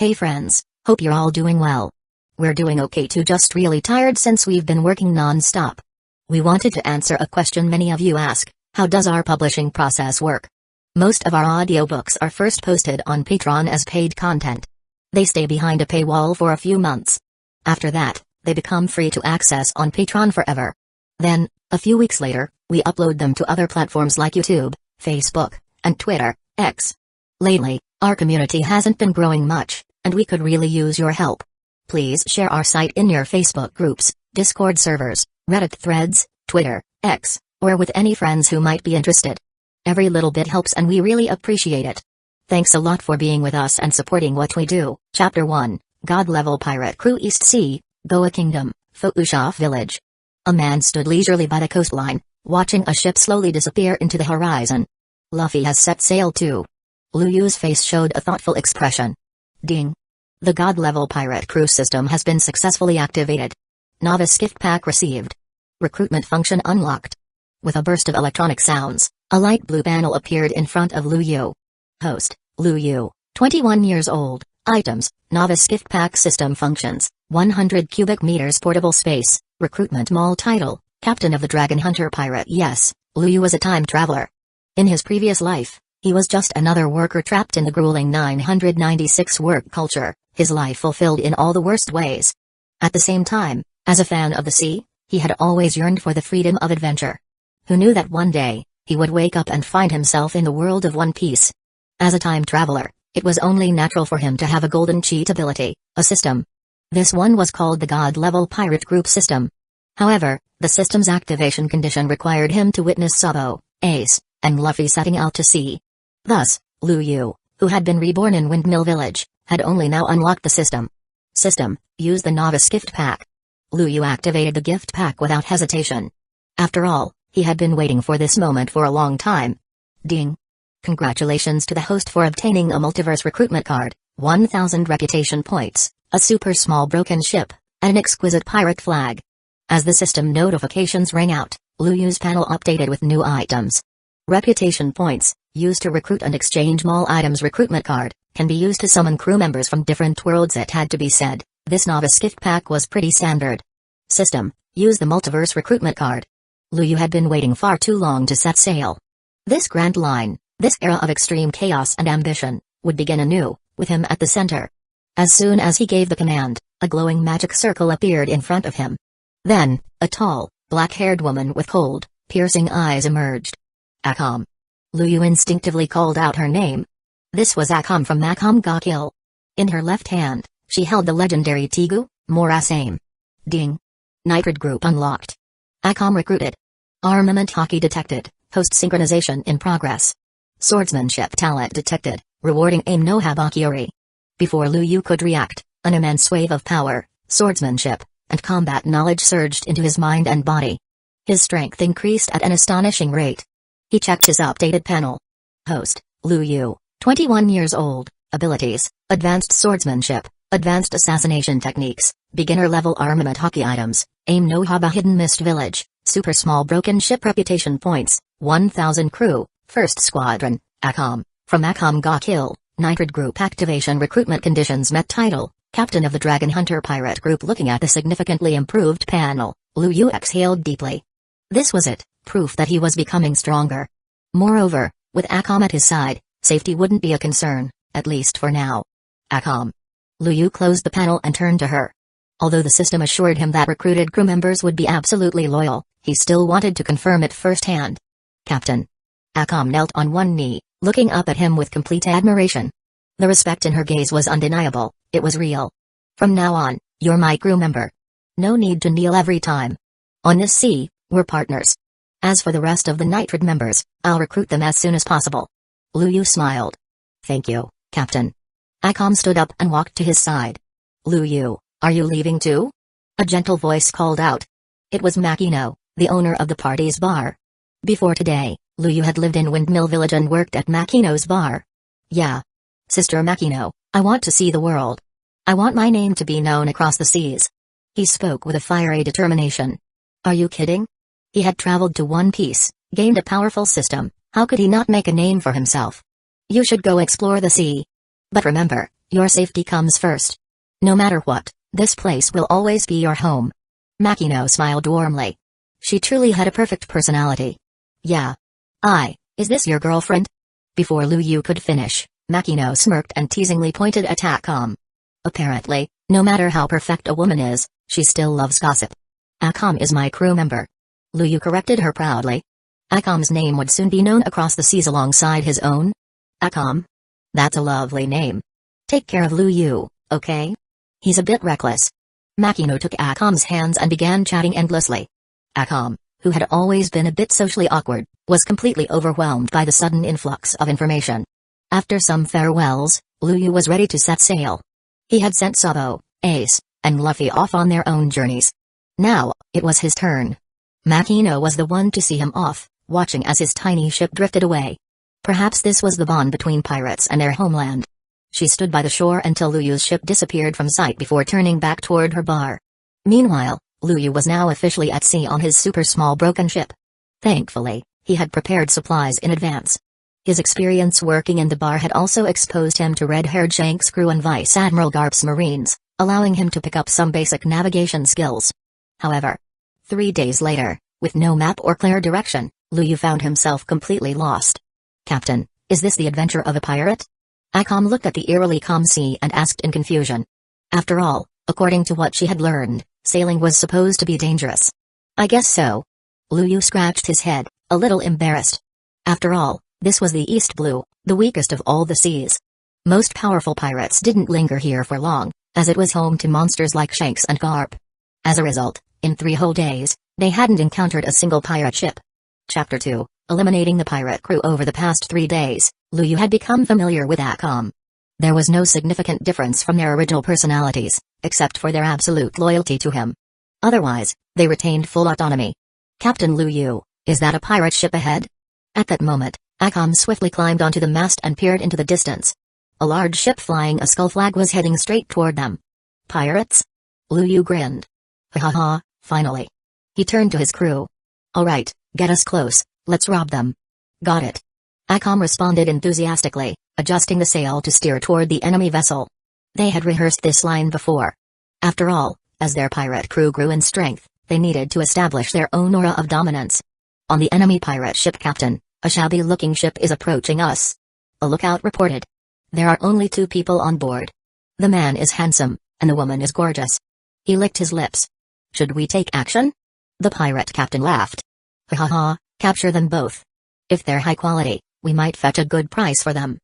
Hey friends, hope you're all doing well. We're doing okay too, just really tired since we've been working non-stop. We wanted to answer a question many of you ask: how does our publishing process work? Most of our audiobooks are first posted on Patreon as paid content. They stay behind a paywall for a few months. After that, they become free to access on Patreon forever. Then, a few weeks later, we upload them to other platforms like YouTube, Facebook, and Twitter, X. Lately, our community hasn't been growing much, and we could really use your help. Please share our site in your Facebook groups, Discord servers, Reddit threads, Twitter, X, or with any friends who might be interested. Every little bit helps and we really appreciate it. Thanks a lot for being with us and supporting what we do. Chapter 1, God-Level Pirate Crew East Sea, Goa Kingdom, Photoshop Village. A man stood leisurely by the coastline, watching a ship slowly disappear into the horizon. Luffy has set sail too. Lu Yu's face showed a thoughtful expression. Ding. The God-Level Pirate Crew system has been successfully activated. Novice gift pack received. Recruitment function unlocked. With a burst of electronic sounds, a light blue panel appeared in front of Lu Yu. Host, Lu Yu, 21 years old. Items, Novice gift pack system functions, 100 cubic meters portable space, recruitment mall title, Captain of the Dragon Hunter Pirate. Yes, Lu Yu was a time traveler. In his previous life, he was just another worker trapped in the grueling 996 work culture, his life fulfilled in all the worst ways. At the same time, as a fan of the sea, he had always yearned for the freedom of adventure. Who knew that one day, he would wake up and find himself in the world of One Piece? As a time traveler, it was only natural for him to have a golden cheat ability, a system. This one was called the God-Level Pirate Group System. However, the system's activation condition required him to witness Sabo, Ace, and Luffy setting out to sea. Thus, Lu Yu, who had been reborn in Windmill Village, had only now unlocked the system. System, use the Novice gift pack. Lu Yu activated the gift pack without hesitation. After all, he had been waiting for this moment for a long time. Ding. Congratulations to the host for obtaining a multiverse recruitment card, 1,000 reputation points, a super small broken ship, and an exquisite pirate flag. As the system notifications rang out, Lu Yu's panel updated with new items. Reputation points, used to recruit and exchange mall items. Recruitment card, can be used to summon crew members from different worlds. It had to be said, this novice gift pack was pretty standard. System, use the multiverse recruitment card. Lu Yu had been waiting far too long to set sail. This grand line, this era of extreme chaos and ambition, would begin anew, with him at the center. As soon as he gave the command, a glowing magic circle appeared in front of him. Then, a tall, black-haired woman with cold, piercing eyes emerged. Akam. Lu Yu instinctively called out her name. This was Akam from Akam ga Kill. In her left hand, she held the legendary Tegu, Morasame. Ding. Nitrid group unlocked. Akam recruited. Armament hockey detected, host synchronization in progress. Swordsmanship talent detected, rewarding aim no Habakyori. Before Lu Yu could react, an immense wave of power, swordsmanship, and combat knowledge surged into his mind and body. His strength increased at an astonishing rate. He checked his updated panel. Host, Lu Yu, 21 years old, abilities, advanced swordsmanship, advanced assassination techniques, beginner level armament hockey items, aim no Haba hidden mist village, super small broken ship reputation points, 1,000 crew, first squadron, Akam, from Akam ga Kill, Nitrid group activation recruitment conditions met title, Captain of the Dragon Hunter Pirate Group. Looking at the significantly improved panel, Lu Yu exhaled deeply. This was it, proof that he was becoming stronger. Moreover, with Akam at his side, safety wouldn't be a concern, at least for now. Akam. Lu Yu closed the panel and turned to her. Although the system assured him that recruited crew members would be absolutely loyal, he still wanted to confirm it firsthand. Captain. Akam knelt on one knee, looking up at him with complete admiration. The respect in her gaze was undeniable, it was real. From now on, you're my crew member. No need to kneel every time. On this sea, we're partners. As for the rest of the Nitrid members, I'll recruit them as soon as possible. Lu Yu smiled. Thank you, Captain. Akam stood up and walked to his side. Lu Yu, are you leaving too? A gentle voice called out. It was Makino, the owner of the party's bar. Before today, Lu Yu had lived in Windmill Village and worked at Makino's bar. Yeah. Sister Makino, I want to see the world. I want my name to be known across the seas. He spoke with a fiery determination. Are you kidding? He had traveled to One Piece, gained a powerful system, how could he not make a name for himself? You should go explore the sea. But remember, Your safety comes first. No matter what, this place will always be your home. Makino smiled warmly. She truly had a perfect personality. Yeah. Is this your girlfriend? Before Lu Yu could finish, Makino smirked and teasingly pointed at Akam. Apparently, no matter how perfect a woman is, she still loves gossip. Akam is my crew member. Lu Yu corrected her proudly. Akam's name would soon be known across the seas alongside his own. Akam? That's a lovely name. Take care of Lu Yu, okay? He's a bit reckless. Makino took Akam's hands and began chatting endlessly. Akam, who had always been a bit socially awkward, was completely overwhelmed by the sudden influx of information. After some farewells, Lu Yu was ready to set sail. He had sent Sabo, Ace, and Luffy off on their own journeys. Now, it was his turn. Makino was the one to see him off, watching as his tiny ship drifted away. Perhaps this was the bond between pirates and their homeland. She stood by the shore until Lu Yu's ship disappeared from sight before turning back toward her bar. Meanwhile, Lu Yu was now officially at sea on his super small broken ship. Thankfully, he had prepared supplies in advance. His experience working in the bar had also exposed him to red-haired Shanks' crew and Vice Admiral Garp's Marines, allowing him to pick up some basic navigation skills. However, 3 days later, with no map or clear direction, Lu Yu found himself completely lost. Captain, is this the adventure of a pirate? Akam looked at the eerily calm sea and asked in confusion. After all, according to what she had learned, sailing was supposed to be dangerous. I guess so. Lu Yu scratched his head, a little embarrassed. After all, this was the East Blue, the weakest of all the seas. Most powerful pirates didn't linger here for long, as it was home to monsters like Shanks and Garp. As a result, in 3 whole days, they hadn't encountered a single pirate ship. Chapter 2, Eliminating the pirate crew. Over the past 3 days, Lu Yu had become familiar with Akam. There was no significant difference from their original personalities, except for their absolute loyalty to him. Otherwise, they retained full autonomy. Captain Lu Yu, is that a pirate ship ahead? At that moment, Akam swiftly climbed onto the mast and peered into the distance. A large ship flying a skull flag was heading straight toward them. Pirates? Lu Yu grinned. Ha ha ha, finally. He turned to his crew. Alright, get us close, let's rob them. Got it. Akam responded enthusiastically, adjusting the sail to steer toward the enemy vessel. They had rehearsed this line before. After all, as their pirate crew grew in strength, they needed to establish their own aura of dominance. On the enemy pirate ship, Captain, a shabby-looking ship is approaching us. A lookout reported. There are only 2 people on board. The man is handsome, and the woman is gorgeous. He licked his lips. Should we take action? The pirate captain laughed. Ha ha ha, capture them both. If they're high quality, we might fetch a good price for them.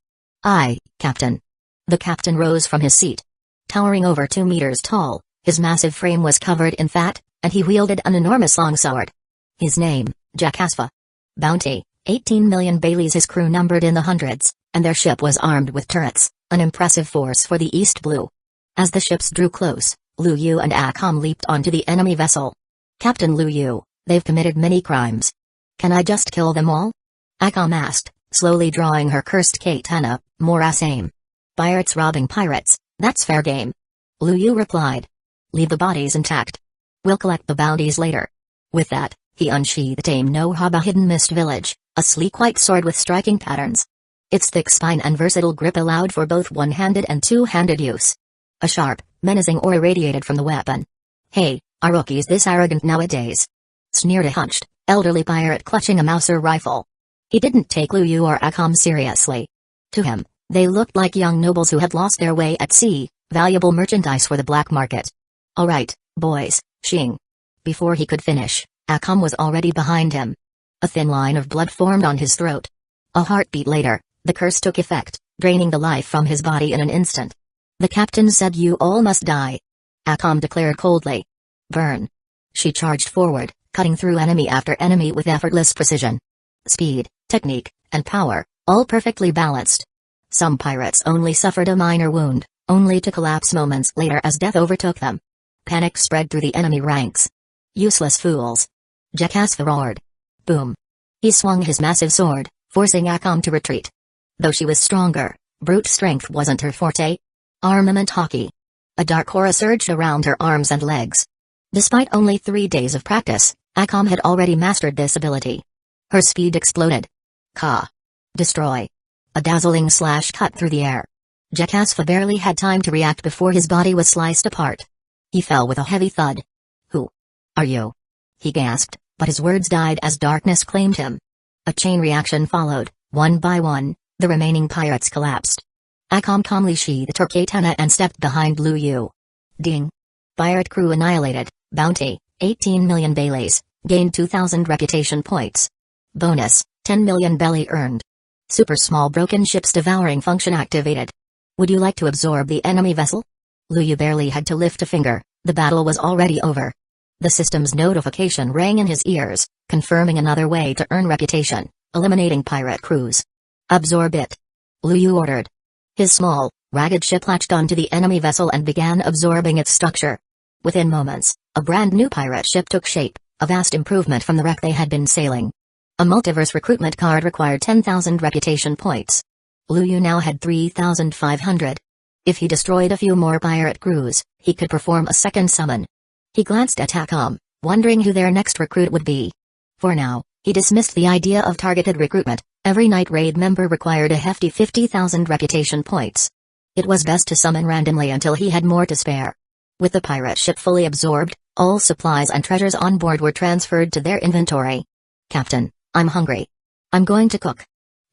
Aye, Captain. The captain rose from his seat. Towering over 2 meters tall, his massive frame was covered in fat, and he wielded an enormous longsword. His name, Jacasva. Bounty, 18 million Baileys. His crew numbered in the hundreds, and their ship was armed with turrets, an impressive force for the East Blue. As the ships drew close, Lu Yu and Akam leaped onto the enemy vessel. Captain Lu Yu, they've committed many crimes. Can I just kill them all? Akam asked, slowly drawing her cursed katana, Mora's aim. Pirates robbing pirates, that's fair game. Lu Yu replied. Leave the bodies intact. We'll collect the bounties later. With that, he unsheathed Aim no Haba Hidden Mist Village, a sleek white sword with striking patterns. Its thick spine and versatile grip allowed for both one-handed and two-handed use. A sharp, menacing aura radiated from the weapon. Hey, are rookies this arrogant nowadays? Sneered a hunched, elderly pirate clutching a Mauser rifle. He didn't take Lu Yu or Akam seriously. To him, they looked like young nobles who had lost their way at sea, valuable merchandise for the black market. Alright, boys, Xing. Before he could finish, Akam was already behind him. A thin line of blood formed on his throat. A heartbeat later, the curse took effect, draining the life from his body in an instant. The captain said you all must die. Akam declared coldly. Burn. She charged forward, cutting through enemy after enemy with effortless precision. Speed, technique, and power, all perfectly balanced. Some pirates only suffered a minor wound, only to collapse moments later as death overtook them. Panic spread through the enemy ranks. Useless fools. Jacasva roared. Boom. He swung his massive sword, forcing Akam to retreat. Though she was stronger, brute strength wasn't her forte. Armament hockey. A dark aura surged around her arms and legs. Despite only 3 days of practice, Akam had already mastered this ability. Her speed exploded. Ka. Destroy. A dazzling slash cut through the air. Jekasva barely had time to react before his body was sliced apart. He fell with a heavy thud. "Who are you?" he gasped, but his words died as darkness claimed him. A chain reaction followed. One by one, the remaining pirates collapsed. Akam calmly sheathed her katana and stepped behind Lu Yu. Ding. Pirate crew annihilated. Bounty, 18 million Baileys, gained 2,000 reputation points. Bonus, 10 million belly earned. Super small broken ships devouring function activated. Would you like to absorb the enemy vessel? Lu Yu barely had to lift a finger, the battle was already over. The system's notification rang in his ears, confirming another way to earn reputation, eliminating pirate crews. Absorb it. Lu Yu ordered. His small, ragged ship latched onto the enemy vessel and began absorbing its structure. Within moments, a brand new pirate ship took shape, a vast improvement from the wreck they had been sailing. A multiverse recruitment card required 10,000 reputation points. Lu Yu now had 3,500. If he destroyed a few more pirate crews, he could perform a second summon. He glanced at Akam, wondering who their next recruit would be. For now, he dismissed the idea of targeted recruitment. Every night raid member required a hefty 50,000 reputation points. It was best to summon randomly until he had more to spare. With the pirate ship fully absorbed, all supplies and treasures on board were transferred to their inventory. "Captain, I'm hungry. I'm going to cook,"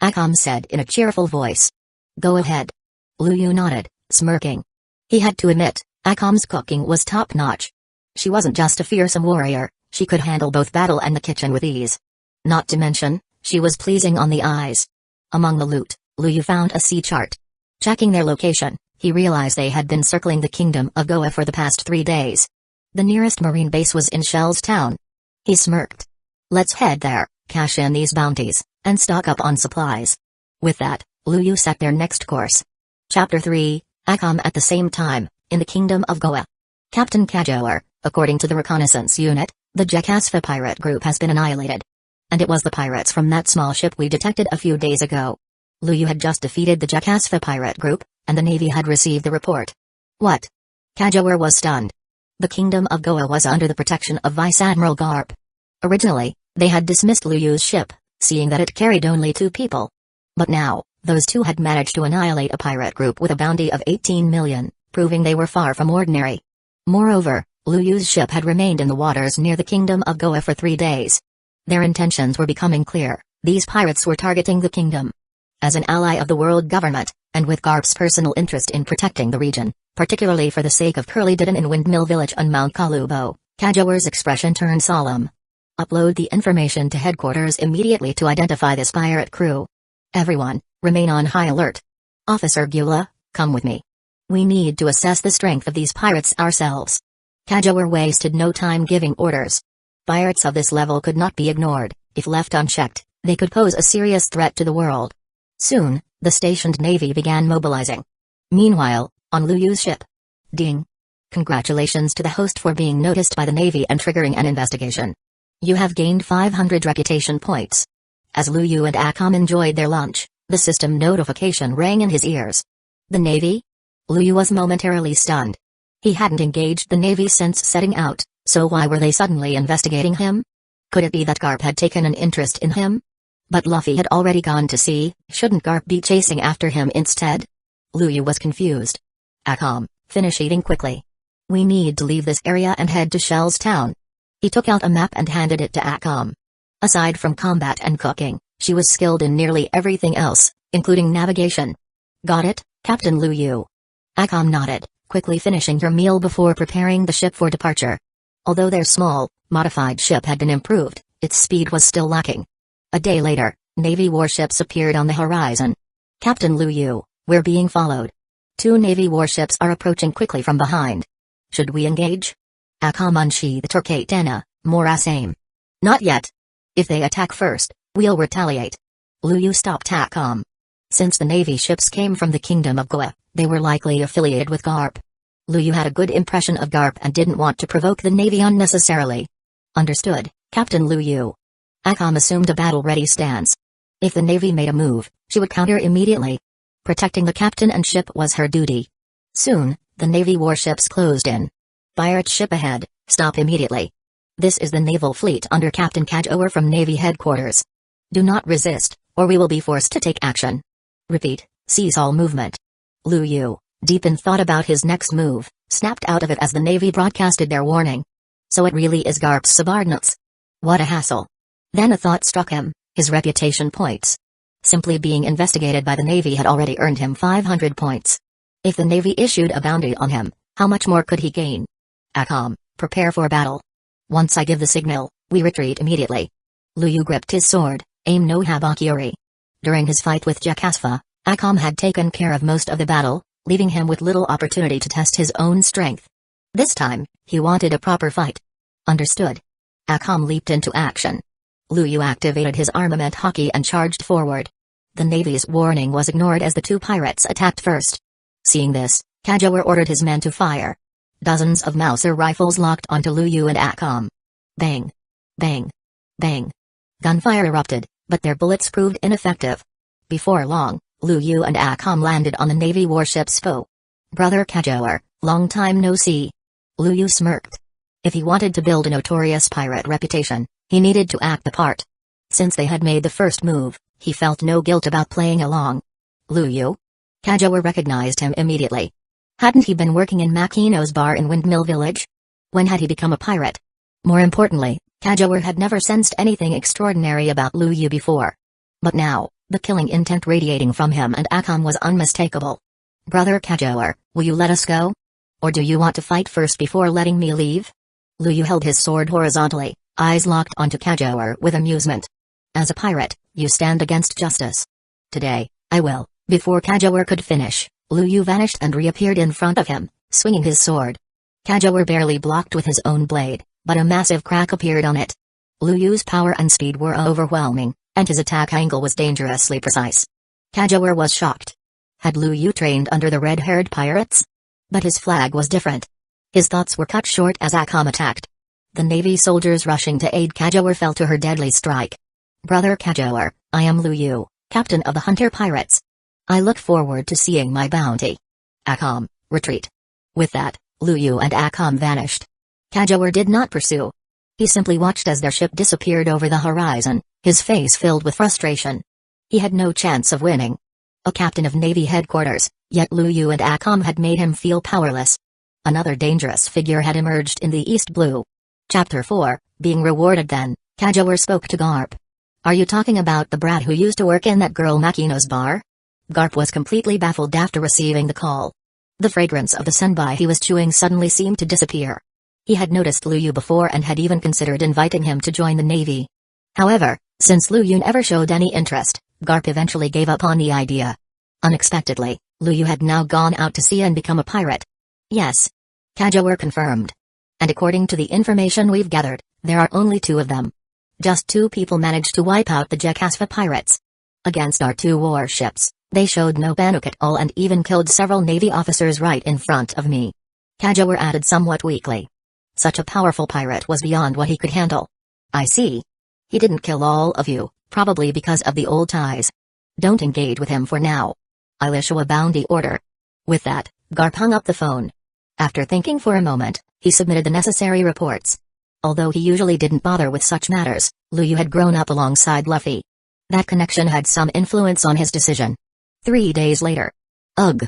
Akam said in a cheerful voice. "Go ahead." Lu Yu nodded, smirking. He had to admit, Akam's cooking was top-notch. She wasn't just a fearsome warrior, she could handle both battle and the kitchen with ease. Not to mention, she was pleasing on the eyes. Among the loot, Lu Yu found a sea chart. Checking their location, he realized they had been circling the kingdom of Goa for the past 3 days. The nearest marine base was in Shell's town. He smirked. "Let's head there, cash in these bounties, and stock up on supplies." With that, Lu Yu set their next course. Chapter 3, Akam at the same time, in the kingdom of Goa. Captain Kajoar, according to the reconnaissance unit, the Jekasva pirate group has been annihilated. And it was the pirates from that small ship we detected a few days ago. Lu Yu had just defeated the Jekasva pirate group, and the Navy had received the report. What? Kajoar was stunned. The kingdom of Goa was under the protection of Vice Admiral Garp. Originally, they had dismissed Lu Yu's ship, seeing that it carried only 2 people. But now, those 2 had managed to annihilate a pirate group with a bounty of 18 million, proving they were far from ordinary. Moreover, Lu Yu's ship had remained in the waters near the kingdom of Goa for 3 days. Their intentions were becoming clear. These pirates were targeting the kingdom. As an ally of the world government, and with Garp's personal interest in protecting the region, particularly for the sake of Curly Didden in Windmill Village on Mount Kalubo, Kajoar's expression turned solemn. "Upload the information to headquarters immediately to identify this pirate crew. Everyone, remain on high alert. Officer Gula, come with me. We need to assess the strength of these pirates ourselves." Kajoar wasted no time giving orders. Pirates of this level could not be ignored. If left unchecked, they could pose a serious threat to the world. Soon, the stationed Navy began mobilizing. Meanwhile, on Lu Yu's ship. Ding. Congratulations to the host for being noticed by the Navy and triggering an investigation. You have gained 500 reputation points. As Lu Yu and Akam enjoyed their lunch, the system notification rang in his ears. The Navy? Lu Yu was momentarily stunned. He hadn't engaged the Navy since setting out, so why were they suddenly investigating him? Could it be that Garp had taken an interest in him? But Luffy had already gone to sea, shouldn't Garp be chasing after him instead? Lu Yu was confused. Akam, finish eating quickly. We need to leave this area and head to Shell's town. He took out a map and handed it to Akam. Aside from combat and cooking, she was skilled in nearly everything else, including navigation. Got it, Captain Lu Yu? Akam nodded, quickly finishing her meal before preparing the ship for departure. Although their small, modified ship had been improved, its speed was still lacking. A day later, Navy warships appeared on the horizon. Captain Lu Yu, we're being followed. 2 Navy warships are approaching quickly from behind. Should we engage? Akam unsheathed her katana, Mora's aim. Not yet. If they attack first, we'll retaliate. Lu Yu stopped Akam. Since the Navy ships came from the Kingdom of Goa, they were likely affiliated with Garp. Lu Yu had a good impression of Garp and didn't want to provoke the Navy unnecessarily. Understood, Captain Lu Yu. Akam assumed a battle-ready stance. If the Navy made a move, she would counter immediately. Protecting the captain and ship was her duty. Soon, the Navy warships closed in. Pirate ship ahead, stop immediately. This is the naval fleet under Captain Kajoar from Navy headquarters. Do not resist, or we will be forced to take action. Repeat, cease all movement. Lu Yu, deep in thought about his next move, snapped out of it as the Navy broadcasted their warning. So it really is Garp's subordinates. What a hassle. Then a thought struck him, his reputation points. Simply being investigated by the Navy had already earned him 500 points. If the Navy issued a bounty on him, how much more could he gain? Akam, prepare for battle. Once I give the signal, we retreat immediately. Lu Yu gripped his sword, aim no habakuri. During his fight with Jakasva, Akam had taken care of most of the battle, leaving him with little opportunity to test his own strength. This time, he wanted a proper fight. Understood. Akam leaped into action. Lu Yu activated his armament hockey and charged forward. The Navy's warning was ignored as the two pirates attacked first. Seeing this, Kajawar ordered his men to fire. Dozens of Mauser rifles locked onto Lu Yu and Akam. Bang! Bang! Bang! Gunfire erupted, but their bullets proved ineffective. Before long, Lu Yu and Akam landed on the Navy warship's foe. Brother Kajawar, long time no see. Lu Yu smirked. If he wanted to build a notorious pirate reputation, he needed to act the part. Since they had made the first move, he felt no guilt about playing along. Lu Yu? Kajawar recognized him immediately. Hadn't he been working in Makino's bar in Windmill Village? When had he become a pirate? More importantly, Kajawar had never sensed anything extraordinary about Lu Yu before. But now, the killing intent radiating from him and Akam was unmistakable. Brother Kajawar, will you let us go? Or do you want to fight first before letting me leave? Lu Yu held his sword horizontally, eyes locked onto Kajawar with amusement. As a pirate, you stand against justice. Today, I will. Before Kajawar could finish, Lu Yu vanished and reappeared in front of him, swinging his sword. Kajawar barely blocked with his own blade, but a massive crack appeared on it. Lu Yu's power and speed were overwhelming, and his attack angle was dangerously precise. Kajawar was shocked. Had Lu Yu trained under the red-haired pirates? But his flag was different. His thoughts were cut short as Akam attacked. The Navy soldiers rushing to aid Kajawar fell to her deadly strike. Brother Kajawar, I am Lu Yu, captain of the Hunter Pirates. I look forward to seeing my bounty. Akam, retreat. With that, Lu Yu and Akam vanished. Kajawar did not pursue. He simply watched as their ship disappeared over the horizon, his face filled with frustration. He had no chance of winning. A captain of Navy headquarters, yet Lu Yu and Akam had made him feel powerless. Another dangerous figure had emerged in the East Blue. Chapter 4, Being Rewarded. Then, Kajawar spoke to Garp. Are you talking about the brat who used to work in that girl Makino's bar? Garp was completely baffled after receiving the call. The fragrance of the senbai he was chewing suddenly seemed to disappear. He had noticed Lu Yu before and had even considered inviting him to join the Navy. However, since Lu Yu never showed any interest, Garp eventually gave up on the idea. Unexpectedly, Lu Yu had now gone out to sea and become a pirate. Yes. Kajawar confirmed. And according to the information we've gathered, there are only two of them. Just two people managed to wipe out the Jakasva pirates. Against our two warships, they showed no panic at all and even killed several Navy officers right in front of me. Kajawar added somewhat weakly. Such a powerful pirate was beyond what he could handle. I see. He didn't kill all of you, probably because of the old ties. Don't engage with him for now. I'll issue a bounty order. With that, Garp hung up the phone. After thinking for a moment, he submitted the necessary reports. Although he usually didn't bother with such matters, Lu Yu had grown up alongside Luffy. That connection had some influence on his decision. 3 days later. Ugh.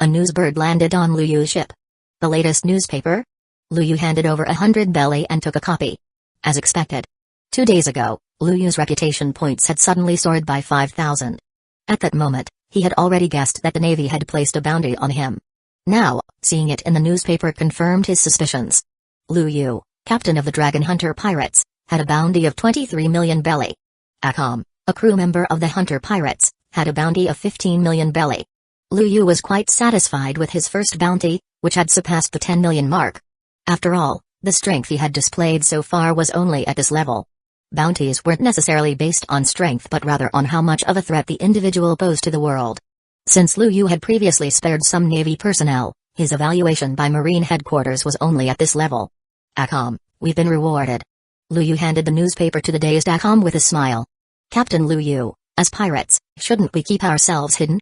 A newsbird landed on Lu Yu's ship. The latest newspaper? Lu Yu handed over 100 belly and took a copy. As expected. 2 days ago, Lu Yu's reputation points had suddenly soared by 5,000. At that moment, he had already guessed that the Navy had placed a bounty on him. Now, seeing it in the newspaper confirmed his suspicions. Lu Yu, captain of the Dragon Hunter Pirates, had a bounty of 23 million belly. Akam, a crew member of the Hunter Pirates, had a bounty of 15 million belly. Lu Yu was quite satisfied with his first bounty, which had surpassed the 10 million mark. After all, the strength he had displayed so far was only at this level. Bounties weren't necessarily based on strength but rather on how much of a threat the individual posed to the world. Since Lu Yu had previously spared some Navy personnel, his evaluation by Marine headquarters was only at this level. Akam, we've been rewarded. Lu Yu handed the newspaper to the dazed Akam with a smile. Captain Lu Yu, as pirates, shouldn't we keep ourselves hidden?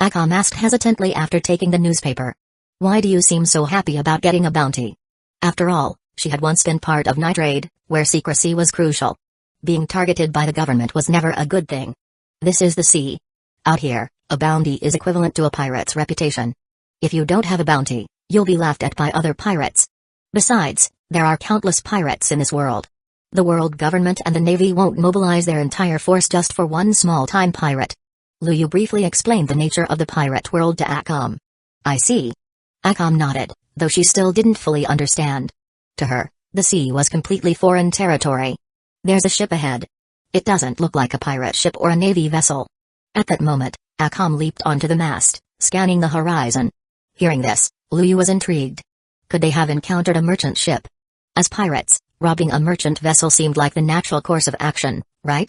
Akam asked hesitantly after taking the newspaper. Why do you seem so happy about getting a bounty? After all, she had once been part of night raid, where secrecy was crucial. Being targeted by the government was never a good thing. This is the sea. Out here, a bounty is equivalent to a pirate's reputation. If you don't have a bounty, you'll be laughed at by other pirates. Besides, there are countless pirates in this world. The world government and the Navy won't mobilize their entire force just for one small-time pirate. Luyu briefly explained the nature of the pirate world to Akam. I see. Akam nodded, though she still didn't fully understand. To her, the sea was completely foreign territory. There's a ship ahead. It doesn't look like a pirate ship or a Navy vessel. At that moment, Akam leaped onto the mast, scanning the horizon. Hearing this, Luyu was intrigued. Could they have encountered a merchant ship? As pirates, robbing a merchant vessel seemed like the natural course of action, right?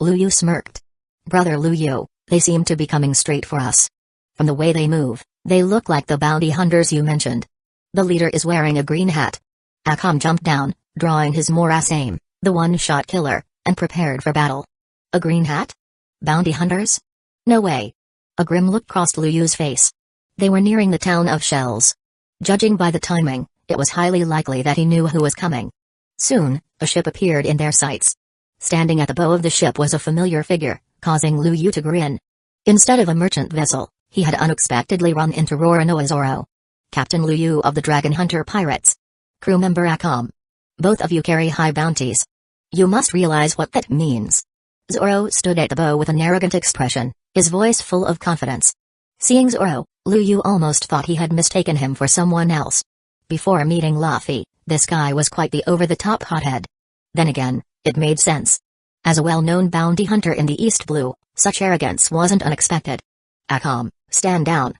Luyu smirked. Brother Luyu, they seem to be coming straight for us. From the way they move, they look like the bounty hunters you mentioned. The leader is wearing a green hat. Akam jumped down, drawing his morass aim, the one-shot killer, and prepared for battle. A green hat? Bounty hunters? No way. A grim look crossed Luyu's face. They were nearing the town of Shells. Judging by the timing, it was highly likely that he knew who was coming. Soon, a ship appeared in their sights. Standing at the bow of the ship was a familiar figure, causing Luyu to grin. Instead of a merchant vessel, he had unexpectedly run into Roronoa Zoro. Captain Luyu of the Dragon Hunter Pirates. Crew member Akam. Both of you carry high bounties. You must realize what that means. Zoro stood at the bow with an arrogant expression, his voice full of confidence. Seeing Zoro, Luyu almost thought he had mistaken him for someone else. Before meeting Luffy, this guy was quite the over-the-top hothead. Then again, it made sense. As a well-known bounty hunter in the East Blue, such arrogance wasn't unexpected. Akam, stand down.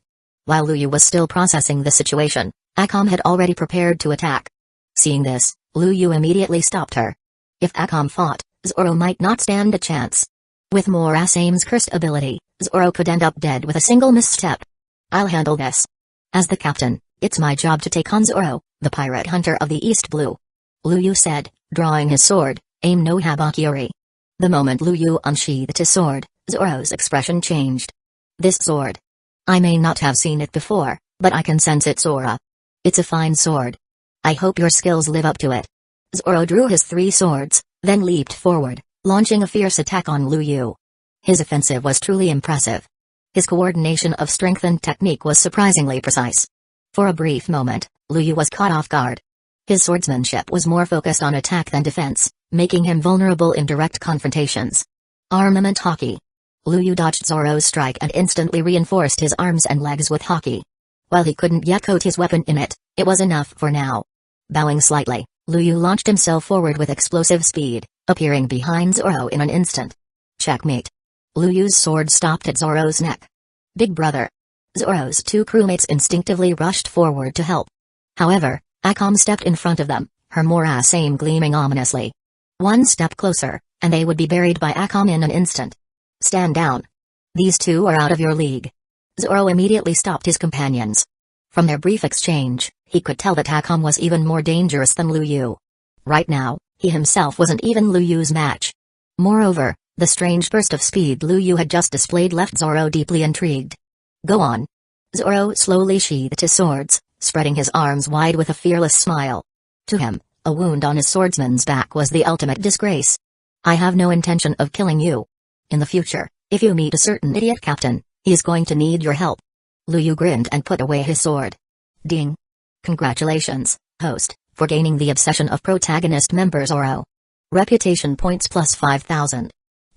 While Luyu was still processing the situation, Akam had already prepared to attack. Seeing this, Luyu immediately stopped her. If Akam fought, Zoro might not stand a chance. With Morass Aim's cursed ability, Zoro could end up dead with a single misstep. I'll handle this. As the captain, it's my job to take on Zoro, the pirate hunter of the East Blue. Luyu said, drawing his sword, aim no Habakiri. The moment Luyu unsheathed his sword, Zoro's expression changed. This sword. I may not have seen it before, but I can sense its aura. It's a fine sword. I hope your skills live up to it. Zoro drew his 3 swords, then leaped forward, launching a fierce attack on Luyu. His offensive was truly impressive. His coordination of strength and technique was surprisingly precise. For a brief moment, Luyu was caught off guard. His swordsmanship was more focused on attack than defense, making him vulnerable in direct confrontations. Armament Haki. Luyu dodged Zoro's strike and instantly reinforced his arms and legs with Haki. While he couldn't yet coat his weapon in it, it was enough for now. Bowing slightly, Luyu launched himself forward with explosive speed, appearing behind Zoro in an instant. Checkmate. Luyu's sword stopped at Zoro's neck. Big brother. Zoro's 2 crewmates instinctively rushed forward to help. However, Akam stepped in front of them, her morass aim gleaming ominously. One step closer, and they would be buried by Akam in an instant. Stand down. These 2 are out of your league. Zoro immediately stopped his companions. From their brief exchange, he could tell that Akam was even more dangerous than Luyu. Right now, he himself wasn't even Luyu's match. Moreover, the strange burst of speed Luyu had just displayed left Zoro deeply intrigued. Go on. Zoro slowly sheathed his swords, spreading his arms wide with a fearless smile. To him, a wound on his swordsman's back was the ultimate disgrace. I have no intention of killing you. In the future, if you meet a certain idiot captain, he's going to need your help. Luyu grinned and put away his sword. Ding. Congratulations, host, for gaining the obsession of protagonist member Zoro. Reputation points plus 5,000.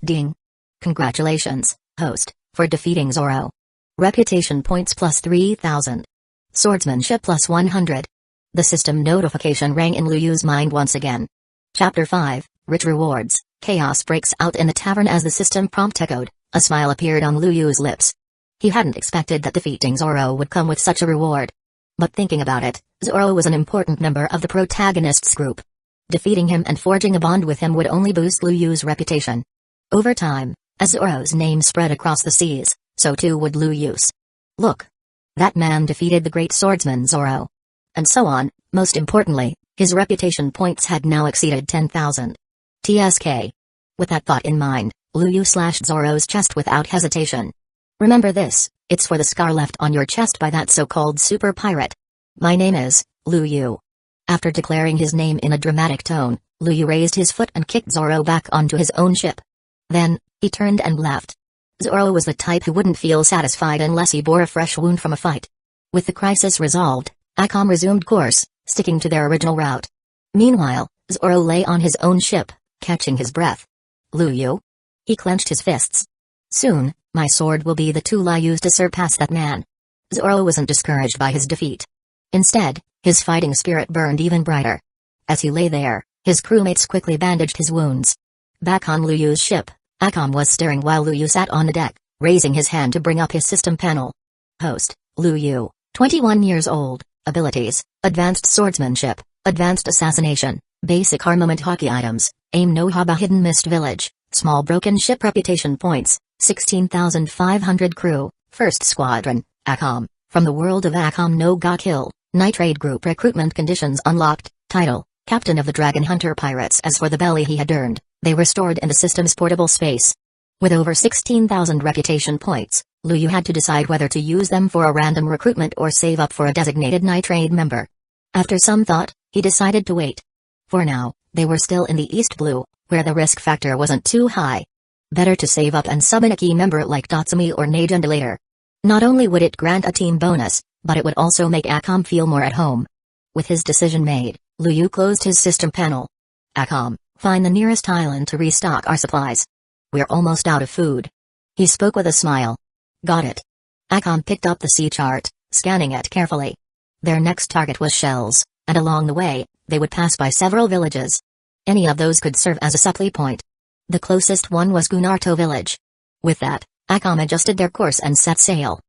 Ding. Congratulations, host, for defeating Zoro. Reputation points plus 3,000. Swordsmanship plus 100. The system notification rang in Luyu's mind once again. Chapter 5, Rich Rewards. Chaos breaks out in the tavern as the system prompt echoed. A smile appeared on Luyu's lips. He hadn't expected that defeating Zoro would come with such a reward. But thinking about it, Zoro was an important member of the protagonist's group. Defeating him and forging a bond with him would only boost Luyu's reputation. Over time, as Zoro's name spread across the seas, so too would Luyu's. Look. That man defeated the great swordsman Zoro. And so on. Most importantly, his reputation points had now exceeded 10,000. TSK. With that thought in mind, Luyu slashed Zoro's chest without hesitation. Remember this, it's for the scar left on your chest by that so-called super pirate. My name is Luyu. After declaring his name in a dramatic tone, Luyu raised his foot and kicked Zoro back onto his own ship. Then, he turned and left. Zoro was the type who wouldn't feel satisfied unless he bore a fresh wound from a fight. With the crisis resolved, Akam resumed course, sticking to their original route. Meanwhile, Zoro lay on his own ship, catching his breath. Liu Yu? He clenched his fists. Soon, my sword will be the tool I use to surpass that man. Zoro wasn't discouraged by his defeat. Instead, his fighting spirit burned even brighter. As he lay there, his crewmates quickly bandaged his wounds. Back on Liu Yu's ship, Akam was staring while Liu Yu sat on the deck, raising his hand to bring up his system panel. Host, Liu Yu, 21 years old, abilities, advanced swordsmanship, advanced assassination, basic armament hockey items, aim no haba hidden mist village, small broken ship reputation points, 16,500 crew, first squadron, Akam, from the world of Akam no ga kill, nitrate group recruitment conditions unlocked, title, captain of the Dragon Hunter Pirates. As for the belly he had earned, they were stored in the system's portable space. With over 16,000 reputation points, Liu Yu had to decide whether to use them for a random recruitment or save up for a designated nitrate member. After some thought, he decided to wait. For now, they were still in the East Blue, where the risk factor wasn't too high. Better to save up and sub in a key member like Tatsumi or Neijun later. Not only would it grant a team bonus, but it would also make Akam feel more at home. With his decision made, Liu Yu closed his system panel. Akam, find the nearest island to restock our supplies. We're almost out of food. He spoke with a smile. Got it. Akam picked up the sea chart, scanning it carefully. Their next target was shells, and along the way, they would pass by several villages. Any of those could serve as a supply point. The closest one was Gunarto village. With that, Akam adjusted their course and set sail.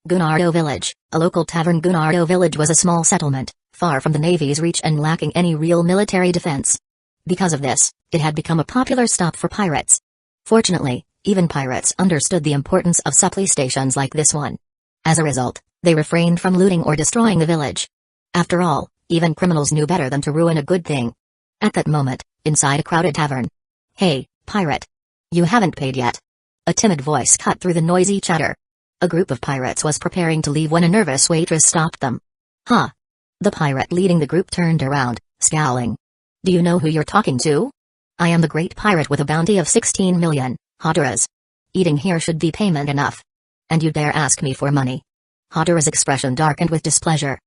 Gunarto village, a local tavern. Gunarto village was a small settlement, far from the Navy's reach and lacking any real military defense. Because of this, it had become a popular stop for pirates. Fortunately, even pirates understood the importance of supply stations like this one. As a result, they refrained from looting or destroying the village. After all, even criminals knew better than to ruin a good thing. At that moment, inside a crowded tavern. Hey, pirate. You haven't paid yet. A timid voice cut through the noisy chatter. A group of pirates was preparing to leave when a nervous waitress stopped them. Huh? The pirate leading the group turned around, scowling. Do you know who you're talking to? I am the great pirate with a bounty of 16 million, Hodera's. Eating here should be payment enough. And you dare ask me for money? Hodera's expression darkened with displeasure.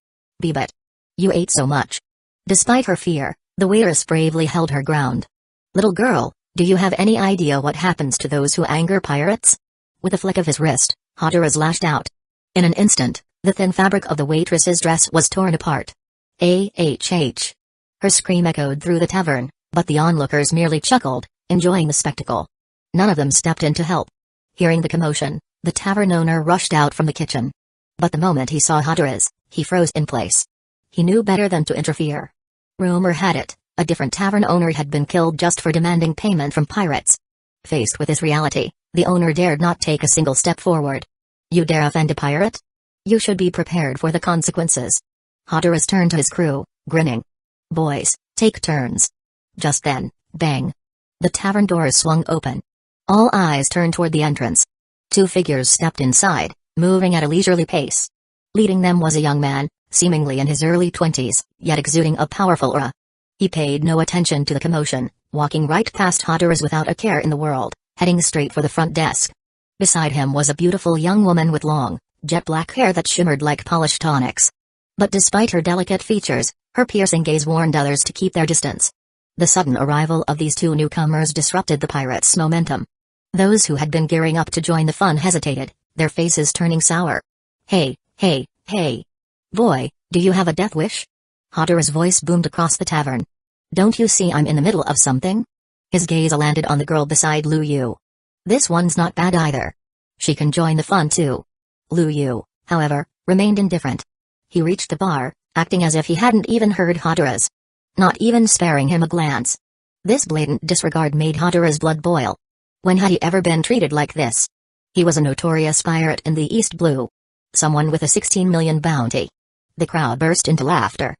Bebet. You ate so much. Despite her fear, the waitress bravely held her ground. Little girl, do you have any idea what happens to those who anger pirates? With a flick of his wrist, Hodera's lashed out. In an instant, the thin fabric of the waitress's dress was torn apart. AHH. Her scream echoed through the tavern, but the onlookers merely chuckled, enjoying the spectacle. None of them stepped in to help. Hearing the commotion, the tavern owner rushed out from the kitchen. But the moment he saw Hodera's, he froze in place. He knew better than to interfere. Rumor had it, a different tavern owner had been killed just for demanding payment from pirates. Faced with this reality, the owner dared not take a single step forward. You dare offend a pirate? You should be prepared for the consequences. Hodera's turned to his crew, grinning. Boys, take turns. Just then, bang. The tavern doors swung open. All eyes turned toward the entrance. Two figures stepped inside, moving at a leisurely pace. Leading them was a young man, seemingly in his early 20s, yet exuding a powerful aura. He paid no attention to the commotion, walking right past Hodera's without a care in the world, heading straight for the front desk. Beside him was a beautiful young woman with long, jet-black hair that shimmered like polished onyx. But despite her delicate features, her piercing gaze warned others to keep their distance. The sudden arrival of these two newcomers disrupted the pirates' momentum. Those who had been gearing up to join the fun hesitated, their faces turning sour. Hey, hey, hey. Boy, do you have a death wish? Hodera's voice boomed across the tavern. Don't you see I'm in the middle of something? His gaze landed on the girl beside Liu Yu. This one's not bad either. She can join the fun too. Liu Yu, however, remained indifferent. He reached the bar, acting as if he hadn't even heard Hodera's. Not even sparing him a glance. This blatant disregard made Hodera's blood boil. When had he ever been treated like this? He was a notorious pirate in the East Blue. Someone with a 16 million bounty. The crowd burst into laughter.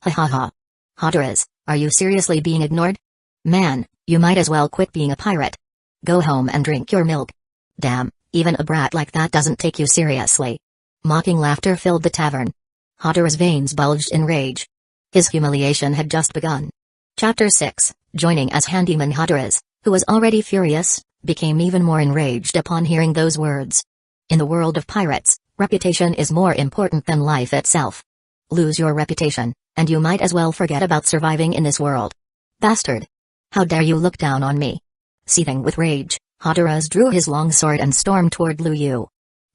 Ha ha ha. Hodera's, are you seriously being ignored? Man, you might as well quit being a pirate. Go home and drink your milk. Damn, even a brat like that doesn't take you seriously. Mocking laughter filled the tavern. Hodera's veins bulged in rage. His humiliation had just begun. Chapter 6, joining as handyman. Hodera's, who was already furious, became even more enraged upon hearing those words. In the world of pirates, reputation is more important than life itself. Lose your reputation, and you might as well forget about surviving in this world. Bastard! How dare you look down on me? Seething with rage, Hatteras drew his long sword and stormed toward Lu Yu.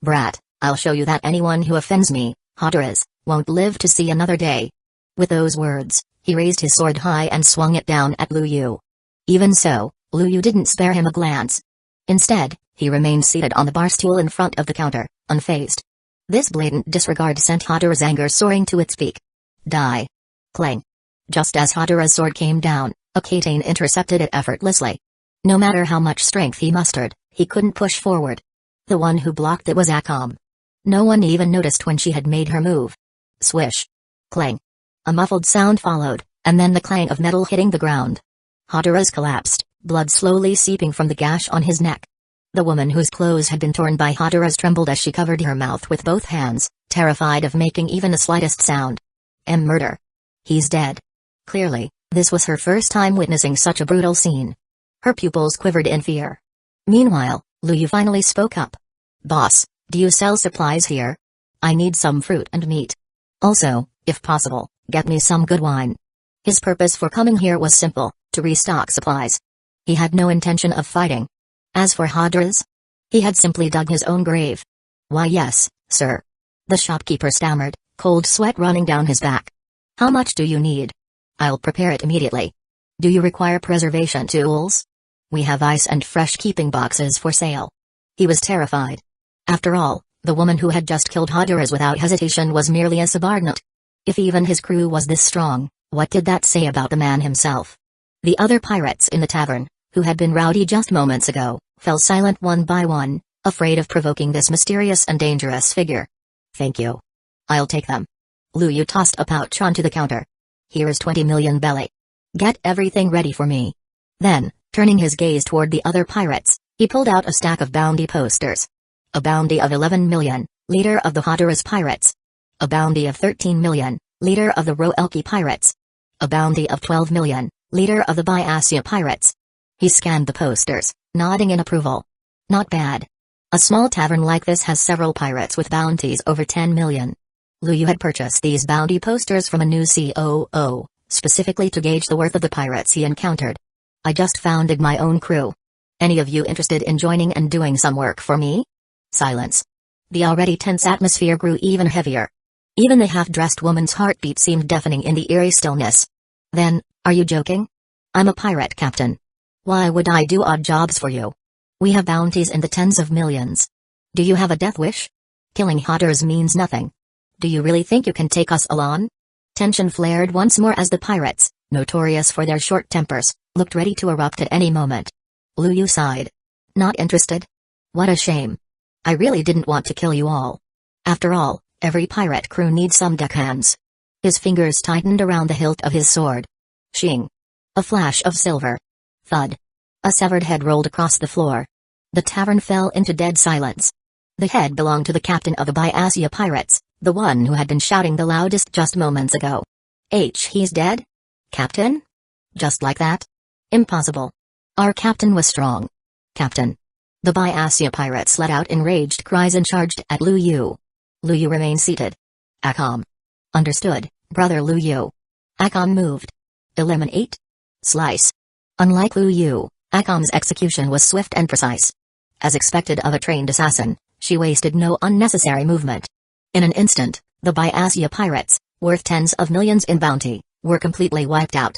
Brat, I'll show you that anyone who offends me, Hatteras, won't live to see another day. With those words, he raised his sword high and swung it down at Lu Yu. Even so, Lu Yu didn't spare him a glance. Instead, he remained seated on the bar stool in front of the counter, unfazed. This blatant disregard sent Hatteras' anger soaring to its peak. Die. Clang. Just as Hatteras' sword came down, a katane intercepted it effortlessly. No matter how much strength he mustered, he couldn't push forward. The one who blocked it was Akam. No one even noticed when she had made her move. Swish. Clang. A muffled sound followed, and then the clang of metal hitting the ground. Hatteras collapsed, blood slowly seeping from the gash on his neck. The woman whose clothes had been torn by Hatteras trembled as she covered her mouth with both hands, terrified of making even the slightest sound. Murder. He's dead. Clearly, this was her first time witnessing such a brutal scene. Her pupils quivered in fear. Meanwhile, Lu Yu finally spoke up. Boss, do you sell supplies here? I need some fruit and meat. Also, if possible, get me some good wine. His purpose for coming here was simple, to restock supplies. He had no intention of fighting. As for Hatteras, he had simply dug his own grave. Why yes, sir. The shopkeeper stammered, cold sweat running down his back. How much do you need? I'll prepare it immediately. Do you require preservation tools? We have ice and fresh keeping boxes for sale. He was terrified. After all, the woman who had just killed Hatteras without hesitation was merely a subordinate. If even his crew was this strong, what did that say about the man himself? The other pirates in the tavern, who had been rowdy just moments ago, fell silent one by one, afraid of provoking this mysterious and dangerous figure. Thank you. I'll take them. Lu Yu tossed a pouch onto the counter. Here's 20 million belly. Get everything ready for me. Then, turning his gaze toward the other pirates, he pulled out a stack of bounty posters. A bounty of 11 million, leader of the Hatteras pirates. A bounty of 13 million, leader of the Roelki pirates. A bounty of 12 million, leader of the Biasia pirates. He scanned the posters, nodding in approval. Not bad. A small tavern like this has several pirates with bounties over 10 million. Lu Yu had purchased these bounty posters from a new COO, specifically to gauge the worth of the pirates he encountered. I just founded my own crew. Any of you interested in joining and doing some work for me? Silence. The already tense atmosphere grew even heavier. Even the half-dressed woman's heartbeat seemed deafening in the eerie stillness. Then, are you joking? I'm a pirate captain. Why would I do odd jobs for you? We have bounties in the tens of millions. Do you have a death wish? Killing Hatteras means nothing. Do you really think you can take us along? Tension flared once more as the pirates, notorious for their short tempers, looked ready to erupt at any moment. Lu Yu sighed. Not interested? What a shame. I really didn't want to kill you all. After all, every pirate crew needs some deckhands. His fingers tightened around the hilt of his sword. Shing. A flash of silver. Thud. A severed head rolled across the floor. The tavern fell into dead silence. The head belonged to the captain of the Biasia pirates, the one who had been shouting the loudest just moments ago. He's dead? Captain? Just like that? Impossible. Our captain was strong. Captain. The Biasia pirates let out enraged cries and charged at Lu Yu. Lu Yu remained seated. Akam. Understood, brother Lu Yu. Akam moved. Eliminate? Slice. Unlike Lu Yu, Akam's execution was swift and precise. As expected of a trained assassin, she wasted no unnecessary movement. In an instant, the Biasia pirates, worth tens of millions in bounty, were completely wiped out.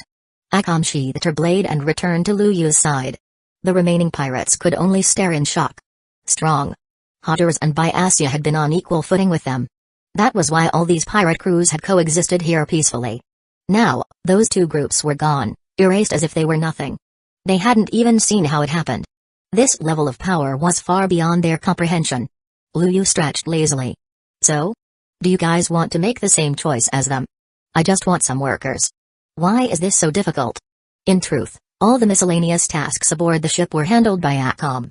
Akam sheathed her blade and returned to Lu Yu's side. The remaining pirates could only stare in shock. Strong. Hatteras and Biasia had been on equal footing with them. That was why all these pirate crews had coexisted here peacefully. Now, those two groups were gone, erased as if they were nothing. They hadn't even seen how it happened. This level of power was far beyond their comprehension. Lu Yu stretched lazily. So? Do you guys want to make the same choice as them? I just want some workers. Why is this so difficult? In truth, all the miscellaneous tasks aboard the ship were handled by Akam.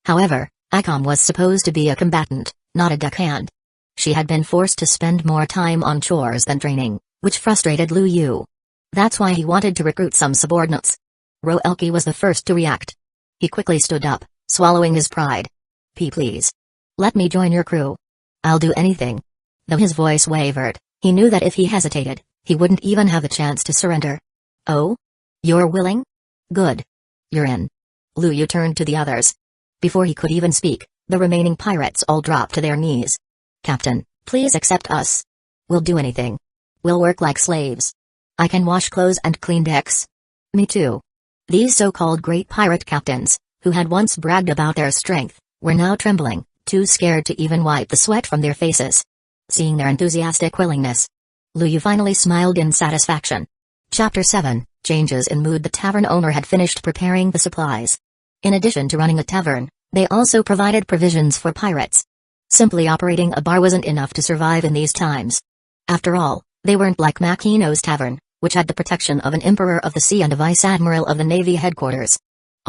However, Akam was supposed to be a combatant, not a deckhand. She had been forced to spend more time on chores than training, which frustrated Lu Yu. That's why he wanted to recruit some subordinates. Roelki was the first to react. He quickly stood up, swallowing his pride. Please. Let me join your crew. I'll do anything." Though his voice wavered, he knew that if he hesitated, he wouldn't even have a chance to surrender. "Oh? You're willing? Good. You're in." Lu Yu turned to the others. Before he could even speak, the remaining pirates all dropped to their knees. "Captain, please accept us. We'll do anything. We'll work like slaves. I can wash clothes and clean decks." "Me too." These so-called great pirate captains, who had once bragged about their strength, were now trembling, too scared to even wipe the sweat from their faces. Seeing their enthusiastic willingness, Lu Yu finally smiled in satisfaction. Chapter 7, Changes in Mood. The tavern owner had finished preparing the supplies. In addition to running a tavern, they also provided provisions for pirates. Simply operating a bar wasn't enough to survive in these times. After all, they weren't like Makino's tavern, which had the protection of an Emperor of the Sea and a Vice Admiral of the Navy headquarters.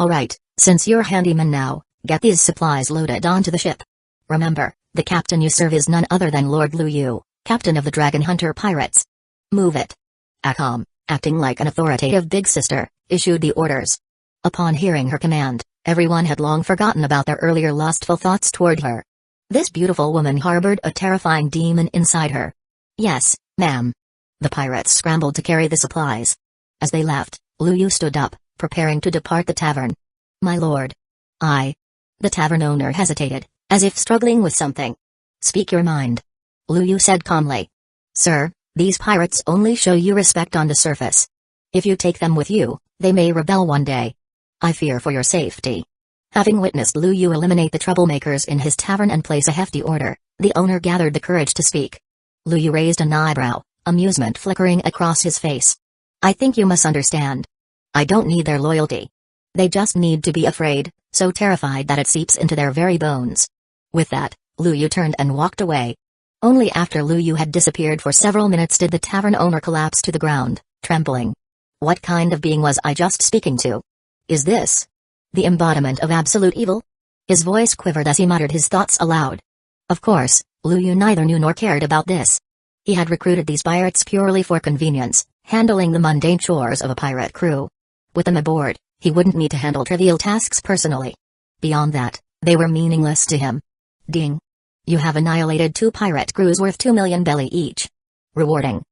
"Alright, since you're handyman now, get these supplies loaded onto the ship. Remember, the captain you serve is none other than Lord Lu Yu, captain of the Dragon Hunter Pirates. Move it." Akam, acting like an authoritative big sister, issued the orders. Upon hearing her command, everyone had long forgotten about their earlier lustful thoughts toward her. This beautiful woman harbored a terrifying demon inside her. "Yes, ma'am." The pirates scrambled to carry the supplies. As they left, Lu Yu stood up, preparing to depart the tavern. "My lord." The tavern owner hesitated, as if struggling with something. "Speak your mind." Lu Yu said calmly. "Sir, these pirates only show you respect on the surface. If you take them with you, they may rebel one day. I fear for your safety." Having witnessed Lu Yu eliminate the troublemakers in his tavern and place a hefty order, the owner gathered the courage to speak. Lu Yu raised an eyebrow, amusement flickering across his face. "I think you must understand. I don't need their loyalty. They just need to be afraid, so terrified that it seeps into their very bones." With that, Lu Yu turned and walked away. Only after Lu Yu had disappeared for several minutes did the tavern owner collapse to the ground, trembling. What kind of being was I just speaking to? Is this the embodiment of absolute evil? His voice quivered as he muttered his thoughts aloud. Of course, Lu Yu neither knew nor cared about this. He had recruited these pirates purely for convenience, handling the mundane chores of a pirate crew. With them aboard, he wouldn't need to handle trivial tasks personally. Beyond that, they were meaningless to him. Ding. You have annihilated 2 pirate crews worth 2 million belly each. Rewarding.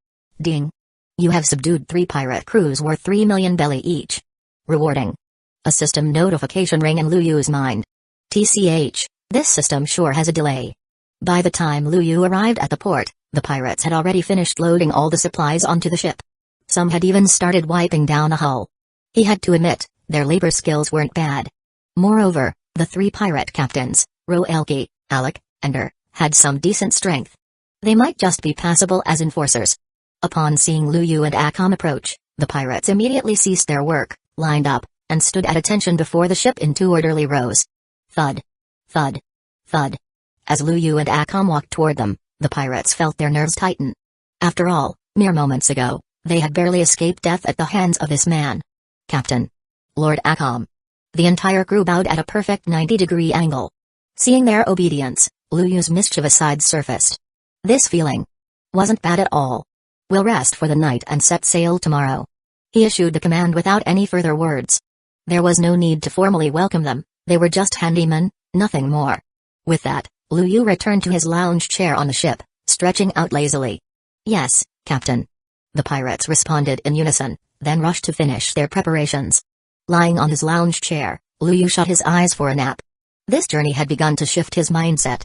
Ding. You have subdued 3 pirate crews worth 3 million belly each. Rewarding. A system notification rang in Lu Yu's mind. TCH, this system sure has a delay. By the time Lu Yu arrived at the port, the pirates had already finished loading all the supplies onto the ship. Some had even started wiping down the hull. He had to admit, their labor skills weren't bad. Moreover, the 3 pirate captains, Roelki, Alec, and had some decent strength. They might just be passable as enforcers. Upon seeing Lu Yu and Akam approach, the pirates immediately ceased their work, lined up, and stood at attention before the ship in 2 orderly rows. Thud. Thud. Thud. As Lu Yu and Akam walked toward them, the pirates felt their nerves tighten. After all, mere moments ago, they had barely escaped death at the hands of this man. Captain. Lord Akam. The entire crew bowed at a perfect 90-degree angle. Seeing their obedience, Lu Yu's mischievous side surfaced. This feeling wasn't bad at all. We'll rest for the night and set sail tomorrow. He issued the command without any further words. There was no need to formally welcome them, they were just handymen, nothing more. With that, Lu Yu returned to his lounge chair on the ship, stretching out lazily. Yes, Captain. The pirates responded in unison, then rushed to finish their preparations. Lying on his lounge chair, Lu Yu shut his eyes for a nap. This journey had begun to shift his mindset.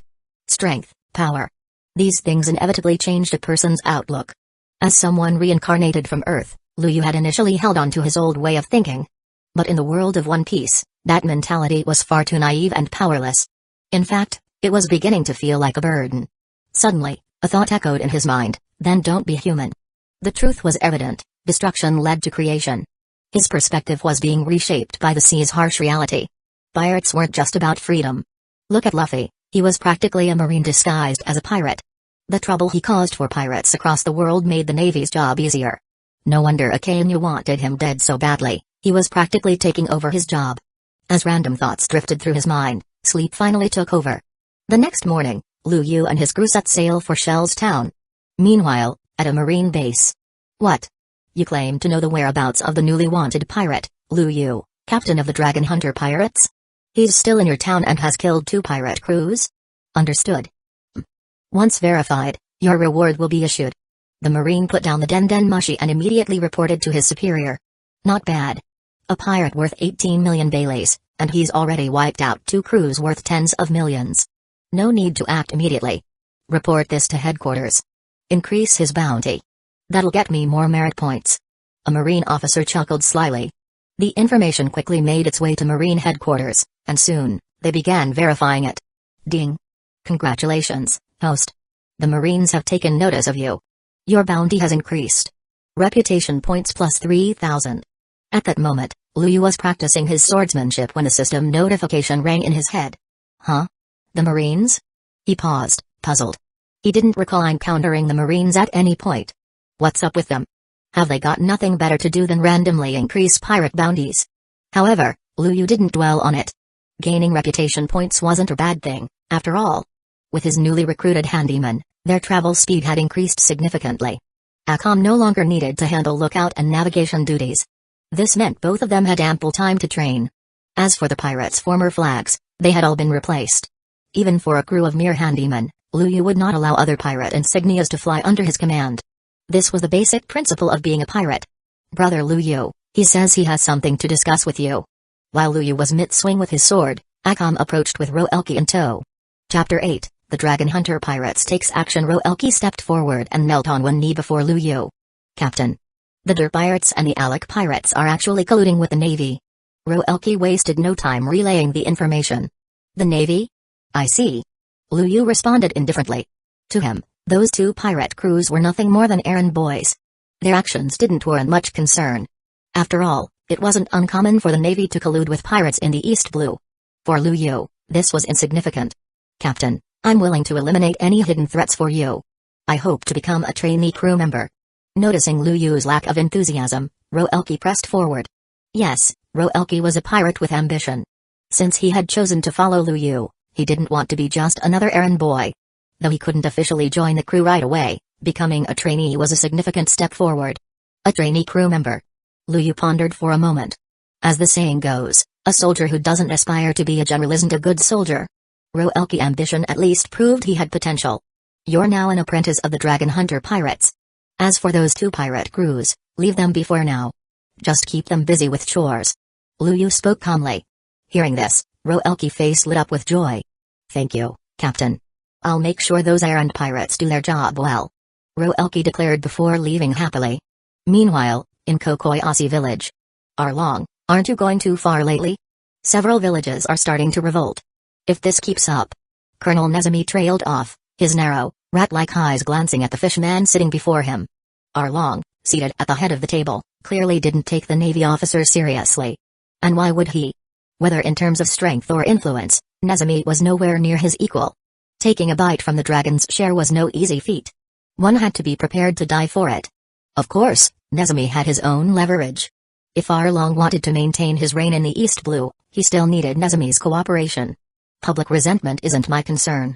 Strength, power. These things inevitably changed a person's outlook. As someone reincarnated from Earth, Lu Yu had initially held on to his old way of thinking. But in the world of One Piece, that mentality was far too naive and powerless. In fact, it was beginning to feel like a burden. Suddenly, a thought echoed in his mind, then don't be human. The truth was evident, destruction led to creation. His perspective was being reshaped by the sea's harsh reality. Pirates weren't just about freedom. Look at Luffy, he was practically a marine disguised as a pirate. The trouble he caused for pirates across the world made the Navy's job easier. No wonder Akainu wanted him dead so badly, he was practically taking over his job. As random thoughts drifted through his mind, sleep finally took over. The next morning, Lu Yu and his crew set sail for Shell's town. Meanwhile, at a marine base. What? You claim to know the whereabouts of the newly wanted pirate, Lu Yu, captain of the Dragon Hunter Pirates? He's still in your town and has killed 2 pirate crews? Understood. Once verified, your reward will be issued. The Marine put down the den mushi and immediately reported to his superior. Not bad. A pirate worth 18 million Baileys, and he's already wiped out 2 crews worth tens of millions. No need to act immediately. Report this to headquarters. Increase his bounty. That'll get me more merit points. A Marine officer chuckled slyly. The information quickly made its way to Marine headquarters, and soon, they began verifying it. Ding. Congratulations, host. The Marines have taken notice of you. Your bounty has increased. Reputation points plus 3,000. At that moment, Liu was practicing his swordsmanship when a system notification rang in his head. Huh? The Marines? He paused, puzzled. He didn't recall encountering the Marines at any point. What's up with them? Have they got nothing better to do than randomly increase pirate bounties? However, Liu didn't dwell on it. Gaining reputation points wasn't a bad thing, after all. With his newly recruited handyman, their travel speed had increased significantly. Akam no longer needed to handle lookout and navigation duties. This meant both of them had ample time to train. As for the pirates' former flags, they had all been replaced. Even for a crew of mere handymen, Liu would not allow other pirate insignias to fly under his command. This was the basic principle of being a pirate. Brother Liu, he says he has something to discuss with you. While Liu was mid-swing with his sword, Akam approached with Roelki in tow. Chapter 8, The Dragon Hunter Pirates Takes Action. Roelki stepped forward and knelt on one knee before Liu. Captain. The Der Pirates and the Alec Pirates are actually colluding with the Navy. Roelki wasted no time relaying the information. The Navy? I see. Liu responded indifferently. To him, those 2 pirate crews were nothing more than errand boys. Their actions didn't warrant much concern. After all, it wasn't uncommon for the Navy to collude with pirates in the East Blue. For Liu, this was insignificant. Captain, I'm willing to eliminate any hidden threats for you. I hope to become a trainee crew member. Noticing Liu's lack of enthusiasm, Roelki pressed forward. Yes, Roelki was a pirate with ambition. Since he had chosen to follow Liu, he didn't want to be just another errand boy. Though he couldn't officially join the crew right away, becoming a trainee was a significant step forward. A trainee crew member. Liu pondered for a moment. As the saying goes, a soldier who doesn't aspire to be a general isn't a good soldier. Roelki's ambition at least proved he had potential. You're now an apprentice of the Dragon Hunter Pirates. As for those 2 pirate crews, leave them be for now. Just keep them busy with chores. Liu spoke calmly. Hearing this, Roelki's face lit up with joy. Thank you, Captain. I'll make sure those errand pirates do their job well. Roelki declared before leaving happily. Meanwhile, in Kokoyasi village. Arlong, aren't you going too far lately? Several villages are starting to revolt. If this keeps up. Colonel Nezumi trailed off, his narrow, rat-like eyes glancing at the fishman sitting before him. Arlong, seated at the head of the table, clearly didn't take the Navy officer seriously. And why would he? Whether in terms of strength or influence, Nezumi was nowhere near his equal. Taking a bite from the dragon's share was no easy feat. One had to be prepared to die for it. Of course, Nezumi had his own leverage. If Arlong wanted to maintain his reign in the East Blue, he still needed Nezumi's cooperation. Public resentment isn't my concern.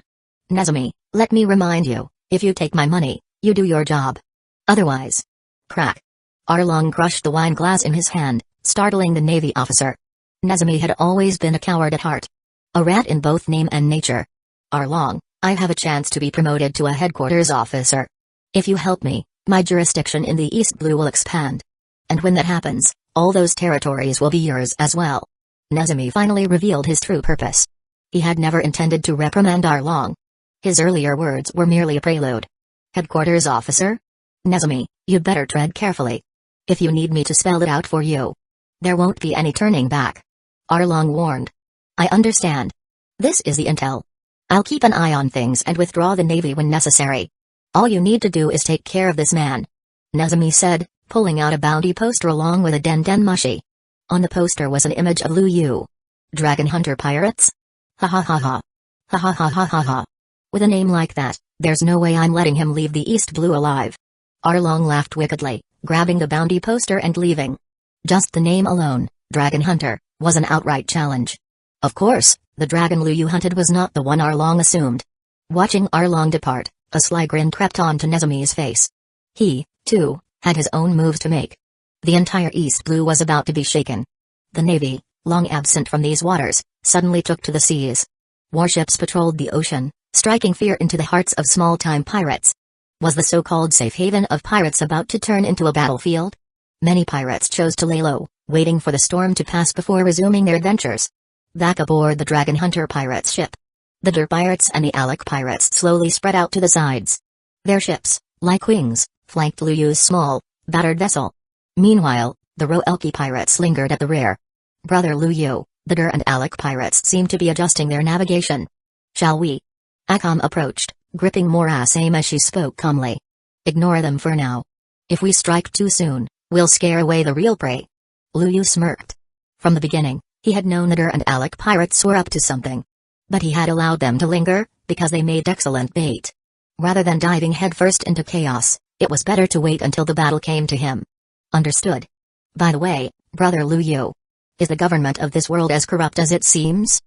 Nezumi, let me remind you, if you take my money, you do your job. Otherwise. Crack. Arlong crushed the wine glass in his hand, startling the Navy officer. Nezumi had always been a coward at heart. A rat in both name and nature. Arlong, I have a chance to be promoted to a headquarters officer. If you help me, my jurisdiction in the East Blue will expand. And when that happens, all those territories will be yours as well. Nezumi finally revealed his true purpose. He had never intended to reprimand Arlong. His earlier words were merely a prelude. Headquarters officer? Nezumi, you'd better tread carefully. If you need me to spell it out for you, there won't be any turning back. Arlong warned. I understand. This is the intel. I'll keep an eye on things and withdraw the Navy when necessary. All you need to do is take care of this man. Nezumi said, pulling out a bounty poster along with a den mushi. On the poster was an image of Liu. Dragon Hunter Pirates? Ha ha ha ha. Ha ha ha ha ha ha. With a name like that, there's no way I'm letting him leave the East Blue alive. Arlong laughed wickedly, grabbing the bounty poster and leaving. Just the name alone, Dragon Hunter, was an outright challenge. Of course, the dragon Liu hunted was not the one Arlong assumed. Watching Arlong depart, a sly grin crept onto Nezumi's face. He, too, had his own moves to make. The entire East Blue was about to be shaken. The Navy, long absent from these waters, suddenly took to the seas. Warships patrolled the ocean, striking fear into the hearts of small-time pirates. Was the so-called safe haven of pirates about to turn into a battlefield? Many pirates chose to lay low, waiting for the storm to pass before resuming their adventures. Back aboard the Dragon Hunter pirates' ship, the Der pirates and the Alec pirates slowly spread out to the sides. Their ships, like wings, flanked Luyu's small, battered vessel. Meanwhile, the Roelki pirates lingered at the rear. Brother Luyu, the Der and Alec pirates seemed to be adjusting their navigation. Shall we? Akam approached, gripping Mora's aim as she spoke calmly. Ignore them for now. If we strike too soon, we'll scare away the real prey. Luyu smirked. From the beginning, he had known the Der and Alec pirates were up to something. But he had allowed them to linger, because they made excellent bait. Rather than diving headfirst into chaos, it was better to wait until the battle came to him. Understood. By the way, Brother Luyu, is the government of this world as corrupt as it seems?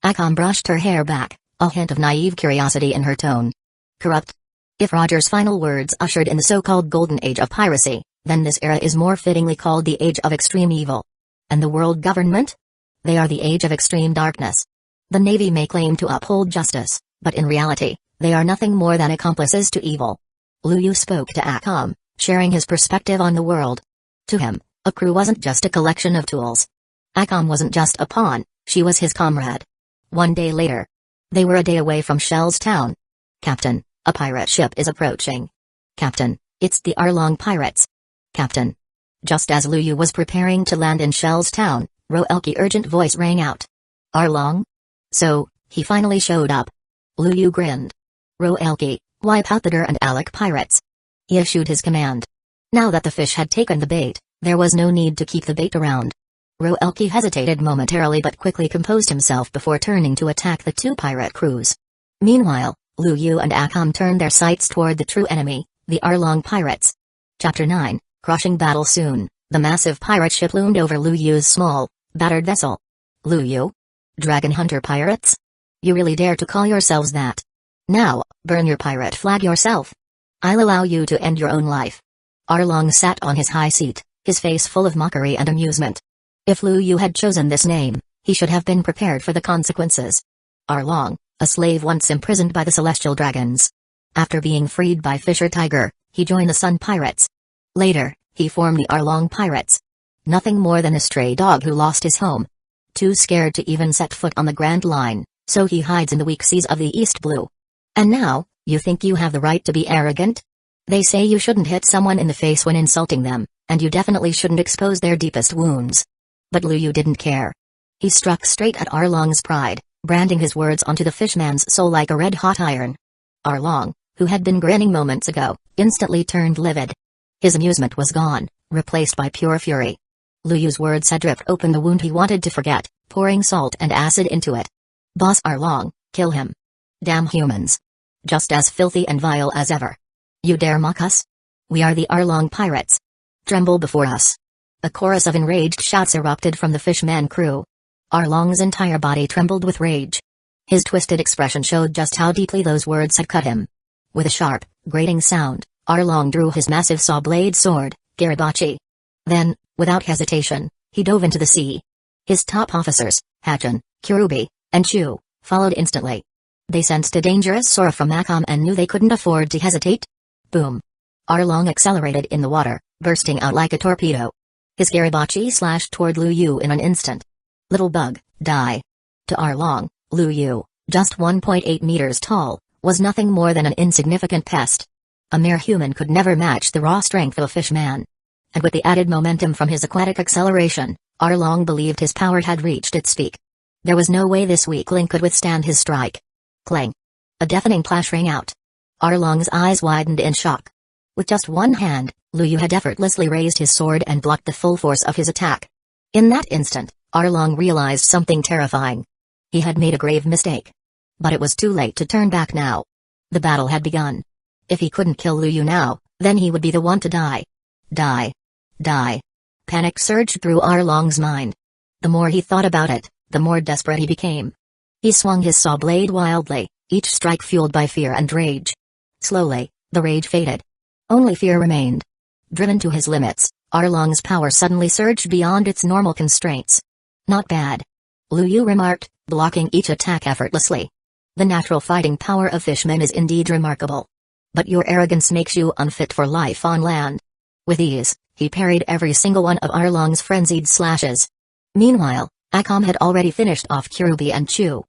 Akam brushed her hair back, a hint of naive curiosity in her tone. Corrupt? If Roger's final words ushered in the so-called golden age of piracy, then this era is more fittingly called the age of extreme evil. And the world government? They are the age of extreme darkness. The Navy may claim to uphold justice, but in reality, they are nothing more than accomplices to evil. Luyu spoke to Akam, sharing his perspective on the world. To him, a crew wasn't just a collection of tools. Akam wasn't just a pawn, she was his comrade. One day later, they were a day away from Shell's town. Captain, a pirate ship is approaching. Captain, it's the Arlong pirates. Captain. Just as Luyu was preparing to land in Shell's town, Roelki's urgent voice rang out. Arlong? So, he finally showed up. Luyu grinned. Roelki, wipe out the Der and Alec pirates. He issued his command. Now that the fish had taken the bait, there was no need to keep the bait around. Roelki hesitated momentarily but quickly composed himself before turning to attack the two pirate crews. Meanwhile, Luyu and Akam turned their sights toward the true enemy, the Arlong pirates. Chapter 9, Crushing Battle. Soon, the massive pirate ship loomed over Luyu's small, battered vessel. Luyu? Dragon Hunter pirates? You really dare to call yourselves that? Now, burn your pirate flag yourself. I'll allow you to end your own life. Arlong sat on his high seat, his face full of mockery and amusement. If Luyu had chosen this name, he should have been prepared for the consequences. Arlong, a slave once imprisoned by the celestial dragons. After being freed by Fisher Tiger, he joined the Sun Pirates. Later, he formed the Arlong Pirates. Nothing more than a stray dog who lost his home. Too scared to even set foot on the Grand Line, so he hides in the weak seas of the East Blue. And now, you think you have the right to be arrogant? They say you shouldn't hit someone in the face when insulting them, and you definitely shouldn't expose their deepest wounds. But Luyu didn't care. He struck straight at Arlong's pride, branding his words onto the fishman's soul like a red-hot iron. Arlong, who had been grinning moments ago, instantly turned livid. His amusement was gone, replaced by pure fury. Luyu's words had ripped open the wound he wanted to forget, pouring salt and acid into it. Boss Arlong, kill him. Damn humans. Just as filthy and vile as ever. You dare mock us? We are the Arlong pirates. Tremble before us. A chorus of enraged shouts erupted from the fishman crew. Arlong's entire body trembled with rage. His twisted expression showed just how deeply those words had cut him. With a sharp, grating sound, Arlong drew his massive saw-blade sword, Garibachi. Then, without hesitation, he dove into the sea. His top officers, Hachan, Kurubi, and Chu, followed instantly. They sensed a dangerous aura from Akam and knew they couldn't afford to hesitate. Boom. Arlong accelerated in the water, bursting out like a torpedo. His Garibachi slashed toward Luyu in an instant. Little bug, die. To Arlong, Luyu, just 1.8 meters tall, was nothing more than an insignificant pest. A mere human could never match the raw strength of a fishman. And with the added momentum from his aquatic acceleration, Arlong believed his power had reached its peak. There was no way this weakling could withstand his strike. Clang. A deafening clash rang out. Arlong's eyes widened in shock. With just one hand, Luyu had effortlessly raised his sword and blocked the full force of his attack. In that instant, Arlong realized something terrifying. He had made a grave mistake. But it was too late to turn back now. The battle had begun. If he couldn't kill Luyu now, then he would be the one to die. Die. Die. Panic surged through Arlong's mind. The more he thought about it, the more desperate he became. He swung his saw blade wildly, each strike fueled by fear and rage. Slowly, the rage faded. Only fear remained. Driven to his limits, Arlong's power suddenly surged beyond its normal constraints. Not bad. Lu Yu remarked, blocking each attack effortlessly. The natural fighting power of fishmen is indeed remarkable. But your arrogance makes you unfit for life on land. With ease, he parried every single one of Arlong's frenzied slashes. Meanwhile, Akam had already finished off Kirubi and Chu.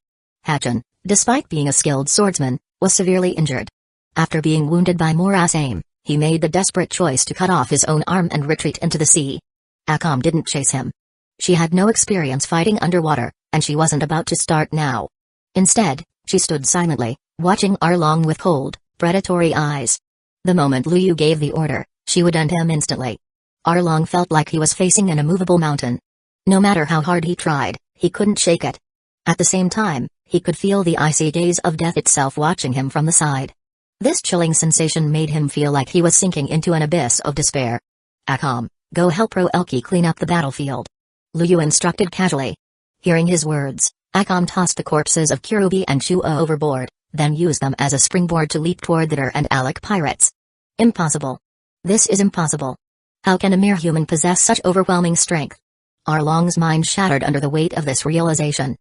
Hachan, despite being a skilled swordsman, was severely injured. After being wounded by Mora's aim, he made the desperate choice to cut off his own arm and retreat into the sea. Akam didn't chase him. She had no experience fighting underwater, and she wasn't about to start now. Instead, she stood silently, watching Arlong with cold, predatory eyes. The moment Lu Yu gave the order, she would end him instantly. Arlong felt like he was facing an immovable mountain. No matter how hard he tried, he couldn't shake it. At the same time, he could feel the icy gaze of death itself watching him from the side. This chilling sensation made him feel like he was sinking into an abyss of despair. Akam, go help Roelki clean up the battlefield. Lu Yu instructed casually. Hearing his words, Akam tossed the corpses of Kirubi and Chua overboard, then used them as a springboard to leap toward the Der and Alec pirates. Impossible. This is impossible. How can a mere human possess such overwhelming strength? Arlong's mind shattered under the weight of this realization.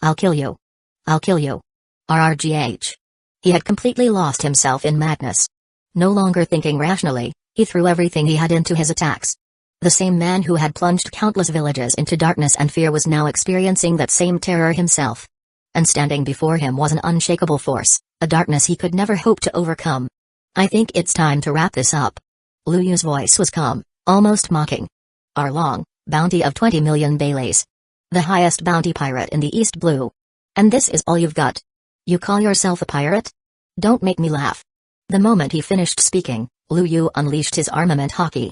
I'll kill you. I'll kill you. RRGH. He had completely lost himself in madness. No longer thinking rationally, he threw everything he had into his attacks. The same man who had plunged countless villages into darkness and fear was now experiencing that same terror himself. And standing before him was an unshakable force, a darkness he could never hope to overcome. I think it's time to wrap this up. Lu Yu's voice was calm, almost mocking. Arlong, bounty of 20 million Baileys. The highest bounty pirate in the East Blue. And this is all you've got? You call yourself a pirate? Don't make me laugh. The moment he finished speaking, Lu Yu unleashed his armament hockey.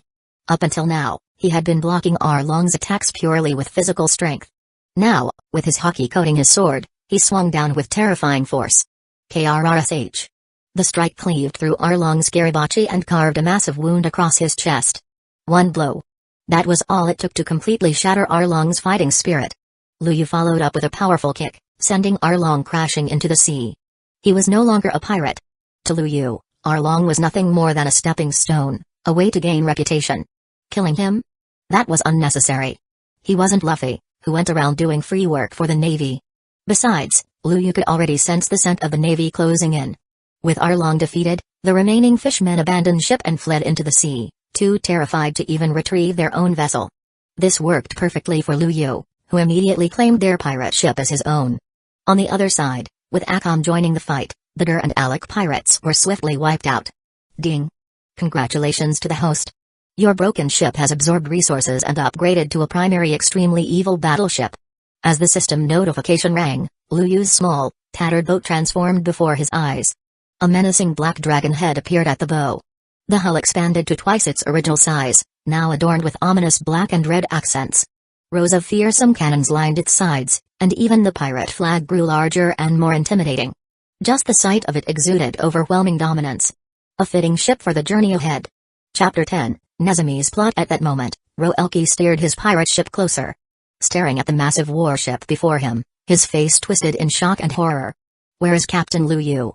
Up until now, he had been blocking Arlong's attacks purely with physical strength. Now, with his hockey coating his sword, he swung down with terrifying force. KRRSH. The strike cleaved through Arlong's Garibachi and carved a massive wound across his chest. One blow. That was all it took to completely shatter Arlong's fighting spirit. Lu Yu followed up with a powerful kick, sending Arlong crashing into the sea. He was no longer a pirate. To Lu Yu, Arlong was nothing more than a stepping stone, a way to gain reputation. Killing him? That was unnecessary. He wasn't Luffy, who went around doing free work for the Navy. Besides, Lu Yu could already sense the scent of the Navy closing in. With Arlong defeated, the remaining fishmen abandoned ship and fled into the sea, too terrified to even retrieve their own vessel. This worked perfectly for Lu Yu, who immediately claimed their pirate ship as his own. On the other side, with Akam joining the fight, the Der and Alec pirates were swiftly wiped out. Ding. Congratulations to the host. Your broken ship has absorbed resources and upgraded to a primary extremely evil battleship. As the system notification rang, Lu Yu's small, tattered boat transformed before his eyes. A menacing black dragon head appeared at the bow. The hull expanded to twice its original size, now adorned with ominous black and red accents. Rows of fearsome cannons lined its sides, and even the pirate flag grew larger and more intimidating. Just the sight of it exuded overwhelming dominance. A fitting ship for the journey ahead. Chapter 10. Nezumi's plot. At that moment, Roelki steered his pirate ship closer. Staring at the massive warship before him, his face twisted in shock and horror. Where is Captain Lu Yu?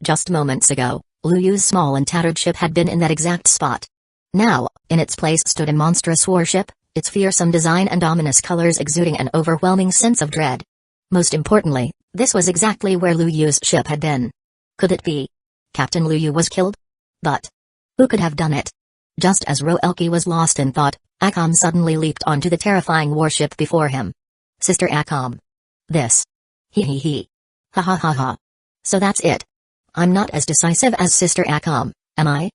Just moments ago, Lu Yu's small and tattered ship had been in that exact spot. Now, in its place stood a monstrous warship, its fearsome design and ominous colors exuding an overwhelming sense of dread. Most importantly, this was exactly where Lu Yu's ship had been. Could it be? Captain Lu Yu was killed? But who could have done it? Just as Roelki was lost in thought, Akam suddenly leaped onto the terrifying warship before him. Sister Akam. This. He. Ha ha ha ha. So that's it. I'm not as decisive as Sister Akam, am I?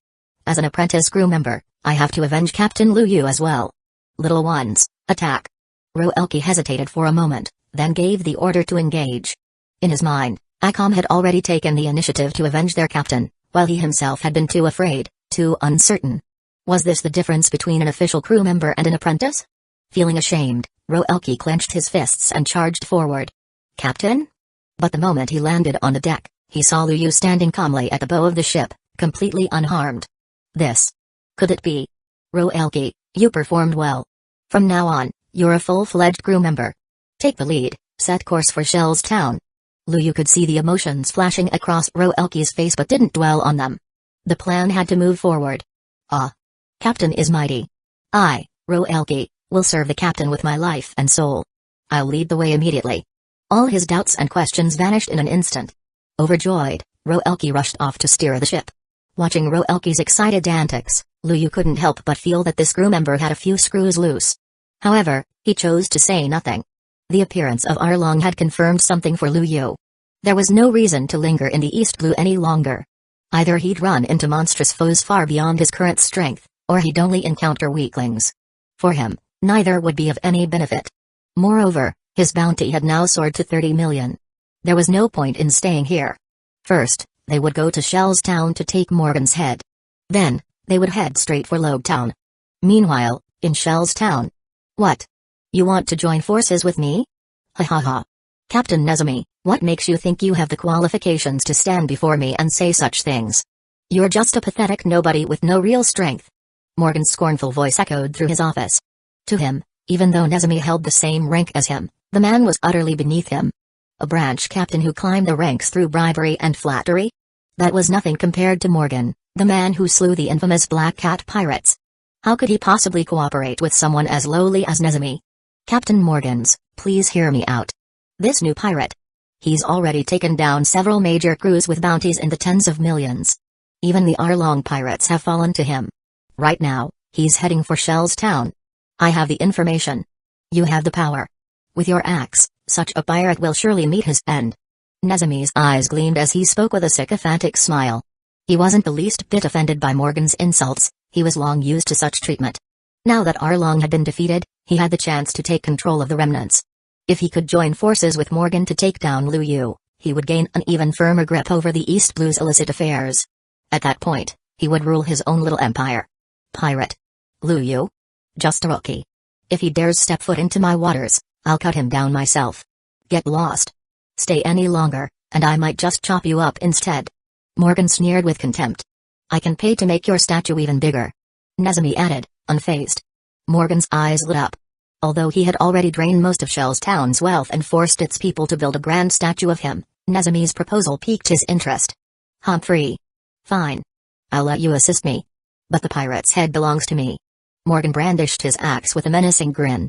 As an apprentice crew member, I have to avenge Captain Lu Yu as well. Little ones, attack. Roelki hesitated for a moment, then gave the order to engage. In his mind, Akam had already taken the initiative to avenge their captain, while he himself had been too afraid, too uncertain. Was this the difference between an official crew member and an apprentice? Feeling ashamed, Roelki clenched his fists and charged forward. Captain? But the moment he landed on the deck, he saw Lu Yu standing calmly at the bow of the ship, completely unharmed. This. Could it be? Roelki, you performed well. From now on, you're a full-fledged crew member. Take the lead, set course for Shell's Town. Lu Yu could see the emotions flashing across Roelki's face but didn't dwell on them. The plan had to move forward. Ah. Captain is mighty. I, Roelki, will serve the captain with my life and soul. I'll lead the way immediately." All his doubts and questions vanished in an instant. Overjoyed, Roelke rushed off to steer the ship. Watching Roelke's excited antics, Lu Yu couldn't help but feel that this crew member had a few screws loose. However, he chose to say nothing. The appearance of Arlong had confirmed something for Lu Yu. There was no reason to linger in the East Blue any longer. Either he'd run into monstrous foes far beyond his current strength, or he'd only encounter weaklings. For him, neither would be of any benefit. Moreover, his bounty had now soared to 30 million. There was no point in staying here. First, they would go to Shell's Town to take Morgan's head. Then, they would head straight for Logue Town. Meanwhile, in Shell's Town. "What? You want to join forces with me?" "Ha ha ha. Captain Nezumi, what makes you think you have the qualifications to stand before me and say such things? You're just a pathetic nobody with no real strength." Morgan's scornful voice echoed through his office. To him, even though Nezumi held the same rank as him, the man was utterly beneath him. A branch captain who climbed the ranks through bribery and flattery? That was nothing compared to Morgan, the man who slew the infamous Black Cat pirates. How could he possibly cooperate with someone as lowly as Nezumi? "Captain Morgans, please hear me out. This new pirate. He's already taken down several major crews with bounties in the tens of millions. Even the Arlong pirates have fallen to him. Right now, he's heading for Shell's Town. I have the information. You have the power. With your axe, such a pirate will surely meet his end." Nezumi's eyes gleamed as he spoke with a sycophantic smile. He wasn't the least bit offended by Morgan's insults, he was long used to such treatment. Now that Arlong had been defeated, he had the chance to take control of the remnants. If he could join forces with Morgan to take down Lu Yu, he would gain an even firmer grip over the East Blue's illicit affairs. At that point, he would rule his own little empire. Pirate? Lu Yu? Just a rookie. If he dares step foot into my waters, I'll cut him down myself. Get lost. Stay any longer, and I might just chop you up instead. Morgan sneered with contempt. I can pay to make your statue even bigger. Nezumi added, unfazed. Morgan's eyes lit up. Although he had already drained most of Shell's Town's wealth and forced its people to build a grand statue of him, Nezumi's proposal piqued his interest. Humphrey. Fine. I'll let you assist me. But the pirate's head belongs to me. Morgan brandished his axe with a menacing grin.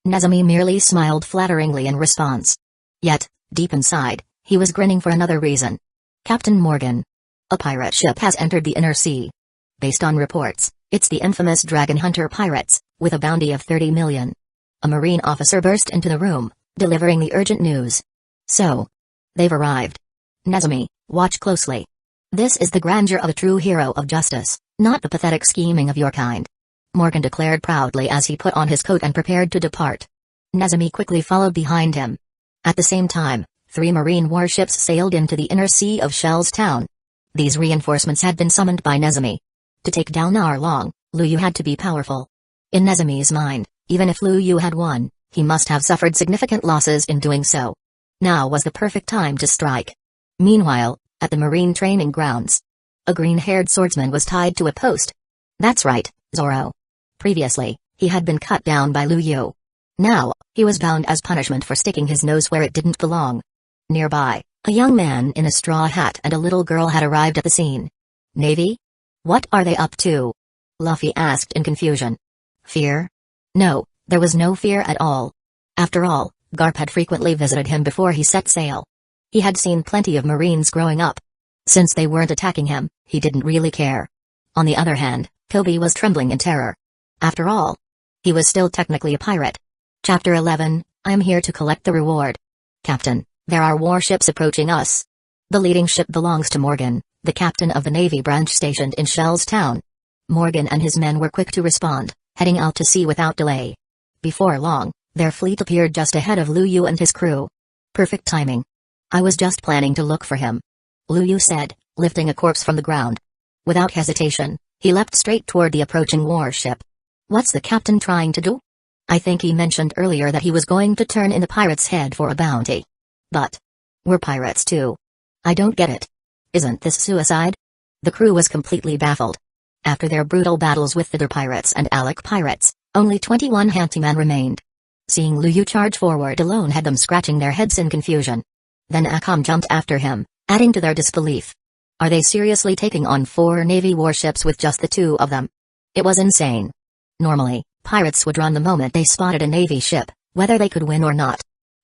Nezumi merely smiled flatteringly in response. Yet, deep inside, he was grinning for another reason. Captain Morgan. A pirate ship has entered the inner sea. Based on reports, it's the infamous Dragon Hunter pirates, with a bounty of 30 million. A marine officer burst into the room, delivering the urgent news. So. They've arrived. Nezumi, watch closely. This is the grandeur of a true hero of justice, not the pathetic scheming of your kind. Morgan declared proudly as he put on his coat and prepared to depart. Nezumi quickly followed behind him. At the same time, 3 marine warships sailed into the inner sea of Shell's Town. These reinforcements had been summoned by Nezumi. To take down Arlong, Lu Yu had to be powerful. In Nezumi's mind, even if Lu Yu had won, he must have suffered significant losses in doing so. Now was the perfect time to strike. Meanwhile, at the marine training grounds, a green-haired swordsman was tied to a post. That's right, Zoro. Previously, he had been cut down by Lu Yu. Now, he was bound as punishment for sticking his nose where it didn't belong. Nearby, a young man in a straw hat and a little girl had arrived at the scene. Navy? What are they up to? Luffy asked in confusion. Fear? No, there was no fear at all. After all, Garp had frequently visited him before he set sail. He had seen plenty of Marines growing up. Since they weren't attacking him, he didn't really care. On the other hand, Kobe was trembling in terror. After all, he was still technically a pirate. Chapter 11, I'm here to collect the reward. Captain, there are warships approaching us. The leading ship belongs to Morgan, the captain of the Navy branch stationed in Shell's Town. Morgan and his men were quick to respond, heading out to sea without delay. Before long, their fleet appeared just ahead of Lu Yu and his crew. Perfect timing. I was just planning to look for him, Lu Yu said, lifting a corpse from the ground. Without hesitation, he leapt straight toward the approaching warship. What's the captain trying to do? I think he mentioned earlier that he was going to turn in the pirate's head for a bounty. But we're pirates too. I don't get it. Isn't this suicide? The crew was completely baffled. After their brutal battles with the Der pirates and Alec pirates, only 21 handymen remained. Seeing Lu Yu charge forward alone had them scratching their heads in confusion. Then Akam jumped after him, adding to their disbelief. Are they seriously taking on 4 Navy warships with just the 2 of them? It was insane. Normally, pirates would run the moment they spotted a Navy ship, whether they could win or not.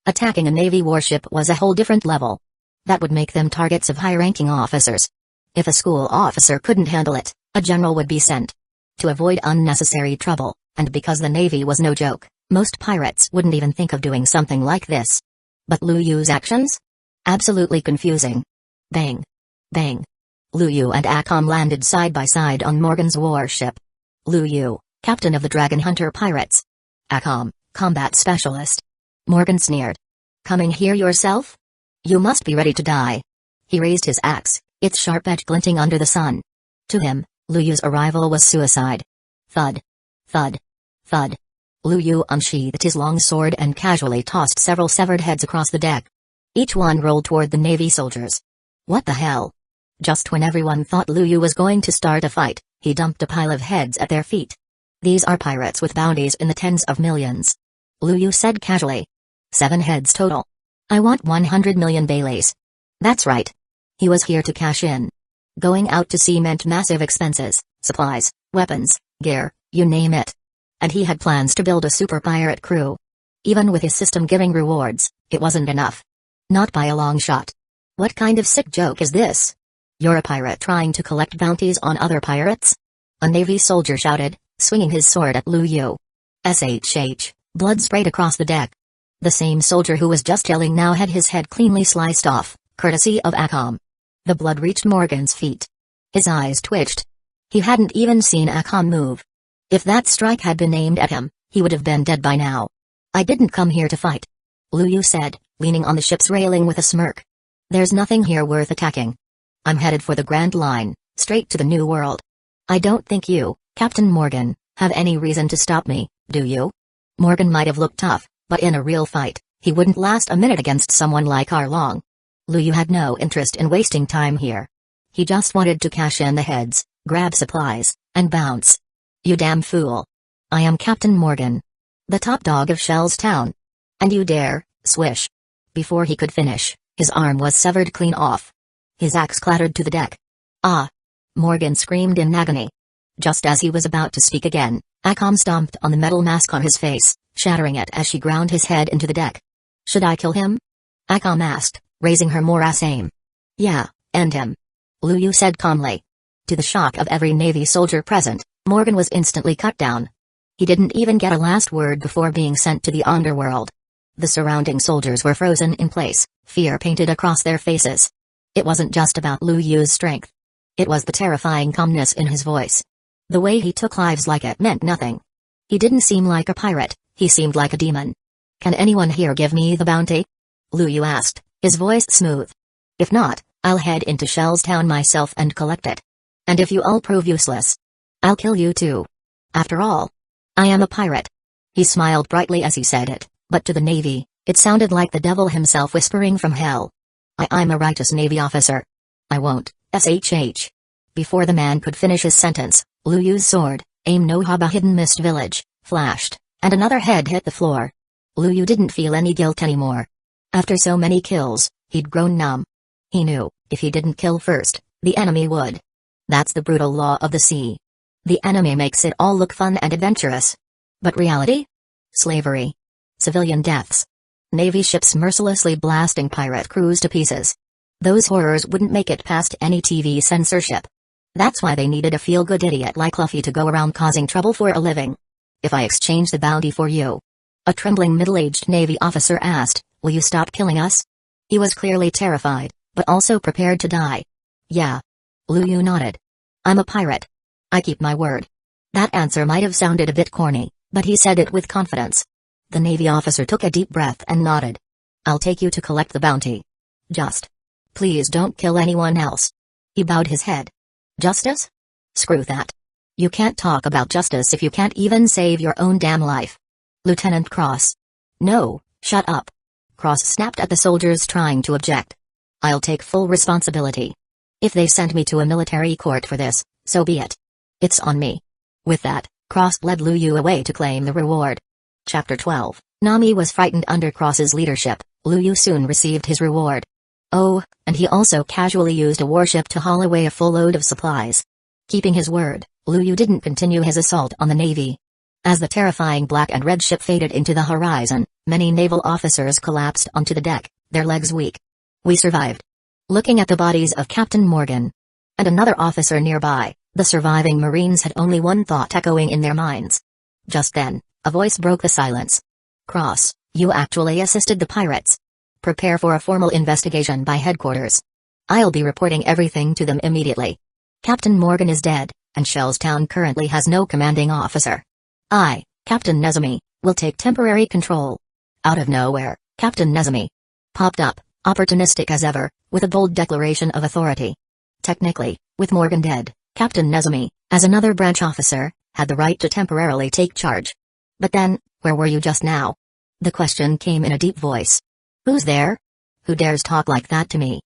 Attacking a Navy warship was a whole different level. That would make them targets of high-ranking officers. If a school officer couldn't handle it, a general would be sent. To avoid unnecessary trouble, and because the Navy was no joke, most pirates wouldn't even think of doing something like this. But Lu Yu's actions? Absolutely confusing. Bang. Bang. Lu Yu and Akam landed side by side on Morgan's warship. Lu Yu, captain of the Dragon Hunter pirates. Akam, combat specialist. Morgan sneered. Coming here yourself? You must be ready to die. He raised his axe, its sharp edge glinting under the sun. To him, Lu Yu's arrival was suicide. Thud. Thud. Thud. Lu Yu unsheathed his long sword and casually tossed several severed heads across the deck. Each one rolled toward the Navy soldiers. What the hell? Just when everyone thought Lu Yu was going to start a fight, he dumped a pile of heads at their feet. These are pirates with bounties in the tens of millions. Lu Yu said casually. 7 heads total. I want 100 million Baileys. That's right. He was here to cash in. Going out to sea meant massive expenses, supplies, weapons, gear, you name it. And he had plans to build a super pirate crew. Even with his system giving rewards, it wasn't enough. Not by a long shot. What kind of sick joke is this? You're a pirate trying to collect bounties on other pirates? A Navy soldier shouted, swinging his sword at Lu Yu. SHH, blood sprayed across the deck. The same soldier who was just yelling now had his head cleanly sliced off, courtesy of Akam. The blood reached Morgan's feet. His eyes twitched. He hadn't even seen Akam move. If that strike had been aimed at him, he would have been dead by now. I didn't come here to fight. Lu Yu said, leaning on the ship's railing with a smirk. There's nothing here worth attacking. I'm headed for the Grand Line, straight to the New World. I don't think you, Captain Morgan, have any reason to stop me, do you? Morgan might have looked tough, but in a real fight, he wouldn't last a minute against someone like Arlong. Lu Yu had no interest in wasting time here. He just wanted to cash in the heads, grab supplies, and bounce. You damn fool. I am Captain Morgan. The top dog of Shell's Town. And you dare, swish. Before he could finish, his arm was severed clean off. His axe clattered to the deck. Ah! Morgan screamed in agony. Just as he was about to speak again, Akam stomped on the metal mask on his face, shattering it as she ground his head into the deck. Should I kill him? Akam asked, raising her morass aim. Yeah, end him. Lu Yu said calmly. To the shock of every Navy soldier present, Morgan was instantly cut down. He didn't even get a last word before being sent to the underworld. The surrounding soldiers were frozen in place, fear painted across their faces. It wasn't just about Lu Yu's strength. It was the terrifying calmness in his voice. The way he took lives like it meant nothing. He didn't seem like a pirate, he seemed like a demon. Can anyone here give me the bounty? Lu Yu asked, his voice smooth. If not, I'll head into Shell's Town myself and collect it. And if you all prove useless, I'll kill you too. After all, I am a pirate. He smiled brightly as he said it, but to the Navy, it sounded like the devil himself whispering from hell. I'm a righteous Navy officer. I won't, SHH. Before the man could finish his sentence, Lu Yu's sword, aim no haba hidden mist village, flashed, and another head hit the floor. Lu Yu didn't feel any guilt anymore. After so many kills, he'd grown numb. He knew, if he didn't kill first, the enemy would. That's the brutal law of the sea. The enemy makes it all look fun and adventurous. But reality? Slavery. Civilian deaths. Navy ships mercilessly blasting pirate crews to pieces. Those horrors wouldn't make it past any TV censorship. That's why they needed a feel-good idiot like Luffy to go around causing trouble for a living. If I exchange the bounty for you? A trembling middle-aged Navy officer asked, will you stop killing us? He was clearly terrified, but also prepared to die. Yeah. Lu Yu nodded. I'm a pirate. I keep my word. That answer might have sounded a bit corny, but he said it with confidence. The Navy officer took a deep breath and nodded. I'll take you to collect the bounty. Just. Please don't kill anyone else. He bowed his head. Justice? Screw that. You can't talk about justice if you can't even save your own damn life. Lieutenant Cross. No, shut up. Cross snapped at the soldiers trying to object. I'll take full responsibility. If they send me to a military court for this, so be it. It's on me. With that, Cross led Lu Yu away to claim the reward. Chapter 12. Nami was frightened under Cross's leadership. Lu Yu soon received his reward. Oh, and he also casually used a warship to haul away a full load of supplies. Keeping his word, Lu Yu didn't continue his assault on the Navy. As the terrifying black and red ship faded into the horizon, Many naval officers collapsed onto the deck, their legs weak. We survived. Looking at the bodies of Captain Morgan and another officer nearby, the surviving Marines had only one thought echoing in their minds. Just then, a voice broke the silence. Cross, you actually assisted the pirates. Prepare for a formal investigation by headquarters. I'll be reporting everything to them immediately. Captain Morgan is dead, and Shellstown currently has no commanding officer. I, Captain Nezumi, will take temporary control. Out of nowhere, Captain Nezumi popped up, opportunistic as ever, with a bold declaration of authority. Technically, with Morgan dead, Captain Nezumi, as another branch officer, had the right to temporarily take charge. But then, where were you just now? The question came in a deep voice. Who's there? Who dares talk like that to me?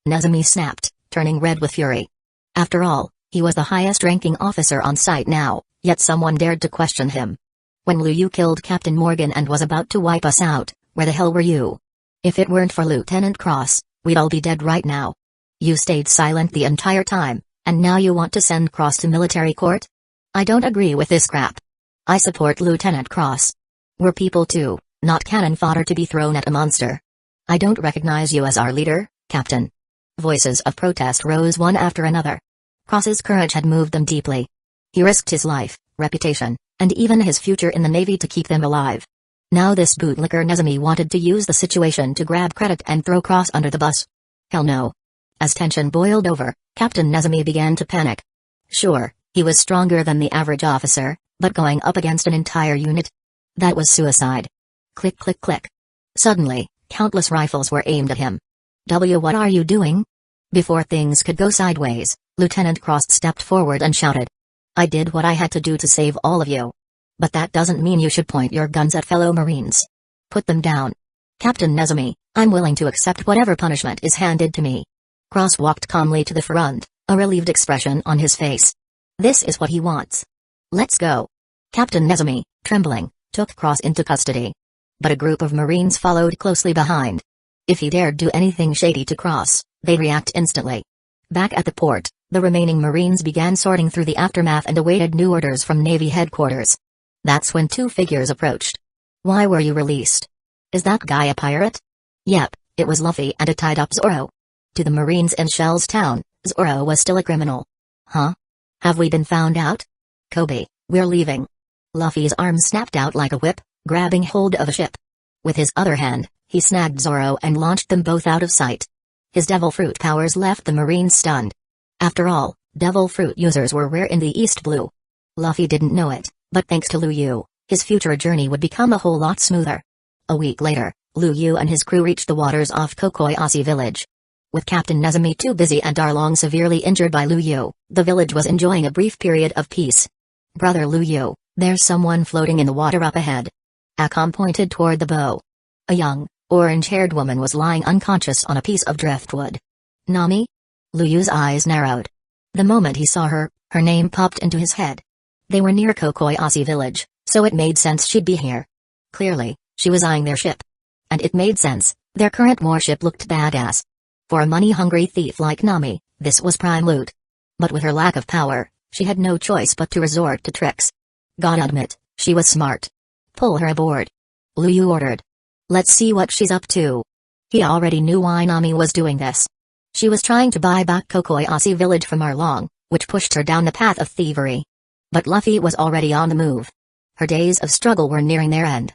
Nezumi snapped, turning red with fury. After all, he was the highest-ranking officer on site now, yet someone dared to question him. When Liu Yu killed Captain Morgan and was about to wipe us out, where the hell were you? If it weren't for Lieutenant Cross, we'd all be dead right now. You stayed silent the entire time, and now you want to send Cross to military court? I don't agree with this crap. I support Lieutenant Cross. We're people too, not cannon fodder to be thrown at a monster. I don't recognize you as our leader, Captain. Voices of protest rose one after another. Cross's courage had moved them deeply. He risked his life, reputation, and even his future in the Navy to keep them alive. Now this bootlicker Nezumi wanted to use the situation to grab credit and throw Cross under the bus. Hell no. As tension boiled over, Captain Nezumi began to panic. Sure, he was stronger than the average officer, but going up against an entire unit? That was suicide. Click click click. Suddenly, countless rifles were aimed at him. What are you doing? Before things could go sideways, Lieutenant Cross stepped forward and shouted. I did what I had to do to save all of you. But that doesn't mean you should point your guns at fellow Marines. Put them down. Captain Nezumi, I'm willing to accept whatever punishment is handed to me. Cross walked calmly to the front, a relieved expression on his face. This is what he wants. Let's go. Captain Nezumi, trembling, took Cross into custody. But a group of Marines followed closely behind. If he dared do anything shady to Cross, they'd react instantly. Back at the port, the remaining Marines began sorting through the aftermath and awaited new orders from Navy headquarters. That's when two figures approached. Why were you released? Is that guy a pirate? Yep, it was Luffy and a tied-up Zoro. To the Marines in Shellstown, Zoro was still a criminal. Huh? Have we been found out? Kobe, we're leaving. Luffy's arm snapped out like a whip, grabbing hold of a ship. With his other hand, he snagged Zoro and launched them both out of sight. His devil fruit powers left the Marines stunned. After all, devil fruit users were rare in the East Blue. Luffy didn't know it, but thanks to Liu Yu, his future journey would become a whole lot smoother. A week later, Liu Yu and his crew reached the waters off Kokoyasi village. With Captain Nezumi too busy and Arlong severely injured by Liu Yu, the village was enjoying a brief period of peace. Brother Liu Yu, there's someone floating in the water up ahead. Akam pointed toward the bow. A young, orange-haired woman was lying unconscious on a piece of driftwood. Nami? Liu Yu's eyes narrowed. The moment he saw her, her name popped into his head. They were near Kokoyasi village, so it made sense she'd be here. Clearly, she was eyeing their ship. And it made sense, their current warship looked badass. For a money-hungry thief like Nami, this was prime loot. But with her lack of power, she had no choice but to resort to tricks. Gotta admit, she was smart. Pull her aboard. Liu Yu ordered. Let's see what she's up to. He already knew why Nami was doing this. She was trying to buy back Kokoyasi village from Arlong, which pushed her down the path of thievery. But Luffy was already on the move. Her days of struggle were nearing their end.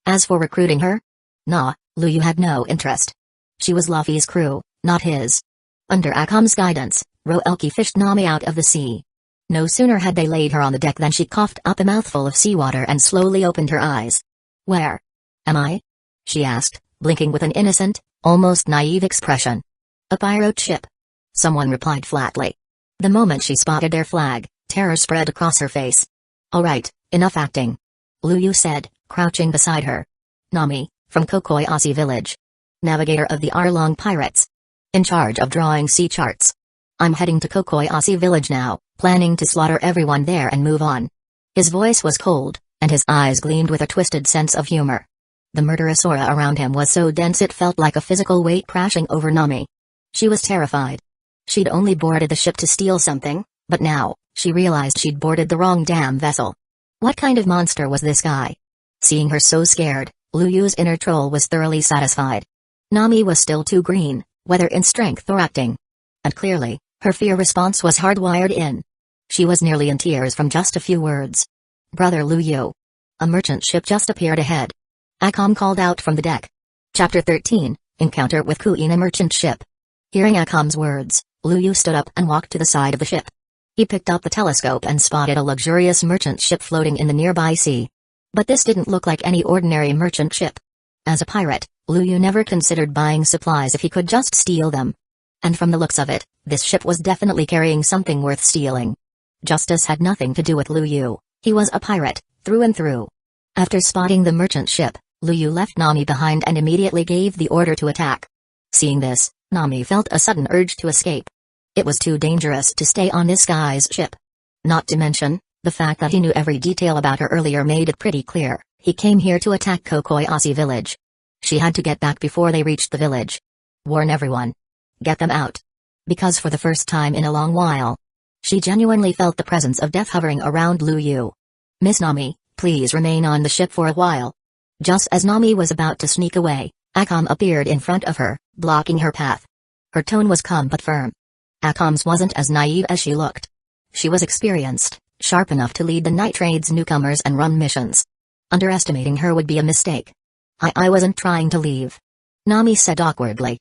As for recruiting her? Nah, Liu Yu had no interest. She was Luffy's crew, not his. Under Akam's guidance, Roelki fished Nami out of the sea. No sooner had they laid her on the deck than she coughed up a mouthful of seawater and slowly opened her eyes. Where am I? She asked, blinking with an innocent, almost naive expression. A pirate ship. Someone replied flatly. The moment she spotted their flag, terror spread across her face. All right, enough acting. Liu Yu said, crouching beside her. Nami, from Kokoyasi village. Navigator of the Arlong pirates. In charge of drawing sea charts. I'm heading to Kokoyasi village now, planning to slaughter everyone there and move on. His voice was cold, and his eyes gleamed with a twisted sense of humor. The murderous aura around him was so dense it felt like a physical weight crashing over Nami. She was terrified. She'd only boarded the ship to steal something, but now, she realized she'd boarded the wrong damn vessel. What kind of monster was this guy? Seeing her so scared, Lu Yu's inner troll was thoroughly satisfied. Nami was still too green, whether in strength or acting. And clearly, her fear response was hardwired in. She was nearly in tears from just a few words. "Brother Lu Yu." A merchant ship just appeared ahead. Akam called out from the deck. Chapter 13, Encounter with Kuina merchant ship. Hearing Akam's words, Lu Yu stood up and walked to the side of the ship. He picked up the telescope and spotted a luxurious merchant ship floating in the nearby sea. But this didn't look like any ordinary merchant ship. As a pirate, Lu Yu never considered buying supplies if he could just steal them. And from the looks of it, this ship was definitely carrying something worth stealing. Justice had nothing to do with Lu Yu. He was a pirate, through and through. After spotting the merchant ship, Lu Yu left Nami behind and immediately gave the order to attack. Seeing this, Nami felt a sudden urge to escape. It was too dangerous to stay on this guy's ship. Not to mention, the fact that he knew every detail about her earlier made it pretty clear, he came here to attack Kokoyasi village. She had to get back before they reached the village. Warn everyone. Get them out. Because for the first time in a long while, she genuinely felt the presence of death hovering around Lu Yu. "Miss Nami, please remain on the ship for a while." Just as Nami was about to sneak away, Akam appeared in front of her, blocking her path. Her tone was calm but firm. Akam's wasn't as naive as she looked. She was experienced, sharp enough to lead the night trade's newcomers and run missions. Underestimating her would be a mistake. I wasn't trying to leave," Nami said awkwardly.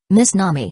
Miss Nami."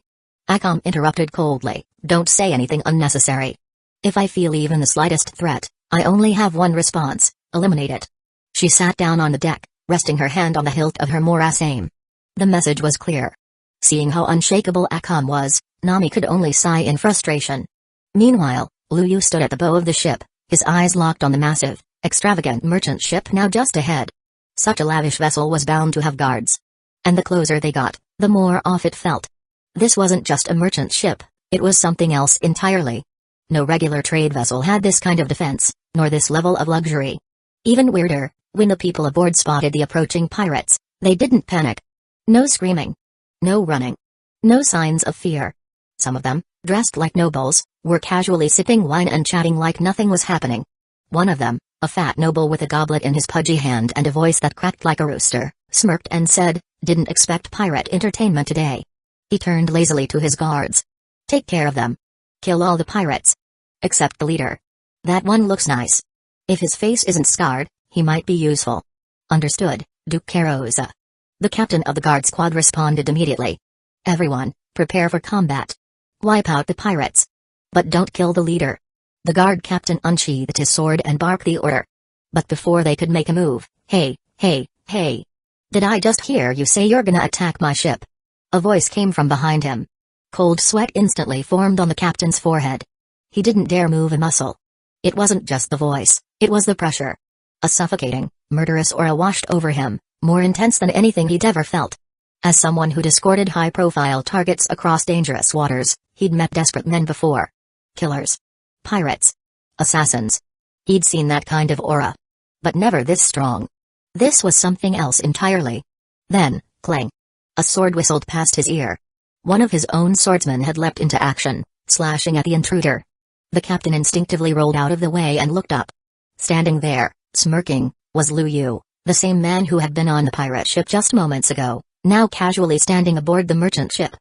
Akam interrupted coldly, "Don't say anything unnecessary. If I feel even the slightest threat, I only have one response: eliminate it." She sat down on the deck, resting her hand on the hilt of her morass aim. The message was clear. Seeing how unshakable Akam was, Nami could only sigh in frustration. Meanwhile, Lu Yu stood at the bow of the ship, his eyes locked on the massive, extravagant merchant ship now just ahead. Such a lavish vessel was bound to have guards. And the closer they got, the more off it felt. This wasn't just a merchant ship, it was something else entirely. No regular trade vessel had this kind of defense, nor this level of luxury. Even weirder, when the people aboard spotted the approaching pirates, they didn't panic. No screaming. No running. No signs of fear. Some of them, dressed like nobles, were casually sipping wine and chatting like nothing was happening. One of them, a fat noble with a goblet in his pudgy hand and a voice that cracked like a rooster, smirked and said, "Didn't expect pirate entertainment today." He turned lazily to his guards. "Take care of them. Kill all the pirates. Except the leader. That one looks nice. If his face isn't scarred, he might be useful." "Understood, Duke Carosa." The captain of the guard squad responded immediately. "Everyone, prepare for combat. Wipe out the pirates. But don't kill the leader." The guard captain unsheathed his sword and barked the order. But before they could make a move, "Hey, hey, hey. Did I just hear you say you're gonna attack my ship?" A voice came from behind him. Cold sweat instantly formed on the captain's forehead. He didn't dare move a muscle. It wasn't just the voice, it was the pressure. A suffocating, murderous aura washed over him, more intense than anything he'd ever felt. As someone who'd escorted high-profile targets across dangerous waters, he'd met desperate men before. Killers. Pirates. Assassins. He'd seen that kind of aura. But never this strong. This was something else entirely. Then, clang. A sword whistled past his ear. One of his own swordsmen had leapt into action, slashing at the intruder. The captain instinctively rolled out of the way and looked up. Standing there, smirking, was Lu Yu, the same man who had been on the pirate ship just moments ago, now casually standing aboard the merchant ship.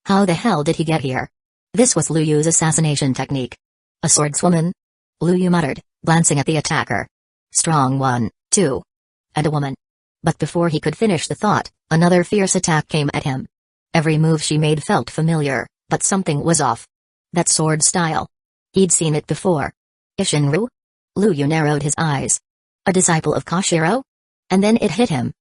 How the hell did he get here? This was Lu Yu's assassination technique. "A swordswoman?" Lu Yu muttered, glancing at the attacker. "Strong one, too. And a woman." But before he could finish the thought, another fierce attack came at him. Every move she made felt familiar, but something was off. That sword style. He'd seen it before. Ishinru? Lu Yu narrowed his eyes. A disciple of Koshiro? And then it hit him.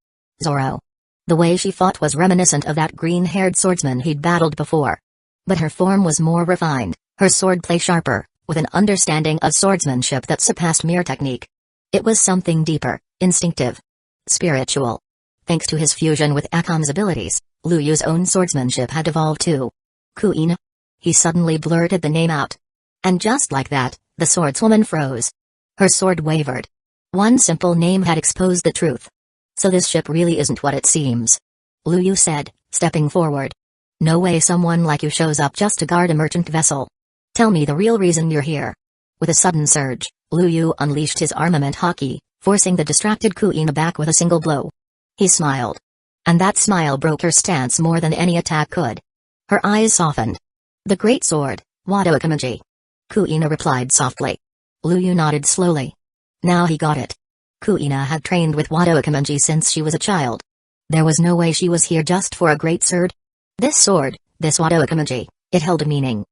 Zoro. The way she fought was reminiscent of that green-haired swordsman he'd battled before. But her form was more refined, her swordplay sharper, with an understanding of swordsmanship that surpassed mere technique. It was something deeper, instinctive. Spiritual. Thanks to his fusion with Akam's abilities, Lu Yu's own swordsmanship had evolved too. Kuina. He suddenly blurted the name out. And just like that, the swordswoman froze. Her sword wavered. One simple name had exposed the truth. "So this ship really isn't what it seems," Lu Yu said, stepping forward. "No way someone like you shows up just to guard a merchant vessel. Tell me the real reason you're here." With a sudden surge, Lu Yu unleashed his armament hockey, forcing the distracted Kuina back with a single blow. He smiled. And that smile broke her stance more than any attack could. Her eyes softened. The great sword, Wado Akamaji. Kuina replied softly. Luyu nodded slowly. Now he got it. Kuina had trained with Wado Akamaji since she was a child. There was no way she was here just for a great sword. This sword, this Wado Akamaji, it held a meaning.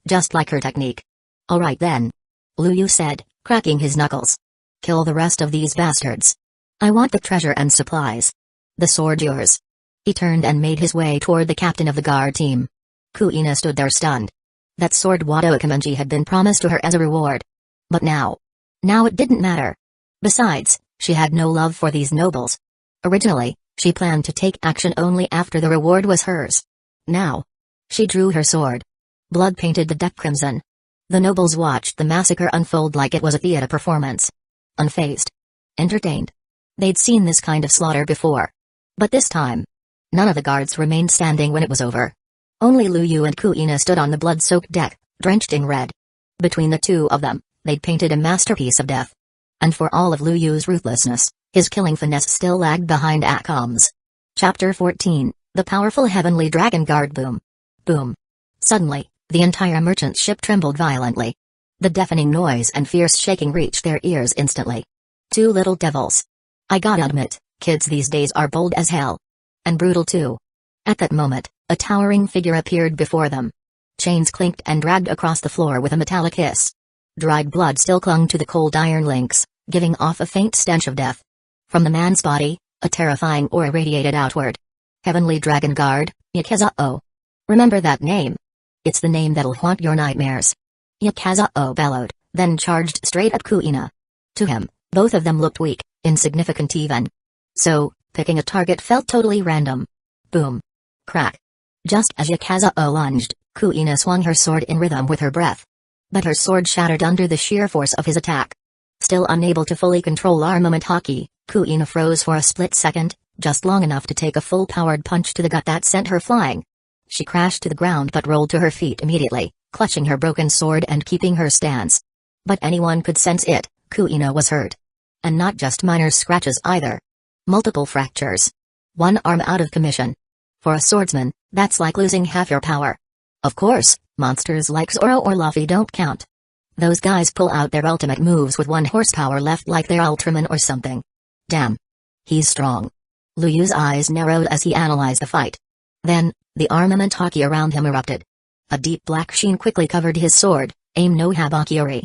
Just like her technique. Alright then. Luyu said, cracking his knuckles. Kill the rest of these bastards. I want the treasure and supplies. The sword yours. He turned and made his way toward the captain of the guard team. Kuina stood there stunned. That sword Wado Akamaji had been promised to her as a reward. But now it didn't matter. Besides, she had no love for these nobles. Originally, she planned to take action only after the reward was hers. Now, she drew her sword. Blood painted the deck crimson. The nobles watched the massacre unfold like it was a theater performance. Unfazed. Entertained. They'd seen this kind of slaughter before. But this time, none of the guards remained standing when it was over. Only Luyu and Kuina stood on the blood-soaked deck, drenched in red. Between the two of them, they'd painted a masterpiece of death. And for all of Luyu's ruthlessness, his killing finesse still lagged behind Akom's. Chapter 14, The Powerful Heavenly Dragon Guard. Boom. Boom. Suddenly, the entire merchant ship trembled violently. The deafening noise and fierce shaking reached their ears instantly. Two little devils. I gotta admit, kids these days are bold as hell. And brutal too. At that moment, a towering figure appeared before them. Chains clinked and dragged across the floor with a metallic hiss. Dried blood still clung to the cold iron links, giving off a faint stench of death. From the man's body, a terrifying aura radiated outward. Heavenly Dragon Guard, Yakuza-o. Remember that name. It's the name that'll haunt your nightmares. Yakuza-o bellowed, then charged straight at Kuina. To him, both of them looked weak, insignificant even. So, picking a target felt totally random. Boom. Crack. Just as Yakuza-o lunged, Kuina swung her sword in rhythm with her breath. But her sword shattered under the sheer force of his attack. Still unable to fully control armament haki, Kuina froze for a split second, just long enough to take a full-powered punch to the gut that sent her flying. She crashed to the ground but rolled to her feet immediately, clutching her broken sword and keeping her stance. But anyone could sense it, Kuina was hurt. And not just minor scratches either. Multiple fractures. One arm out of commission. For a swordsman, that's like losing half your power. Of course, monsters like Zoro or Luffy don't count. Those guys pull out their ultimate moves with 1 horsepower left like they're Ultraman or something. Damn. He's strong. Luyu's eyes narrowed as he analyzed the fight. Then, the armament haki around him erupted. A deep black sheen quickly covered his sword, aim no Habakyori.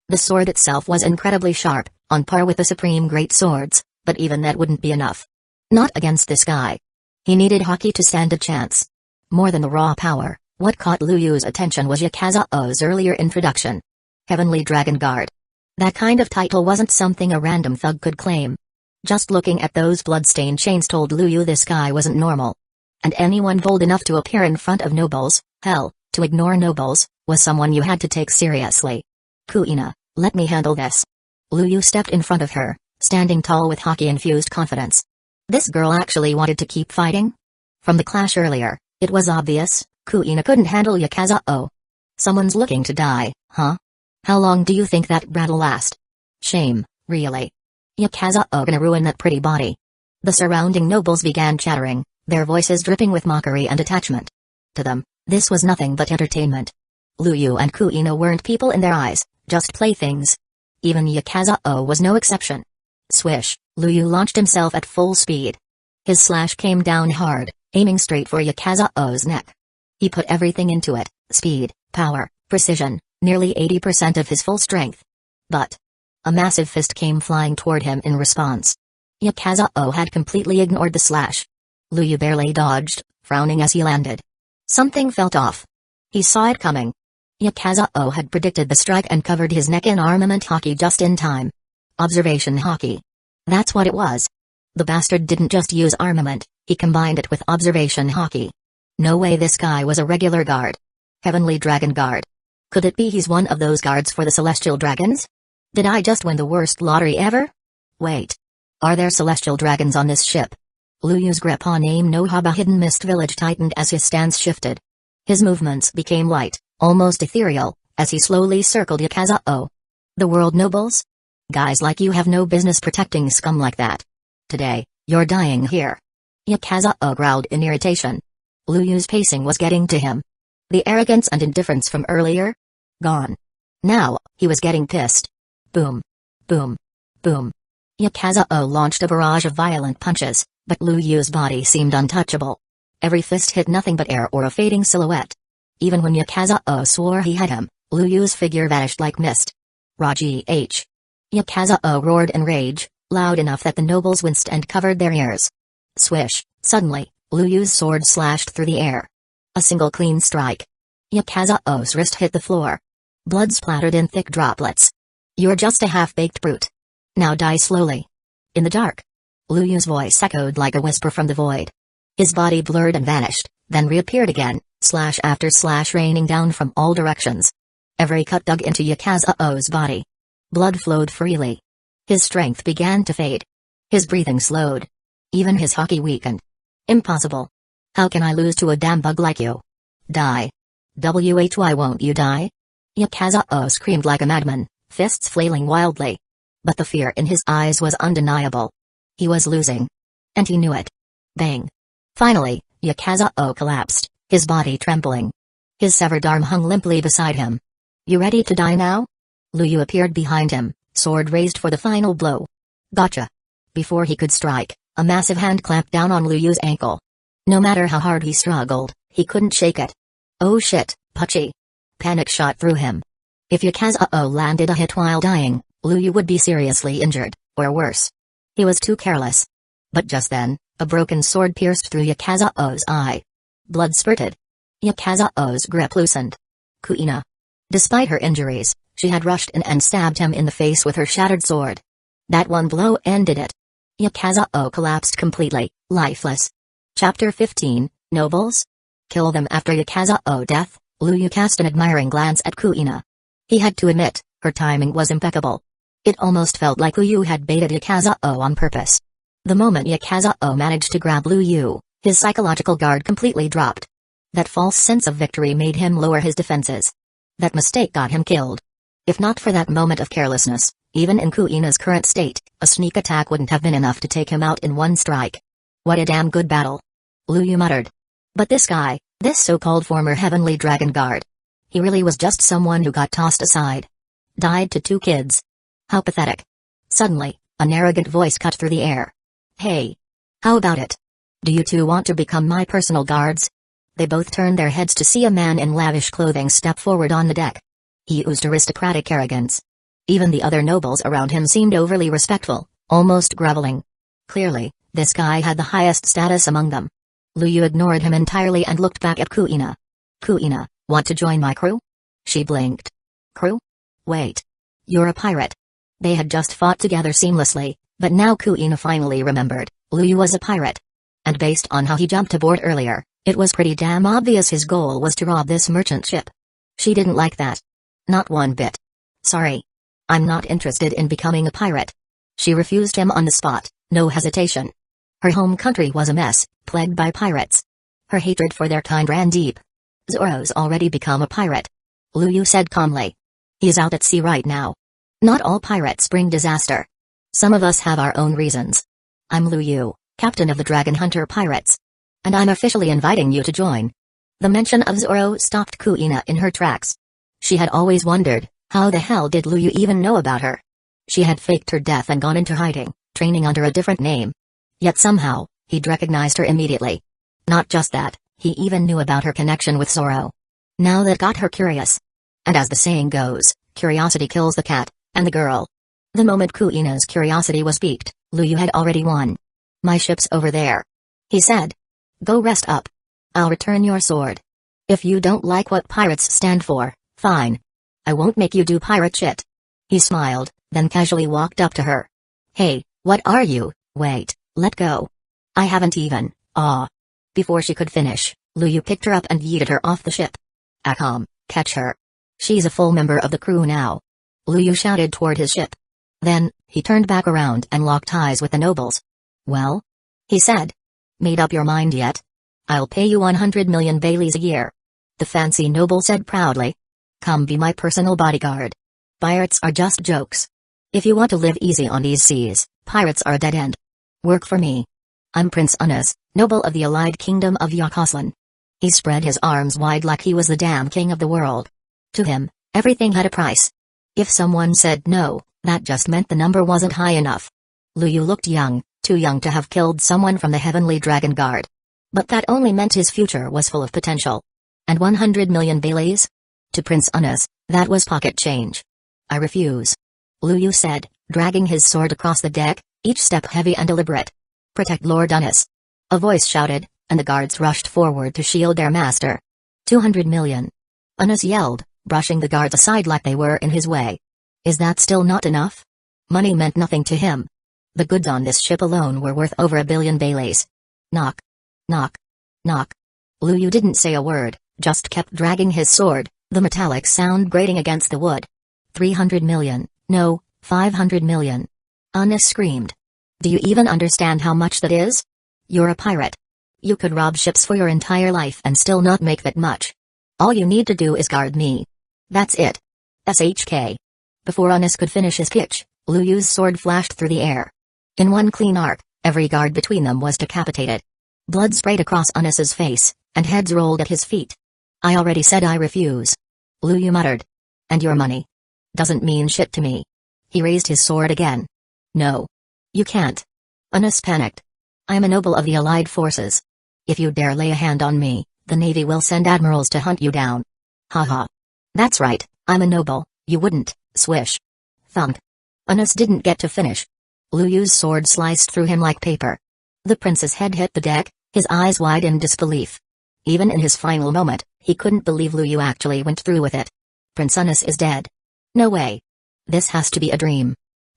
The sword itself was incredibly sharp, on par with the supreme great swords, but even that wouldn't be enough. Not against this guy. He needed haki to stand a chance. More than the raw power, what caught Luyu's attention was Yakuza-o's earlier introduction. Heavenly Dragon Guard. That kind of title wasn't something a random thug could claim. Just looking at those bloodstained chains told Luyu this guy wasn't normal. And anyone bold enough to appear in front of nobles, hell, to ignore nobles, was someone you had to take seriously. Kuina, let me handle this. Luyu stepped in front of her, standing tall with haki-infused confidence. This girl actually wanted to keep fighting? From the clash earlier, it was obvious, Kuina couldn't handle Yakuza-o. Someone's looking to die, huh? How long do you think that brat'll last? Shame, really. Yakuza-o gonna ruin that pretty body. The surrounding nobles began chattering, their voices dripping with mockery and attachment. To them, this was nothing but entertainment. Luyu and Kuina weren't people in their eyes, just playthings. Even Yakuza-o was no exception. Swish, Luyu launched himself at full speed. His slash came down hard, aiming straight for Yakuza-o's neck. He put everything into it, speed, power, precision, nearly 80% of his full strength. But a massive fist came flying toward him in response. Yakuza-o had completely ignored the slash. Luyu barely dodged, frowning as he landed. Something felt off. He saw it coming. Yakuza-o had predicted the strike and covered his neck in armament haki just in time. Observation haki. That's what it was. The bastard didn't just use armament, he combined it with observation haki. No way this guy was a regular guard. Heavenly Dragon Guard. Could it be he's one of those guards for the Celestial Dragons? Did I just win the worst lottery ever? Wait. Are there Celestial Dragons on this ship? Luyu's grip on aim no Haba Hidden Mist Village tightened as his stance shifted. His movements became light, almost ethereal, as he slowly circled Yakuza-o. The world nobles? Guys like you have no business protecting scum like that. Today, You're dying here. Yakaza growled in irritation. Lu Yu's pacing was getting to him. The arrogance and indifference from earlier? Gone. Now, he was getting pissed. Boom. Boom. Boom. Yakaza launched a barrage of violent punches, but Lu Yu's body seemed untouchable. Every fist hit nothing but air or a fading silhouette. Even when Yakaza swore he had him, Lu Yu's figure vanished like mist. Raji H. Yakaza roared in rage, loud enough that the nobles winced and covered their ears. Swish, suddenly, Lu Yu's sword slashed through the air. A single clean strike. Yakaza's wrist hit the floor. Blood splattered in thick droplets. You're just a half-baked brute. Now die slowly. In the dark. Lu Yu's voice echoed like a whisper from the void. His body blurred and vanished, then reappeared again, slash after slash raining down from all directions. Every cut dug into Yakaza's body. Blood flowed freely. His strength began to fade. His breathing slowed. Even his hockey weakened. Impossible. How can I lose to a damn bug like you? Die. Why won't you die? Yakaza screamed like a madman, fists flailing wildly. But the fear in his eyes was undeniable. He was losing. And he knew it. Bang. Finally, Yakaza collapsed, his body trembling. His severed arm hung limply beside him. You ready to die now? Lu Yu appeared behind him, sword raised for the final blow. Gotcha. Before he could strike, a massive hand clamped down on Lu Yu's ankle. No matter how hard he struggled, he couldn't shake it. Oh shit, Pucci. Panic shot through him. If Yakaza landed a hit while dying, Lu Yu would be seriously injured, or worse. He was too careless. But just then, a broken sword pierced through Yakaza's eye. Blood spurted. Yakaza's grip loosened. Kuina. Despite her injuries, she had rushed in and stabbed him in the face with her shattered sword. That one blow ended it. Yakaza collapsed completely, lifeless. Chapter 15, Nobles? Kill them after Yakaza's death. Lu Yu cast an admiring glance at Kuina. He had to admit, her timing was impeccable. It almost felt like Lu Yu had baited Yakaza on purpose. The moment Yakaza managed to grab Lu Yu, his psychological guard completely dropped. That false sense of victory made him lower his defenses. That mistake got him killed. If not for that moment of carelessness, even in Kuina's current state, a sneak attack wouldn't have been enough to take him out in one strike. What a damn good battle. Lu Yu muttered. But this guy, this so-called former heavenly dragon guard. He really was just someone who got tossed aside. Died to 2 kids. How pathetic. Suddenly, an arrogant voice cut through the air. Hey. How about it? Do you two want to become my personal guards? They both turned their heads to see a man in lavish clothing step forward on the deck. He oozed aristocratic arrogance. Even the other nobles around him seemed overly respectful, almost groveling. Clearly, this guy had the highest status among them. Lu Yu ignored him entirely and looked back at Kuina. Kuina, want to join my crew? She blinked. Crew? Wait. You're a pirate. They had just fought together seamlessly, but now Kuina finally remembered, Lu Yu was a pirate. And based on how he jumped aboard earlier, it was pretty damn obvious his goal was to rob this merchant ship. She didn't like that. Not one bit. Sorry. I'm not interested in becoming a pirate. She refused him on the spot, no hesitation. Her home country was a mess, plagued by pirates. Her hatred for their kind ran deep. Zoro's already become a pirate. Lu Yu said calmly. He's out at sea right now. Not all pirates bring disaster. Some of us have our own reasons. I'm Lu Yu, captain of the Dragon Hunter Pirates. And I'm officially inviting you to join. The mention of Zoro stopped Kuina in her tracks. She had always wondered, how the hell did Lu Yu even know about her? She had faked her death and gone into hiding, training under a different name. Yet somehow, he'd recognized her immediately. Not just that, he even knew about her connection with Zoro. Now that got her curious. And as the saying goes, curiosity kills the cat, and the girl. The moment Kuina's curiosity was piqued, Lu Yu had already won. My ship's over there. He said. Go rest up. I'll return your sword. If you don't like what pirates stand for, fine. I won't make you do pirate shit. He smiled, then casually walked up to her. Hey, what are you? Wait, let go. I haven't even, Before she could finish, Lu Yu picked her up and yeeted her off the ship. Akam, catch her. She's a full member of the crew now. Lu Yu shouted toward his ship. Then, he turned back around and locked eyes with the nobles. Well? He said. Made up your mind yet? I'll pay you 100 million Baileys a year. The fancy noble said proudly. Come be my personal bodyguard. Pirates are just jokes. If you want to live easy on these seas, pirates are a dead end. Work for me. I'm Prince Unas, noble of the allied kingdom of Yakoslan. He spread his arms wide like he was the damn king of the world. To him, everything had a price. If someone said no, that just meant the number wasn't high enough. Luyu looked young, too young to have killed someone from the Heavenly Dragon Guard. But that only meant his future was full of potential. And 100 million Baileys? To Prince Unas, that was pocket change. I refuse. Luyu said, dragging his sword across the deck, each step heavy and deliberate. Protect Lord Unas. A voice shouted, and the guards rushed forward to shield their master. 200 million. Unas yelled, brushing the guards aside like they were in his way. Is that still not enough? Money meant nothing to him. The goods on this ship alone were worth over 1 billion Baileys. Knock. Knock. Knock. Luyu didn't say a word, just kept dragging his sword, the metallic sound grating against the wood. 300 million, no, 500 million. Unas screamed. Do you even understand how much that is? You're a pirate. You could rob ships for your entire life and still not make that much. All you need to do is guard me. That's it. SHK. Before Unas could finish his pitch, Luyu's sword flashed through the air. In one clean arc, every guard between them was decapitated. Blood sprayed across Unas's face, and heads rolled at his feet. I already said I refuse. Luyu muttered. And your money? Doesn't mean shit to me. He raised his sword again. No. You can't. Unas panicked. I am a noble of the Allied forces. If you dare lay a hand on me, the Navy will send admirals to hunt you down. Haha. That's right, I'm a noble, you wouldn't, swish. Thunk. Unas didn't get to finish. Luyu's sword sliced through him like paper. The prince's head hit the deck, his eyes wide in disbelief. Even in his final moment, he couldn't believe Luyu actually went through with it. Prince Unas is dead. No way. This has to be a dream.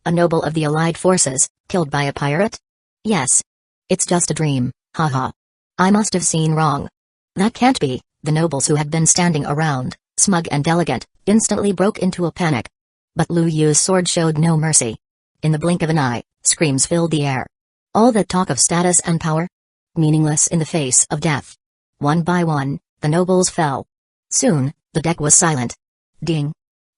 A noble of the Allied forces, killed by a pirate? Yes. It's just a dream, haha. I must have seen wrong. That can't be. The nobles who had been standing around, smug and elegant, instantly broke into a panic. But Luyu's sword showed no mercy. In the blink of an eye, screams filled the air. All that talk of status and power? Meaningless in the face of death. One by one, the nobles fell. Soon, the deck was silent. Ding.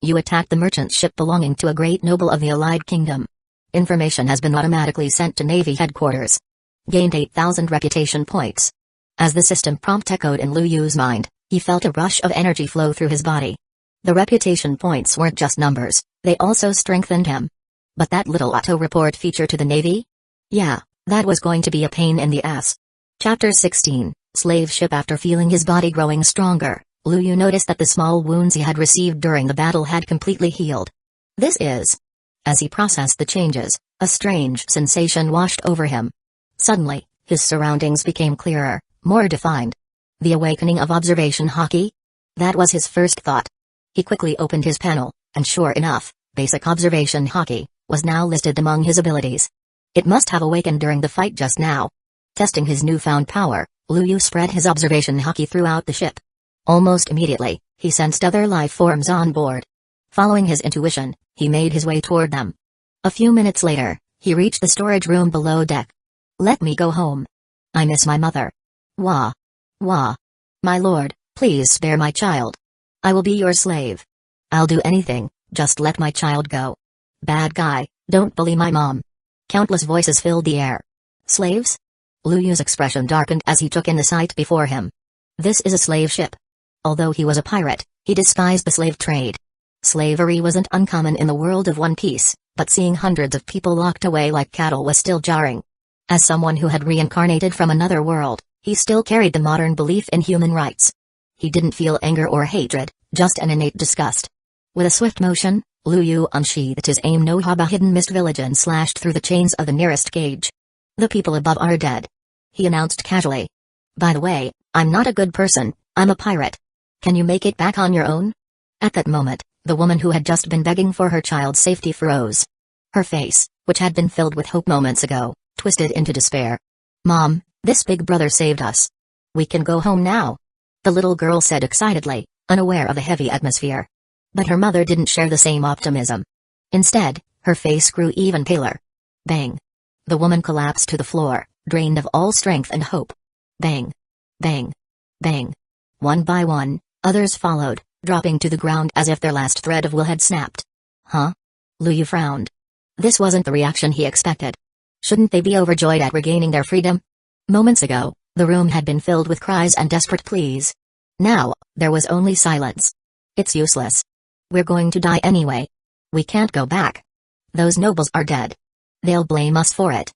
You attacked the merchant ship belonging to a great noble of the Allied Kingdom. Information has been automatically sent to Navy headquarters. Gained 8,000 reputation points. As the system prompt echoed in Luyu's mind, he felt a rush of energy flow through his body. The reputation points weren't just numbers, they also strengthened him. But that little auto-report feature to the Navy? Yeah, that was going to be a pain in the ass. Chapter 16, Slave Ship. After feeling his body growing stronger, Luyu noticed that the small wounds he had received during the battle had completely healed. This is... As he processed the changes, a strange sensation washed over him. Suddenly, his surroundings became clearer, more defined. The awakening of observation hockey? That was his first thought. He quickly opened his panel, and sure enough, basic observation hockey was now listed among his abilities. It must have awakened during the fight just now. Testing his newfound power, Luyu spread his observation hockey throughout the ship. Almost immediately, he sensed other life forms on board. Following his intuition, he made his way toward them. A few minutes later, he reached the storage room below deck. Let me go home. I miss my mother. Wah. Wah. My lord, please spare my child. I will be your slave. I'll do anything, just let my child go. Bad guy, don't bully my mom. Countless voices filled the air. Slaves? Luyu's expression darkened as he took in the sight before him. This is a slave ship. Although he was a pirate, he despised the slave trade. Slavery wasn't uncommon in the world of One Piece, but seeing hundreds of people locked away like cattle was still jarring. As someone who had reincarnated from another world, he still carried the modern belief in human rights. He didn't feel anger or hatred, just an innate disgust. With a swift motion, Luyu unsheathed his aim. No Haba hidden mist village and slashed through the chains of the nearest cage. The people above are dead. He announced casually. By the way, I'm not a good person, I'm a pirate. Can you make it back on your own? At that moment, the woman who had just been begging for her child's safety froze. Her face, which had been filled with hope moments ago, twisted into despair. Mom, this big brother saved us. We can go home now. The little girl said excitedly, unaware of the heavy atmosphere. But her mother didn't share the same optimism. Instead, her face grew even paler. Bang. The woman collapsed to the floor, drained of all strength and hope. Bang. Bang. Bang. One by one, others followed, dropping to the ground as if their last thread of will had snapped. Huh? Luyu frowned. This wasn't the reaction he expected. Shouldn't they be overjoyed at regaining their freedom? Moments ago, the room had been filled with cries and desperate pleas. Now, there was only silence. It's useless. We're going to die anyway. We can't go back. Those nobles are dead. They'll blame us for it.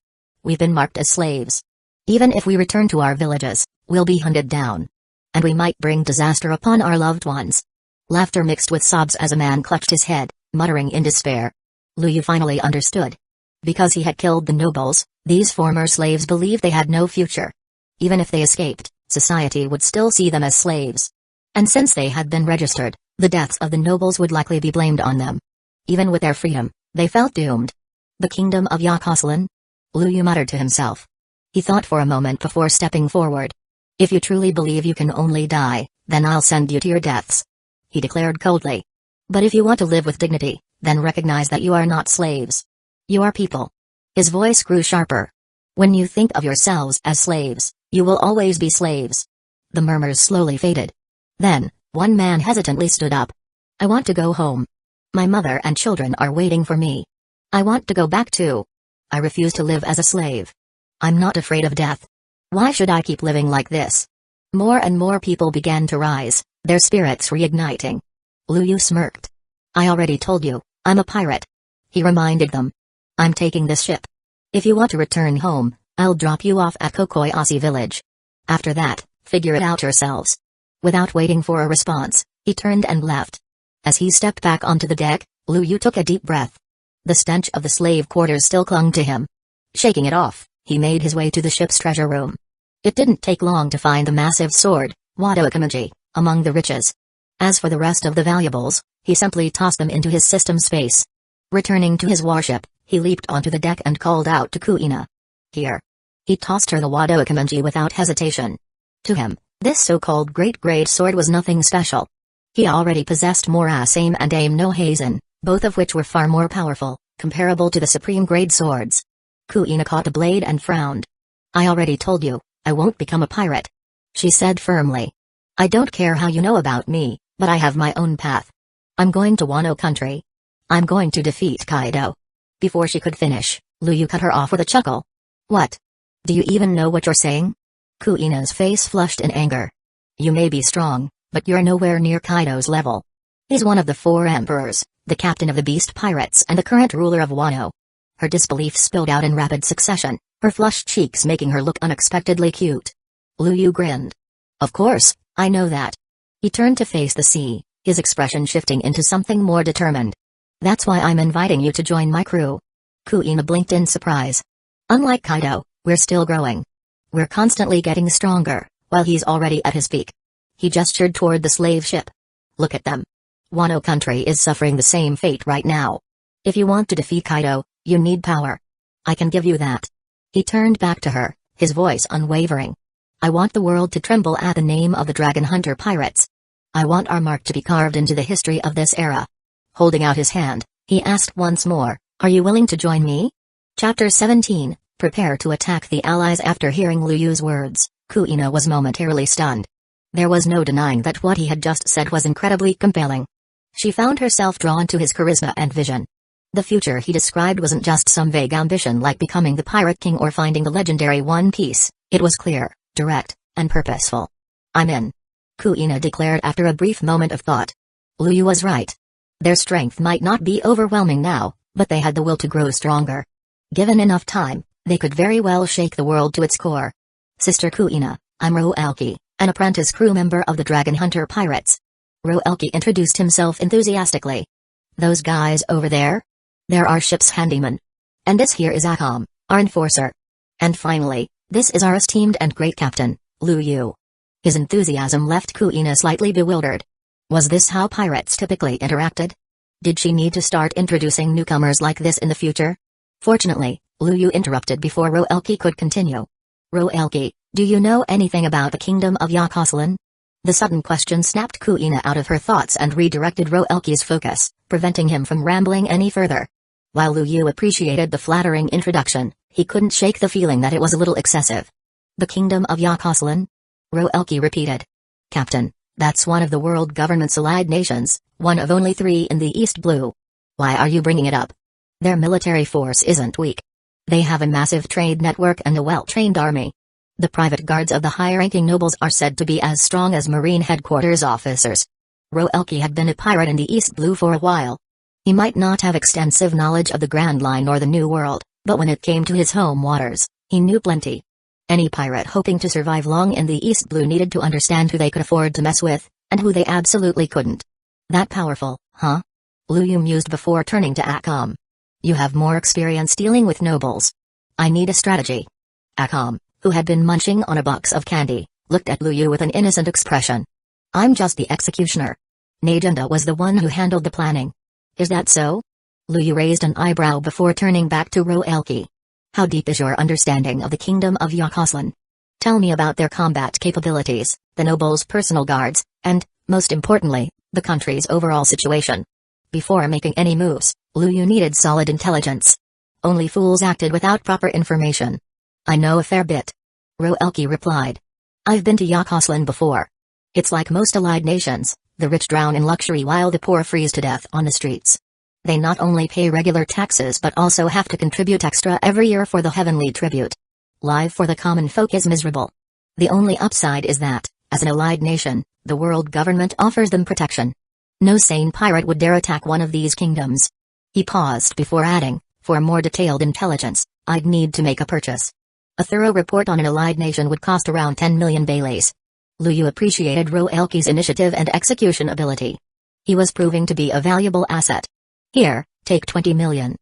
We've been marked as slaves. Even if we return to our villages, we'll be hunted down. And we might bring disaster upon our loved ones. Laughter mixed with sobs as a man clutched his head, muttering in despair. Lu Yu finally understood. Because he had killed the nobles, these former slaves believed they had no future. Even if they escaped, society would still see them as slaves. And since they had been registered, the deaths of the nobles would likely be blamed on them. Even with their freedom, they felt doomed. The kingdom of Yakoslin? Lu Yu muttered to himself. He thought for a moment before stepping forward. If you truly believe you can only die, then I'll send you to your deaths. He declared coldly. But if you want to live with dignity, then recognize that you are not slaves. You are people. His voice grew sharper. When you think of yourselves as slaves, you will always be slaves. The murmurs slowly faded. Then, one man hesitantly stood up. I want to go home. My mother and children are waiting for me. I want to go back too. I refuse to live as a slave. I'm not afraid of death. Why should I keep living like this? More and more people began to rise, their spirits reigniting. Lu Yu smirked. I already told you, I'm a pirate. He reminded them. I'm taking this ship. If you want to return home, I'll drop you off at Kokoyasi village. After that, figure it out yourselves. Without waiting for a response, he turned and left. As he stepped back onto the deck, Lu Yu took a deep breath. The stench of the slave quarters still clung to him. Shaking it off, he made his way to the ship's treasure room. It didn't take long to find the massive sword, Wado Akamaji, among the riches. As for the rest of the valuables, he simply tossed them into his system space. Returning to his warship, he leaped onto the deck and called out to Kuina. Here. He tossed her the Wado Akamaji without hesitation. To him, this so-called great-grade sword was nothing special. He already possessed Moras Aim and Aim no Hazen, both of which were far more powerful, comparable to the supreme-grade swords. Kuina caught the blade and frowned. I already told you, I won't become a pirate. She said firmly. I don't care how you know about me, but I have my own path. I'm going to Wano country. I'm going to defeat Kaido. Before she could finish, Lu Yu cut her off with a chuckle. What? Do you even know what you're saying? Kuina's face flushed in anger. You may be strong, but you're nowhere near Kaido's level. He's one of the 4 emperors, the captain of the beast pirates and the current ruler of Wano. Her disbelief spilled out in rapid succession, her flushed cheeks making her look unexpectedly cute. Lu Yu grinned. Of course, I know that. He turned to face the sea, his expression shifting into something more determined. That's why I'm inviting you to join my crew. Kuina blinked in surprise. Unlike Kaido, we're still growing. We're constantly getting stronger, while he's already at his peak. He gestured toward the slave ship. Look at them. Wano country is suffering the same fate right now. If you want to defeat Kaido, you need power. I can give you that. He turned back to her, his voice unwavering. I want the world to tremble at the name of the Dragon Hunter pirates. I want our mark to be carved into the history of this era. Holding out his hand, he asked once more, are you willing to join me? Chapter 17, Prepare to attack the allies. After hearing Lu Yu's words, Kuina was momentarily stunned. There was no denying that what he had just said was incredibly compelling. She found herself drawn to his charisma and vision. The future he described wasn't just some vague ambition like becoming the Pirate King or finding the legendary One Piece, it was clear, direct, and purposeful. I'm in. Kuina declared after a brief moment of thought. Lu Yu was right. Their strength might not be overwhelming now, but they had the will to grow stronger. Given enough time, they could very well shake the world to its core. Sister Kuina, I'm Roelki, an apprentice crew member of the Dragon Hunter Pirates. Roelki introduced himself enthusiastically. Those guys over there? They're our ship's handyman. And this here is Akam, our enforcer. And finally, this is our esteemed and great captain, Lu Yu. His enthusiasm left Kuina slightly bewildered. Was this how pirates typically interacted? Did she need to start introducing newcomers like this in the future? Fortunately, Lu Yu interrupted before Roelki could continue. Roelki, do you know anything about the kingdom of Yakoslin? The sudden question snapped Kuina out of her thoughts and redirected Roelki's focus, preventing him from rambling any further. While Lu Yu appreciated the flattering introduction, he couldn't shake the feeling that it was a little excessive. The kingdom of Yakoslin? Roelki repeated. Captain, that's one of the world government's allied nations, one of only 3 in the East Blue. Why are you bringing it up? Their military force isn't weak. They have a massive trade network and a well-trained army. The private guards of the high-ranking nobles are said to be as strong as Marine headquarters officers. Roelke had been a pirate in the East Blue for a while. He might not have extensive knowledge of the Grand Line or the New World, but when it came to his home waters, he knew plenty. Any pirate hoping to survive long in the East Blue needed to understand who they could afford to mess with, and who they absolutely couldn't. That powerful, huh? Luyu mused before turning to Akam. You have more experience dealing with nobles. I need a strategy. Akam, who had been munching on a box of candy, looked at Luyu with an innocent expression. I'm just the executioner. Najenda was the one who handled the planning. Is that so? Luyu raised an eyebrow before turning back to Roelke. How deep is your understanding of the kingdom of Yakoslan? Tell me about their combat capabilities, the nobles' personal guards, and, most importantly, the country's overall situation. Before making any moves, Luyu needed solid intelligence. Only fools acted without proper information. I know a fair bit. Roelke replied. I've been to Yakoslan before. It's like most allied nations, the rich drown in luxury while the poor freeze to death on the streets. They not only pay regular taxes but also have to contribute extra every year for the heavenly tribute. Life for the common folk is miserable. The only upside is that, as an allied nation, the world government offers them protection. No sane pirate would dare attack one of these kingdoms. He paused before adding, for more detailed intelligence, I'd need to make a purchase. A thorough report on an allied nation would cost around 10 million baileys. Luyu appreciated Roelke's initiative and execution ability. He was proving to be a valuable asset. Here, take 20 million.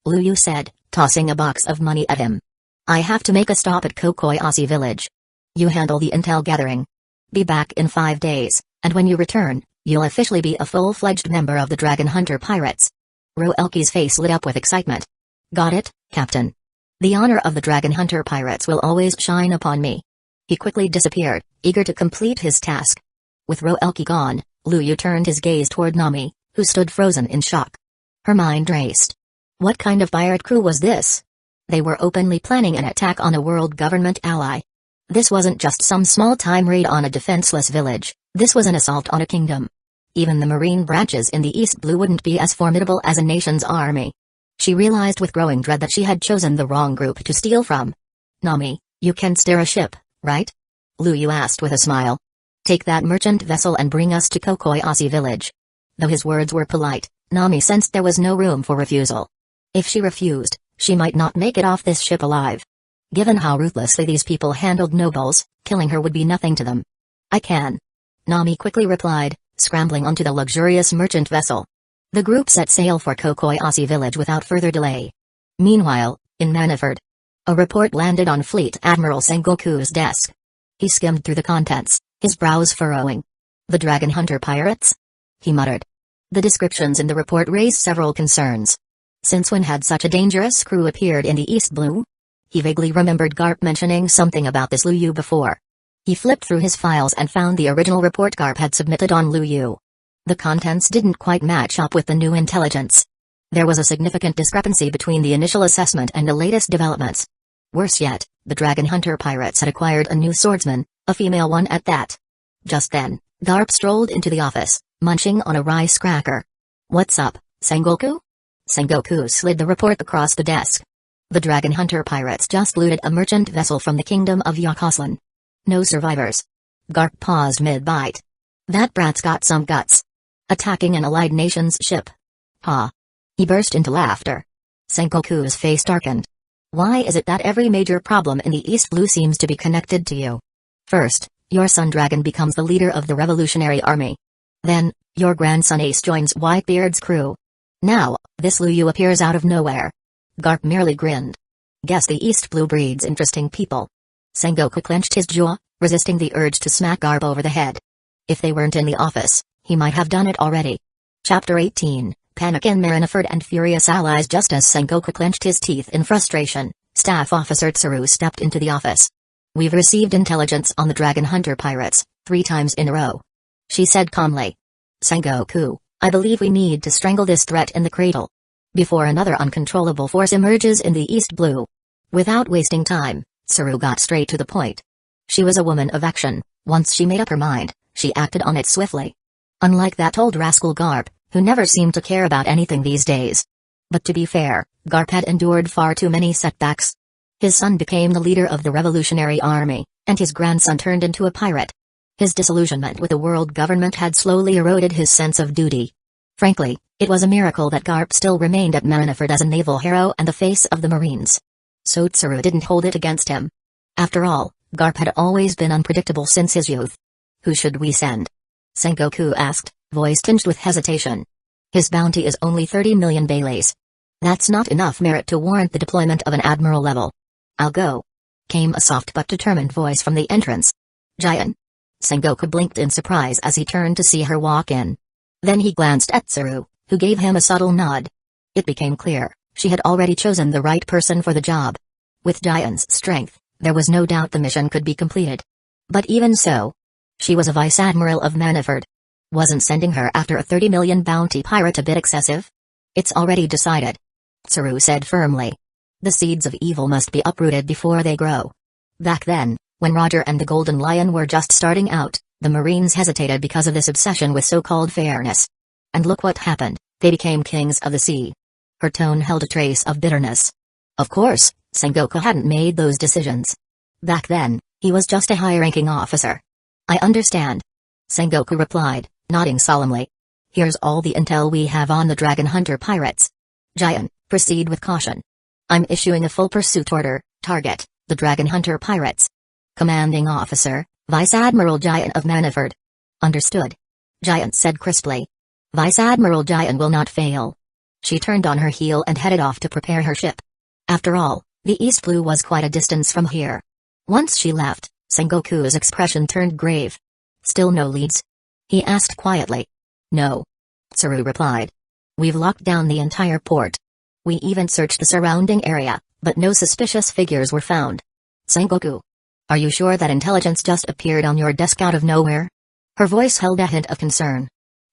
Luyu said, tossing a box of money at him. I have to make a stop at Kokoyasi village. You handle the intel gathering. Be back in 5 days, and when you return, you'll officially be a full-fledged member of the Dragon Hunter Pirates. Roelke's face lit up with excitement. Got it, Captain. The honor of the Dragon Hunter Pirates will always shine upon me. He quickly disappeared, eager to complete his task. With Roelke gone, Luyu turned his gaze toward Nami, who stood frozen in shock. Her mind raced. What kind of pirate crew was this? They were openly planning an attack on a world government ally. This wasn't just some small-time raid on a defenseless village, this was an assault on a kingdom. Even the marine branches in the East Blue wouldn't be as formidable as a nation's army. She realized with growing dread that she had chosen the wrong group to steal from. Nami, you can steer a ship, right? Luyu asked with a smile. Take that merchant vessel and bring us to Kokoyasi village. Though his words were polite, Nami sensed there was no room for refusal. If she refused, she might not make it off this ship alive. Given how ruthlessly these people handled nobles, killing her would be nothing to them. I can. Nami quickly replied, scrambling onto the luxurious merchant vessel. The group set sail for Kokoyasi village without further delay. Meanwhile, in Maniford, a report landed on Fleet Admiral Sengoku's desk. He skimmed through the contents, his brows furrowing. The Dragon Hunter Pirates? He muttered. The descriptions in the report raised several concerns. Since when had such a dangerous crew appeared in the East Blue? He vaguely remembered Garp mentioning something about this Luyu before. He flipped through his files and found the original report Garp had submitted on Luyu. The contents didn't quite match up with the new intelligence. There was a significant discrepancy between the initial assessment and the latest developments. Worse yet, the Dragon Hunter Pirates had acquired a new swordsman, a female one at that. Just then, Garp strolled into the office, munching on a rice cracker. What's up, Sengoku? Sengoku slid the report across the desk. The Dragon Hunter Pirates just looted a merchant vessel from the kingdom of Yakoslan. No survivors. Garp paused mid-bite. That brat's got some guts. Attacking an allied nation's ship. Ha! He burst into laughter. Sengoku's face darkened. Why is it that every major problem in the East Blue seems to be connected to you? First, your son Dragon becomes the leader of the Revolutionary Army. Then, your grandson Ace joins Whitebeard's crew. Now, this Luyu appears out of nowhere. Garp merely grinned. Guess the East Blue breeds interesting people. Sengoku clenched his jaw, resisting the urge to smack Garp over the head. If they weren't in the office, he might have done it already. Chapter 18, Panic in Marineford and Furious Allies. Just as Sengoku clenched his teeth in frustration, Staff Officer Tsuru stepped into the office. We've received intelligence on the Dragon Hunter Pirates, 3 times in a row. She said calmly. Sengoku, I believe we need to strangle this threat in the cradle. Before another uncontrollable force emerges in the East Blue. Without wasting time, Tsuru got straight to the point. She was a woman of action. Once she made up her mind, she acted on it swiftly. Unlike that old rascal Garp, who never seemed to care about anything these days. But to be fair, Garp had endured far too many setbacks. His son became the leader of the Revolutionary Army, and his grandson turned into a pirate. His disillusionment with the world government had slowly eroded his sense of duty. Frankly, it was a miracle that Garp still remained at Manafort as a naval hero and the face of the Marines. So Tsuru didn't hold it against him. After all, Garp had always been unpredictable since his youth. Who should we send? Sengoku asked, voice tinged with hesitation. His bounty is only 30 million baileys. That's not enough merit to warrant the deployment of an admiral level. I'll go. Came a soft but determined voice from the entrance. Jian. Sengoku blinked in surprise as he turned to see her walk in. Then he glanced at Tsuru, who gave him a subtle nod. It became clear, she had already chosen the right person for the job. With Jian's strength, there was no doubt the mission could be completed. But even so, she was a vice admiral of Manafort. Wasn't sending her after a 30 million bounty pirate a bit excessive? It's already decided. Tsuru said firmly. The seeds of evil must be uprooted before they grow. Back then, when Roger and the Golden Lion were just starting out, the Marines hesitated because of this obsession with so-called fairness. And look what happened, they became kings of the sea. Her tone held a trace of bitterness. Of course, Sengoku hadn't made those decisions. Back then, he was just a high-ranking officer. I understand. Sengoku replied, nodding solemnly. Here's all the intel we have on the Dragon Hunter pirates. Jian, proceed with caution. I'm issuing a full pursuit order, target, the Dragon Hunter pirates. Commanding officer, Vice Admiral Jian of Manafort. Understood. Jian said crisply. Vice Admiral Jian will not fail. She turned on her heel and headed off to prepare her ship. After all, the East Blue was quite a distance from here. Once she left, Sengoku's expression turned grave. Still no leads? He asked quietly. No. Tsuru replied. We've locked down the entire port. We even searched the surrounding area, but no suspicious figures were found. Sengoku. Are you sure that intelligence just appeared on your desk out of nowhere? Her voice held a hint of concern.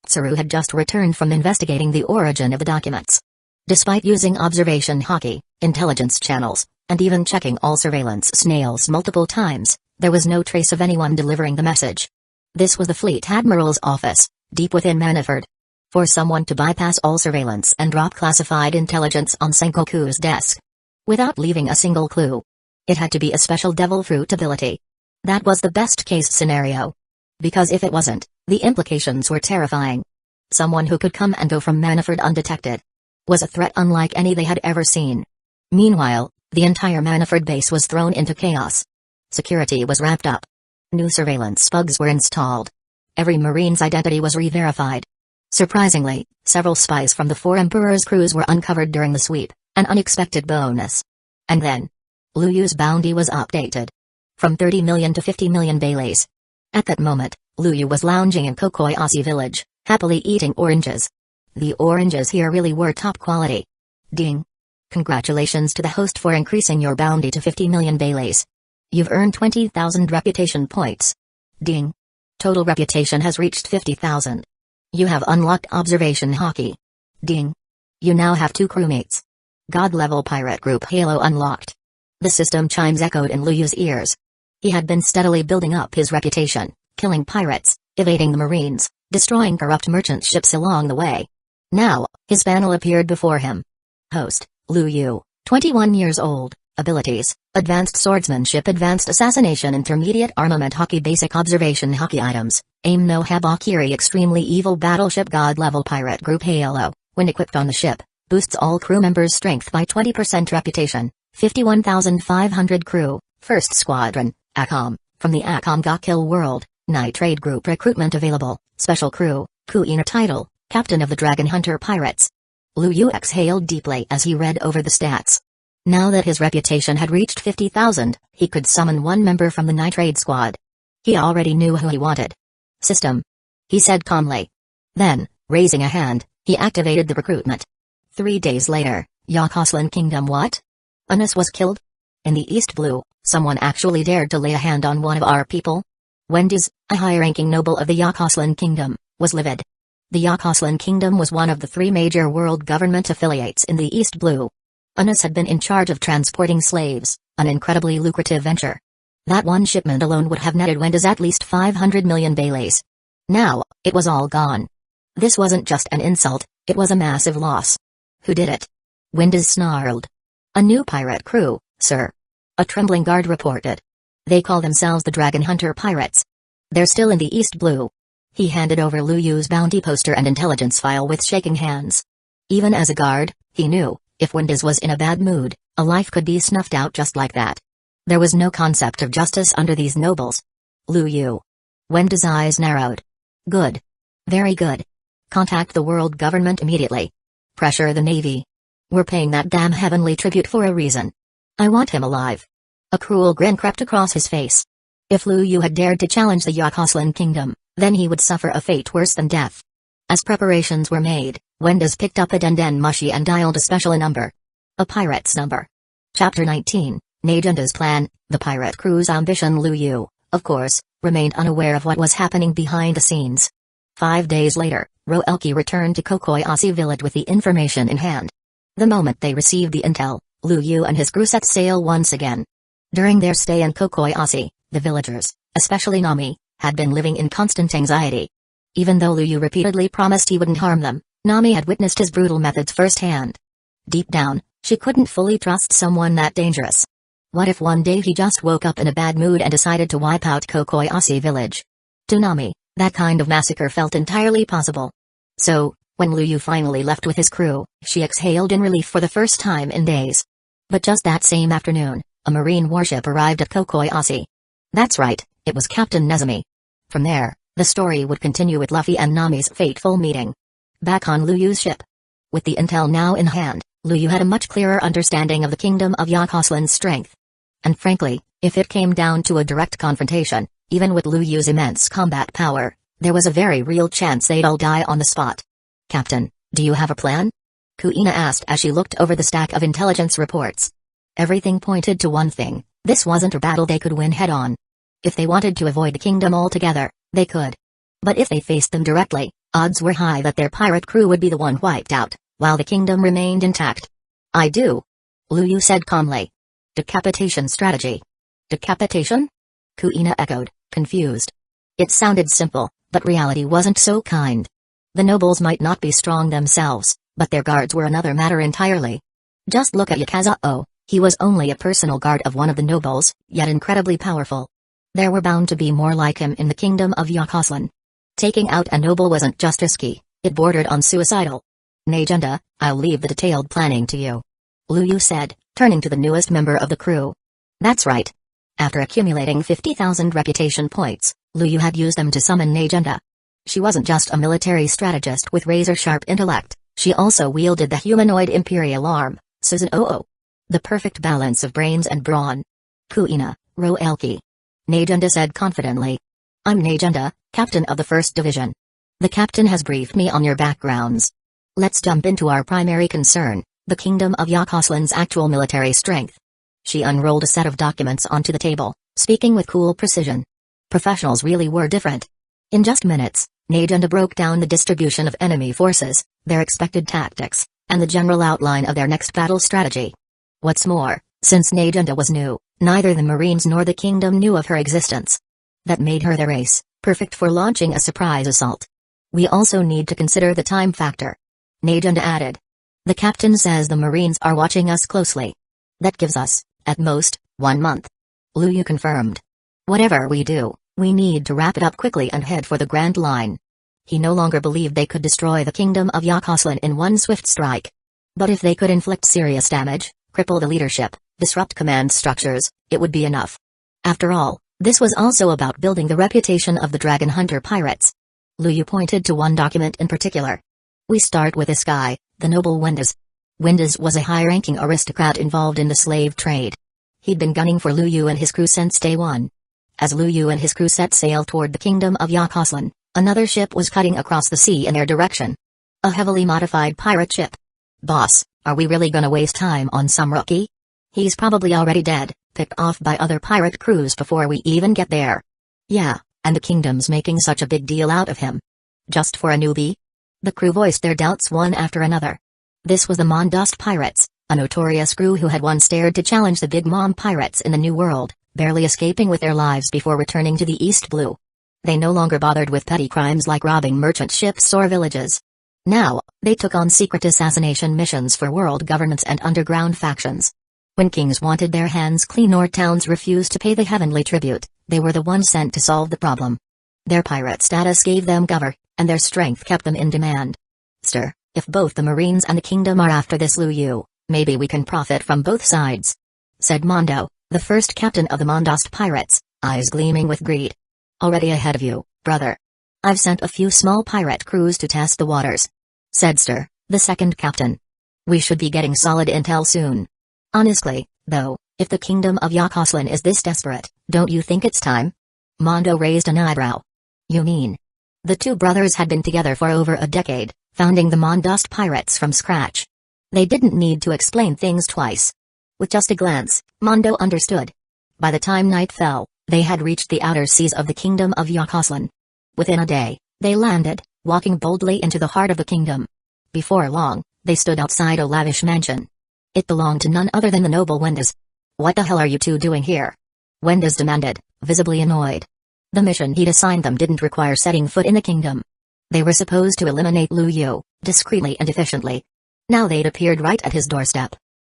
Tsuru had just returned from investigating the origin of the documents. Despite using observation hockey, intelligence channels, and even checking all surveillance snails multiple times, there was no trace of anyone delivering the message. This was the Fleet Admiral's office, deep within Manafort. For someone to bypass all surveillance and drop classified intelligence on Sengoku's desk, without leaving a single clue. It had to be a special devil fruit ability. That was the best-case scenario. Because if it wasn't, the implications were terrifying. Someone who could come and go from Manafort undetected was a threat unlike any they had ever seen. Meanwhile, the entire Manafort base was thrown into chaos. Security was ramped up. New surveillance bugs were installed. Every Marine's identity was re-verified. Surprisingly, several spies from the Four Emperors crews were uncovered during the sweep, an unexpected bonus. And then, Liu Yu's bounty was updated. From 30 million to 50 million baileys. At that moment, Liu Yu was lounging in Kokoyasi village, happily eating oranges. The oranges here really were top quality. Ding. Congratulations to the host for increasing your bounty to 50 million baileys. You've earned 20,000 reputation points. Ding. Total reputation has reached 50,000. You have unlocked observation hockey. Ding. You now have 2 crewmates. God-level pirate group Halo unlocked. The system chimes echoed in Liu Yu's ears. He had been steadily building up his reputation, killing pirates, evading the Marines, destroying corrupt merchant ships along the way. Now, his panel appeared before him. Host, Liu Yu, 21 years old, abilities, advanced swordsmanship, advanced assassination, intermediate armament hockey, basic observation hockey items, aim no habakiri, extremely evil battleship, god-level pirate group Halo, when equipped on the ship, boosts all crew members' strength by 20%, reputation, 51,500 crew, first squadron, ACOM, from the ACOM Gakil world, Nitrade group recruitment available, special crew, Kuina title, captain of the Dragon Hunter pirates. Liu Yu exhaled deeply as he read over the stats. Now that his reputation had reached 50,000, he could summon one member from the Nitrade squad. He already knew who he wanted. System. He said calmly. Then, raising a hand, he activated the recruitment. 3 days later, Yakoslan Kingdom. What? Anas was killed? In the East Blue, someone actually dared to lay a hand on one of our people? Wendy's, a high-ranking noble of the Yakoslan Kingdom, was livid. The Yakoslan Kingdom was one of the 3 major world government affiliates in the East Blue. Anas had been in charge of transporting slaves, an incredibly lucrative venture. That one shipment alone would have netted Wendy's at least 500 million baileys. Now, it was all gone. This wasn't just an insult, it was a massive loss. Who did it? Wendy's snarled. A new pirate crew, sir. a trembling guard reported. They call themselves the Dragon Hunter Pirates. They're still in the East Blue. He handed over Lu Yu's bounty poster and intelligence file with shaking hands. Even as a guard, he knew, if Windows was in a bad mood, a life could be snuffed out just like that. There was no concept of justice under these nobles. Lu Yu. Wenda's eyes narrowed. Good. Very good. Contact the world government immediately. Pressure the Navy. We're paying that damn heavenly tribute for a reason. I want him alive. A cruel grin crept across his face. If Lu Yu had dared to challenge the Yakoslan kingdom, then he would suffer a fate worse than death. As preparations were made, Wenda's picked up a Den Mushi and dialed a special number. A pirate's number. Chapter 19, Nagenda's Plan. The pirate crew's ambition. Lu Yu, of course, remained unaware of what was happening behind the scenes. 5 days later, Roelki returned to Kokoyasi village with the information in hand. The moment they received the intel, Lu Yu and his crew set sail once again. During their stay in Kokoyasi, the villagers, especially Nami, had been living in constant anxiety. Even though Lu Yu repeatedly promised he wouldn't harm them, Nami had witnessed his brutal methods firsthand. Deep down, she couldn't fully trust someone that dangerous. What if one day he just woke up in a bad mood and decided to wipe out Kokoyasi village? To Nami, that kind of massacre felt entirely possible. So, when Lu Yu finally left with his crew, she exhaled in relief for the first time in days. But just that same afternoon, a marine warship arrived at Kokoyasi. That's right, it was Captain Nezumi. From there, the story would continue with Luffy and Nami's fateful meeting. Back on Lu Yu's ship. With the intel now in hand, Lu Yu had a much clearer understanding of the kingdom of Yakoslan's strength. And frankly, if it came down to a direct confrontation, even with Lu Yu's immense combat power, there was a very real chance they'd all die on the spot. Captain, do you have a plan? Kuina asked as she looked over the stack of intelligence reports. Everything pointed to one thing: this wasn't a battle they could win head-on. If they wanted to avoid the kingdom altogether, they could. But if they faced them directly, odds were high that their pirate crew would be the one wiped out, while the kingdom remained intact. I do. Lu Yu said calmly. Decapitation strategy. Decapitation? Kuina echoed, confused. It sounded simple, but reality wasn't so kind. The nobles might not be strong themselves, but their guards were another matter entirely. Just look at Yakazao, he was only a personal guard of one of the nobles, yet incredibly powerful. There were bound to be more like him in the kingdom of Yakoslan. Taking out a noble wasn't just risky, it bordered on suicidal. Nagenda, I'll leave the detailed planning to you. Lu Yu said, turning to the newest member of the crew. That's right. After accumulating 50,000 reputation points, Lu Yu had used them to summon Nagenda. She wasn't just a military strategist with razor-sharp intellect, she also wielded the humanoid imperial arm, Susan-Oo. The perfect balance of brains and brawn. Kuina, Roelki. Nagenda said confidently. I'm Nagenda, captain of the 1st Division. The captain has briefed me on your backgrounds. Let's jump into our primary concern, the kingdom of Yakoslan's actual military strength. She unrolled a set of documents onto the table, speaking with cool precision. Professionals really were different. In just minutes, Nagenda broke down the distribution of enemy forces, their expected tactics, and the general outline of their next battle strategy. What's more, since Nagenda was new, neither the Marines nor the kingdom knew of her existence. That made her their ace, perfect for launching a surprise assault. We also need to consider the time factor. Nagenda added. The captain says the Marines are watching us closely. That gives us, at most, 1 month. Lu Yu confirmed. Whatever we do, we need to wrap it up quickly and head for the Grand Line. He no longer believed they could destroy the kingdom of Yakoslan in one swift strike. But if they could inflict serious damage, cripple the leadership, disrupt command structures, it would be enough. After all, this was also about building the reputation of the Dragon Hunter pirates. Lu Yu pointed to one document in particular. We start with this guy, the noble Wendas. Wendas was a high-ranking aristocrat involved in the slave trade. He'd been gunning for Lu Yu and his crew since day one. As Lu Yu and his crew set sail toward the kingdom of Yakoslan, another ship was cutting across the sea in their direction. A heavily modified pirate ship. Boss, are we really gonna waste time on some rookie? He's probably already dead, picked off by other pirate crews before we even get there. Yeah, and the kingdom's making such a big deal out of him. Just for a newbie? The crew voiced their doubts one after another. This was the Mondust Pirates, a notorious crew who had once dared to challenge the Big Mom Pirates in the New World, barely escaping with their lives before returning to the East Blue. They no longer bothered with petty crimes like robbing merchant ships or villages. Now, they took on secret assassination missions for world governments and underground factions. When kings wanted their hands clean or towns refused to pay the heavenly tribute, they were the ones sent to solve the problem. Their pirate status gave them cover, and their strength kept them in demand. Sir, if both the Marines and the kingdom are after this Lu Yu, maybe we can profit from both sides," said Mondo, the first captain of the Mondost pirates, eyes gleaming with greed. "Already ahead of you, brother. I've sent a few small pirate crews to test the waters," said Stir, the second captain. "We should be getting solid intel soon. Honestly, though, if the kingdom of Yakoslan is this desperate, don't you think it's time?" Mondo raised an eyebrow. "You mean?" The two brothers had been together for over a decade, founding the Mondost pirates from scratch. They didn't need to explain things twice. With just a glance, Mondo understood. By the time night fell, they had reached the outer seas of the kingdom of Yakoslan. Within a day, they landed, walking boldly into the heart of the kingdom. Before long, they stood outside a lavish mansion. It belonged to none other than the noble Wendes. "What the hell are you two doing here?" Wendes demanded, visibly annoyed. The mission he'd assigned them didn't require setting foot in the kingdom. They were supposed to eliminate Lu Yu, discreetly and efficiently. Now they'd appeared right at his doorstep.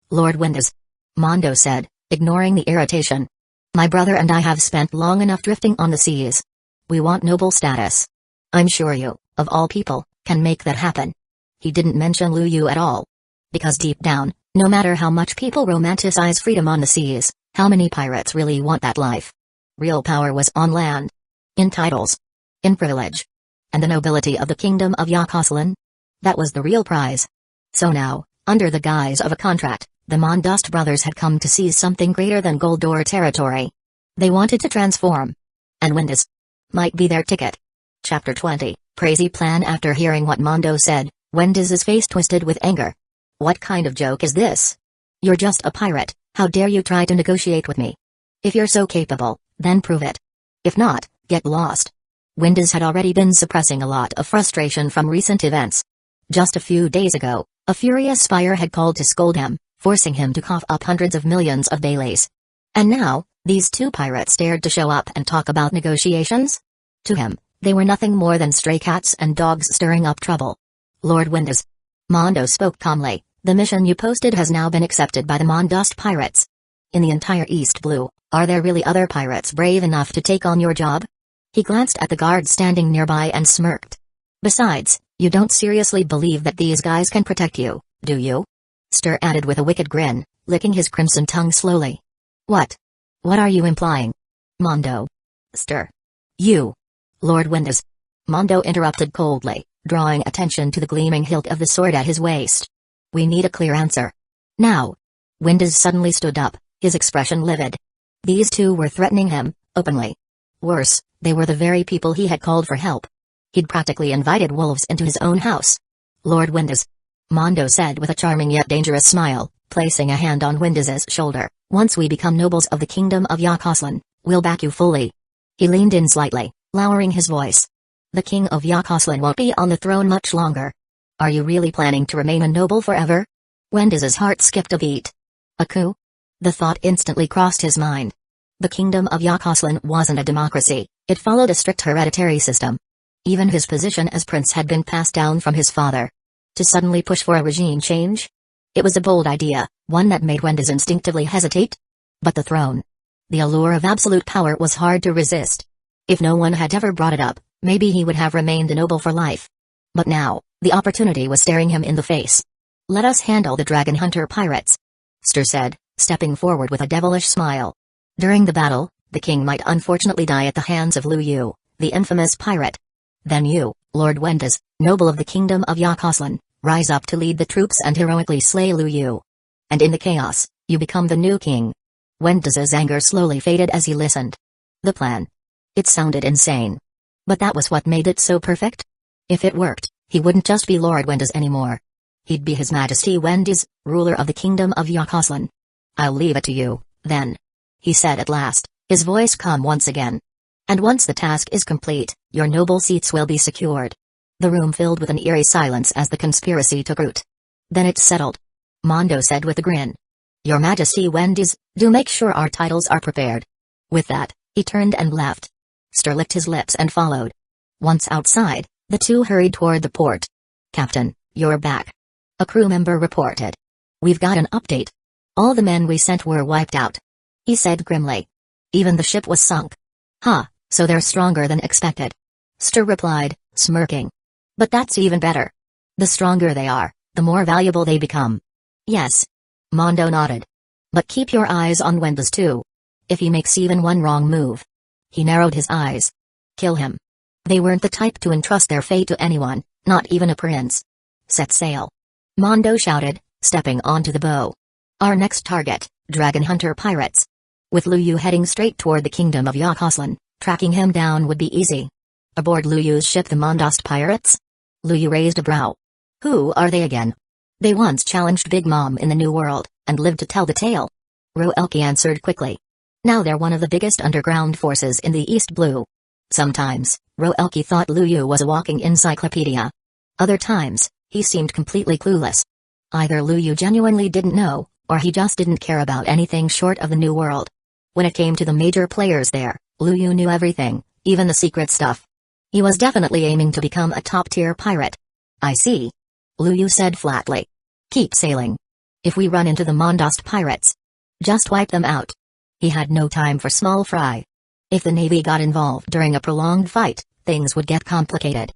"Lord Wendes," Mondo said, ignoring the irritation. "My brother and I have spent long enough drifting on the seas. We want noble status. I'm sure you, of all people, can make that happen." He didn't mention Lu Yu at all. Because deep down, no matter how much people romanticize freedom on the seas, how many pirates really want that life? Real power was on land. In titles. In privilege. And the nobility of the kingdom of Yakoslan? That was the real prize. So now, under the guise of a contract, the Mondost brothers had come to seize something greater than Goldor territory. They wanted to transform. And Wendes might be their ticket. Chapter 20, Crazy Plan. After hearing what Mondo said, Wendes's face twisted with anger. "What kind of joke is this? You're just a pirate, how dare you try to negotiate with me? If you're so capable, then prove it. If not, get lost." Wendes had already been suppressing a lot of frustration from recent events. Just a few days ago, a furious spire had called to scold him, forcing him to cough up hundreds of millions of baileys. And now, these two pirates dared to show up and talk about negotiations? To him, they were nothing more than stray cats and dogs stirring up trouble. "Lord Wendes," Mondo spoke calmly, "the mission you posted has now been accepted by the Mondost pirates. In the entire East Blue, are there really other pirates brave enough to take on your job?" He glanced at the guards standing nearby and smirked. "Besides, you don't seriously believe that these guys can protect you, do you?" Stir added with a wicked grin, licking his crimson tongue slowly. What are you implying?" "Mondo." "Stir. You." "Lord Wendes." Mondo interrupted coldly, drawing attention to the gleaming hilt of the sword at his waist. "We need a clear answer. Now." Wendes suddenly stood up, his expression livid. These two were threatening him, openly. Worse, they were the very people he had called for help. He'd practically invited wolves into his own house. "Lord Wendes," Mondo said with a charming yet dangerous smile, placing a hand on Wendes's shoulder, "once we become nobles of the kingdom of Yakoslan, we'll back you fully." He leaned in slightly, lowering his voice. "The king of Yakoslan won't be on the throne much longer. Are you really planning to remain a noble forever?" Wendes's heart skipped a beat. A coup? The thought instantly crossed his mind. The kingdom of Yakoslan wasn't a democracy, it followed a strict hereditary system. Even his position as prince had been passed down from his father. To suddenly push for a regime change? It was a bold idea, one that made Wendes instinctively hesitate. But the throne. The allure of absolute power was hard to resist. If no one had ever brought it up, maybe he would have remained a noble for life. But now, the opportunity was staring him in the face. "Let us handle the dragon hunter pirates," Stir said, stepping forward with a devilish smile. "During the battle, the king might unfortunately die at the hands of Lu Yu, the infamous pirate. Then you, Lord Wendes, noble of the kingdom of Yakoslan, rise up to lead the troops and heroically slay Lu Yu. And in the chaos, you become the new king." Wendes's anger slowly faded as he listened. The plan. It sounded insane. But that was what made it so perfect? If it worked, he wouldn't just be Lord Wendes anymore. He'd be His Majesty Wendes, ruler of the kingdom of Yakoslan. "I'll leave it to you, then," he said at last, his voice calm once again. "And once the task is complete, your noble seats will be secured." The room filled with an eerie silence as the conspiracy took root. "Then it's settled," Mondo said with a grin. "Your Majesty Wendes, do make sure our titles are prepared." With that, he turned and left. Stir licked his lips and followed. Once outside, the two hurried toward the port. "Captain, you're back," a crew member reported. "We've got an update." All the men we sent were wiped out. He said grimly. Even the ship was sunk. Huh, so they're stronger than expected. Ster replied, smirking. But that's even better. The stronger they are, the more valuable they become. Yes. Mondo nodded. But keep your eyes on Wendes too. If he makes even one wrong move. He narrowed his eyes. Kill him. They weren't the type to entrust their fate to anyone, not even a prince. Set sail. Mondo shouted, stepping onto the bow. Our next target, Dragon Hunter pirates. With Luyu heading straight toward the kingdom of Yakoslan, tracking him down would be easy. Aboard Luyu's ship the Mondost pirates? Luyu raised a brow. Who are they again? They once challenged Big Mom in the New World, and lived to tell the tale. Roelki answered quickly. Now they're one of the biggest underground forces in the East Blue. Sometimes, Roelki thought Luyu was a walking encyclopedia. Other times, he seemed completely clueless. Either Luyu genuinely didn't know, or he just didn't care about anything short of the New World. When it came to the major players there, Luyu knew everything, even the secret stuff. He was definitely aiming to become a top-tier pirate. I see. Luyu said flatly. Keep sailing. If we run into the Mondost pirates, just wipe them out. He had no time for small fry. If the Navy got involved during a prolonged fight, things would get complicated.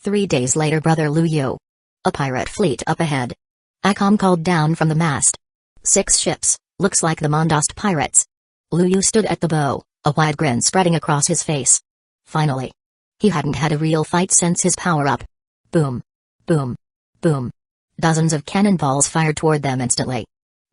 3 days later, Brother Luyu. A pirate fleet up ahead. Akam called down from the mast. 6 ships, looks like the Mondost pirates. Luyu stood at the bow, a wide grin spreading across his face. Finally. He hadn't had a real fight since his power-up. Boom. Boom. Boom. Dozens of cannonballs fired toward them instantly.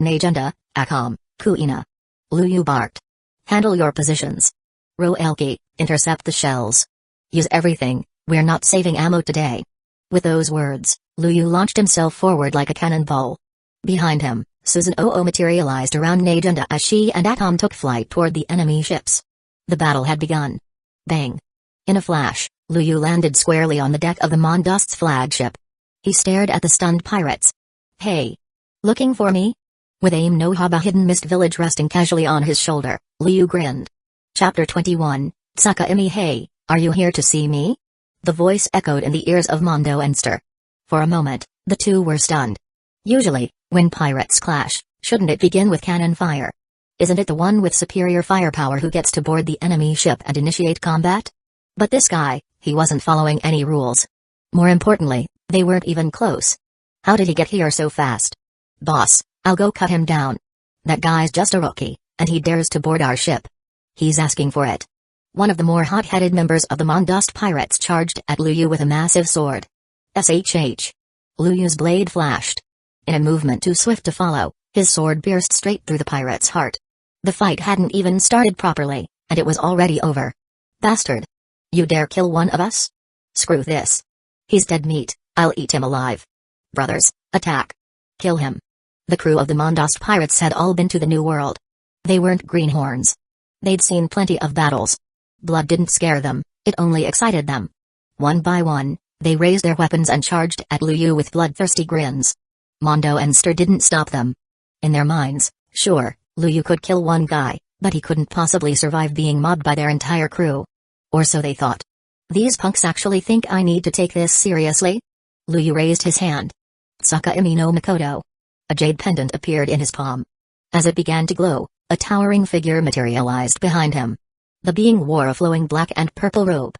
Najenda, Akam, Kuina. Luyu barked. Handle your positions. Roelki, intercept the shells. Use everything, we're not saving ammo today. With those words, Luyu launched himself forward like a cannonball. Behind him, Susan Oo materialized around Najenda as she and Akam took flight toward the enemy ships. The battle had begun. Bang. In a flash, Luyu landed squarely on the deck of the Mondost's flagship. He stared at the stunned pirates. Hey. Looking for me? With aim no haba hidden mist village resting casually on his shoulder, Luyu grinned. Chapter 21, Tsaka-imi hey, are you here to see me? The voice echoed in the ears of Mondo and Ster. For a moment, the two were stunned. Usually, when pirates clash, shouldn't it begin with cannon fire? Isn't it the one with superior firepower who gets to board the enemy ship and initiate combat? But this guy, he wasn't following any rules. More importantly, they weren't even close. How did he get here so fast? Boss, I'll go cut him down. That guy's just a rookie, and he dares to board our ship. He's asking for it. One of the more hot-headed members of the Mondost pirates charged at Luyu with a massive sword. SHH. Luyu's blade flashed. In a movement too swift to follow, his sword pierced straight through the pirate's heart. The fight hadn't even started properly, and it was already over. Bastard. You dare kill one of us? Screw this. He's dead meat, I'll eat him alive. Brothers, attack. Kill him. The crew of the Mondost pirates had all been to the New World. They weren't greenhorns. They'd seen plenty of battles. Blood didn't scare them, it only excited them. One by one, they raised their weapons and charged at Luyu with bloodthirsty grins. Mondo and Ster didn't stop them. In their minds, sure, Luyu could kill one guy, but he couldn't possibly survive being mobbed by their entire crew. Or so they thought. These punks actually think I need to take this seriously? Luyu raised his hand. Tsaka-imi no Mikoto. A jade pendant appeared in his palm. As it began to glow, a towering figure materialized behind him. The being wore a flowing black and purple robe.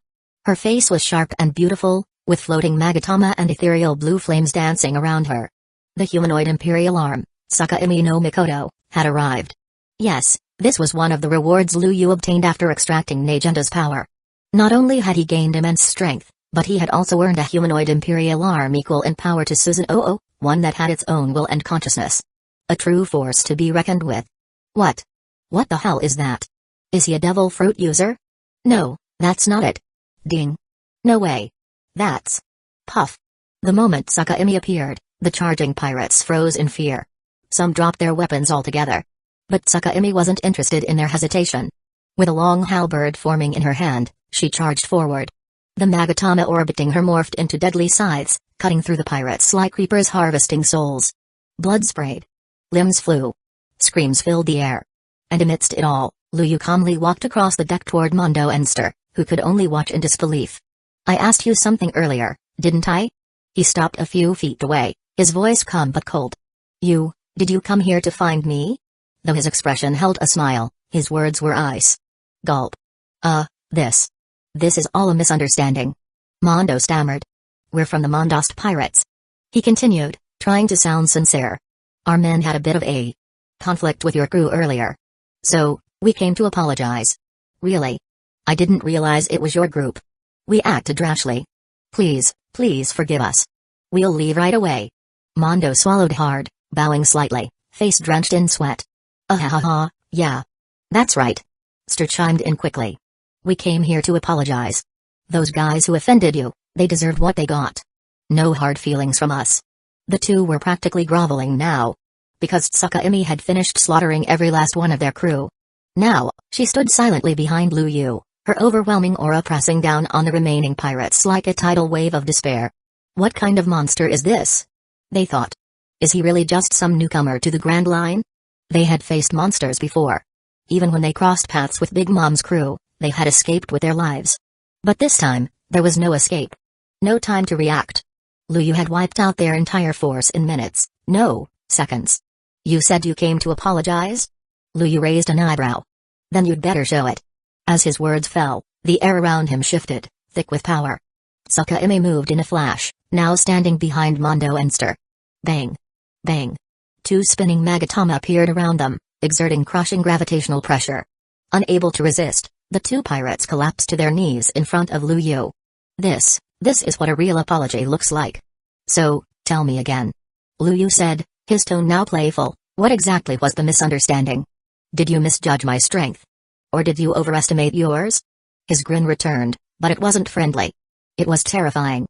Her face was sharp and beautiful, with floating magatama and ethereal blue flames dancing around her. The humanoid imperial arm, Tsaka-imi no Mikoto, had arrived. Yes, this was one of the rewards Luyu obtained after extracting Najenda's power. Not only had he gained immense strength, but he had also earned a humanoid imperial arm equal in power to Susan Oo, one that had its own will and consciousness. A true force to be reckoned with. What? What the hell is that? Is he a devil fruit user? No, that's not it. Ding. No way. That's... Puff. The moment Tsaka-imi appeared, the charging pirates froze in fear. Some dropped their weapons altogether. But Tsaka-imi wasn't interested in their hesitation. With a long halberd forming in her hand, she charged forward. The magatama orbiting her morphed into deadly scythes, cutting through the pirates like creepers harvesting souls. Blood sprayed. Limbs flew. Screams filled the air. And amidst it all, Luyu calmly walked across the deck toward Mondo and Ster, who could only watch in disbelief. I asked you something earlier, didn't I? He stopped a few feet away, his voice calm but cold. You Did you come here to find me? Though his expression held a smile, his words were ice. Gulp. This. This is all a misunderstanding. Mondo stammered. We're from the Mondost Pirates. He continued, trying to sound sincere. Our men had a bit of a conflict with your crew earlier. So, we came to apologize. Really? I didn't realize it was your group. We acted rashly. Please forgive us. We'll leave right away. Mondo swallowed hard, bowing slightly, face drenched in sweat. Yeah. That's right. Ster chimed in quickly. We came here to apologize. Those guys who offended you, they deserved what they got. No hard feelings from us. The two were practically groveling now. Because Tsukahime had finished slaughtering every last one of their crew. Now, she stood silently behind Lu Yu, her overwhelming aura pressing down on the remaining pirates like a tidal wave of despair. What kind of monster is this? They thought. Is he really just some newcomer to the Grand Line? They had faced monsters before. Even when they crossed paths with Big Mom's crew, they had escaped with their lives. But this time, there was no escape. No time to react. Lu Yu had wiped out their entire force in minutes, no, seconds. You said you came to apologize? Lu Yu raised an eyebrow. Then you'd better show it. As his words fell, the air around him shifted, thick with power. Tsukahime moved in a flash, now standing behind Mondo and Ster. Bang. Bang. Two spinning magatama appeared around them, exerting crushing gravitational pressure. Unable to resist, the two pirates collapsed to their knees in front of Lu Yu. This is what a real apology looks like. So, tell me again. Lu Yu said, his tone now playful, what exactly was the misunderstanding? Did you misjudge my strength? Or did you overestimate yours? His grin returned, but it wasn't friendly. It was terrifying.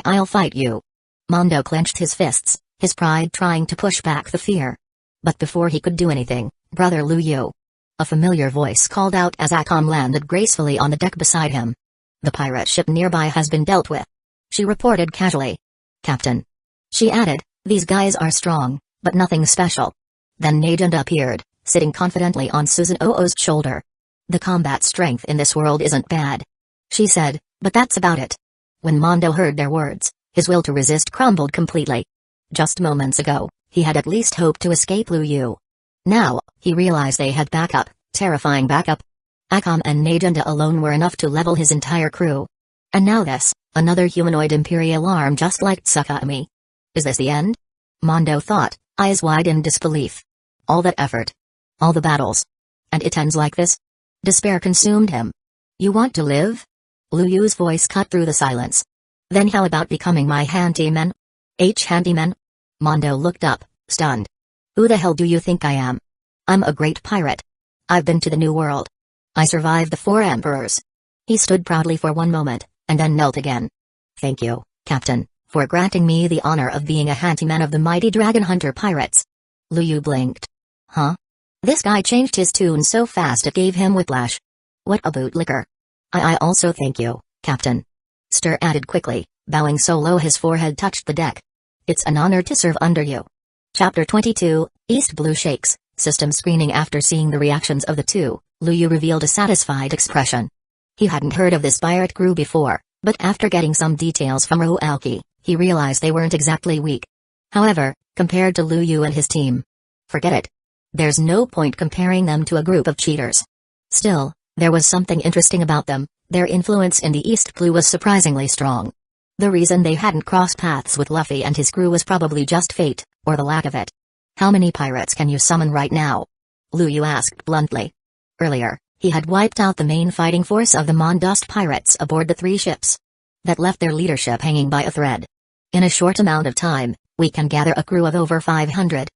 I'll fight you. Mondo clenched his fists, his pride trying to push back the fear. But before he could do anything, Brother Lu Yu. A familiar voice called out as Akam landed gracefully on the deck beside him. The pirate ship nearby has been dealt with. She reported casually. Captain. She added, these guys are strong, but nothing special. Then Najunda appeared, sitting confidently on Susan Oo's shoulder. The combat strength in this world isn't bad. She said, but that's about it. When Mondo heard their words, his will to resist crumbled completely. Just moments ago, he had at least hoped to escape Lu Yu. Now, he realized they had backup, terrifying backup. Akam and Najunda alone were enough to level his entire crew. And now this, another humanoid imperial arm just like Tsukahime. Is this the end? Mondo thought, eyes wide in disbelief. All that effort. All the battles. And it ends like this? Despair consumed him. You want to live? Lu Yu's voice cut through the silence. Then how about becoming my handyman? Handyman? Mondo looked up, stunned. Who the hell do you think I am? I'm a great pirate. I've been to the New World. I survived the 4 emperors. He stood proudly for one moment, and then knelt again. Thank you, Captain, for granting me the honor of being a handyman of the mighty Dragon Hunter pirates. Lu Yu blinked. Huh? This guy changed his tune so fast it gave him whiplash. What a bootlicker. I also thank you, Captain. Ster added quickly, bowing so low his forehead touched the deck. It's an honor to serve under you. Chapter 22, East Blue Shakes, System Screening. After seeing the reactions of the two, Lu Yu revealed a satisfied expression. He hadn't heard of this pirate crew before, but after getting some details from Roalki, he realized they weren't exactly weak. However, compared to Lu Yu and his team, forget it. There's no point comparing them to a group of cheaters. Still, there was something interesting about them. Their influence in the East Blue was surprisingly strong. The reason they hadn't crossed paths with Luffy and his crew was probably just fate, or the lack of it. How many pirates can you summon right now? Lu Yu asked bluntly. Earlier, he had wiped out the main fighting force of the Mondost pirates aboard the 3 ships. That left their leadership hanging by a thread. In a short amount of time, we can gather a crew of over 500.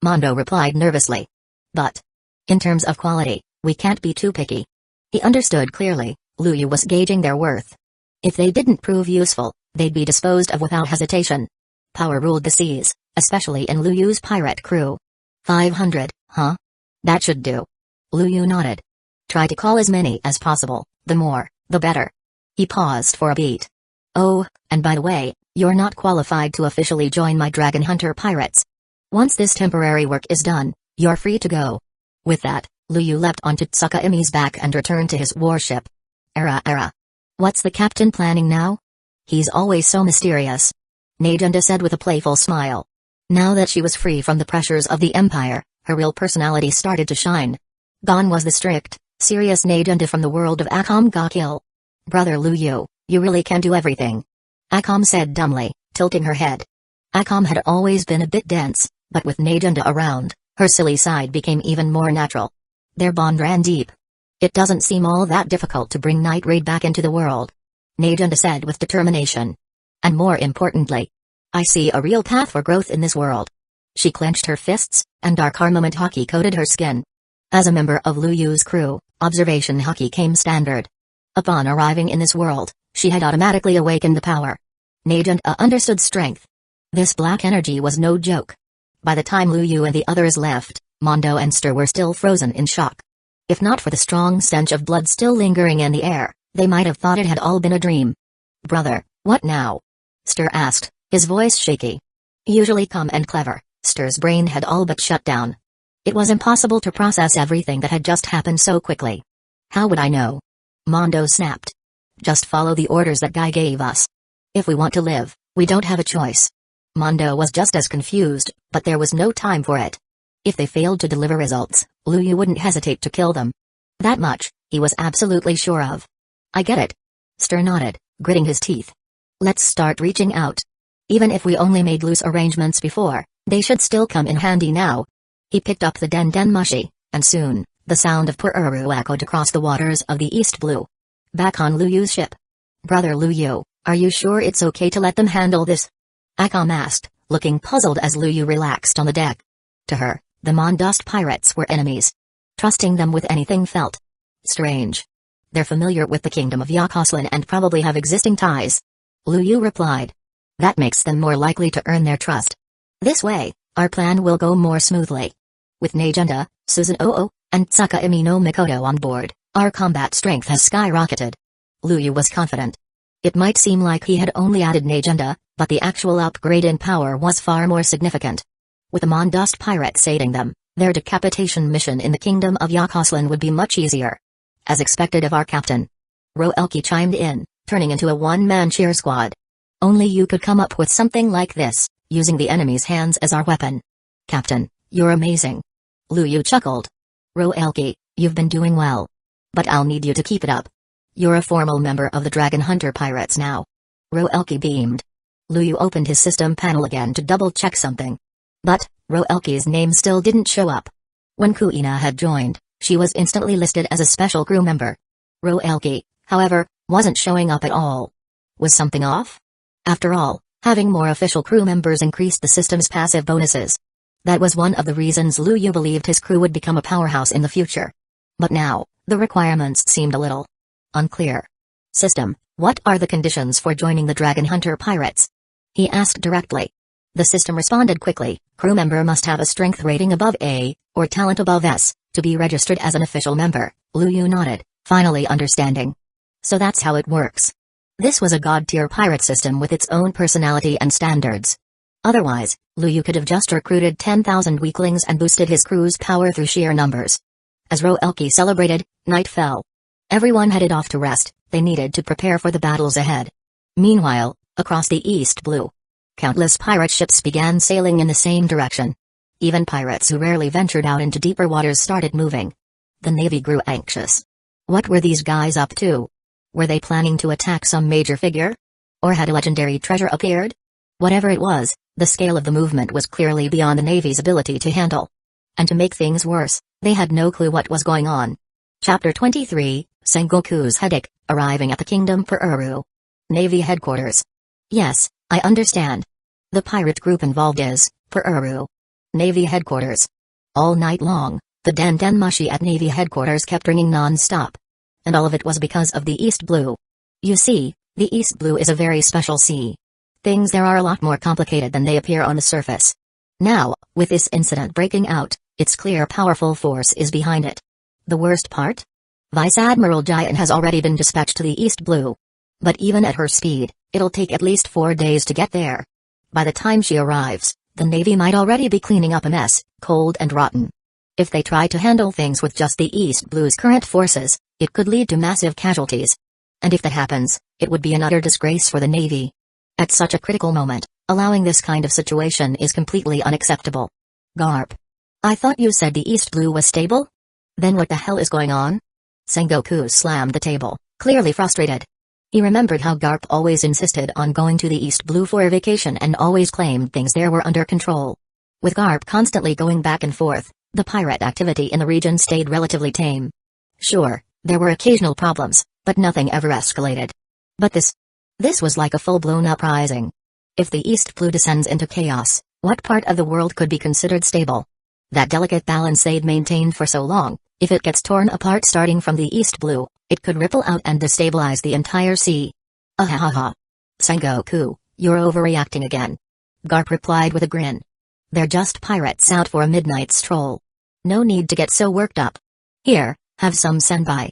Mondo replied nervously. But, in terms of quality, we can't be too picky. He understood clearly, Lu Yu was gauging their worth. If they didn't prove useful, they'd be disposed of without hesitation. Power ruled the seas, especially in Lu Yu's pirate crew. 500, huh? That should do. Lu Yu nodded. Try to call as many as possible, the more, the better. He paused for a beat. Oh, and by the way, you're not qualified to officially join my Dragon Hunter pirates. Once this temporary work is done, you're free to go. With that, Lu Yu leapt onto Tsukahime's back and returned to his warship. Era. What's the captain planning now? He's always so mysterious. Najunda said with a playful smile. Now that she was free from the pressures of the Empire, her real personality started to shine. Gone was the strict, serious Najunda from the world of Akam Ga Kill. "Brother Lu Yu, you really can do everything," Akam said dumbly, tilting her head. Akam had always been a bit dense, but with Najunda around, her silly side became even more natural. Their bond ran deep. "It doesn't seem all that difficult to bring Night Raid back into the world," Najunda said with determination. "And more importantly, I see a real path for growth in this world." She clenched her fists, and dark armament haki coated her skin. As a member of Lu Yu's crew, observation haki came standard. Upon arriving in this world, she had automatically awakened the power. Najunda understood strength. This black energy was no joke. By the time Lu Yu and the others left, Mondo and Stir were still frozen in shock. If not for the strong stench of blood still lingering in the air, they might have thought it had all been a dream. "Brother, what now?" Stir asked, his voice shaky. Usually calm and clever, Stir's brain had all but shut down. It was impossible to process everything that had just happened so quickly. "How would I know?" Mondo snapped. "Just follow the orders that guy gave us. If we want to live, we don't have a choice." Mondo was just as confused, but there was no time for it. If they failed to deliver results, Lu Yu wouldn't hesitate to kill them. That much, he was absolutely sure of. "I get it." Stir nodded, gritting his teeth. "Let's start reaching out. Even if we only made loose arrangements before, they should still come in handy now." He picked up the Den Den Mushi, and soon, the sound of Pururu echoed across the waters of the East Blue. Back on Lu Yu's ship. "Brother Lu Yu, are you sure it's okay to let them handle this?" Akam asked, looking puzzled as Lu Yu relaxed on the deck. To her, the Mondust pirates were enemies. Trusting them with anything felt strange. "They're familiar with the kingdom of Yakoslan and probably have existing ties," Lu Yu replied. "That makes them more likely to earn their trust. This way, our plan will go more smoothly. With Najunda, Susanoo, and Tsuka'imi no Mikoto on board, our combat strength has skyrocketed." Lu Yu was confident. It might seem like he had only added Najunda, but the actual upgrade in power was far more significant. With the Mondust pirates aiding them, their decapitation mission in the kingdom of Yakoslan would be much easier. "As expected of our captain." Roelki chimed in, turning into a one-man cheer squad. "Only you could come up with something like this, using the enemy's hands as our weapon. Captain, you're amazing." Lu Yu chuckled. "Roelki, you've been doing well. But I'll need you to keep it up. You're a formal member of the Dragon Hunter Pirates now." Roelki beamed. Lu Yu opened his system panel again to double-check something. But, Roelki's name still didn't show up. When Kuina had joined, she was instantly listed as a special crew member. Roelki, however, wasn't showing up at all. Was something off? After all, having more official crew members increased the system's passive bonuses. That was one of the reasons Lu Yu believed his crew would become a powerhouse in the future. But now, the requirements seemed a little unclear. "System, what are the conditions for joining the Dragon Hunter Pirates?" he asked directly. The system responded quickly. "Crew member must have a strength rating above A, or talent above S, to be registered as an official member." Lu Yu nodded, finally understanding. So that's how it works. This was a god-tier pirate system with its own personality and standards. Otherwise, Lu Yu could have just recruited 10,000 weaklings and boosted his crew's power through sheer numbers. As Roelki celebrated, night fell. Everyone headed off to rest. They needed to prepare for the battles ahead. Meanwhile, across the East Blue, countless pirate ships began sailing in the same direction. Even pirates who rarely ventured out into deeper waters started moving. The Navy grew anxious. What were these guys up to? Were they planning to attack some major figure? Or had a legendary treasure appeared? Whatever it was, the scale of the movement was clearly beyond the Navy's ability to handle. And to make things worse, they had no clue what was going on. Chapter 23, Sengoku's Headache, arriving at the Kingdom Pururu. Navy Headquarters. "Yes, I understand. The pirate group involved is Pururu. Navy Headquarters." All night long, the Den Den Mushi at Navy Headquarters kept ringing non-stop. And all of it was because of the East Blue. You see, the East Blue is a very special sea. Things there are a lot more complicated than they appear on the surface. Now, with this incident breaking out, it's clear powerful force is behind it. The worst part? Vice Admiral Jian has already been dispatched to the East Blue. But even at her speed, it'll take at least 4 days to get there. By the time she arrives, the Navy might already be cleaning up a mess, cold and rotten. If they try to handle things with just the East Blue's current forces, it could lead to massive casualties. And if that happens, it would be an utter disgrace for the Navy. At such a critical moment, Allowing this kind of situation is completely unacceptable. Garp. I thought you said the East Blue was stable? Then what the hell is going on? Sengoku slammed the table, clearly frustrated. He remembered how Garp always insisted on going to the East Blue for a vacation and always claimed things there were under control. With Garp constantly going back and forth, the pirate activity in the region stayed relatively tame. Sure, there were occasional problems, but nothing ever escalated. But this was like a full-blown uprising. If the East Blue descends into chaos, what part of the world could be considered stable? That delicate balance they'd maintained for so long, if it gets torn apart starting from the East Blue, it could ripple out and destabilize the entire sea. Ahahaha. Sengoku, you're overreacting again. Garp replied with a grin. They're just pirates out for a midnight stroll. No need to get so worked up. Here, have some senpai.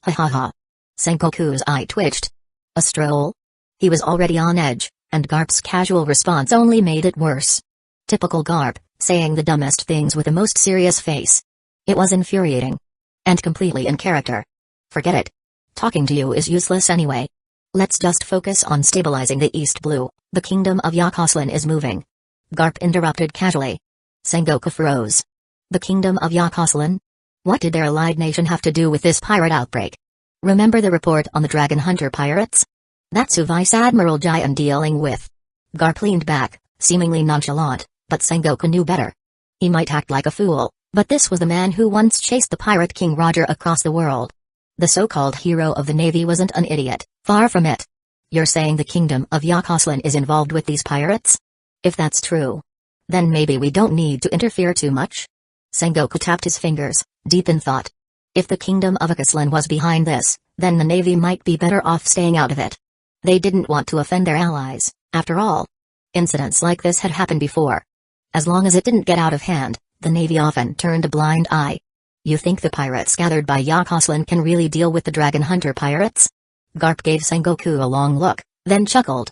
Ha ha ha. Sengoku's eye twitched. A stroll? He was already on edge, and Garp's casual response only made it worse. Typical Garp, saying the dumbest things with the most serious face. It was infuriating. And completely in character. Forget it. Talking to you is useless anyway. Let's just focus on stabilizing the East Blue. The kingdom of Yakoslan is moving. Garp interrupted casually. Sengoku froze. The kingdom of Yakoslan? What did their allied nation have to do with this pirate outbreak? Remember the report on the Dragon Hunter pirates? That's who Vice Admiral Jian dealing with. Garp leaned back, seemingly nonchalant, but Sengoku knew better. He might act like a fool, but this was the man who once chased the pirate King Roger across the world. The so-called hero of the Navy wasn't an idiot, far from it. You're saying the kingdom of Yakoslan is involved with these pirates? If that's true, then maybe we don't need to interfere too much? Sengoku tapped his fingers, deep in thought. If the kingdom of Yakoslan was behind this, then the Navy might be better off staying out of it. They didn't want to offend their allies, after all. Incidents like this had happened before. As long as it didn't get out of hand, the Navy often turned a blind eye. You think the pirates gathered by Yakoslan can really deal with the Dragon Hunter pirates? Garp gave Sengoku a long look, then chuckled.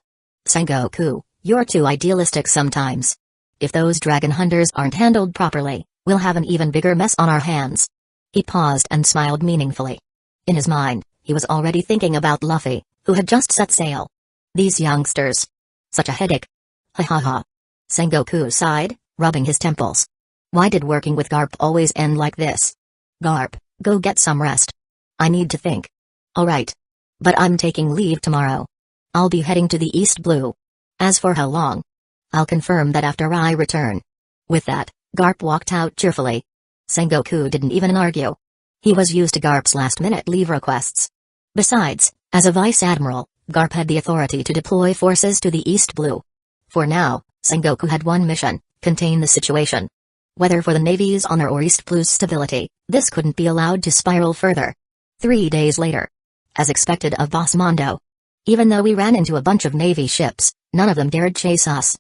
Sengoku, you're too idealistic sometimes. If those dragon hunters aren't handled properly, we'll have an even bigger mess on our hands. He paused and smiled meaningfully. In his mind, he was already thinking about Luffy, who had just set sail. These youngsters. Such a headache. Ha ha ha. Sengoku sighed, rubbing his temples. Why did working with Garp always end like this? Garp, go get some rest. I need to think. Alright. But I'm taking leave tomorrow. I'll be heading to the East Blue. As for how long? I'll confirm that after I return. With that, Garp walked out cheerfully. Sengoku didn't even argue. He was used to Garp's last-minute leave requests. Besides, as a vice admiral, Garp had the authority to deploy forces to the East Blue. For now, Sengoku had one mission: contain the situation. Whether for the Navy's honor or East Blue's stability, this couldn't be allowed to spiral further. 3 days later. As expected of Boss Mondo. Even though we ran into a bunch of Navy ships, none of them dared chase us.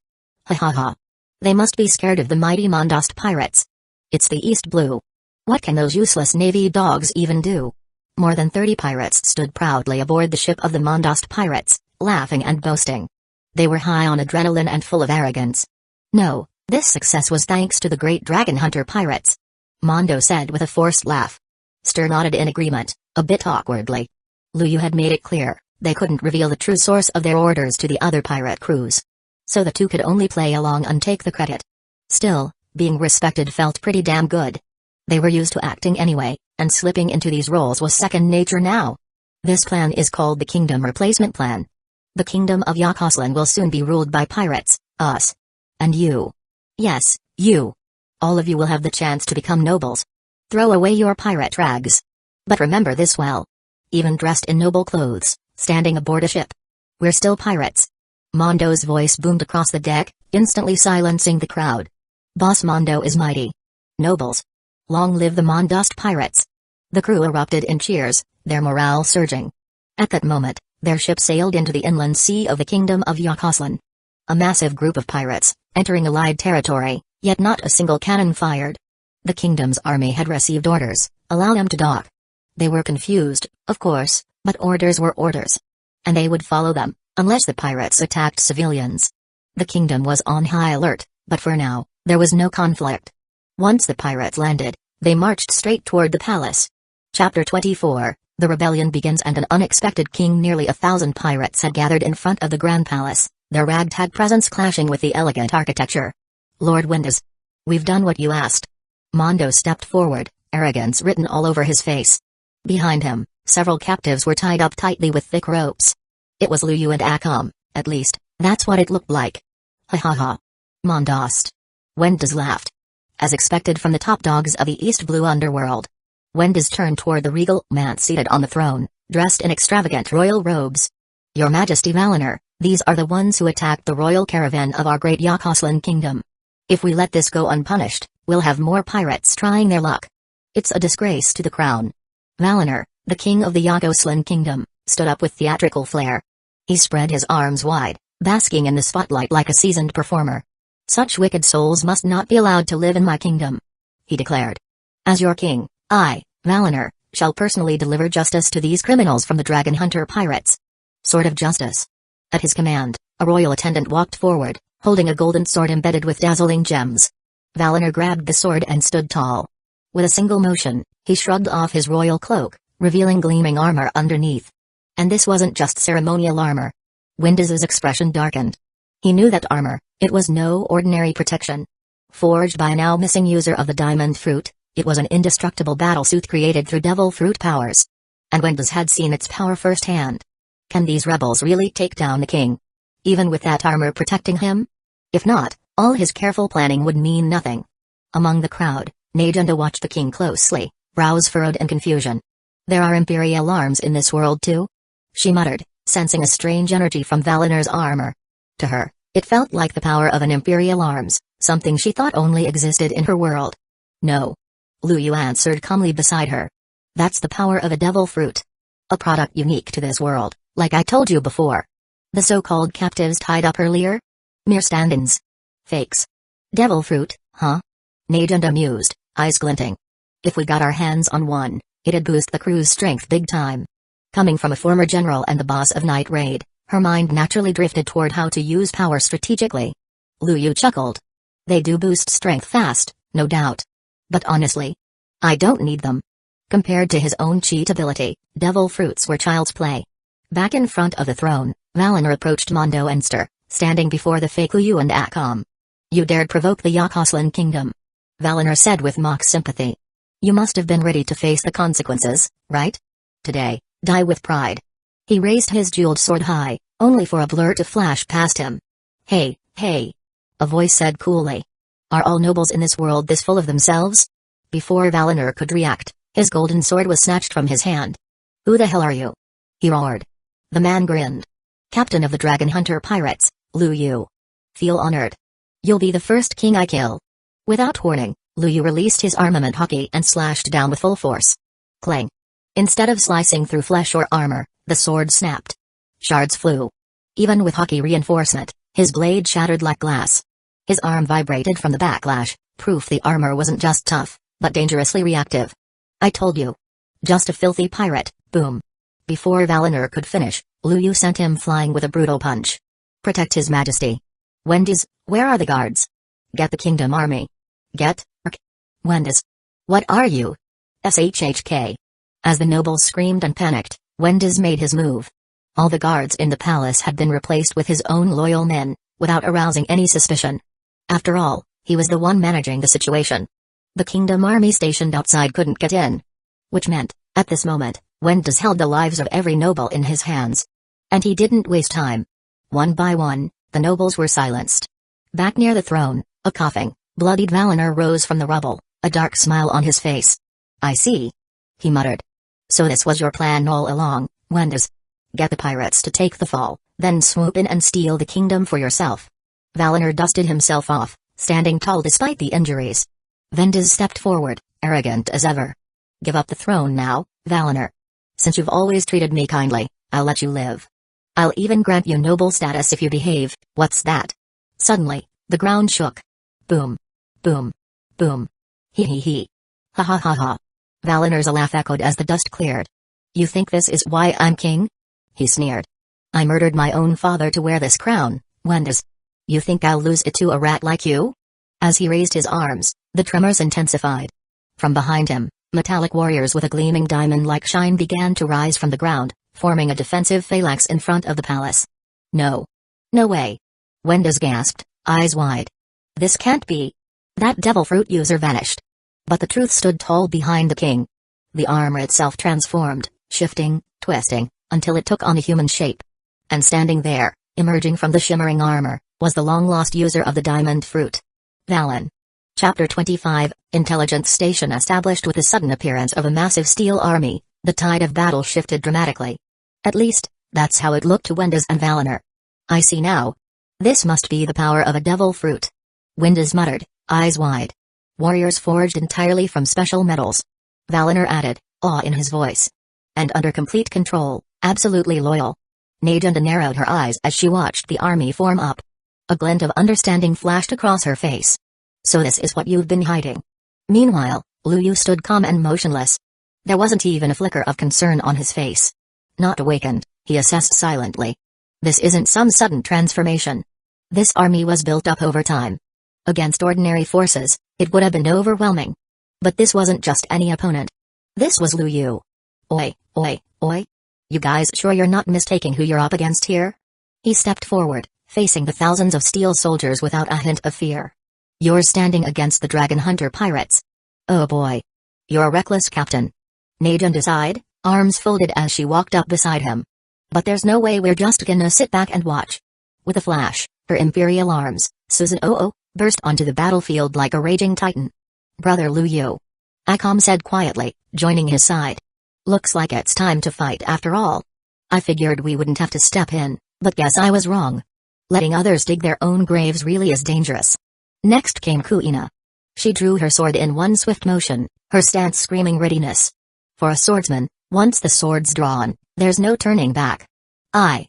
Ha ha ha. They must be scared of the mighty Mondost pirates. It's the East Blue. What can those useless Navy dogs even do? More than 30 pirates stood proudly aboard the ship of the Mondost pirates, laughing and boasting. They were high on adrenaline and full of arrogance. No, this success was thanks to the great Dragon Hunter pirates. Mondo said with a forced laugh. Stir nodded in agreement, a bit awkwardly. Luyu had made it clear, they couldn't reveal the true source of their orders to the other pirate crews. So the two could only play along and take the credit. Still, being respected felt pretty damn good. They were used to acting anyway, and slipping into these roles was second nature now. This plan is called the Kingdom Replacement Plan. The Kingdom of Yakoslan will soon be ruled by pirates, us. And you. Yes, you. All of you will have the chance to become nobles. Throw away your pirate rags. But remember this well. Even dressed in noble clothes, standing aboard a ship, we're still pirates. Mondo's voice boomed across the deck, instantly silencing the crowd. Boss Mondo is mighty. Nobles. Long live the Mondost pirates. The crew erupted in cheers, their morale surging. At that moment, their ship sailed into the inland sea of the Kingdom of Yakoslan. A massive group of pirates, entering Allied territory, yet not a single cannon fired. The kingdom's army had received orders, allow them to dock. They were confused, of course, but orders were orders. And they would follow them, unless the pirates attacked civilians. The kingdom was on high alert, but for now, there was no conflict. Once the pirates landed, they marched straight toward the palace. Chapter 24, The rebellion begins and an unexpected king. Nearly 1,000 pirates had gathered in front of the Grand Palace, their ragtag presence clashing with the elegant architecture. Lord Windows. We've done what you asked. Mondo stepped forward, arrogance written all over his face. Behind him, several captives were tied up tightly with thick ropes. It was Luyu and Akam, at least, that's what it looked like. Ha ha ha. Mondost. Wendes laughed. As expected from the top dogs of the East Blue underworld. Wendes turned toward the regal man seated on the throne, dressed in extravagant royal robes. Your Majesty Valinor, these are the ones who attacked the royal caravan of our great Yakoslan kingdom. If we let this go unpunished, we'll have more pirates trying their luck. It's a disgrace to the crown. Valinor, the king of the Yakoslan kingdom, stood up with theatrical flair. He spread his arms wide, basking in the spotlight like a seasoned performer. Such wicked souls must not be allowed to live in my kingdom, he declared. As your king, I, Valinor, shall personally deliver justice to these criminals from the Dragon Hunter pirates. Sword of justice. At his command, a royal attendant walked forward, holding a golden sword embedded with dazzling gems. Valinor grabbed the sword and stood tall. With a single motion, he shrugged off his royal cloak, revealing gleaming armor underneath. And this wasn't just ceremonial armor. Windes's expression darkened. He knew that armor, it was no ordinary protection. Forged by a now missing user of the diamond fruit, it was an indestructible battlesuit created through devil fruit powers. And Wendes had seen its power firsthand. Can these rebels really take down the king? Even with that armor protecting him? If not, all his careful planning would mean nothing. Among the crowd, Najunda watched the king closely, brows furrowed in confusion. There are imperial arms in this world too? She muttered, sensing a strange energy from Valinor's armor. To her, it felt like the power of an imperial arms, something she thought only existed in her world. No. Luyu answered calmly beside her. That's the power of a devil fruit. A product unique to this world, like I told you before. The so-called captives tied up earlier? Mere stand-ins. Fakes. Devil fruit, huh? Najunda mused, eyes glinting. If we got our hands on one, it'd boost the crew's strength big time. Coming from a former general and the boss of Night Raid, her mind naturally drifted toward how to use power strategically. Luyu chuckled. They do boost strength fast, no doubt. But honestly, I don't need them. Compared to his own cheat ability, devil fruits were child's play. Back in front of the throne, Valinor approached Mondo Enster, standing before the fake Luyu and Akam. You dared provoke the Yakoslan kingdom. Valinor said with mock sympathy. You must have been ready to face the consequences, right? Today, die with pride. He raised his jeweled sword high, only for a blur to flash past him. Hey, hey. A voice said coolly. Are all nobles in this world this full of themselves? Before Valinor could react, his golden sword was snatched from his hand. Who the hell are you? He roared. The man grinned. Captain of the Dragon Hunter pirates, Luyu. Feel honored. You'll be the first king I kill. Without warning, Luyu released his armament hockey and slashed down with full force. Clang. Instead of slicing through flesh or armor, the sword snapped. Shards flew. Even with hockey reinforcement, his blade shattered like glass. His arm vibrated from the backlash, proof the armor wasn't just tough, but dangerously reactive. I told you. Just a filthy pirate, boom. Before Valinor could finish, Luyu sent him flying with a brutal punch. Protect his majesty. Wendes, where are the guards? Get the kingdom army. Get, Wendes. What are you? SHHK. As the nobles screamed and panicked, Wendes made his move. All the guards in the palace had been replaced with his own loyal men, without arousing any suspicion. After all, he was the one managing the situation. The kingdom army stationed outside couldn't get in. Which meant, at this moment, Wendes held the lives of every noble in his hands. And he didn't waste time. One by one, the nobles were silenced. Back near the throne, a coughing, bloodied Valinor rose from the rubble, a dark smile on his face. I see. He muttered. So this was your plan all along, Wendes. Get the pirates to take the fall, then swoop in and steal the kingdom for yourself. Valinor dusted himself off, standing tall despite the injuries. Wendes stepped forward, arrogant as ever. Give up the throne now, Valinor. Since you've always treated me kindly, I'll let you live. I'll even grant you noble status if you behave. What's that? Suddenly, the ground shook. Boom. Boom. Boom. Hee hee hee. Ha ha ha ha. Valinor's laugh echoed as the dust cleared. You think this is why I'm king? He sneered. I murdered my own father to wear this crown, Wendes. You think I'll lose it to a rat like you? As he raised his arms, the tremors intensified. From behind him, metallic warriors with a gleaming diamond-like shine began to rise from the ground, forming a defensive phalanx in front of the palace. No. No way. Wendes gasped, eyes wide. This can't be. That devil fruit user vanished. But the truth stood tall behind the king. The armor itself transformed, shifting, twisting, until it took on a human shape. And standing there, emerging from the shimmering armor, was the long-lost user of the diamond fruit. Valen. Chapter 25, Intelligence Station established. With the sudden appearance of a massive steel army, the tide of battle shifted dramatically. At least, that's how it looked to Wendes and Valinor. I see now. This must be the power of a devil fruit. Wendes muttered, eyes wide. Warriors forged entirely from special metals. Valinor added, awe in his voice. And under complete control, absolutely loyal. Najanda narrowed her eyes as she watched the army form up. A glint of understanding flashed across her face. So this is what you've been hiding. Meanwhile, Luyu stood calm and motionless. There wasn't even a flicker of concern on his face. Not awakened, he assessed silently. This isn't some sudden transformation. This army was built up over time. Against ordinary forces, it would have been overwhelming. But this wasn't just any opponent. This was Luyu. Oi, oi, oi. You guys sure you're not mistaking who you're up against here? He stepped forward, facing the thousands of steel soldiers without a hint of fear. You're standing against the Dragon Hunter pirates. Oh boy. You're a reckless captain. Najanda sighed, arms folded as she walked up beside him. But there's no way we're just gonna sit back and watch. With a flash, her imperial arms, Susan burst onto the battlefield like a raging titan. Brother Luyu. Akam said quietly, joining his side. Looks like it's time to fight after all. I figured we wouldn't have to step in, but guess I was wrong. Letting others dig their own graves really is dangerous. Next came Kuina. She drew her sword in one swift motion, her stance screaming readiness. For a swordsman, once the sword's drawn, there's no turning back. I'm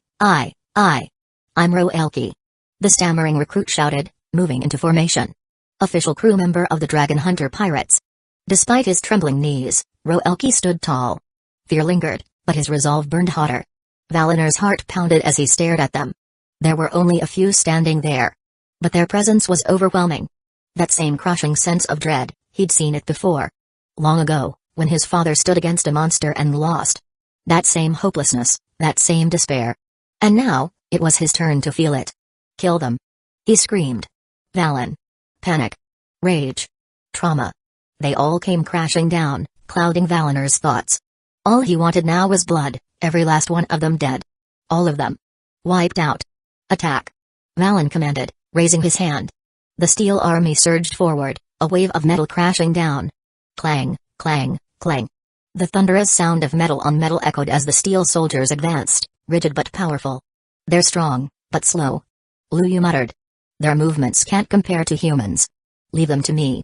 Roelki. The stammering recruit shouted, moving into formation. Official crew member of the Dragon Hunter pirates. Despite his trembling knees, Roelki stood tall. Fear lingered, but his resolve burned hotter. Valinor's heart pounded as he stared at them. There were only a few standing there. But their presence was overwhelming. That same crushing sense of dread, he'd seen it before. Long ago, when his father stood against a monster and lost. That same hopelessness, that same despair. And now, it was his turn to feel it. Kill them. He screamed. Valen. Panic. Rage. Trauma. They all came crashing down, clouding Valinor's thoughts. All he wanted now was blood, every last one of them dead. All of them. Wiped out. Attack. Valen commanded, raising his hand. The steel army surged forward, a wave of metal crashing down. Clang, clang, clang. The thunderous sound of metal on metal echoed as the steel soldiers advanced, rigid but powerful. They're strong, but slow. Luyu muttered. Their movements can't compare to humans. Leave them to me.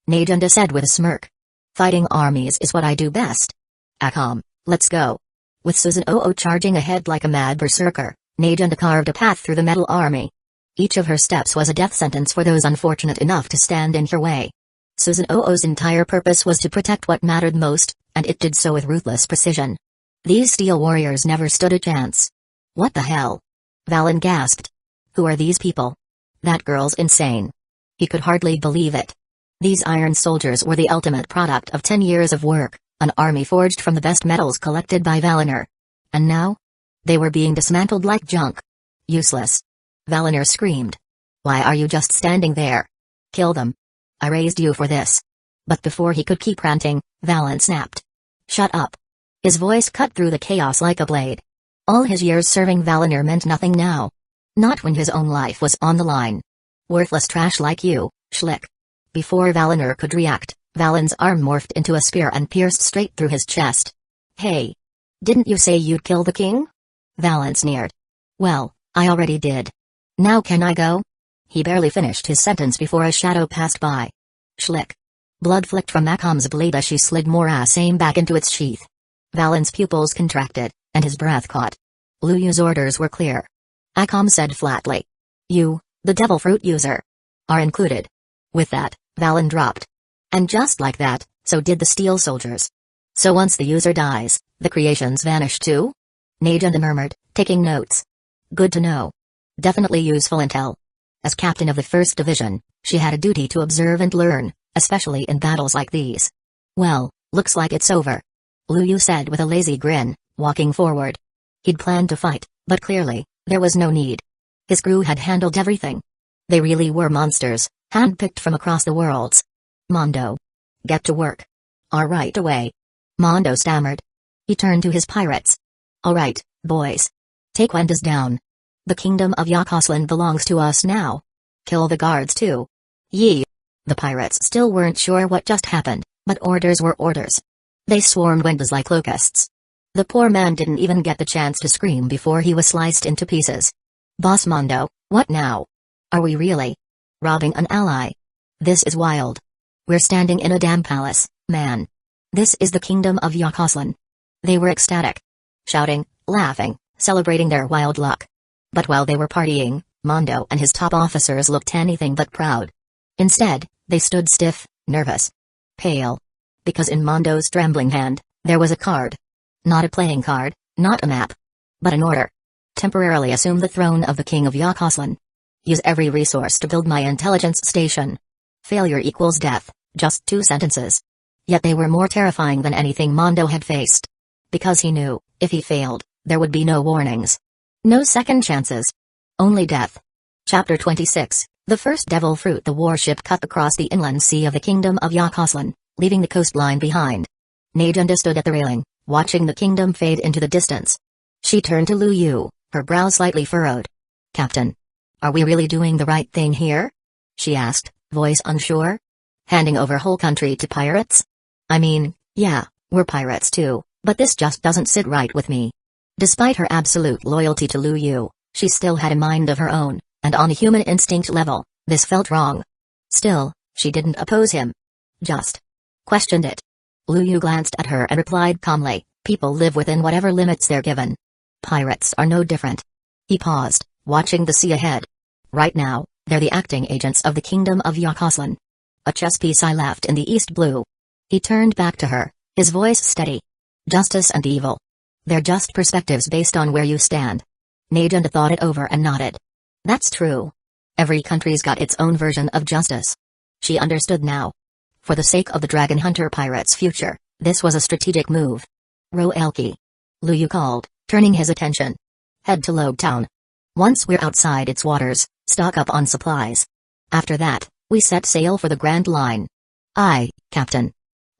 Najanda said with a smirk. Fighting armies is what I do best. Akam, let's go. With Susan charging ahead like a mad berserker, Najanda carved a path through the metal army. Each of her steps was a death sentence for those unfortunate enough to stand in her way. Susan entire purpose was to protect what mattered most, and it did so with ruthless precision. These steel warriors never stood a chance. What the hell? Valen gasped. Who are these people? That girl's insane. He could hardly believe it. These iron soldiers were the ultimate product of 10 years of work, an army forged from the best metals collected by Valinor. And now? They were being dismantled like junk. Useless. Valinor screamed. Why are you just standing there? Kill them. I raised you for this. But before he could keep ranting, Valen snapped. Shut up. His voice cut through the chaos like a blade. All his years serving Valinor meant nothing now. Not when his own life was on the line. Worthless trash like you, Schlick. Before Valinor could react, Valen's arm morphed into a spear and pierced straight through his chest. Hey! Didn't you say you'd kill the king? Valen sneered. Well, I already did. Now can I go? He barely finished his sentence before a shadow passed by. Schlick. Blood flicked from Akam's blade as she slid more aim back into its sheath. Valen's pupils contracted, and his breath caught. Luyu's orders were clear. Akam said flatly. You, the devil fruit user, are included. With that, Valen dropped. And just like that, so did the steel soldiers. So once the user dies, the creations vanish too? Najanda murmured, taking notes. Good to know. Definitely useful intel. As captain of the 1st Division, she had a duty to observe and learn, especially in battles like these. Well, looks like it's over. Luyu said with a lazy grin, walking forward. He'd planned to fight, but clearly, there was no need. His crew had handled everything. They really were monsters, handpicked from across the worlds. Mondo. Get to work. Right away. Mondo stammered. He turned to his pirates. All right, boys. Take Wenda's down. The kingdom of Yakoslan belongs to us now. Kill the guards too. Yee. The pirates still weren't sure what just happened, but orders were orders. They swarmed Wenda's like locusts. The poor man didn't even get the chance to scream before he was sliced into pieces. Boss Mondo, what now? Are we really robbing an ally? This is wild. We're standing in a damn palace, man. This is the kingdom of Yakoslan. They were ecstatic. Shouting, laughing, celebrating their wild luck. But while they were partying, Mondo and his top officers looked anything but proud. Instead, they stood stiff, nervous, pale. Because in Mondo's trembling hand, there was a card. Not a playing card, not a map. But an order. Temporarily assume the throne of the king of Yakoslan. Use every resource to build my intelligence station. Failure equals death, just 2 sentences. Yet they were more terrifying than anything Mondo had faced. Because he knew, if he failed, there would be no warnings. No second chances. Only death. Chapter 26, The first devil fruit. The warship cut across the inland sea of the kingdom of Yakoslan, leaving the coastline behind. Najunda stood at the railing, watching the kingdom fade into the distance. She turned to Lu Yu, her brow slightly furrowed. Captain. Are we really doing the right thing here? She asked, voice unsure. Handing over whole country to pirates? I mean, yeah, we're pirates too, but this just doesn't sit right with me. Despite her absolute loyalty to Lu Yu, she still had a mind of her own, and on a human instinct level, this felt wrong. Still, she didn't oppose him. Just questioned it. Lu Yu glanced at her and replied calmly, people live within whatever limits they're given. Pirates are no different. He paused, watching the sea ahead. Right now, they're the acting agents of the kingdom of Yakoslan. A chess piece I left in the east blue. He turned back to her, his voice steady. Justice and evil. They're just perspectives based on where you stand. Najunda thought it over and nodded. That's true. Every country's got its own version of justice. She understood now. For the sake of the Dragon Hunter pirates' future, this was a strategic move. Roelki. Lu Yu called, turning his attention. Head to Logue Town. Once we're outside its waters, stock up on supplies. After that, we set sail for the Grand Line. Aye, Captain.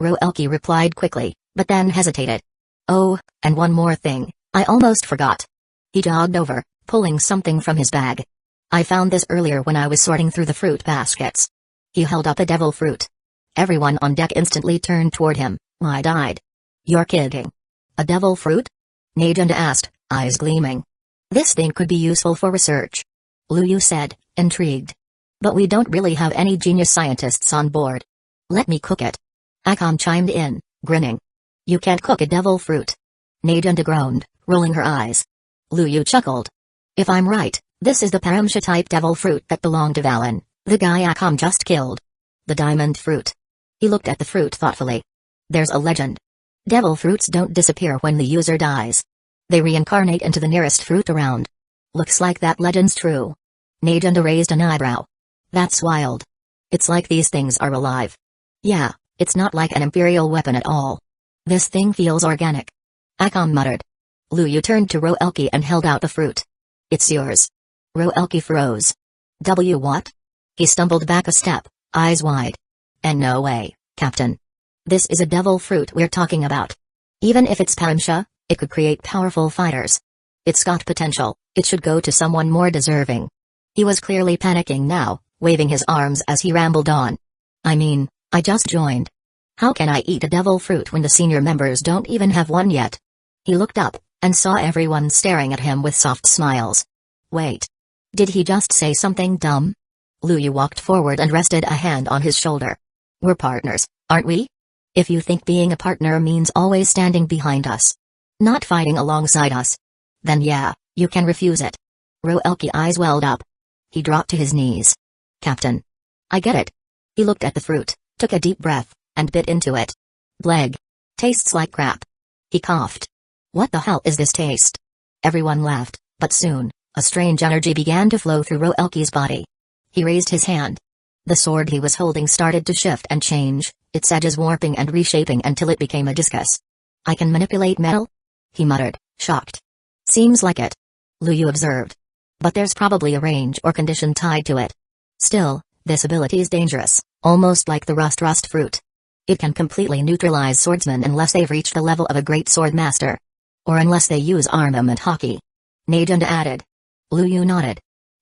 Roelki replied quickly, but then hesitated. Oh, and one more thing, I almost forgot. He jogged over, pulling something from his bag. I found this earlier when I was sorting through the fruit baskets. He held up a devil fruit. Everyone on deck instantly turned toward him, wide-eyed. You're kidding. A devil fruit? Najunda asked, eyes gleaming. This thing could be useful for research. Lu Yu said, intrigued. But we don't really have any genius scientists on board. Let me cook it. Akam chimed in, grinning. You can't cook a devil fruit. Najunda groaned, rolling her eyes. Lu Yu chuckled. If I'm right, this is the Paramsha-type devil fruit that belonged to Valen, the guy Akam just killed. The diamond fruit. He looked at the fruit thoughtfully. There's a legend. Devil fruits don't disappear when the user dies. They reincarnate into the nearest fruit around. Looks like that legend's true. Najunda raised an eyebrow. That's wild. It's like these things are alive. Yeah, it's not like an imperial weapon at all. This thing feels organic. Akam muttered. Lu Yu turned to Roelki and held out the fruit. It's yours. Roelki froze. What? He stumbled back a step, eyes wide. And no way, Captain. This is a devil fruit we're talking about. Even if it's Paramsha, it could create powerful fighters. It's got potential, it should go to someone more deserving. He was clearly panicking now, waving his arms as he rambled on. I mean, I just joined. How can I eat a devil fruit when the senior members don't even have one yet? He looked up, and saw everyone staring at him with soft smiles. Wait. Did he just say something dumb? Lu Yu walked forward and rested a hand on his shoulder. We're partners, aren't we? If you think being a partner means always standing behind us, not fighting alongside us, then yeah, you can refuse it. Roelki's eyes welled up. He dropped to his knees. Captain. I get it. He looked at the fruit, took a deep breath, and bit into it. Bleg. Tastes like crap. He coughed. What the hell is this taste? Everyone laughed, but soon, a strange energy began to flow through Roelki's body. He raised his hand. The sword he was holding started to shift and change, its edges warping and reshaping until it became a discus. I can manipulate metal? He muttered, shocked. Seems like it. Lu Yu observed. But there's probably a range or condition tied to it. Still, this ability is dangerous, almost like the rust fruit. It can completely neutralize swordsmen unless they've reached the level of a great sword master. Or unless they use armament hockey. Najunda added. Lu Yu nodded.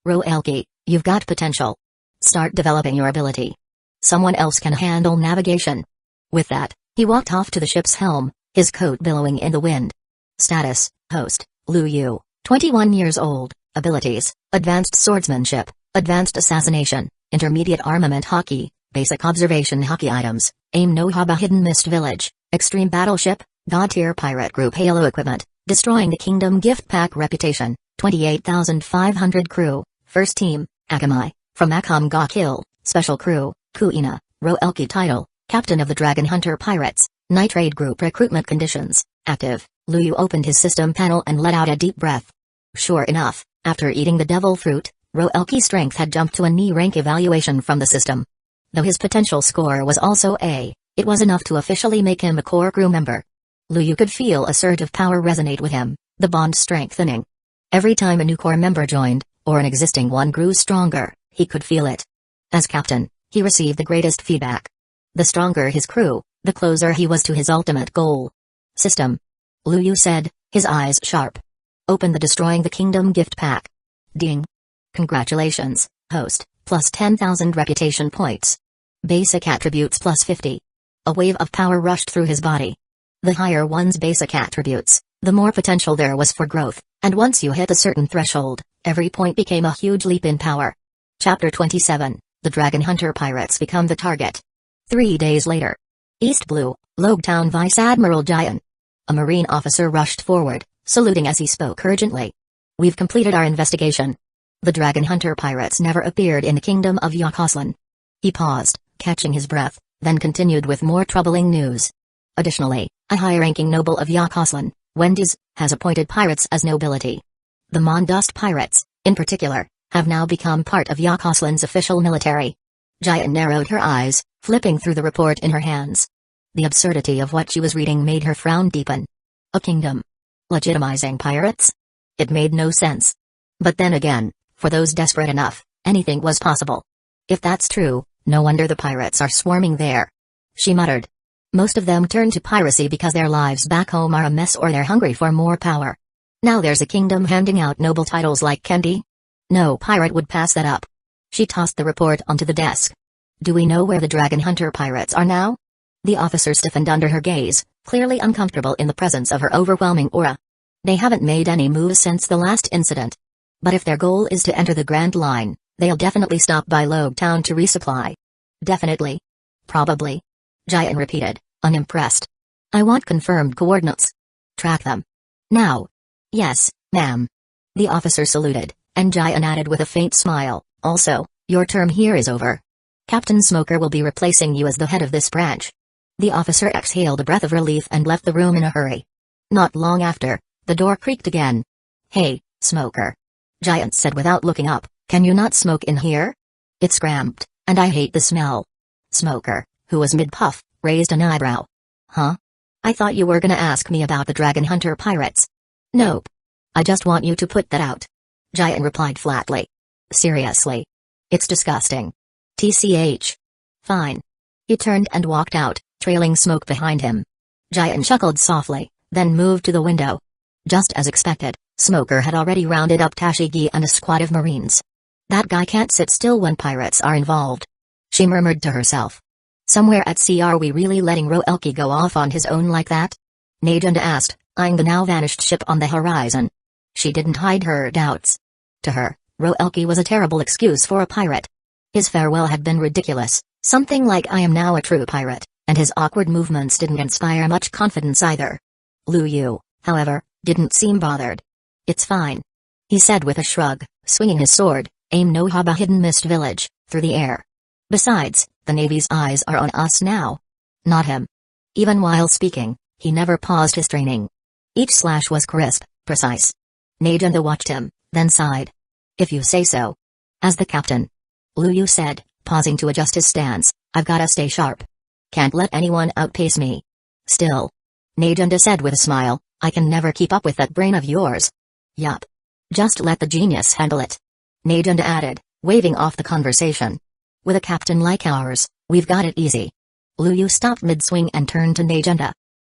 Roelki, you've got potential. Start developing your ability. Someone else can handle navigation. With that, he walked off to the ship's helm, his coat billowing in the wind. Status, host, Lu Yu, 21 years old, abilities, advanced swordsmanship, advanced assassination, intermediate armament hockey, basic observation hockey items, aim no haba hidden mist village, extreme battleship, god tier pirate group halo equipment, destroying the kingdom gift pack reputation, 28,500 crew, first team, Akamai, from Akam Ga Kill, special crew, Kuina, Roelki title, captain of the Dragon Hunter Pirates, nitrate group recruitment conditions, active. Lu Yu opened his system panel and let out a deep breath. Sure enough, after eating the devil fruit, Roelki's strength had jumped to a knee rank evaluation from the system. Though his potential score was also A, it was enough to officially make him a core crew member. Lu Yu could feel a surge of power resonate with him, the bond strengthening. Every time a new core member joined, or an existing one grew stronger, he could feel it. As captain, he received the greatest feedback. The stronger his crew, the closer he was to his ultimate goal. System. Lu Yu said, his eyes sharp. Open the Destroying the Kingdom gift pack. Ding. Congratulations, host, plus 10,000 reputation points. Basic attributes plus 50. A wave of power rushed through his body. The higher one's basic attributes, the more potential there was for growth, and once you hit a certain threshold, every point became a huge leap in power. Chapter 27, The Dragon Hunter Pirates Become the Target. 3 days later. East Blue, Logetown Vice Admiral Jian. A Marine officer rushed forward, saluting as he spoke urgently. We've completed our investigation. The Dragon Hunter Pirates never appeared in the kingdom of Yakoslan. He paused, catching his breath, then continued with more troubling news. Additionally, a high-ranking noble of Yakoslan, Wendy's, has appointed pirates as nobility. The Mondust Pirates, in particular, have now become part of Yakoslan's official military. Jian narrowed her eyes, flipping through the report in her hands. The absurdity of what she was reading made her frown deepen. A kingdom. Legitimizing pirates? It made no sense. But then again, for those desperate enough, anything was possible. If that's true, no wonder the pirates are swarming there. She muttered. Most of them turn to piracy because their lives back home are a mess or they're hungry for more power. Now there's a kingdom handing out noble titles like candy? No pirate would pass that up. She tossed the report onto the desk. Do we know where the Dragon Hunter Pirates are now? The officer stiffened under her gaze, clearly uncomfortable in the presence of her overwhelming aura. They haven't made any moves since the last incident. But if their goal is to enter the Grand Line, they'll definitely stop by Logetown to resupply. Definitely. Probably. Jian repeated, unimpressed. I want confirmed coordinates. Track them. Now. Yes, ma'am. The officer saluted, and Jian added with a faint smile, also, your term here is over. Captain Smoker will be replacing you as the head of this branch. The officer exhaled a breath of relief and left the room in a hurry. Not long after, the door creaked again. Hey, Smoker. Jian said without looking up, can you not smoke in here? It's cramped, and I hate the smell. Smoker, who was mid-puff, raised an eyebrow. Huh? I thought you were gonna ask me about the Dragon Hunter Pirates. Nope. I just want you to put that out. Jian replied flatly. Seriously. It's disgusting. TCH. Fine. He turned and walked out, trailing smoke behind him. Jian chuckled softly, then moved to the window. Just as expected, Smoker had already rounded up Tashigi and a squad of Marines. That guy can't sit still when pirates are involved. She murmured to herself. Somewhere at sea are we really letting Roelki go off on his own like that? Najunda asked, eyeing the now-vanished ship on the horizon. She didn't hide her doubts. To her, Roelki was a terrible excuse for a pirate. His farewell had been ridiculous, something like I am now a true pirate, and his awkward movements didn't inspire much confidence either. Lu Yu, however, didn't seem bothered. It's fine. He said with a shrug, swinging his sword, aim no haba hidden mist village, through the air. Besides, the Navy's eyes are on us now. Not him. Even while speaking, he never paused his training. Each slash was crisp, precise. Najunda watched him, then sighed. If you say so. As the captain. Lu Yu said, pausing to adjust his stance, I've gotta stay sharp. Can't let anyone outpace me. Still. Najunda said with a smile, I can never keep up with that brain of yours. Yup. Just let the genius handle it. Najunda added, waving off the conversation. With a captain like ours, we've got it easy. Lu Yu stopped mid-swing and turned to Najunda.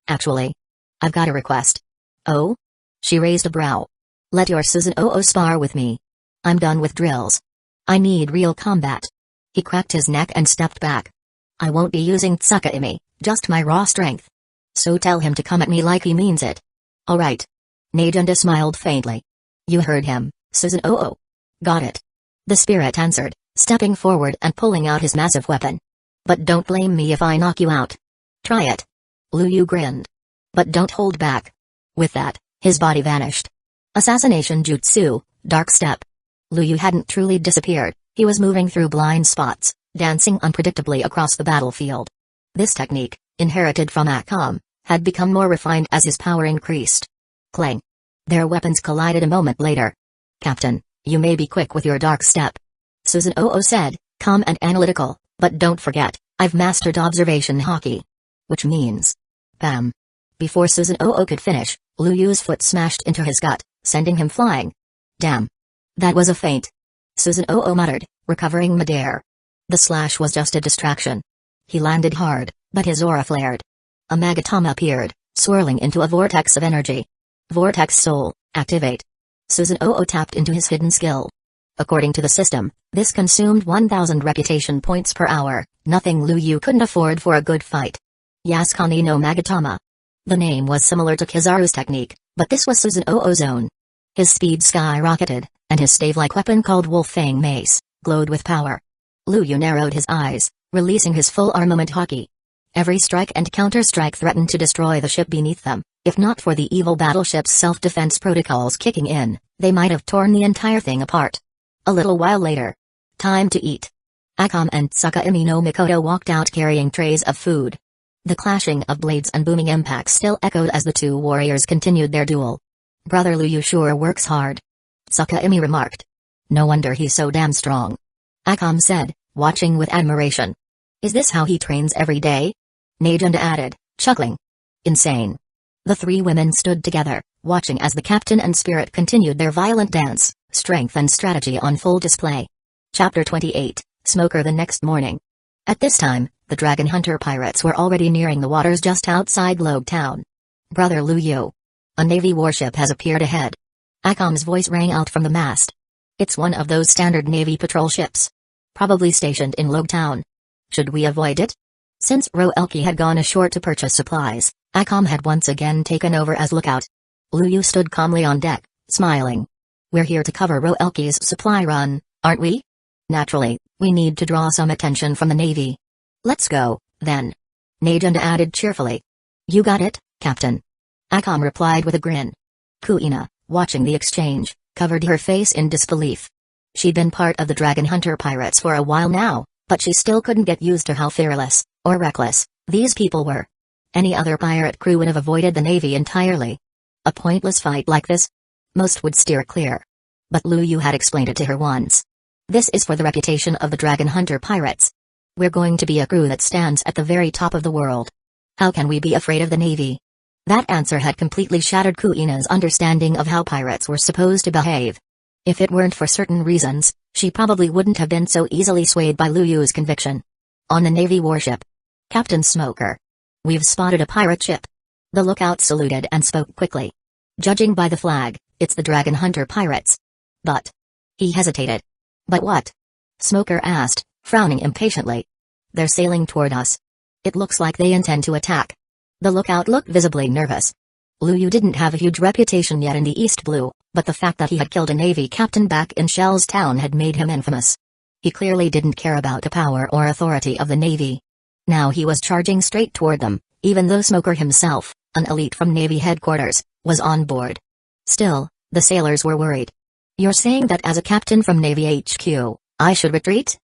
Actually, I've got a request. Oh? She raised a brow. Let your Susan spar with me. I'm done with drills. I need real combat. He cracked his neck and stepped back. I won't be using Tsuka'imi, just my raw strength. So tell him to come at me like he means it. All right. Najunda smiled faintly. You heard him, Susan. Got it. The spirit answered, stepping forward and pulling out his massive weapon. But don't blame me if I knock you out. Try it. Lu Yu grinned. But don't hold back. With that, his body vanished. Assassination jutsu, dark step. Lu Yu hadn't truly disappeared, he was moving through blind spots, dancing unpredictably across the battlefield. This technique, inherited from Akam, had become more refined as his power increased. Clang. Their weapons collided a moment later. Captain, you may be quick with your dark step. Susan said, calm and analytical, but don't forget, I've mastered observation hockey. Which means... Bam. Before Susan could finish, Lu Yu's foot smashed into his gut, sending him flying. Damn. That was a feint. Susan muttered, recovering midair. The slash was just a distraction. He landed hard, but his aura flared. A magatama appeared, swirling into a vortex of energy. Vortex Soul, activate. Susan tapped into his hidden skill. According to the system, this consumed 1,000 reputation points per hour, nothing Lu Yu couldn't afford for a good fight. Yasukani no Magatama. The name was similar to Kizaru's technique, but this was Susan own. His speed skyrocketed, and his stave-like weapon called Wolf Fang Mace, glowed with power. Lu Yu narrowed his eyes, releasing his full armament hockey. Every strike and counter-strike threatened to destroy the ship beneath them. If not for the evil battleship's self-defense protocols kicking in, they might have torn the entire thing apart. A little while later. Time to eat. Akam and Tsuka'imi no Mikoto walked out carrying trays of food. The clashing of blades and booming impacts still echoed as the two warriors continued their duel. Brother Lu Yu sure works hard. Tsuka'imi remarked. No wonder he's so damn strong. Akam said, watching with admiration. Is this how he trains every day? Najunda added, chuckling. Insane. The three women stood together, watching as the captain and spirit continued their violent dance, strength and strategy on full display. Chapter 28, Smoker. The next morning. At this time, the Dragon Hunter pirates were already nearing the waters just outside Globe Town. Brother Lu Yu. A Navy warship has appeared ahead. Akam's voice rang out from the mast. It's one of those standard Navy patrol ships. Probably stationed in Globe Town. Should we avoid it? Since Roelki had gone ashore to purchase supplies, Akam had once again taken over as lookout. Lu Yu stood calmly on deck, smiling. We're here to cover Roelki's supply run, aren't we? Naturally, we need to draw some attention from the Navy. Let's go, then. Najunda added cheerfully. You got it, Captain. Akam replied with a grin. Kuina, watching the exchange, covered her face in disbelief. She'd been part of the Dragon Hunter pirates for a while now, but she still couldn't get used to how fearless, or reckless, these people were. Any other pirate crew would have avoided the Navy entirely. A pointless fight like this? Most would steer clear. But Lu Yu had explained it to her once. This is for the reputation of the Dragon Hunter pirates. We're going to be a crew that stands at the very top of the world. How can we be afraid of the Navy? That answer had completely shattered Kuina's understanding of how pirates were supposed to behave. If it weren't for certain reasons, she probably wouldn't have been so easily swayed by Lu Yu's conviction. On the Navy warship. Captain Smoker. We've spotted a pirate ship. The lookout saluted and spoke quickly. Judging by the flag, it's the Dragon Hunter pirates. But. He hesitated. But what? Smoker asked, frowning impatiently. They're sailing toward us. It looks like they intend to attack. The lookout looked visibly nervous. Lu Yu didn't have a huge reputation yet in the East Blue, but the fact that he had killed a Navy captain back in Shell's Town had made him infamous. He clearly didn't care about the power or authority of the Navy. Now he was charging straight toward them, even though Smoker himself, an elite from Navy headquarters, was on board. Still, the sailors were worried. You're saying that as a captain from Navy HQ, I should retreat?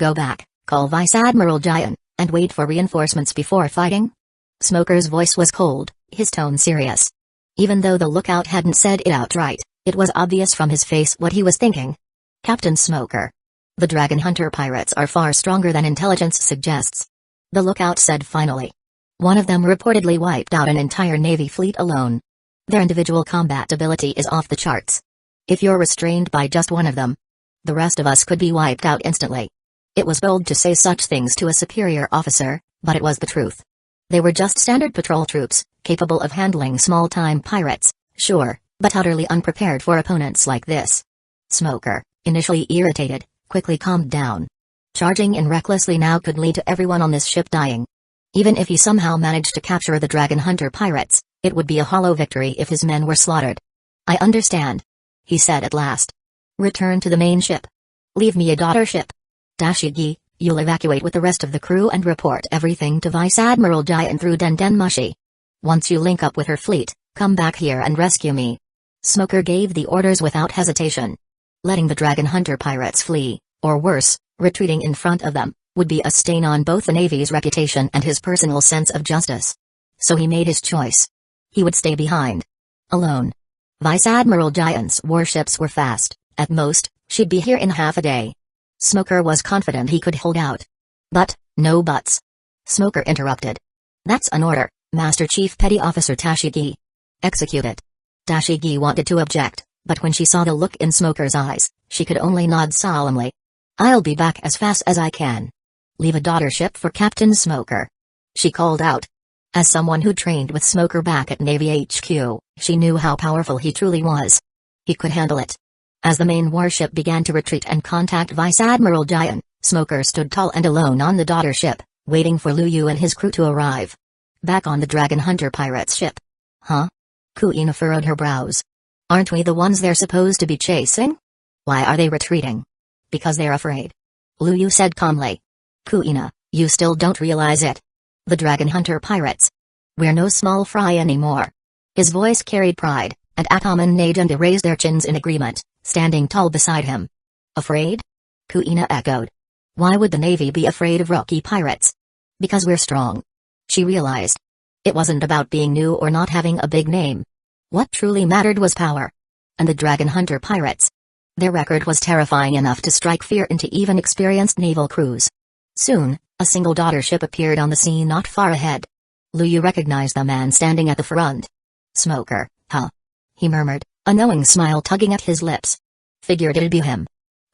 Go back, call Vice Admiral Jayan, and wait for reinforcements before fighting? Smoker's voice was cold, his tone serious. Even though the lookout hadn't said it outright, it was obvious from his face what he was thinking. Captain Smoker. The Dragon Hunter pirates are far stronger than intelligence suggests. The lookout said finally. One of them reportedly wiped out an entire Navy fleet alone. Their individual combat ability is off the charts. If you're restrained by just one of them, the rest of us could be wiped out instantly. It was bold to say such things to a superior officer, but it was the truth. They were just standard patrol troops, capable of handling small-time pirates, sure, but utterly unprepared for opponents like this. Smoker, initially irritated, quickly calmed down. Charging in recklessly now could lead to everyone on this ship dying. Even if he somehow managed to capture the Dragon Hunter pirates, it would be a hollow victory if his men were slaughtered. "I understand," he said at last. "Return to the main ship. Leave me a daughter ship. Tashigi, you'll evacuate with the rest of the crew and report everything to Vice Admiral Giant through Dendenmushi. Once you link up with her fleet, come back here and rescue me." Smoker gave the orders without hesitation. Letting the Dragon Hunter pirates flee, or worse, retreating in front of them, would be a stain on both the Navy's reputation and his personal sense of justice. So he made his choice. He would stay behind. Alone. Vice Admiral Giant's warships were fast, at most, she'd be here in half a day. Smoker was confident he could hold out. But, no buts. Smoker interrupted. "That's an order, Master Chief Petty Officer Tashigi. Execute it." Tashigi wanted to object, but when she saw the look in Smoker's eyes, she could only nod solemnly. "I'll be back as fast as I can. Leave a daughter ship for Captain Smoker," she called out. As someone who trained with Smoker back at Navy HQ, she knew how powerful he truly was. He could handle it. As the main warship began to retreat and contact Vice Admiral Giant, Smoker stood tall and alone on the daughter ship, waiting for Liu Yu and his crew to arrive. Back on the Dragon Hunter pirates ship. "Huh?" Kuina furrowed her brows. "Aren't we the ones they're supposed to be chasing? Why are they retreating?" "Because they're afraid," Liu Yu said calmly. "Kuina, you still don't realize it. The Dragon Hunter pirates. We're no small fry anymore." His voice carried pride, and Atom and Najunda raised their chins in agreement, standing tall beside him. "Afraid?" Kuina echoed. "Why would the Navy be afraid of rookie pirates?" "Because we're strong." She realized. It wasn't about being new or not having a big name. What truly mattered was power. And the Dragon Hunter pirates. Their record was terrifying enough to strike fear into even experienced naval crews. Soon, a single daughter ship appeared on the scene not far ahead. Liu Yu recognized the man standing at the front. "Smoker, huh?" he murmured, a knowing smile tugging at his lips. "Figured it'd be him."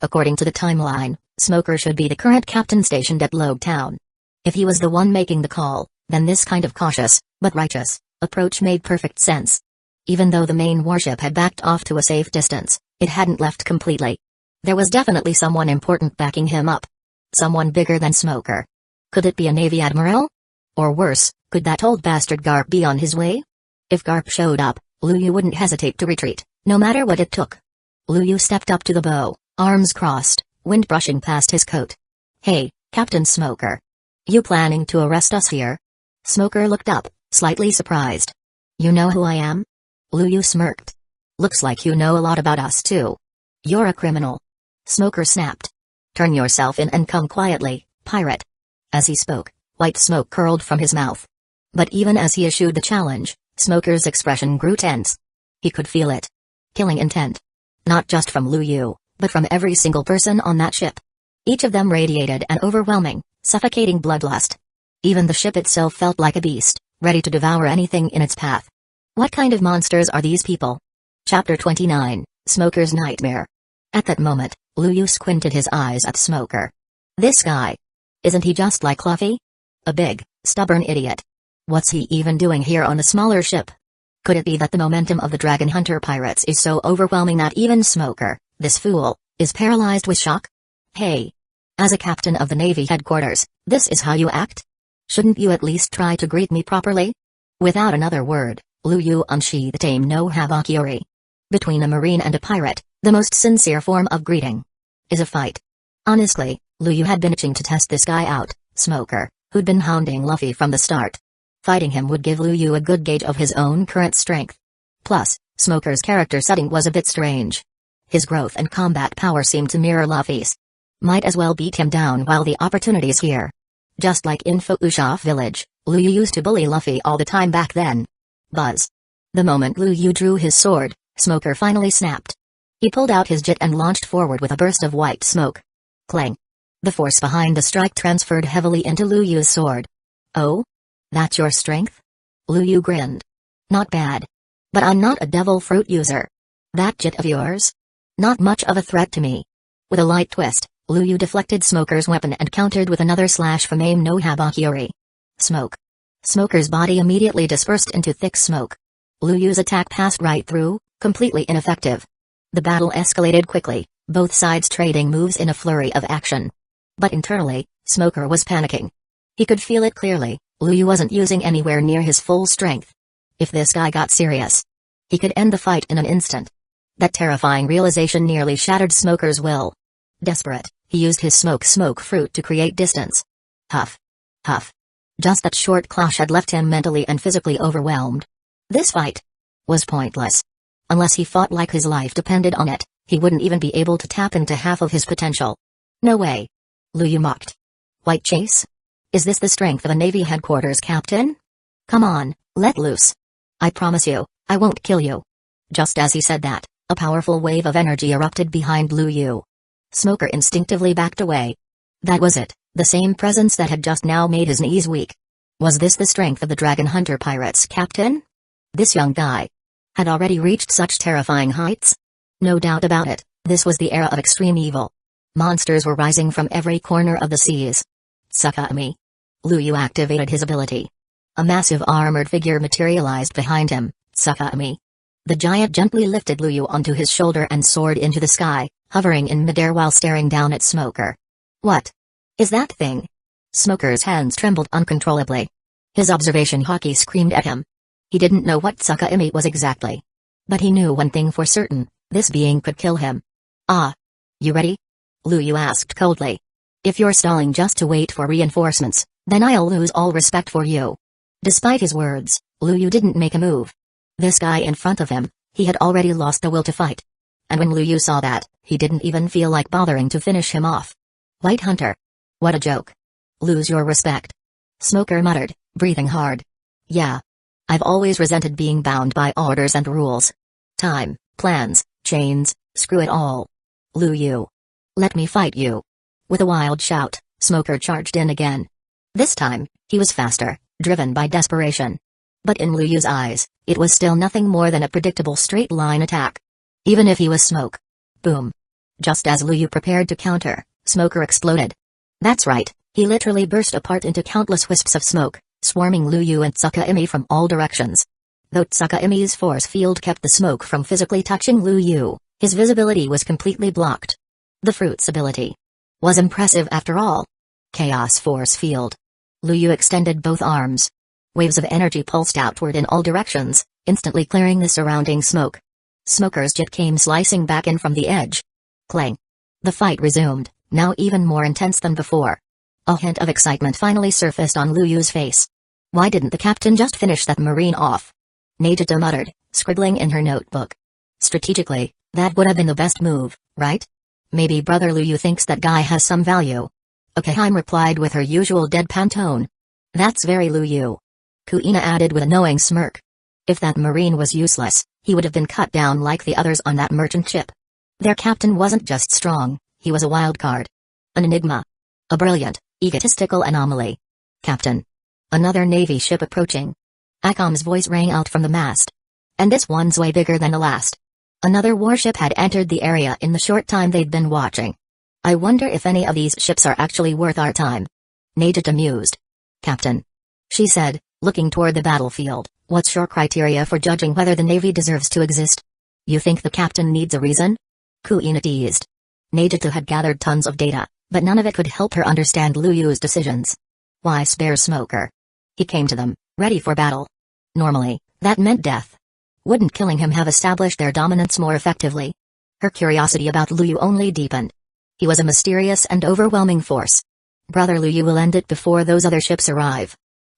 According to the timeline, Smoker should be the current captain stationed at Logue Town. If he was the one making the call, then this kind of cautious, but righteous, approach made perfect sense. Even though the main warship had backed off to a safe distance, it hadn't left completely. There was definitely someone important backing him up. Someone bigger than Smoker. Could it be a Navy admiral? Or worse, could that old bastard Garp be on his way? If Garp showed up, Liu Yu wouldn't hesitate to retreat, no matter what it took. Liu Yu stepped up to the bow, arms crossed, wind brushing past his coat. "Hey, Captain Smoker. You planning to arrest us here?" Smoker looked up, slightly surprised. "You know who I am?" Liu Yu smirked. "Looks like you know a lot about us too. You're a criminal." Smoker snapped. "Turn yourself in and come quietly, pirate." As he spoke, white smoke curled from his mouth. But even as he issued the challenge, Smoker's expression grew tense. He could feel it. Killing intent. Not just from Liu Yu, but from every single person on that ship. Each of them radiated an overwhelming, suffocating bloodlust. Even the ship itself felt like a beast, ready to devour anything in its path. What kind of monsters are these people? Chapter 29, Smoker's Nightmare. At that moment, Liu Yu squinted his eyes at Smoker. This guy. Isn't he just like Luffy? A big, stubborn idiot. What's he even doing here on a smaller ship? Could it be that the momentum of the Dragon Hunter pirates is so overwhelming that even Smoker, this fool, is paralyzed with shock? Hey. As a captain of the Navy headquarters, this is how you act? Shouldn't you at least try to greet me properly? Without another word, Liu Yu unsheathed Tame no Habakiri. Between a marine and a pirate, the most sincere form of greeting is a fight. Honestly, Liu Yu had been itching to test this guy out, Smoker, who'd been hounding Luffy from the start. Fighting him would give Liu Yu a good gauge of his own current strength. Plus, Smoker's character setting was a bit strange. His growth and combat power seemed to mirror Luffy's. Might as well beat him down while the opportunity's here. Just like in Fuusha Village, Liu Yu used to bully Luffy all the time back then. Buzz. The moment Liu Yu drew his sword, Smoker finally snapped. He pulled out his jet and launched forward with a burst of white smoke. Clang. The force behind the strike transferred heavily into Liu Yu's sword. "Oh? That's your strength?" Liu Yu grinned. "Not bad. But I'm not a devil fruit user. That jet of yours? Not much of a threat to me. With a light twist, Lu Yu deflected Smoker's weapon and countered with another slash from aim no Habakiri. Smoke. Smoker's body immediately dispersed into thick smoke. Lu Yu's attack passed right through, completely ineffective. The battle escalated quickly, both sides trading moves in a flurry of action. But internally, Smoker was panicking. He could feel it clearly, Lu Yu wasn't using anywhere near his full strength. If this guy got serious, he could end the fight in an instant. That terrifying realization nearly shattered Smoker's will. Desperate, he used his smoke fruit to create distance. Huff. Huff. Just that short clash had left him mentally and physically overwhelmed. This fight was pointless. Unless he fought like his life depended on it, he wouldn't even be able to tap into half of his potential. No way. Lu Yu mocked. White chase? Is this the strength of a Navy headquarters captain? Come on, let loose. I promise you, I won't kill you. Just as he said that, a powerful wave of energy erupted behind Lu Yu. Smoker instinctively backed away. That was it, the same presence that had just now made his knees weak. Was this the strength of the Dragon Hunter Pirates captain? This young guy had already reached such terrifying heights? No doubt about it, this was the era of extreme evil. Monsters were rising from every corner of the seas. Tsukami. Lu Yu activated his ability. A massive armored figure materialized behind him, Tsukami. The giant gently lifted Lu Yu onto his shoulder and soared into the sky, hovering in midair while staring down at Smoker. What is that thing? Smoker's hands trembled uncontrollably. His observation hockey screamed at him. He didn't know what Tsukami was exactly. But he knew one thing for certain, this being could kill him. Ah. You ready? Lu Yu asked coldly. If you're stalling just to wait for reinforcements, then I'll lose all respect for you. Despite his words, Lu Yu didn't make a move. This guy in front of him, he had already lost the will to fight. And when Lu Yu saw that, he didn't even feel like bothering to finish him off. White Hunter. What a joke. Lose your respect. Smoker muttered, breathing hard. Yeah. I've always resented being bound by orders and rules. Time, plans, chains, screw it all. Lu Yu. Let me fight you. With a wild shout, Smoker charged in again. This time, he was faster, driven by desperation. But in Lu Yu's eyes, it was still nothing more than a predictable straight-line attack. Even if he was smoke. Boom. Just as Lu Yu prepared to counter, Smoker exploded. That's right, he literally burst apart into countless wisps of smoke, swarming Lu Yu and Tsukami from all directions. Though Tsukami's force field kept the smoke from physically touching Lu Yu, his visibility was completely blocked. The fruit's ability was impressive after all. Chaos force field. Lu Yu extended both arms. Waves of energy pulsed outward in all directions, instantly clearing the surrounding smoke. Smoker's jet came slicing back in from the edge. Clang. The fight resumed, now even more intense than before. A hint of excitement finally surfaced on Lu Yu's face. Why didn't the captain just finish that marine off? Nagita muttered, scribbling in her notebook. Strategically, that would have been the best move, right? Maybe Brother Lu Yu thinks that guy has some value. Okaheim replied with her usual deadpan tone. That's very Lu Yu. Kuina added with a knowing smirk. If that marine was useless, he would have been cut down like the others on that merchant ship. Their captain wasn't just strong, he was a wild card. An enigma. A brilliant, egotistical anomaly. Captain. Another Navy ship approaching. Akom's voice rang out from the mast. And this one's way bigger than the last. Another warship had entered the area in the short time they'd been watching. I wonder if any of these ships are actually worth our time. Nagita mused. Captain. She said, looking toward the battlefield, what's your criteria for judging whether the Navy deserves to exist? You think the captain needs a reason? Kuina teased. Nagita had gathered tons of data, but none of it could help her understand Lu Yu's decisions. Why spare Smoker? He came to them, ready for battle. Normally, that meant death. Wouldn't killing him have established their dominance more effectively? Her curiosity about Lu Yu only deepened. He was a mysterious and overwhelming force. Brother Lu Yu will end it before those other ships arrive.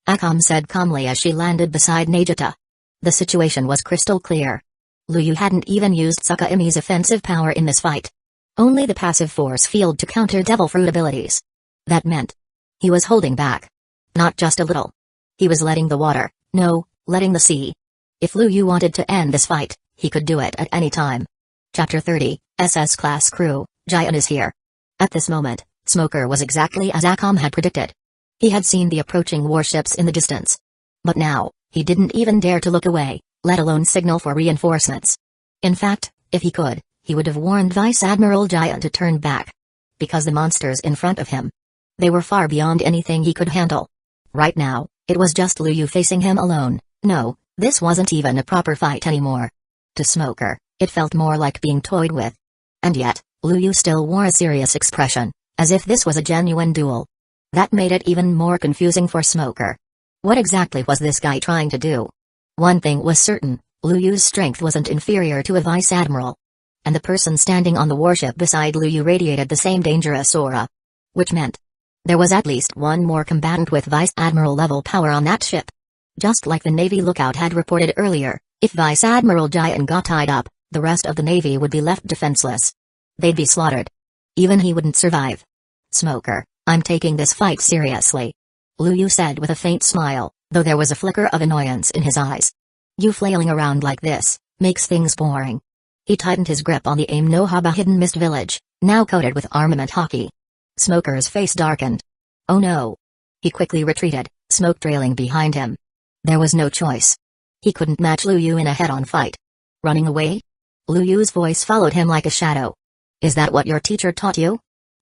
Akom said calmly as she landed beside Nagita. The situation was crystal clear. Lu Yu hadn't even used Tsukami's offensive power in this fight. Only the passive force field to counter devil fruit abilities. That meant he was holding back. Not just a little. He was letting the water, no, letting the sea. If Lu Yu wanted to end this fight, he could do it at any time. Chapter 30, SS Class Crew, Giant is here. At this moment, Smoker was exactly as Akom had predicted. He had seen the approaching warships in the distance. But now, he didn't even dare to look away, let alone signal for reinforcements. In fact, if he could, he would have warned Vice Admiral Giant to turn back. Because the monsters in front of him, they were far beyond anything he could handle. Right now, it was just Lu Yu facing him alone. No, this wasn't even a proper fight anymore. To Smoker, it felt more like being toyed with. And yet, Lu Yu still wore a serious expression, as if this was a genuine duel. That made it even more confusing for Smoker. What exactly was this guy trying to do? One thing was certain, Lu Yu's strength wasn't inferior to a vice admiral. And the person standing on the warship beside Lu Yu radiated the same dangerous aura. Which meant there was at least one more combatant with vice admiral level power on that ship. Just like the Navy lookout had reported earlier, if Vice Admiral Giant got tied up, the rest of the Navy would be left defenseless. They'd be slaughtered. Even he wouldn't survive. Smoker, I'm taking this fight seriously, Lu Yu said with a faint smile, though there was a flicker of annoyance in his eyes. You flailing around like this makes things boring. He tightened his grip on the Aim no Haba hidden mist village, now coated with armament hockey. Smoker's face darkened. Oh no. He quickly retreated, smoke trailing behind him. There was no choice. He couldn't match Lu Yu in a head-on fight. Running away? Lu Yu's voice followed him like a shadow. Is that what your teacher taught you?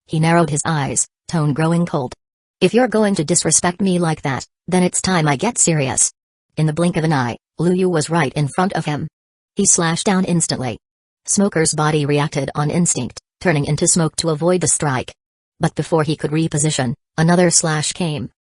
He narrowed his eyes, tone growing cold. If you're going to disrespect me like that, then it's time I get serious. In the blink of an eye, Lu Yu was right in front of him. He slashed down instantly. Smoker's body reacted on instinct, turning into smoke to avoid the strike. But before he could reposition, another slash came.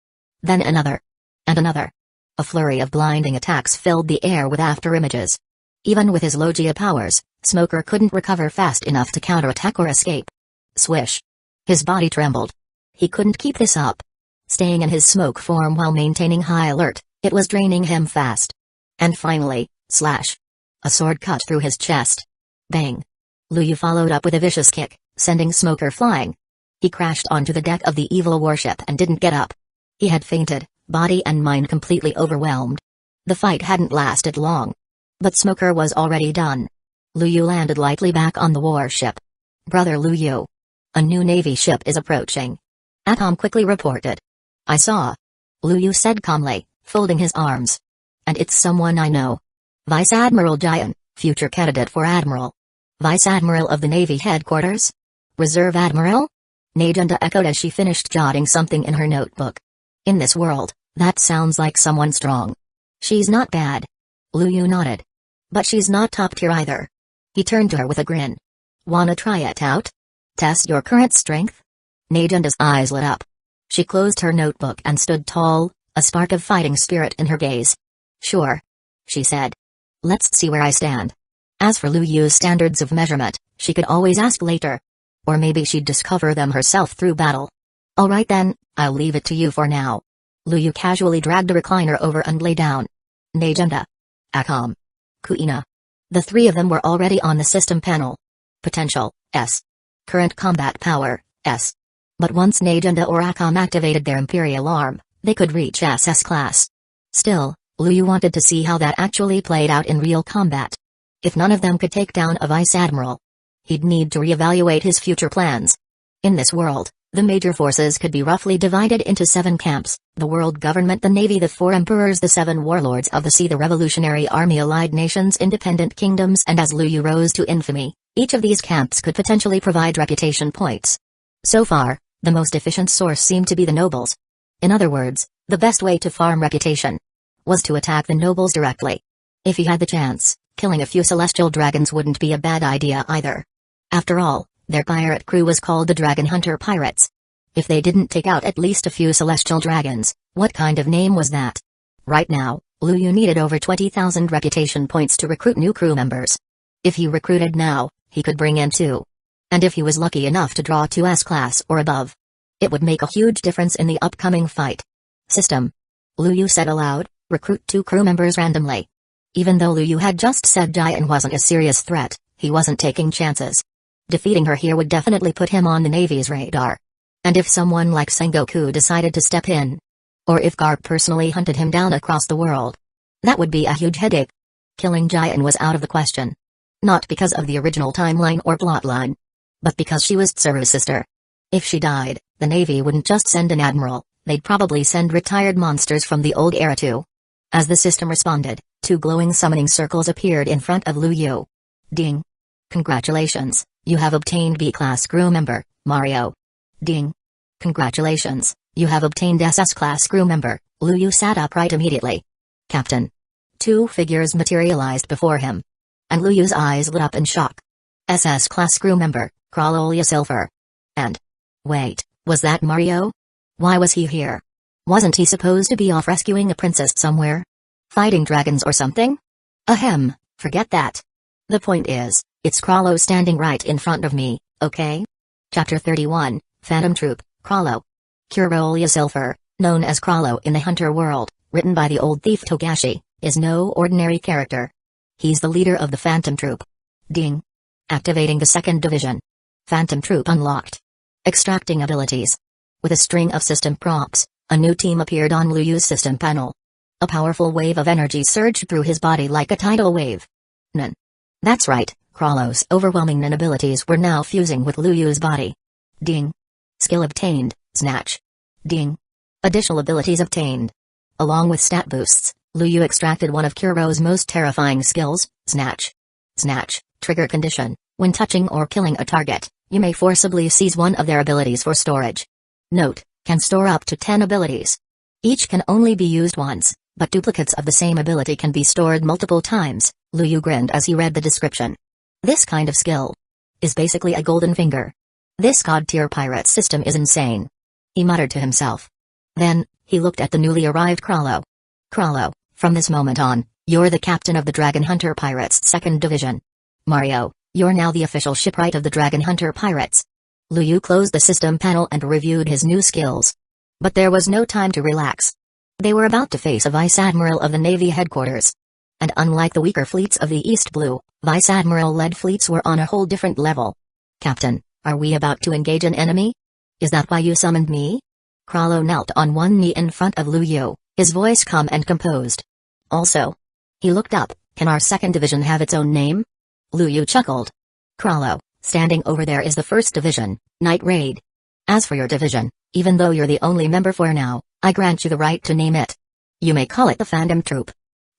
Then another. And another. A flurry of blinding attacks filled the air with afterimages. Even with his Logia powers, Smoker couldn't recover fast enough to counterattack or escape. Swish. His body trembled. He couldn't keep this up. Staying in his smoke form while maintaining high alert, it was draining him fast. And finally, slash. A sword cut through his chest. Bang. Lu Yu followed up with a vicious kick, sending Smoker flying. He crashed onto the deck of the evil warship and didn't get up. He had fainted, body and mind completely overwhelmed. The fight hadn't lasted long. But Smoker was already done. Lu Yu landed lightly back on the warship. Brother Lu Yu. A new Navy ship is approaching. Atom quickly reported. I saw. Lu Yu said calmly, folding his arms. And it's someone I know. Vice Admiral Giant, future candidate for Admiral. Vice Admiral of the Navy Headquarters? Reserve Admiral? Najunda echoed as she finished jotting something in her notebook. In this world, that sounds like someone strong. She's not bad. Lu Yu nodded. But she's not top tier either. He turned to her with a grin. Wanna try it out? Test your current strength? Najunda's eyes lit up. She closed her notebook and stood tall, a spark of fighting spirit in her gaze. Sure. She said. Let's see where I stand. As for Lu Yu's standards of measurement, she could always ask later. Or maybe she'd discover them herself through battle. Alright then, I'll leave it to you for now. Lu Yu casually dragged a recliner over and lay down. Najunda. Akam. Kuina. The three of them were already on the system panel. Potential, S. Current combat power, S. But once Najunda or Akam activated their Imperial arm, they could reach SS class. Still, Lu Yu wanted to see how that actually played out in real combat. If none of them could take down a Vice Admiral, he'd need to reevaluate his future plans. In this world, the major forces could be roughly divided into 7 camps: the world government, the Navy, the 4 emperors, the 7 warlords of the sea, the Revolutionary Army, allied nations, independent kingdoms, and as Lu Yu rose to infamy, each of these camps could potentially provide reputation points. So far, the most efficient source seemed to be the nobles. In other words, the best way to farm reputation was to attack the nobles directly. If he had the chance, killing a few celestial dragons wouldn't be a bad idea either. After all, their pirate crew was called the Dragon Hunter Pirates. If they didn't take out at least a few celestial dragons, what kind of name was that? Right now, Lu Yu needed over 20,000 reputation points to recruit new crew members. If he recruited now, he could bring in 2. And if he was lucky enough to draw 2 S-class or above, it would make a huge difference in the upcoming fight. System. Lu Yu said aloud, recruit 2 crew members randomly. Even though Lu Yu had just said Jian wasn't a serious threat, he wasn't taking chances. Defeating her here would definitely put him on the Navy's radar. And if someone like Sengoku decided to step in, or if Garp personally hunted him down across the world, that would be a huge headache. Killing Jian was out of the question. Not because of the original timeline or plotline, but because she was Tsuru's sister. If she died, the Navy wouldn't just send an admiral, they'd probably send retired monsters from the old era too. As the system responded, 2 glowing summoning circles appeared in front of Lu Yu. Ding. Congratulations, you have obtained B-Class crew member, Mario. Ding. Congratulations, you have obtained SS-Class crew member. Luyu sat upright immediately. Captain. Two figures materialized before him. And Luyu's eyes lit up in shock. SS-Class crew member, Kralolia Silver. And... wait, was that Mario? Why was he here? Wasn't he supposed to be off rescuing a princess somewhere? Fighting dragons or something? Ahem, forget that. The point is, it's Kralo standing right in front of me, okay? Chapter 31, Phantom Troop, Kralo. Kralolia Silver, known as Kralo in the Hunter world, written by the old thief Togashi, is no ordinary character. He's the leader of the Phantom Troop. Ding. Activating the 2nd Division. Phantom Troop unlocked. Extracting abilities. With a string of system prompts, a new team appeared on Luyu's system panel. A powerful wave of energy surged through his body like a tidal wave. Nun. That's right, Kralo's overwhelming Nun abilities were now fusing with Luyu's body. Ding. Skill obtained, Snatch. Ding. Additional abilities obtained. Along with stat boosts, Luyu extracted one of Kuro's most terrifying skills, Snatch. Snatch, trigger condition. When touching or killing a target, you may forcibly seize one of their abilities for storage. Note, can store up to 10 abilities. Each can only be used once, but duplicates of the same ability can be stored multiple times. Luyu grinned as he read the description. This kind of skill is basically a golden finger. This god-tier pirate system is insane. He muttered to himself. Then, he looked at the newly arrived Kralo. Kralo, from this moment on, you're the captain of the Dragon Hunter Pirates 2nd Division. Mario, you're now the official shipwright of the Dragon Hunter Pirates. Luyu closed the system panel and reviewed his new skills. But there was no time to relax. They were about to face a Vice Admiral of the Navy headquarters. And unlike the weaker fleets of the East Blue, Vice Admiral-led fleets were on a whole different level. Captain, are we about to engage an enemy? Is that why you summoned me? Kralo knelt on one knee in front of Luyu, his voice calm and composed. Also. He looked up, can our 2nd Division have its own name? Luyu chuckled. Kralo, standing over there is the 1st Division, Night Raid. As for your division, even though you're the only member for now, I grant you the right to name it. You may call it the Phantom Troop.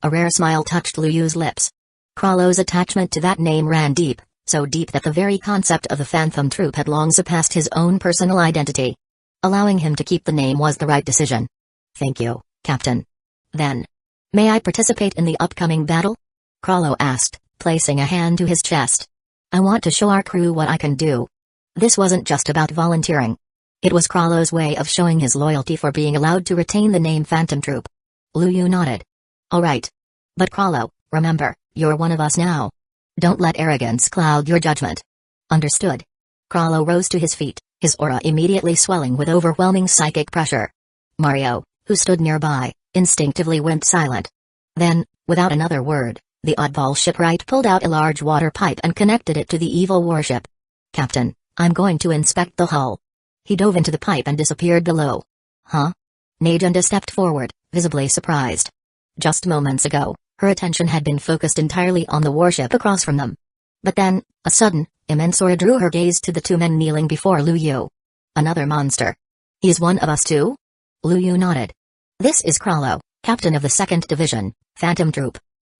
A rare smile touched Luyu's lips. Kralo's attachment to that name ran deep, so deep that the very concept of the Phantom Troop had long surpassed his own personal identity. Allowing him to keep the name was the right decision. Thank you, Captain. Then, may I participate in the upcoming battle? Kralo asked, placing a hand to his chest. I want to show our crew what I can do. This wasn't just about volunteering. It was Kralo's way of showing his loyalty for being allowed to retain the name Phantom Troop. Luyu nodded. All right. But Kralo, remember, you're one of us now. Don't let arrogance cloud your judgment. Understood. Kralo rose to his feet, his aura immediately swelling with overwhelming psychic pressure. Mario, who stood nearby, instinctively went silent. Then, without another word, the oddball shipwright pulled out a large water pipe and connected it to the evil warship. Captain, I'm going to inspect the hull. He dove into the pipe and disappeared below. Huh? Najunda stepped forward, visibly surprised. Just moments ago, her attention had been focused entirely on the warship across from them. But then, a sudden, immense aura drew her gaze to the two men kneeling before Luyu. Another monster. He's one of us too? Luyu nodded. This is Kralo, captain of the 2nd Division, Phantom Troop.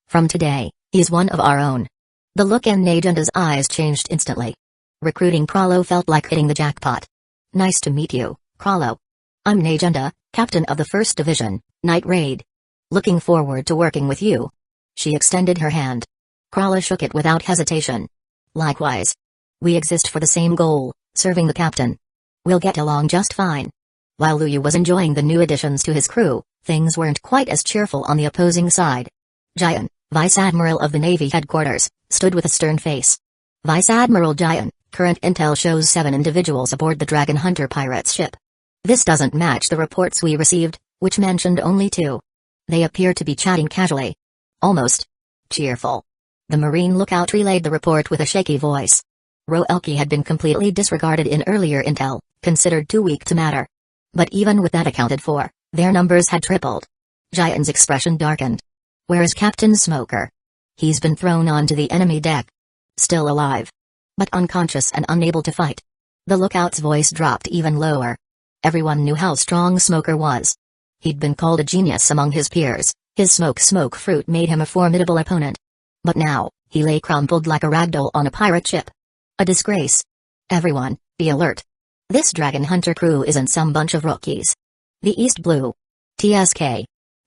From today, he's one of our own. The look in Najunda's eyes changed instantly. Recruiting Kralo felt like hitting the jackpot. Nice to meet you, Kralo. I'm Najunda, captain of the 1st Division, Night Raid. Looking forward to working with you. She extended her hand. Kralo shook it without hesitation. Likewise. We exist for the same goal, serving the captain. We'll get along just fine. While Luyu was enjoying the new additions to his crew, things weren't quite as cheerful on the opposing side. Jian, Vice Admiral of the Navy headquarters, stood with a stern face. Vice Admiral Jian, current intel shows 7 individuals aboard the Dragon Hunter Pirates ship. This doesn't match the reports we received, which mentioned only 2. They appear to be chatting casually. Almost cheerful. The Marine lookout relayed the report with a shaky voice. Roelki had been completely disregarded in earlier intel, considered too weak to matter. But even with that accounted for, their numbers had tripled. Jian's expression darkened. Where is Captain Smoker? He's been thrown onto the enemy deck. Still alive. But unconscious and unable to fight. The lookout's voice dropped even lower. Everyone knew how strong Smoker was. He'd been called a genius among his peers, his smoke fruit made him a formidable opponent. But now, He lay crumpled like a ragdoll on a pirate ship. A disgrace. Everyone, be alert. This dragon hunter crew isn't some bunch of rookies. The East Blue. TSK.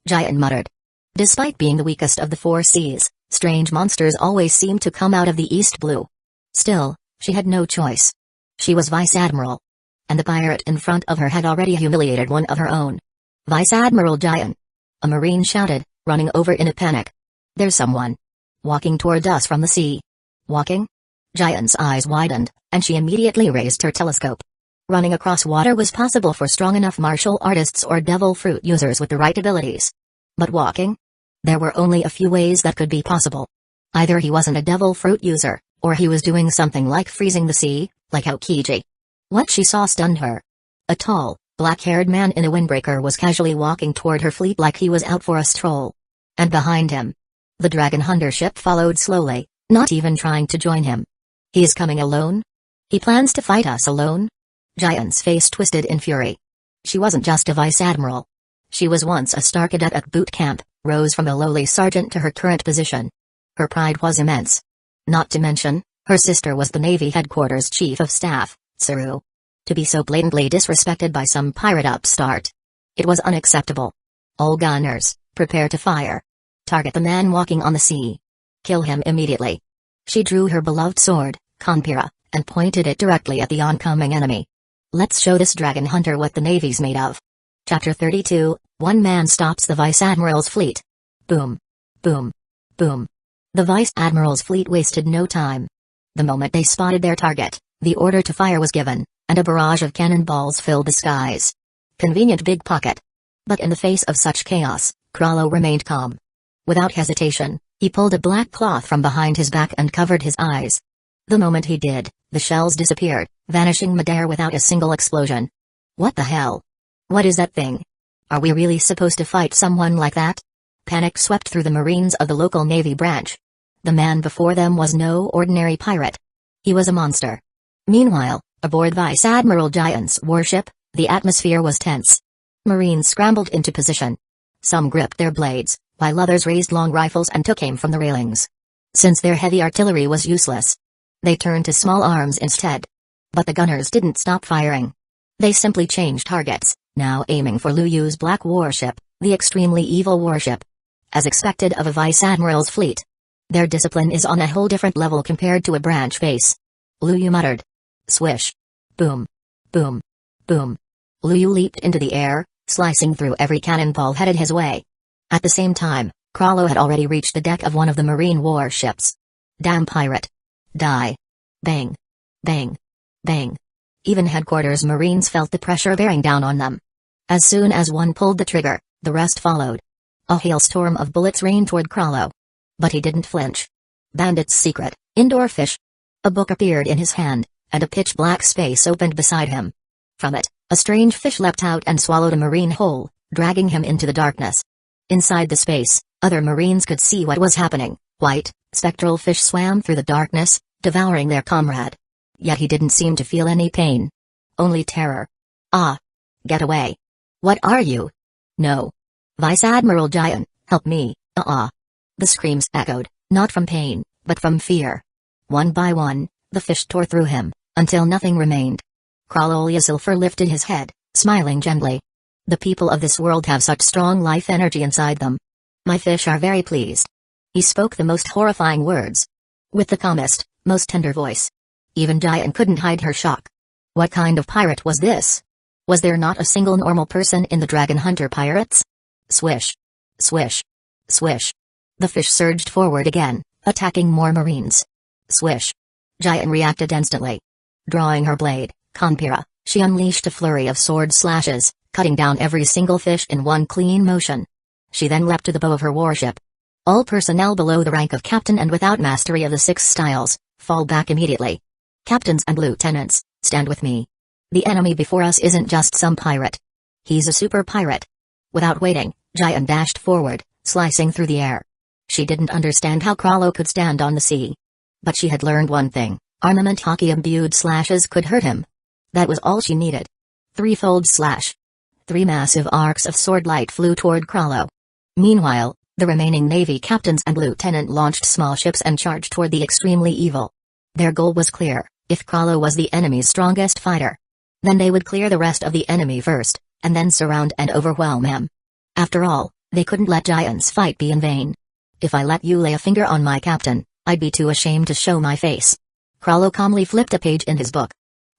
Giant muttered. Despite being the weakest of the four seas, strange monsters always seem to come out of the East Blue. Still, she had no choice. She was Vice Admiral. And the pirate in front of her had already humiliated one of her own. Vice Admiral Giant. A marine shouted, running over in a panic. There's someone. Walking toward us from the sea. Walking? Giant's eyes widened, and she immediately raised her telescope. Running across water was possible for strong enough martial artists or devil fruit users with the right abilities. But walking? There were only a few ways that could be possible. Either he wasn't a devil fruit user, or he was doing something like freezing the sea, like Aokiji. What she saw stunned her. A tall, black-haired man in a windbreaker was casually walking toward her fleet like he was out for a stroll. And behind him, the dragon hunter ship followed slowly, not even trying to join him. He is coming alone? He plans to fight us alone? Giant's face twisted in fury. She wasn't just a vice admiral. She was once a star cadet at boot camp, rose from a lowly sergeant to her current position. Her pride was immense. Not to mention, her sister was the Navy headquarters chief of staff, Tsaru. To be so blatantly disrespected by some pirate upstart. It was unacceptable. All gunners, prepare to fire. Target the man walking on the sea. Kill him immediately. She drew her beloved sword, Kanpira, and pointed it directly at the oncoming enemy. Let's show this dragon hunter what the Navy's made of. Chapter 32, One man stops the Vice Admiral's fleet. Boom. Boom. Boom. The Vice Admiral's fleet wasted no time. The moment they spotted their target, the order to fire was given, and a barrage of cannonballs filled the skies. Convenient big pocket. But in the face of such chaos, Krallo remained calm. Without hesitation, he pulled a black cloth from behind his back and covered his eyes. The moment he did, the shells disappeared, vanishing midair without a single explosion. What the hell? What is that thing? Are we really supposed to fight someone like that? Panic swept through the Marines of the local Navy branch. The man before them was no ordinary pirate. He was a monster. Meanwhile, aboard Vice Admiral Giant's warship, the atmosphere was tense. Marines scrambled into position. Some gripped their blades, while others raised long rifles and took aim from the railings. Since their heavy artillery was useless, they turned to small arms instead. But the gunners didn't stop firing. They simply changed targets, now aiming for Liu Yu's black warship, the extremely evil warship. As expected of a vice admiral's fleet. Their discipline is on a whole different level compared to a branch base. Liu Yu muttered. Swish. Boom. Boom. Boom. Liu Yu leaped into the air, slicing through every cannonball headed his way. At the same time, Krallo had already reached the deck of one of the marine warships. Damn pirate. Die. Bang. Bang. Bang. Even headquarters Marines felt the pressure bearing down on them. As soon as one pulled the trigger, the rest followed. A hailstorm of bullets rained toward Krallo. But he didn't flinch. Bandit's Secret, Indoor Fish. A book appeared in his hand, and a pitch-black space opened beside him. From it, a strange fish leapt out and swallowed a marine whole, dragging him into the darkness. Inside the space, other Marines could see what was happening. White, spectral fish swam through the darkness, devouring their comrade. Yet he didn't seem to feel any pain. Only terror. Ah! Get away! What are you? No. Vice Admiral Giant, help me, The screams echoed, not from pain, but from fear. One by one, the fish tore through him, until nothing remained. Krallo Silfer lifted his head, smiling gently. The people of this world have such strong life energy inside them. My fish are very pleased. He spoke the most horrifying words. With the calmest, most tender voice. Even Giant couldn't hide her shock. What kind of pirate was this? Was there not a single normal person in the Dragon Hunter pirates? Swish. Swish. Swish. The fish surged forward again, attacking more Marines. Swish. Giant reacted instantly. Drawing her blade, Kanpira, she unleashed a flurry of sword slashes, cutting down every single fish in one clean motion. She then leapt to the bow of her warship. All personnel below the rank of captain and without mastery of the 6 styles, fall back immediately. Captains and lieutenants, stand with me. The enemy before us isn't just some pirate. He's a super pirate. Without waiting, Giant dashed forward, slicing through the air. She didn't understand how Krallo could stand on the sea. But she had learned one thing, armament hockey-imbued slashes could hurt him. That was all she needed. Threefold slash. 3 massive arcs of sword light flew toward Krallo. Meanwhile, The remaining Navy captains and lieutenant launched small ships and charged toward the extremely evil. Their goal was clear: if Krallo was the enemy's strongest fighter, then they would clear the rest of the enemy first, and then surround and overwhelm him. After all, they couldn't let Giant's fight be in vain. If I let you lay a finger on my captain, I'd be too ashamed to show my face. Krallo calmly flipped a page in his book.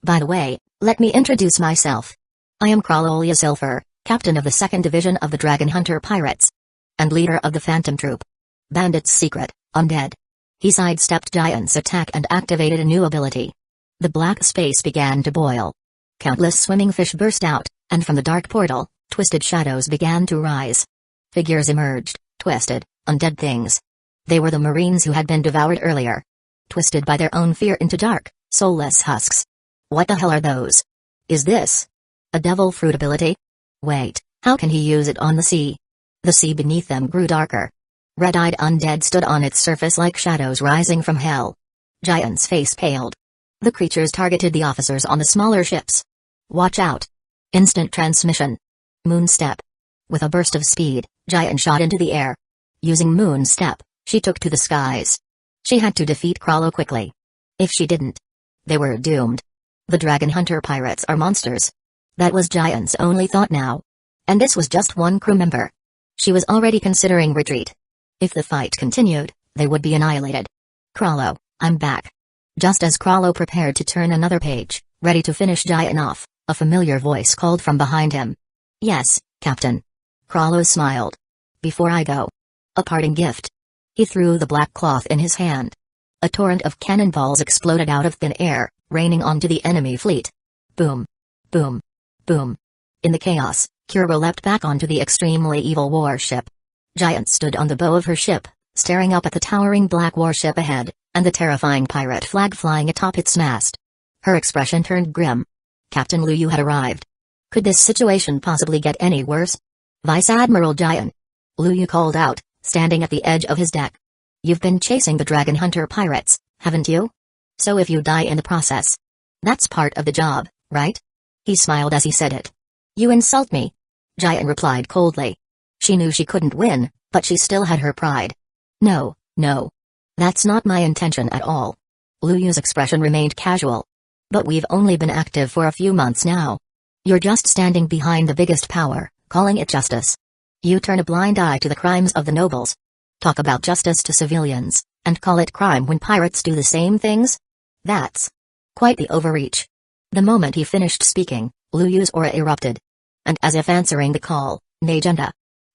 By the way, let me introduce myself. I am Krallo Silver, captain of the 2nd Division of the Dragon Hunter Pirates, and leader of the Phantom Troop. Bandit's secret, undead. He sidestepped Giant's attack and activated a new ability. The black space began to boil. Countless swimming fish burst out, and from the dark portal, twisted shadows began to rise. Figures emerged, twisted, undead things. They were the Marines who had been devoured earlier. Twisted by their own fear into dark, soulless husks. What the hell are those? Is this a devil fruit ability? Wait, how can he use it on the sea? The sea beneath them grew darker. Red-eyed undead stood on its surface like shadows rising from hell. Giant's face paled. The creatures targeted the officers on the smaller ships. Watch out. Instant transmission. Moonstep. With a burst of speed, Giant shot into the air. Using Moonstep, she took to the skies. She had to defeat Krallo quickly. If she didn't, they were doomed. The Dragon Hunter pirates are monsters. That was Giant's only thought now. And this was just one crew member. She was already considering retreat. If the fight continued, they would be annihilated. Krallo, I'm back. Just as Krallo prepared to turn another page, ready to finish Giant off, a familiar voice called from behind him. Yes, Captain. Krallo smiled. Before I go, a parting gift. He threw the black cloth in his hand. A torrent of cannonballs exploded out of thin air, raining onto the enemy fleet. Boom. Boom. Boom. In the chaos, Kira leapt back onto the extremely evil warship. Giant stood on the bow of her ship, staring up at the towering black warship ahead, and the terrifying pirate flag flying atop its mast. Her expression turned grim. Captain Luyu had arrived. Could this situation possibly get any worse? Vice Admiral Giant. Luyu called out, standing at the edge of his deck. You've been chasing the Dragon Hunter pirates, haven't you? So if you die in the process, that's part of the job, right? He smiled as he said it. You insult me. Giant replied coldly. She knew she couldn't win, but she still had her pride. No, no. That's not my intention at all. Luyu's expression remained casual. But we've only been active for a few months now. You're just standing behind the biggest power, calling it justice. You turn a blind eye to the crimes of the nobles. Talk about justice to civilians, and call it crime when pirates do the same things? That's quite the overreach. The moment he finished speaking, Luyu's aura erupted. And as if answering the call, Najenda,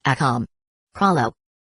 Akam, Krallo,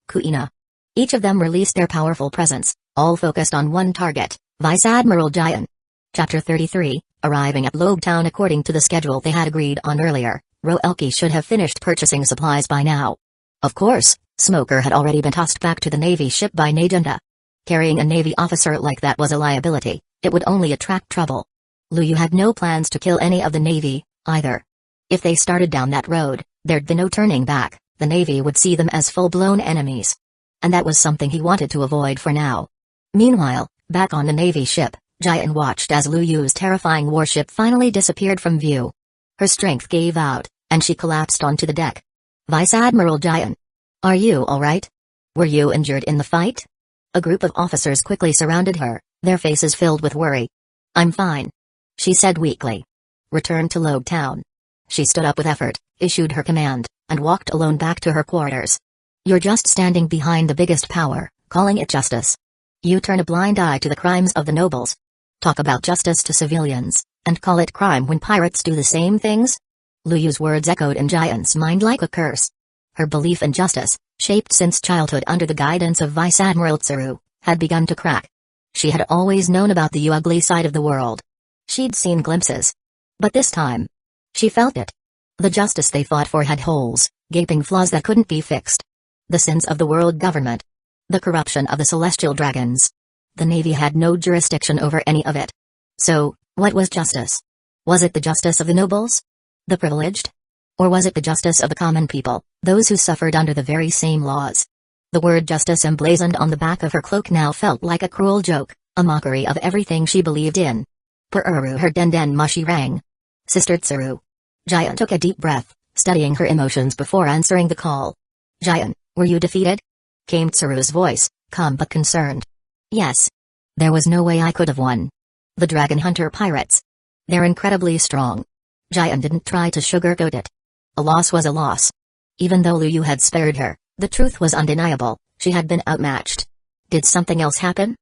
Kuina. Each of them released their powerful presence, all focused on one target, Vice Admiral Giant. Chapter 33, arriving at Lobe Town according to the schedule they had agreed on earlier, Roelke should have finished purchasing supplies by now. Of course, Smoker had already been tossed back to the Navy ship by Najenda. Carrying a Navy officer like that was a liability, it would only attract trouble. Luyu had no plans to kill any of the Navy, either. If they started down that road, there'd be no turning back, the Navy would see them as full-blown enemies. And that was something he wanted to avoid for now. Meanwhile, back on the Navy ship, Giant watched as Luyu's terrifying warship finally disappeared from view. Her strength gave out, and she collapsed onto the deck. Vice Admiral Giant. Are you alright? Were you injured in the fight? A group of officers quickly surrounded her, their faces filled with worry. I'm fine, she said weakly. Return to Lobe Town. She stood up with effort, issued her command, and walked alone back to her quarters. You're just standing behind the biggest power, calling it justice. You turn a blind eye to the crimes of the nobles. Talk about justice to civilians, and call it crime when pirates do the same things? Luyu's words echoed in Giant's mind like a curse. Her belief in justice, shaped since childhood under the guidance of Vice Admiral Tsuru, had begun to crack. She had always known about the ugly side of the world. She'd seen glimpses. But this time, she felt it. The justice they fought for had holes, gaping flaws that couldn't be fixed. The sins of the world government. The corruption of the celestial dragons. The Navy had no jurisdiction over any of it. So, what was justice? Was it the justice of the nobles? The privileged? Or was it the justice of the common people, those who suffered under the very same laws? The word justice emblazoned on the back of her cloak now felt like a cruel joke, a mockery of everything she believed in. Pururu her den mushy rang. Sister Tsuru. Giant took a deep breath, studying her emotions before answering the call. Giant, were you defeated? came Tsuru's voice, calm but concerned. Yes. There was no way I could have won. The Dragon Hunter pirates. They're incredibly strong. Jian didn't try to sugarcoat it. A loss was a loss. Even though Lu Yu had spared her, the truth was undeniable, she had been outmatched. Did something else happen?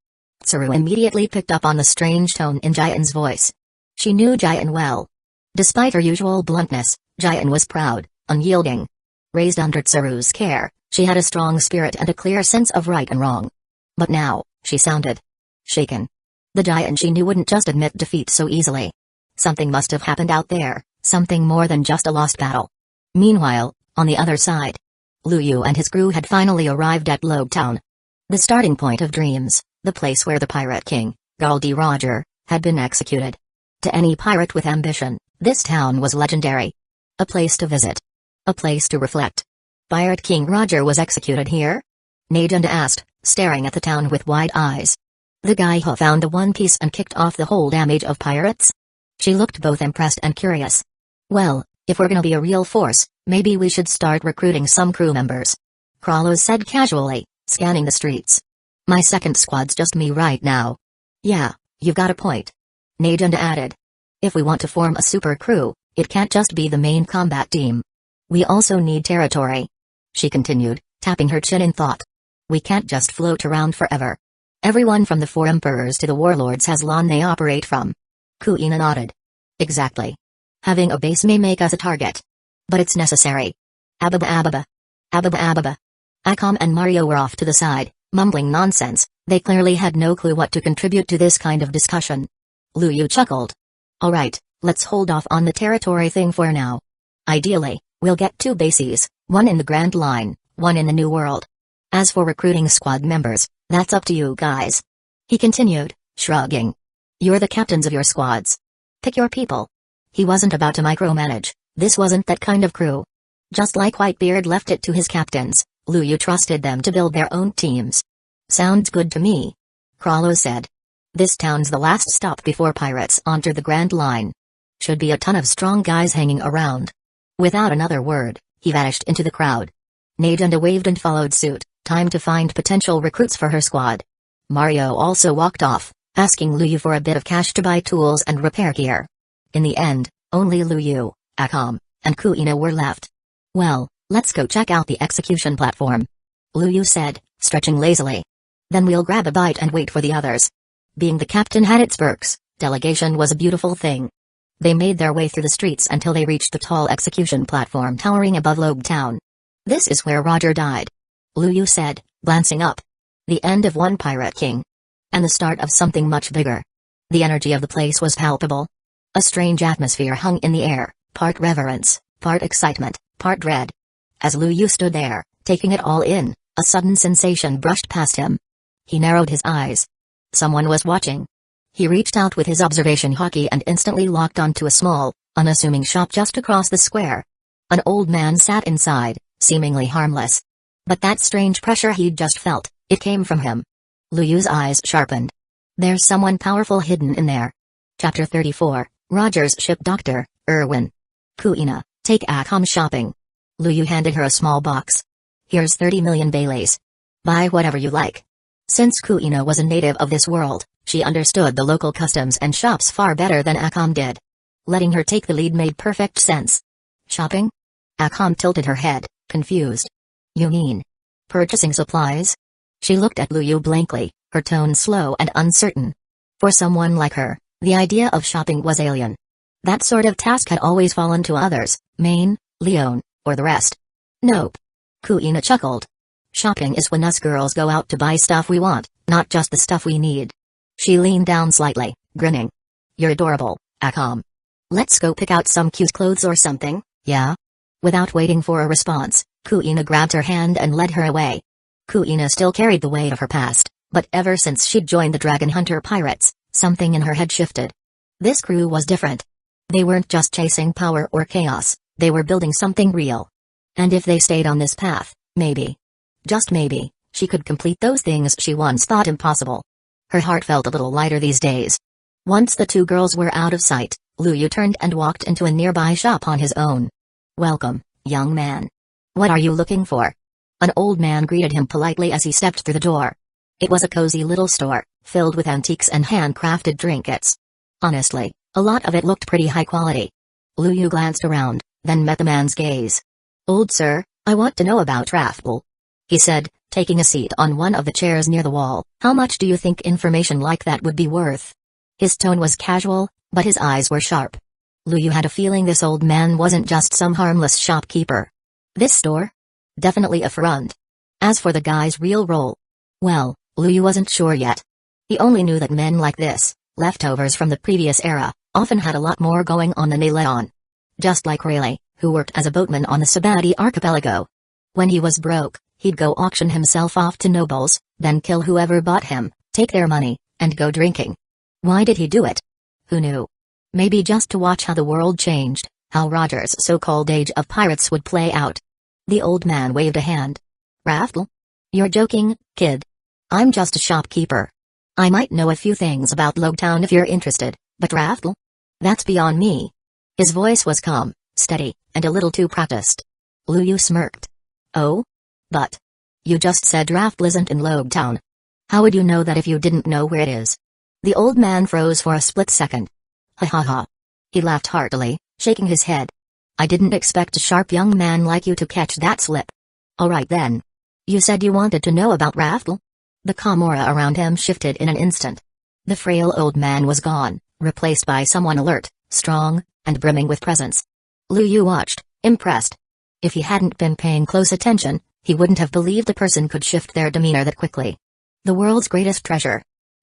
Tsuru immediately picked up on the strange tone in Jian's voice. She knew Jian well. Despite her usual bluntness, Jian was proud, unyielding. Raised under Tsuru's care, she had a strong spirit and a clear sense of right and wrong. But now, she sounded shaken. The Jian she knew wouldn't just admit defeat so easily. Something must have happened out there, something more than just a lost battle. Meanwhile, on the other side, Lu Yu and his crew had finally arrived at Lobe Town. The starting point of dreams, the place where the pirate king, Goldie Roger, had been executed. To any pirate with ambition, this town was legendary. A place to visit. A place to reflect. Pirate King Roger was executed here? Najunda asked, staring at the town with wide eyes. The guy who found the One Piece and kicked off the whole damage of pirates? She looked both impressed and curious. Well, if we're gonna be a real force, maybe we should start recruiting some crew members. Krallo said casually, scanning the streets. My second squad's just me right now. Yeah, you've got a point. Najunda added. If we want to form a super crew, it can't just be the main combat team. We also need territory. She continued, tapping her chin in thought. We can't just float around forever. Everyone from the four emperors to the warlords has land they operate from. Kuina nodded. Exactly. Having a base may make us a target. But it's necessary. Ababa ababa. Ababa ababa. Akam and Mario were off to the side, mumbling nonsense. They clearly had no clue what to contribute to this kind of discussion. Lu Yu chuckled. Alright, let's hold off on the territory thing for now. Ideally, we'll get 2 bases, one in the Grand Line, one in the New World. As for recruiting squad members, that's up to you guys. He continued, shrugging. You're the captains of your squads. Pick your people. He wasn't about to micromanage, this wasn't that kind of crew. Just like Whitebeard left it to his captains, Lu Yu trusted them to build their own teams. Sounds good to me. Krallo said. This town's the last stop before pirates enter the Grand Line. Should be a ton of strong guys hanging around. Without another word, he vanished into the crowd. Najunda waved and followed suit, time to find potential recruits for her squad. Mario also walked off, asking Lu Yu for a bit of cash to buy tools and repair gear. In the end, only Lu Yu, Akam, and Kuina were left. Well, let's go check out the execution platform. Lu Yu said, stretching lazily. Then we'll grab a bite and wait for the others. Being the captain had its perks, delegation was a beautiful thing. They made their way through the streets until they reached the tall execution platform towering above Lobe Town. This is where Roger died. Lu Yu said, glancing up. The end of one pirate king. And the start of something much bigger. The energy of the place was palpable. A strange atmosphere hung in the air, part reverence, part excitement, part dread. As Lu Yu stood there, taking it all in, a sudden sensation brushed past him. He narrowed his eyes. Someone was watching. He reached out with his observation hockey and instantly locked onto a small, unassuming shop just across the square. An old man sat inside, seemingly harmless. But that strange pressure he'd just felt, it came from him. Lu Yu's eyes sharpened. There's someone powerful hidden in there. Chapter 34, Roger's ship doctor, Irwin. Kuina, take Akam shopping. Lu Yu handed her a small box. Here's 30 million Baileys. Buy whatever you like. Since Kuina was a native of this world, she understood the local customs and shops far better than Akam did. Letting her take the lead made perfect sense. Shopping? Akam tilted her head, confused. You mean purchasing supplies? She looked at Lu Yu blankly, her tone slow and uncertain. For someone like her, the idea of shopping was alien. That sort of task had always fallen to others, Maine, Leon, or the rest. Nope. Kuina chuckled. Shopping is when us girls go out to buy stuff we want, not just the stuff we need. She leaned down slightly, grinning. You're adorable, Akam. Let's go pick out some cute clothes or something, yeah? Without waiting for a response, Kuina grabbed her hand and led her away. Kuina still carried the weight of her past, but ever since she'd joined the Dragon Hunter pirates, something in her head shifted. This crew was different. They weren't just chasing power or chaos, they were building something real. And if they stayed on this path, maybe, just maybe, she could complete those things she once thought impossible. Her heart felt a little lighter these days. Once the 2 girls were out of sight, Lu Yu turned and walked into a nearby shop on his own. Welcome, young man. What are you looking for? An old man greeted him politely as he stepped through the door. It was a cozy little store, filled with antiques and handcrafted trinkets. Honestly, a lot of it looked pretty high quality. Lu Yu glanced around, then met the man's gaze. "Old sir, I want to know about Raffle," he said, taking a seat on one of the chairs near the wall. "How much do you think information like that would be worth?" His tone was casual, but his eyes were sharp. Lu Yu had a feeling this old man wasn't just some harmless shopkeeper. This store? Definitely a front. As for the guy's real role, well, Lu Yu wasn't sure yet. He only knew that men like this, leftovers from the previous era, often had a lot more going on than they let on. Just like Rayleigh, who worked as a boatman on the Sabati archipelago. When he was broke, he'd go auction himself off to nobles, then kill whoever bought him, take their money, and go drinking. Why did he do it? Who knew? Maybe just to watch how the world changed, how Roger's so-called age of pirates would play out. The old man waved a hand. "Raffle? You're joking, kid. I'm just a shopkeeper. I might know a few things about Logtown if you're interested, but Raffle? That's beyond me." His voice was calm, steady, and a little too practiced. Lu Yu smirked. "Oh? But you just said Raffle isn't in Logtown. How would you know that if you didn't know where it is?" The old man froze for a split second. "Ha ha ha." He laughed heartily, shaking his head. "I didn't expect a sharp young man like you to catch that slip. All right then. You said you wanted to know about Raffle?" The calm aura around him shifted in an instant. The frail old man was gone, replaced by someone alert, strong, and brimming with presence. Lu Yu watched, impressed. If he hadn't been paying close attention, he wouldn't have believed a person could shift their demeanor that quickly. The world's greatest treasure.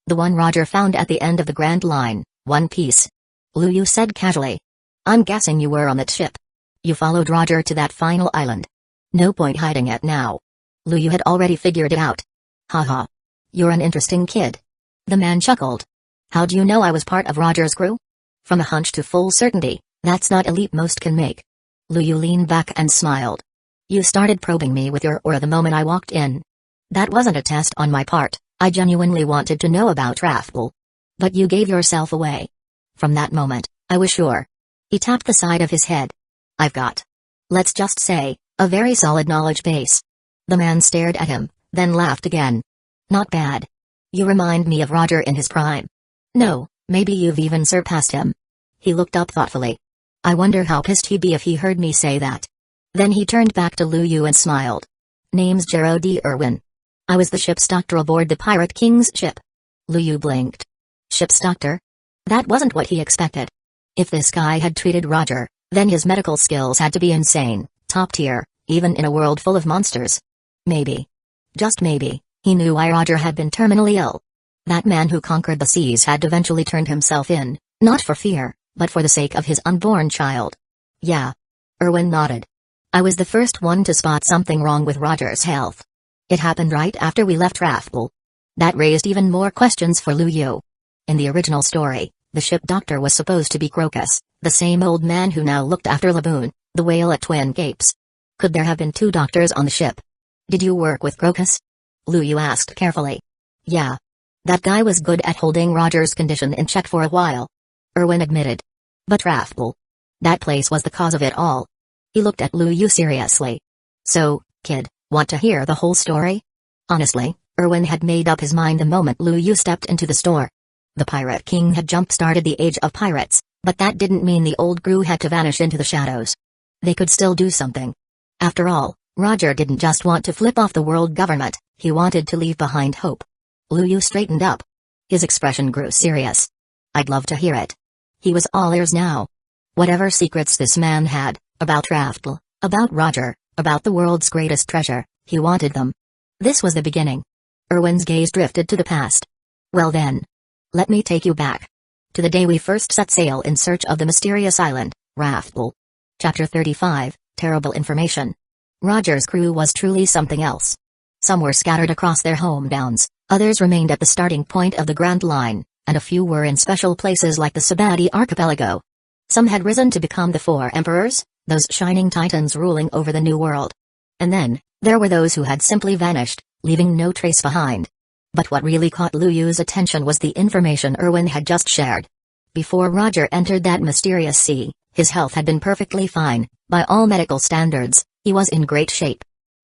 The one Roger found at the end of the Grand Line, one piece. Lu Yu said casually. "I'm guessing you were on that ship. You followed Roger to that final island. No point hiding it now." Lu Yu had already figured it out. "Haha. You're an interesting kid." The man chuckled. "How do you know I was part of Roger's crew?" "From a hunch to full certainty, that's not a leap most can make." Lu Yu leaned back and smiled. "You started probing me with your aura the moment I walked in. That wasn't a test on my part, I genuinely wanted to know about Raffle. But you gave yourself away. From that moment, I was sure." He tapped the side of his head. "I've got, let's just say, a very solid knowledge base." The man stared at him, then laughed again. "Not bad. You remind me of Roger in his prime. No, maybe you've even surpassed him." He looked up thoughtfully. "I wonder how pissed he'd be if he heard me say that." Then he turned back to Lu Yu and smiled. "Name's Jero D. Irwin. I was the ship's doctor aboard the Pirate King's ship." Lu Yu blinked. Ship's doctor? That wasn't what he expected. If this guy had treated Roger, then his medical skills had to be insane, top tier, even in a world full of monsters. Maybe. Just maybe, he knew why Roger had been terminally ill. That man who conquered the seas had eventually turned himself in, not for fear, but for the sake of his unborn child. "Yeah." Irwin nodded. "I was the first one to spot something wrong with Roger's health. It happened right after we left Raffle." That raised even more questions for Lu Yu. In the original story, the ship doctor was supposed to be Crocus, the same old man who now looked after Laboon, the whale at Twin Capes. Could there have been two doctors on the ship? "Did you work with Crocus?" Lu Yu asked carefully. "Yeah. That guy was good at holding Roger's condition in check for a while," Irwin admitted. "But Raffle? That place was the cause of it all." He looked at Lu Yu seriously. "So, kid, want to hear the whole story?" Honestly, Irwin had made up his mind the moment Lu Yu stepped into the store. The Pirate King had jump-started the age of pirates, but that didn't mean the old crew had to vanish into the shadows. They could still do something. After all, Roger didn't just want to flip off the world government, he wanted to leave behind hope. Lu Yu straightened up. His expression grew serious. "I'd love to hear it." He was all ears now. Whatever secrets this man had, about Raffle, about Roger, about the world's greatest treasure, he wanted them. This was the beginning. Irwin's gaze drifted to the past. "Well then. Let me take you back. To the day we first set sail in search of the mysterious island, Raffle." Chapter 35, Terrible Information. Roger's crew was truly something else. Some were scattered across their hometowns, others remained at the starting point of the Grand Line, and a few were in special places like the Sabati archipelago. Some had risen to become the Four Emperors, those shining titans ruling over the New World. And then, there were those who had simply vanished, leaving no trace behind. But what really caught Lu Yu's attention was the information Irwin had just shared. Before Roger entered that mysterious sea, his health had been perfectly fine, by all medical standards, he was in great shape.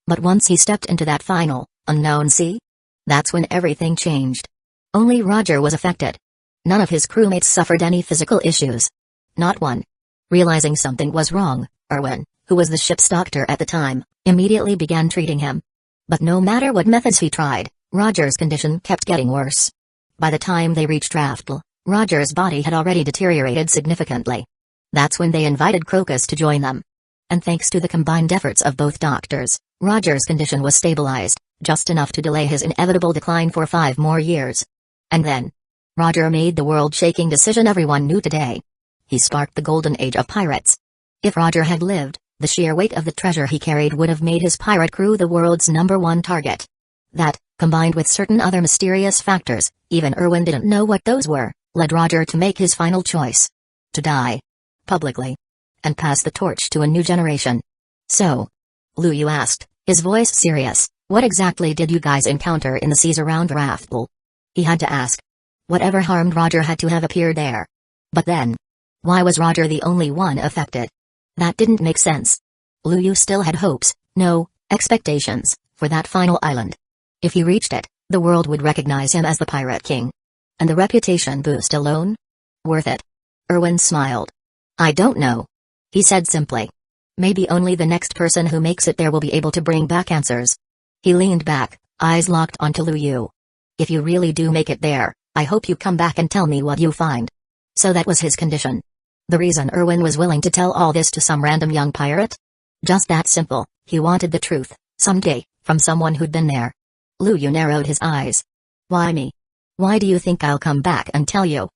But once he stepped into that final, unknown sea, that's when everything changed. Only Roger was affected. None of his crewmates suffered any physical issues. Not one. Realizing something was wrong, Erwin, who was the ship's doctor at the time, immediately began treating him. But no matter what methods he tried, Roger's condition kept getting worse. By the time they reached Raftel, Roger's body had already deteriorated significantly. That's when they invited Crocus to join them. And thanks to the combined efforts of both doctors, Roger's condition was stabilized, just enough to delay his inevitable decline for 5 more years. And then, Roger made the world-shaking decision everyone knew today. He sparked the golden age of pirates. If Roger had lived, the sheer weight of the treasure he carried would have made his pirate crew the world's #1 target. That, combined with certain other mysterious factors, even Erwin didn't know what those were, led Roger to make his final choice. To die. Publicly. And pass the torch to a new generation. So? Lu Yu asked, his voice serious, what exactly did you guys encounter in the seas around Raftel? He had to ask. Whatever harmed Roger had to have appeared there. But then, why was Roger the only one affected? That didn't make sense. Lu Yu still had hopes, no, expectations, for that final island. If he reached it, the world would recognize him as the Pirate King. And the reputation boost alone? Worth it. Erwin smiled. I don't know. He said simply. Maybe only the next person who makes it there will be able to bring back answers. He leaned back, eyes locked onto Lu Yu. If you really do make it there, I hope you come back and tell me what you find. So that was his condition. The reason Erwin was willing to tell all this to some random young pirate? Just that simple, he wanted the truth, someday, from someone who'd been there. Lu Yu narrowed his eyes. Why me? Why do you think I'll come back and tell you?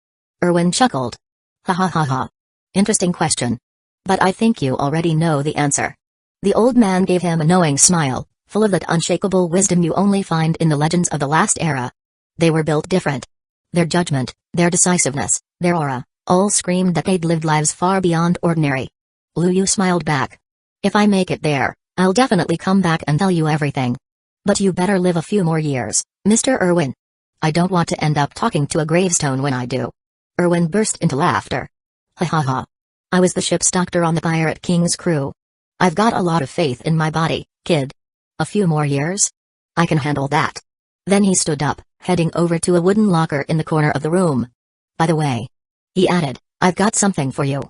Erwin chuckled. Ha ha ha ha. Interesting question. But I think you already know the answer. The old man gave him a knowing smile, full of that unshakable wisdom you only find in the legends of the last era. They were built different. Their judgment, their decisiveness, their aura, all screamed that they'd lived lives far beyond ordinary. Lu Yu smiled back. If I make it there, I'll definitely come back and tell you everything. But you better live a few more years, Mr. Erwin. I don't want to end up talking to a gravestone when I do. Erwin burst into laughter. Ha ha ha. I was the ship's doctor on the Pirate King's crew. I've got a lot of faith in my body, kid. A few more years? I can handle that. Then he stood up, heading over to a wooden locker in the corner of the room. By the way, he added, I've got something for you.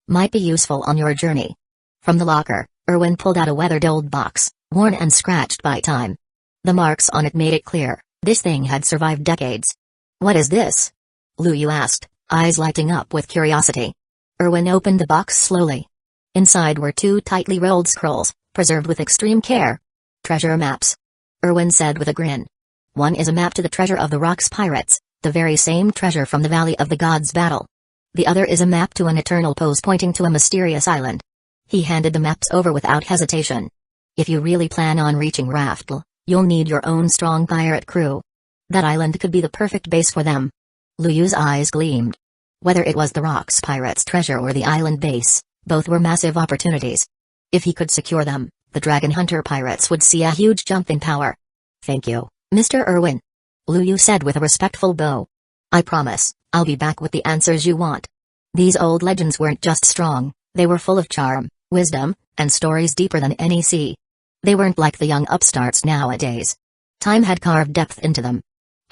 Might be useful on your journey. From the locker, Erwin pulled out a weathered old box, worn and scratched by time. The marks on it made it clear, this thing had survived decades. What is this? Lu Yu asked, eyes lighting up with curiosity. Erwin opened the box slowly. Inside were 2 tightly rolled scrolls, preserved with extreme care. Treasure maps. Erwin said with a grin. One is a map to the treasure of the Rocks pirates, the very same treasure from the Valley of the Gods battle. The other is a map to an eternal pose pointing to a mysterious island. He handed the maps over without hesitation. If you really plan on reaching Raftel, you'll need your own strong pirate crew. That island could be the perfect base for them. Lu Yu's eyes gleamed. Whether it was the Rocks pirates' treasure or the island base, both were massive opportunities. If he could secure them, the Dragon Hunter pirates would see a huge jump in power. Thank you, Mr. Erwin. Lu Yu said with a respectful bow. I promise, I'll be back with the answers you want. These old legends weren't just strong, they were full of charm, wisdom, and stories deeper than any sea. They weren't like the young upstarts nowadays. Time had carved depth into them.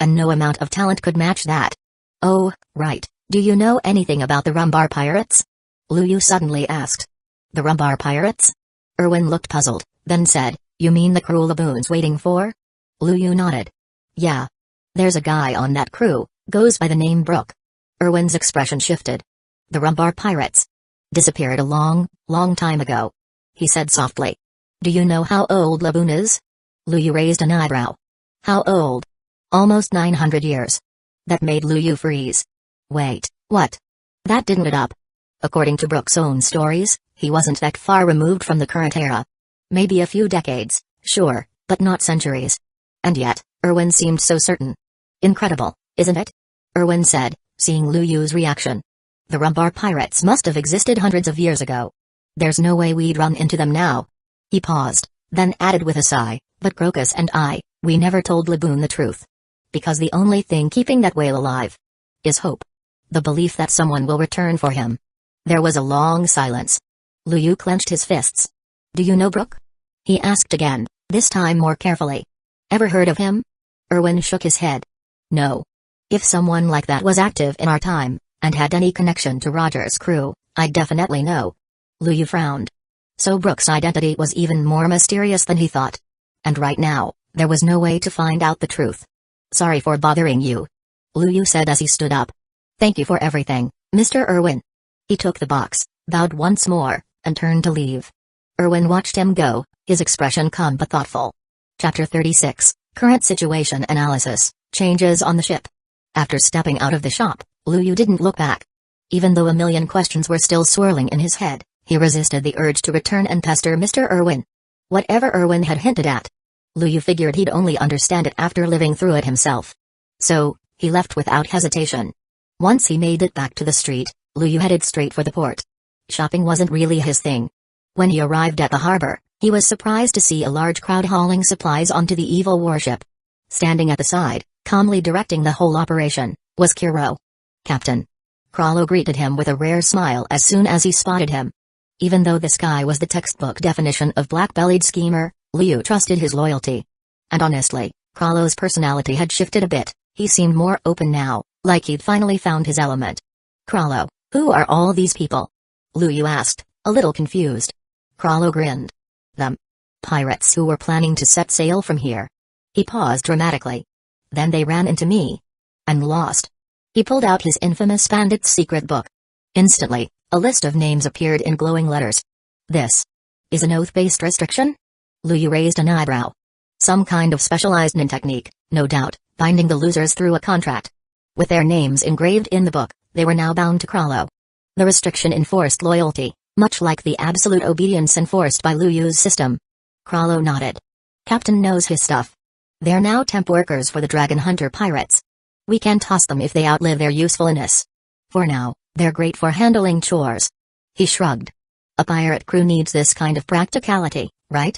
And no amount of talent could match that. Oh, right, do you know anything about the Rumbar pirates? Lu Yu suddenly asked. The Rumbar pirates? Erwin looked puzzled, then said, you mean the crew Laboon's waiting for? Lu Yu nodded. Yeah. There's a guy on that crew, goes by the name Brooke. Erwin's expression shifted. The Rumbar pirates disappeared a long, long time ago. He said softly. Do you know how old Laboon is? Lu Yu raised an eyebrow. How old? Almost 900 years. That made Lu Yu freeze. Wait, what? That didn't add up. According to Brooke's own stories, he wasn't that far removed from the current era. Maybe a few decades, sure, but not centuries. And yet, Erwin seemed so certain. Incredible, isn't it? Erwin said, seeing Lu Yu's reaction. The Rumbar pirates must have existed hundreds of years ago. There's no way we'd run into them now. He paused, then added with a sigh, but Crocus and we never told Laboon the truth. Because the only thing keeping that whale alive is hope. The belief that someone will return for him. There was a long silence. Lu Yu clenched his fists. Do you know Brooke? He asked again, this time more carefully. Ever heard of him? Erwin shook his head. No. If someone like that was active in our time, and had any connection to Roger's crew, I'd definitely know. Lu Yu frowned. So Brooks' identity was even more mysterious than he thought. And right now, there was no way to find out the truth. Sorry for bothering you, Lu Yu said as he stood up. Thank you for everything, Mr. Erwin. He took the box, bowed once more, and turned to leave. Erwin watched him go, his expression calm but thoughtful. Chapter 36, Current Situation Analysis, Changes on the Ship. After stepping out of the shop, Lu Yu didn't look back. Even though a million questions were still swirling in his head, he resisted the urge to return and pester Mr. Erwin. Whatever Erwin had hinted at, Lu Yu figured he'd only understand it after living through it himself. So, he left without hesitation. Once he made it back to the street, Lu Yu headed straight for the port. Shopping wasn't really his thing. When he arrived at the harbor, he was surprised to see a large crowd hauling supplies onto the evil warship. Standing at the side, calmly directing the whole operation, was Kiro. Captain. Krallo greeted him with a rare smile as soon as he spotted him. Even though this guy was the textbook definition of black-bellied schemer, Lu Yu trusted his loyalty. And honestly, Krallo's personality had shifted a bit. He seemed more open now, like he'd finally found his element. Krallo, who are all these people? Lu Yu asked, a little confused. Krallo grinned. Them. Pirates who were planning to set sail from here. He paused dramatically. Then they ran into me. And lost. He pulled out his infamous bandit's secret book. Instantly, a list of names appeared in glowing letters. This is an oath-based restriction? Lu Yu raised an eyebrow. Some kind of specialized nin technique, no doubt, binding the losers through a contract. With their names engraved in the book, they were now bound to Krallo. The restriction enforced loyalty, much like the absolute obedience enforced by Lu Yu's system. Krallo nodded. Captain knows his stuff. They're now temp workers for the Dragon Hunter pirates. We can toss them if they outlive their usefulness. For now, they're great for handling chores. He shrugged. A pirate crew needs this kind of practicality, right?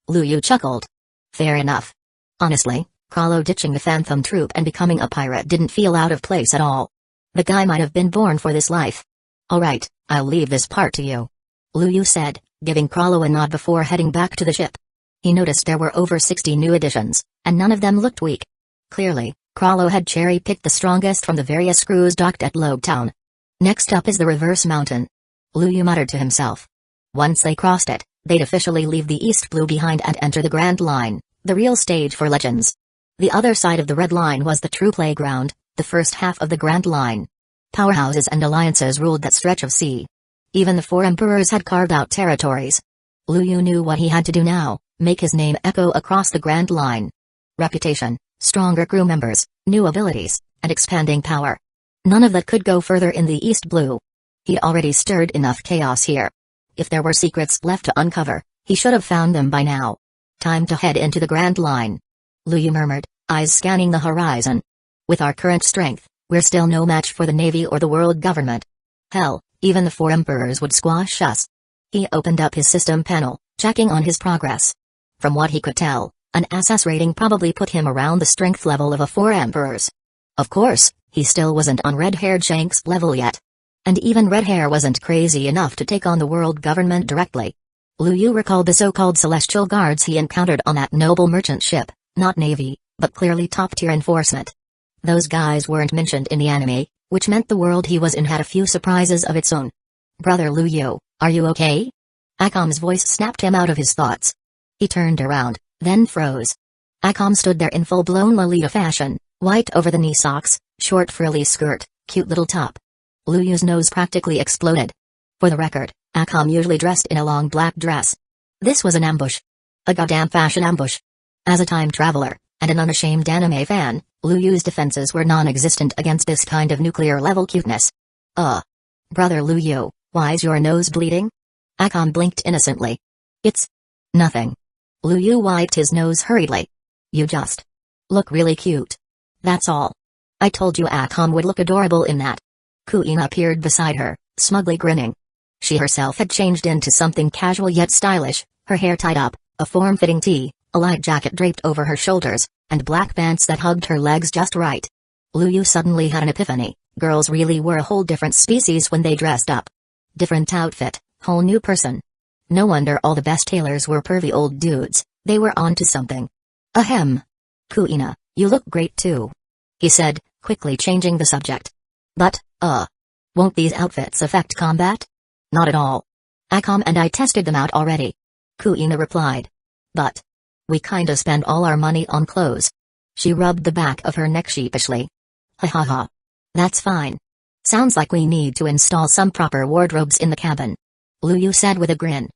Lu Yu chuckled. Fair enough. Honestly, Krallo ditching the Phantom Troop and becoming a pirate didn't feel out of place at all. The guy might have been born for this life. Alright, I'll leave this part to you, Lu Yu said, giving Krallo a nod before heading back to the ship. He noticed there were over 60 new additions, and none of them looked weak. Clearly, Krallo had cherry-picked the strongest from the various crews docked at Logetown. Next up is the Reverse Mountain. Lu Yu muttered to himself. Once they crossed it, they'd officially leave the East Blue behind and enter the Grand Line, the real stage for legends. The other side of the Red Line was the true playground, the first half of the Grand Line. Powerhouses and alliances ruled that stretch of sea. Even the four emperors had carved out territories. Lu Yu knew what he had to do now, make his name echo across the Grand Line. Reputation, stronger crew members, new abilities, and expanding power. None of that could go further in the East Blue. He'd already stirred enough chaos here. If there were secrets left to uncover, he should have found them by now. Time to head into the Grand Line. Lu Yu murmured, eyes scanning the horizon. With our current strength, we're still no match for the Navy or the world government. Hell, even the four emperors would squash us. He opened up his system panel, checking on his progress. From what he could tell, an SS rating probably put him around the strength level of a four emperors. Of course, he still wasn't on red-haired Shanks level yet. And even red hair wasn't crazy enough to take on the world government directly. Lu Yu recalled the so-called Celestial Guards he encountered on that noble merchant ship, not Navy, but clearly top-tier enforcement. Those guys weren't mentioned in the anime, which meant the world he was in had a few surprises of its own. Brother Lu Yu, are you okay? Akom's voice snapped him out of his thoughts. He turned around, then froze. Akom stood there in full-blown Lolita fashion, white over-the-knee socks, short frilly skirt, cute little top. Lu Yu's nose practically exploded. For the record, Akom usually dressed in a long black dress. This was an ambush. A goddamn fashion ambush. As a time traveler, and an unashamed anime fan, Lu Yu's defenses were non-existent against this kind of nuclear-level cuteness. Brother Lu Yu, why's your nose bleeding? Akom blinked innocently. It's nothing. Lu Yu wiped his nose hurriedly. You just look really cute. That's all. I told you Akom would look adorable in that. Kuina appeared beside her, smugly grinning. She herself had changed into something casual yet stylish, her hair tied up, a form-fitting tee, a light jacket draped over her shoulders, and black pants that hugged her legs just right. Lu Yu suddenly had an epiphany. Girls really were a whole different species when they dressed up. Different outfit, whole new person. No wonder all the best tailors were pervy old dudes, They were on to something. Ahem. Kuina, you look great too, he said, quickly changing the subject. But, won't these outfits affect combat? Not at all. Akam and I tested them out already. Kuina replied. But we kinda spend all our money on clothes. She rubbed the back of her neck sheepishly. Ha ha ha. That's fine. Sounds like we need to install some proper wardrobes in the cabin, Lu Yu said with a grin.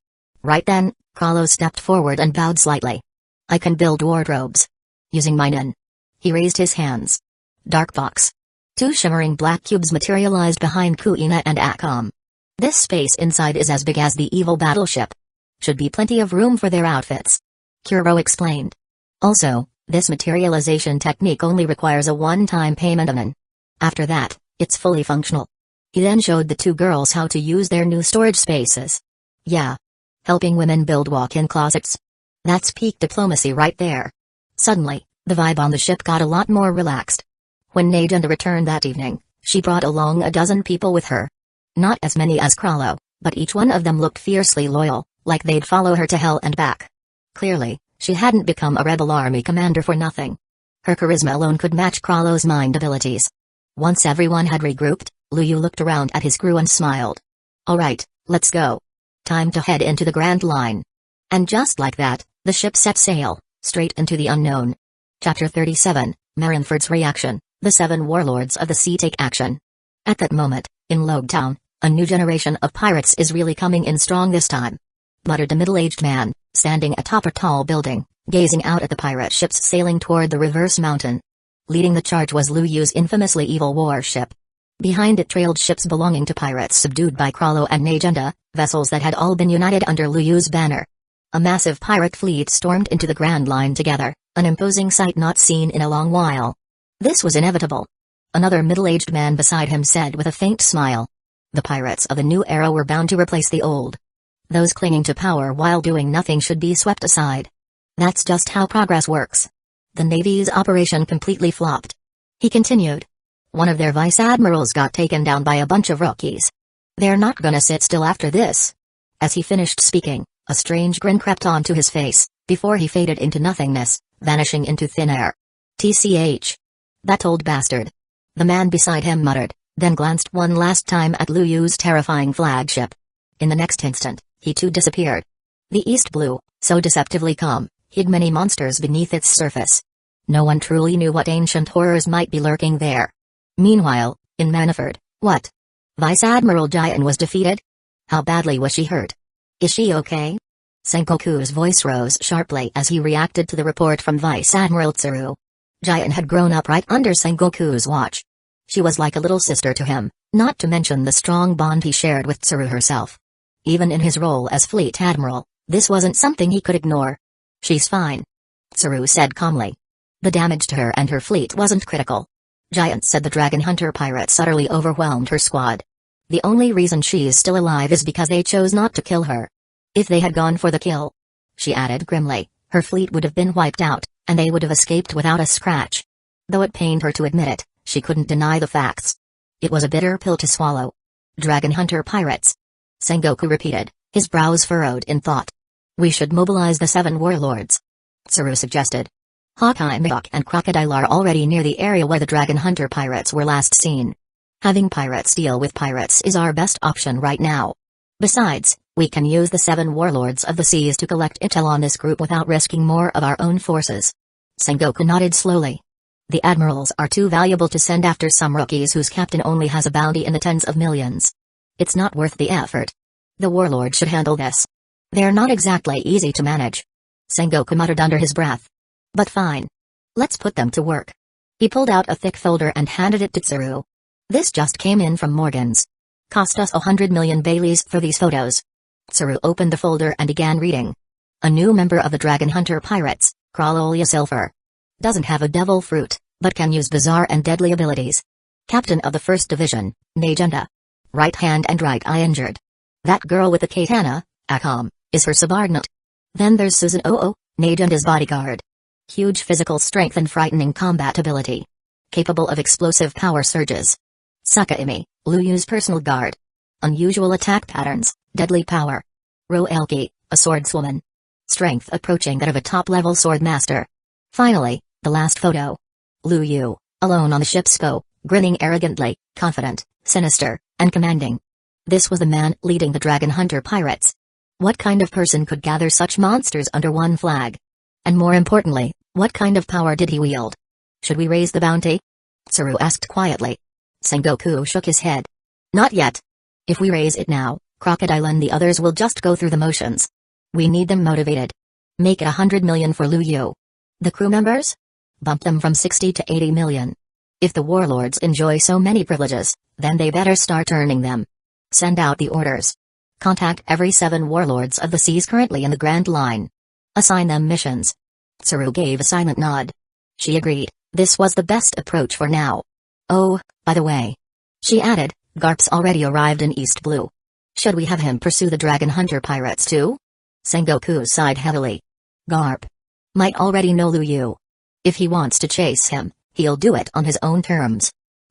Right then, Carlo stepped forward and bowed slightly. I can build wardrobes. Using mine in. He raised his hands. Dark box. Two shimmering black cubes materialized behind Kuina and Akam. This space inside is as big as the evil battleship. Should be plenty of room for their outfits. Kuro explained. Also, this materialization technique only requires a one-time payment of an. After that, it's fully functional. He then showed the two girls how to use their new storage spaces. Yeah. Helping women build walk-in closets. That's peak diplomacy right there. Suddenly, the vibe on the ship got a lot more relaxed. When Najenda returned that evening, she brought along a dozen people with her. Not as many as Krallo, but each one of them looked fiercely loyal, like they'd follow her to hell and back. Clearly, she hadn't become a rebel army commander for nothing. Her charisma alone could match Krallo's mind abilities. Once everyone had regrouped, Lu Yu looked around at his crew and smiled. Alright, let's go. Time to head into the Grand Line. And just like that, the ship set sail, straight into the unknown. Chapter 37, Marineford's Reaction, the 7 Warlords of the Sea take action. At that moment, in Logue Town, a new generation of pirates is really coming in strong this time, muttered a middle-aged man, standing atop a tall building, gazing out at the pirate ships sailing toward the reverse mountain. Leading the charge was Lu Yu's infamously evil warship. Behind it trailed ships belonging to pirates subdued by Krallo and Najenda, vessels that had all been united under Lu Yu's banner. A massive pirate fleet stormed into the Grand Line together, an imposing sight not seen in a long while. This was inevitable. Another middle-aged man beside him said with a faint smile. The pirates of the new era were bound to replace the old. Those clinging to power while doing nothing should be swept aside. That's just how progress works. The Navy's operation completely flopped. He continued. One of their vice admirals got taken down by a bunch of rookies. They're not gonna sit still after this. As he finished speaking, a strange grin crept onto his face, before he faded into nothingness, vanishing into thin air. TCH. That old bastard. The man beside him muttered, then glanced one last time at Lu Yu's terrifying flagship. In the next instant, he too disappeared. The east blue, so deceptively calm, hid many monsters beneath its surface. No one truly knew what ancient horrors might be lurking there. Meanwhile, in Maniford, what? Vice Admiral Jian was defeated? How badly was she hurt? Is she okay? Sengoku's voice rose sharply as he reacted to the report from Vice Admiral Tsuru. Jian had grown up right under Sengoku's watch. She was like a little sister to him, not to mention the strong bond he shared with Tsuru herself. Even in his role as Fleet Admiral, this wasn't something he could ignore. She's fine, Tsuru said calmly. The damage to her and her fleet wasn't critical. Giant said the Dragon Hunter pirates utterly overwhelmed her squad. The only reason she's still alive is because they chose not to kill her. If they had gone for the kill, she added grimly, her fleet would have been wiped out, and they would have escaped without a scratch. Though it pained her to admit it, she couldn't deny the facts. It was a bitter pill to swallow. Dragon Hunter pirates. Sengoku repeated, his brows furrowed in thought. We should mobilize the 7 warlords, Tsuru suggested. Hawkeye Mihawk and Crocodile are already near the area where the Dragon Hunter pirates were last seen. Having pirates deal with pirates is our best option right now. Besides, we can use the 7 warlords of the seas to collect intel on this group without risking more of our own forces. Sengoku nodded slowly. The admirals are too valuable to send after some rookies whose captain only has a bounty in the tens of millions. It's not worth the effort. The warlord should handle this. They're not exactly easy to manage. Sengoku muttered under his breath. But fine. Let's put them to work. He pulled out a thick folder and handed it to Tsuru. This just came in from Morgan's. Cost us 100 million Baileys for these photos. Tsuru opened the folder and began reading. A new member of the Dragon Hunter pirates, Kralolia Silver. Doesn't have a devil fruit, but can use bizarre and deadly abilities. Captain of the 1st Division, Najenda. Right hand and right eye injured. That girl with the katana, Akam, is her subordinate. Then there's Susan Oo, Najenda's bodyguard. Huge physical strength and frightening combat ability. Capable of explosive power surges. Sakaimi, Lu Yu's personal guard. Unusual attack patterns, deadly power. Roelki, a swordswoman. strength approaching that of a top-level sword master. Finally, the last photo. Lu Yu, alone on the ship's bow, grinning arrogantly, confident, sinister, and commanding. This was the man leading the dragon hunter pirates. What kind of person could gather such monsters under one flag? And more importantly, what kind of power did he wield? Should we raise the bounty? Tsuru asked quietly. Sengoku shook his head. Not yet. If we raise it now, Crocodile and the others will just go through the motions. We need them motivated. Make it 100 million for Lu Yu. The crew members? Bump them from 60 to 80 million. If the warlords enjoy so many privileges, then they better start earning them. Send out the orders. Contact every 7 warlords of the seas currently in the Grand Line. Assign them missions. Tsuru gave a silent nod. She agreed, this was the best approach for now. Oh, by the way. She added, Garp's already arrived in East Blue. Should we have him pursue the dragon hunter pirates too? Sengoku sighed heavily. Garp might already know Lu Yu. If he wants to chase him, he'll do it on his own terms.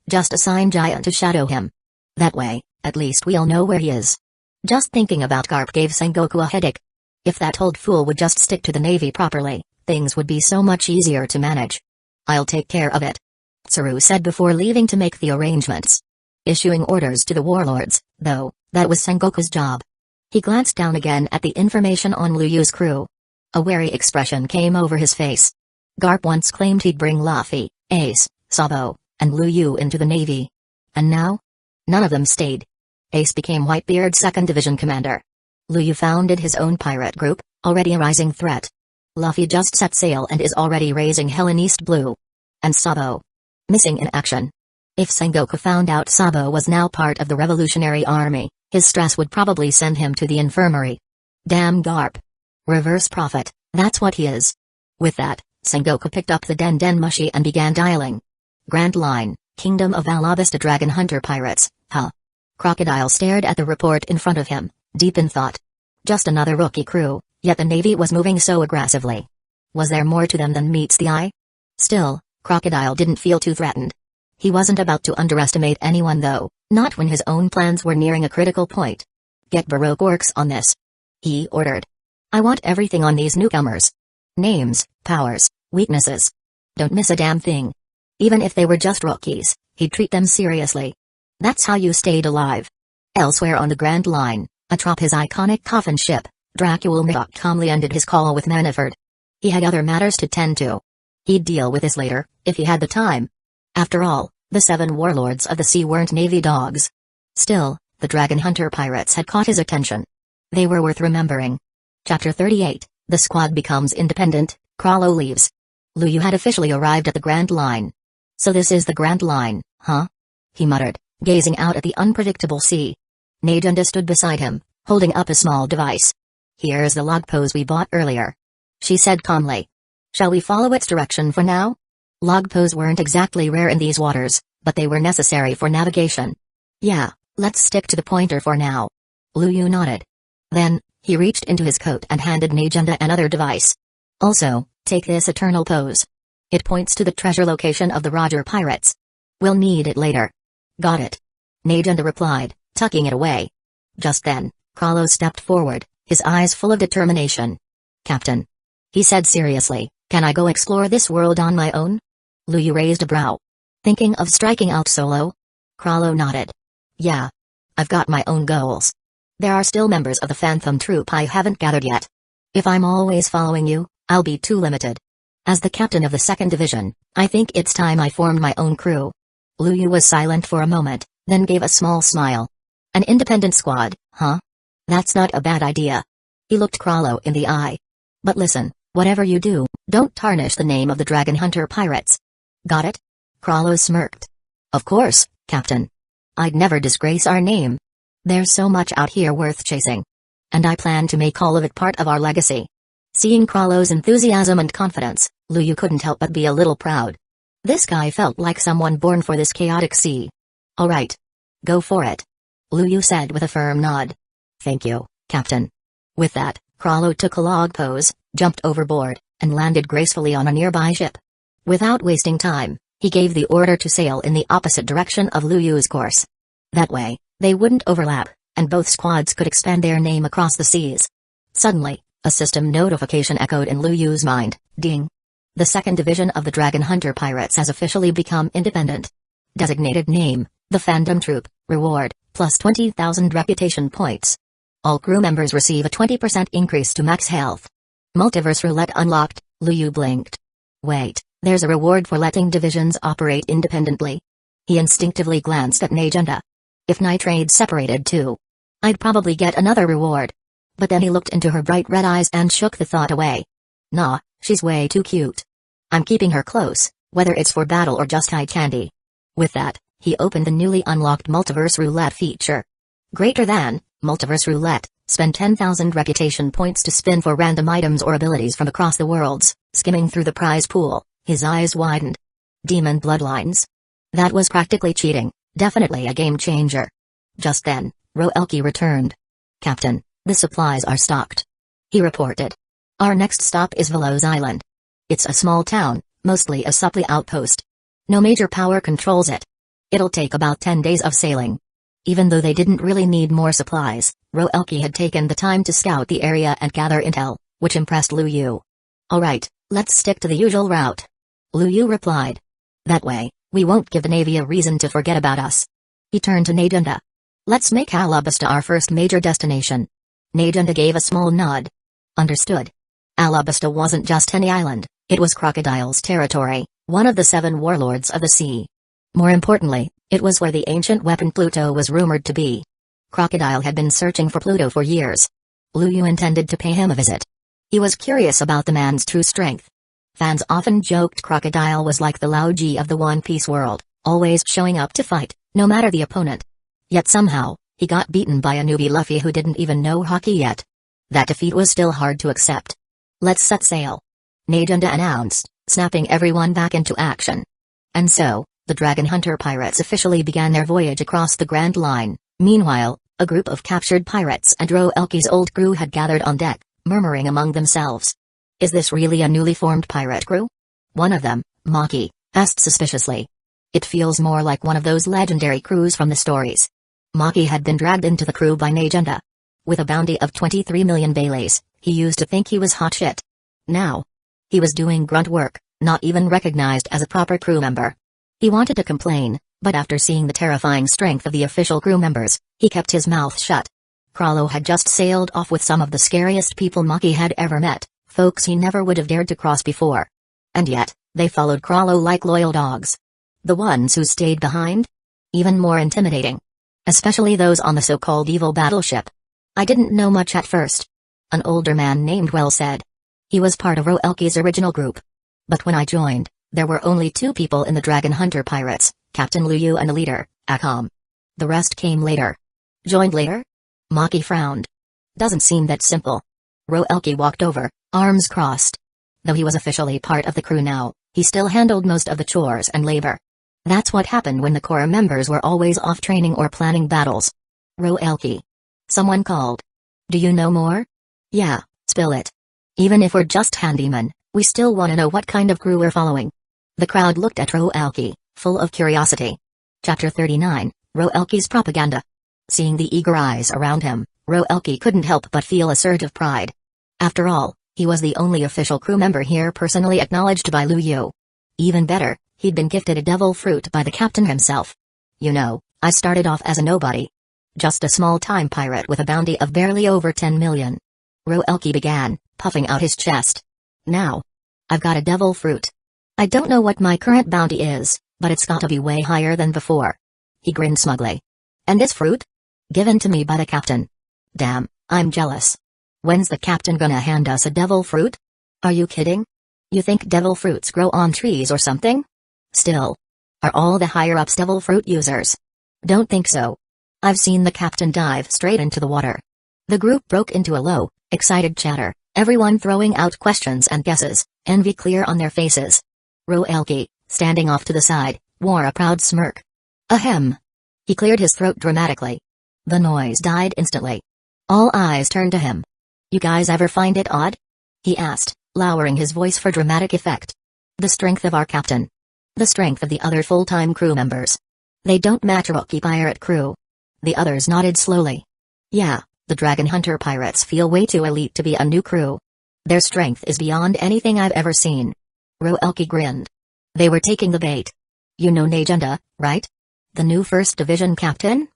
Just assign Giant to shadow him. That way, at least we'll know where he is. Just thinking about Garp gave Sengoku a headache. If that old fool would just stick to the Navy properly, things would be so much easier to manage. I'll take care of it, Tsuru said before leaving to make the arrangements. Issuing orders to the warlords, though, that was Sengoku's job. He glanced down again at the information on Lu Yu's crew. A wary expression came over his face. Garp once claimed he'd bring Luffy, Ace, Sabo, and Lu Yu into the Navy. And now? None of them stayed. Ace became Whitebeard's 2nd Division commander. Lu Yu founded his own pirate group, already a rising threat. Luffy just set sail and is already raising hell in East Blue. And Sabo? Missing in action. If Sengoku found out Sabo was now part of the Revolutionary Army, his stress would probably send him to the infirmary. Damn Garp. Reverse prophet, that's what he is. With that, Sengoku picked up the Den Mushi and began dialing. Grand Line, Kingdom of Alabasta Dragon Hunter Pirates, huh? Crocodile stared at the report in front of him, deep in thought. Just another rookie crew, yet the Navy was moving so aggressively. Was there more to them than meets the eye? Still, Crocodile didn't feel too threatened. He wasn't about to underestimate anyone though, not when his own plans were nearing a critical point. Get Baroque works on this, he ordered. I want everything on these newcomers. Names, powers, weaknesses. Don't miss a damn thing. Even if they were just rookies, he'd treat them seriously. That's how you stayed alive. Elsewhere on the Grand Line, atop his iconic coffin ship, Dracula calmly ended his call with Maniford. He had other matters to tend to. He'd deal with this later, if he had the time. After all, the 7 warlords of the sea weren't Navy dogs. Still, the dragon hunter pirates had caught his attention. They were worth remembering. Chapter 38, The Squad Becomes Independent, Crawlo leaves. Lu Yu had officially arrived at the Grand Line. So this is the Grand Line, huh? He muttered, gazing out at the unpredictable sea. Najunda stood beside him, holding up a small device. Here's the log pose we bought earlier, she said calmly. Shall we follow its direction for now? Log pose weren't exactly rare in these waters, but they were necessary for navigation. Yeah, let's stick to the pointer for now. Lu Yu nodded. Then, he reached into his coat and handed Najunda another device. Also, take this eternal pose. It points to the treasure location of the Roger pirates. We'll need it later. Got it. Najunda replied, tucking it away. Just then, Crawlo stepped forward, his eyes full of determination. Captain, he said seriously, can I go explore this world on my own? Lu Yu raised a brow. Thinking of striking out solo? Crawlo nodded. Yeah. I've got my own goals. There are still members of the Phantom Troop I haven't gathered yet. If I'm always following you, I'll be too limited. As the captain of the 2nd Division, I think it's time I formed my own crew. Lu Yu was silent for a moment, then gave a small smile. An independent squad, huh? That's not a bad idea. He looked Crawlo in the eye. But listen, whatever you do, don't tarnish the name of the Dragon Hunter Pirates. Got it? Crawlo smirked. Of course, Captain. I'd never disgrace our name. There's so much out here worth chasing. And I plan to make all of it part of our legacy. Seeing Crawlo's enthusiasm and confidence, Lu Yu couldn't help but be a little proud. This guy felt like someone born for this chaotic sea. All right. Go for it. Lu Yu said with a firm nod. Thank you, Captain. With that, Crawlo took a log pose, jumped overboard, and landed gracefully on a nearby ship. Without wasting time, he gave the order to sail in the opposite direction of Lu Yu's course. That way, they wouldn't overlap, and both squads could expand their name across the seas. Suddenly, A system notification echoed in Lu Yu's mind. Ding. The second division of the Dragon Hunter Pirates has officially become independent. Designated name, the Phantom Troop. Reward, plus 20,000 reputation points. All crew members receive a 20% increase to max health. Multiverse roulette unlocked. Lu Yu blinked. Wait, there's a reward for letting divisions operate independently. He instinctively glanced at Najenda. If Nitrade separated too, I'd probably get another reward. But then he looked into her bright red eyes and shook the thought away. Nah, she's way too cute. I'm keeping her close, whether it's for battle or just eye candy. With that, he opened the newly unlocked Multiverse Roulette feature. Greater than, Multiverse Roulette, spend 10,000 reputation points to spin for random items or abilities from across the worlds. Skimming through the prize pool, his eyes widened. Demon bloodlines. That was practically cheating, definitely a game changer. Just then, Roelke returned. Captain, the supplies are stocked. He reported. Our next stop is Velos Island. It's a small town, mostly a supply outpost. No major power controls it. It'll take about 10 days of sailing. Even though they didn't really need more supplies, Roelke had taken the time to scout the area and gather intel, which impressed Lu Yu. Alright, let's stick to the usual route. Lu Yu replied. That way, we won't give the Navy a reason to forget about us. He turned to Najenda. Let's make Alabasta our first major destination. Najenda gave a small nod. Understood. Alabasta wasn't just any island, it was Crocodile's territory, one of the 7 warlords of the sea. More importantly, it was where the ancient weapon Pluto was rumored to be. Crocodile had been searching for Pluto for years. Lu Yu intended to pay him a visit. He was curious about the man's true strength. Fans often joked Crocodile was like the Lao Ji of the One Piece world, always showing up to fight, no matter the opponent. Yet somehow, he got beaten by a newbie Luffy who didn't even know hockey yet. That defeat was still hard to accept. Let's set sail. Najenda announced, snapping everyone back into action. And so, the Dragon Hunter Pirates officially began their voyage across the Grand Line. Meanwhile, a group of captured pirates and Roelke's old crew had gathered on deck, murmuring among themselves. Is this really a newly formed pirate crew? One of them, Maki, asked suspiciously. It feels more like one of those legendary crews from the stories. Maki had been dragged into the crew by Najenda. With a bounty of 23 million Baileys, he used to think he was hot shit. Now, he was doing grunt work, not even recognized as a proper crew member. He wanted to complain, but after seeing the terrifying strength of the official crew members, he kept his mouth shut. Crollo had just sailed off with some of the scariest people Maki had ever met, folks he never would have dared to cross before. And yet, they followed Crollo like loyal dogs. The ones who stayed behind? Even more intimidating. Especially those on the so-called evil battleship. I didn't know much at first. An older man named Well said. He was part of Roelke's original group. But when I joined, there were only 2 people in the Dragon Hunter Pirates, Captain Lu Yu and a leader, Akam. The rest came later. Joined later? Maki frowned. Doesn't seem that simple. Roelke walked over, arms crossed. Though he was officially part of the crew now, he still handled most of the chores and labor. That's what happened when the core members were always off training or planning battles. Roelke. Someone called. Do you know more? Yeah, spill it. Even if we're just handymen, we still want to know what kind of crew we're following. The crowd looked at Roelke, full of curiosity. Chapter 39, Roelke's Propaganda. Seeing the eager eyes around him, Roelke couldn't help but feel a surge of pride. After all, he was the only official crew member here personally acknowledged by Lu Yu. Even better, he'd been gifted a devil fruit by the captain himself. You know, I started off as a nobody. Just a small-time pirate with a bounty of barely over 10 million. Roelke began, puffing out his chest. Now, I've got a devil fruit. I don't know what my current bounty is, but it's got to be way higher than before. He grinned smugly. And this fruit? Given to me by the captain. Damn, I'm jealous. When's the captain gonna hand us a devil fruit? Are you kidding? You think devil fruits grow on trees or something? Still. Are all the higher-ups devil fruit users? Don't think so. I've seen the captain dive straight into the water. The group broke into a low, excited chatter, everyone throwing out questions and guesses, envy clear on their faces. Roelke, standing off to the side, wore a proud smirk. Ahem. He cleared his throat dramatically. The noise died instantly. All eyes turned to him. You guys ever find it odd? He asked, lowering his voice for dramatic effect. The strength of our captain. The strength of the other full-time crew members. They don't match Rocky pirate crew. The others nodded slowly. Yeah, The Dragon Hunter pirates feel way too elite to be a new crew. Their strength is beyond anything I've ever seen. Roelke grinned. They were taking the bait. You know Najenda, right? The new 1st Division captain?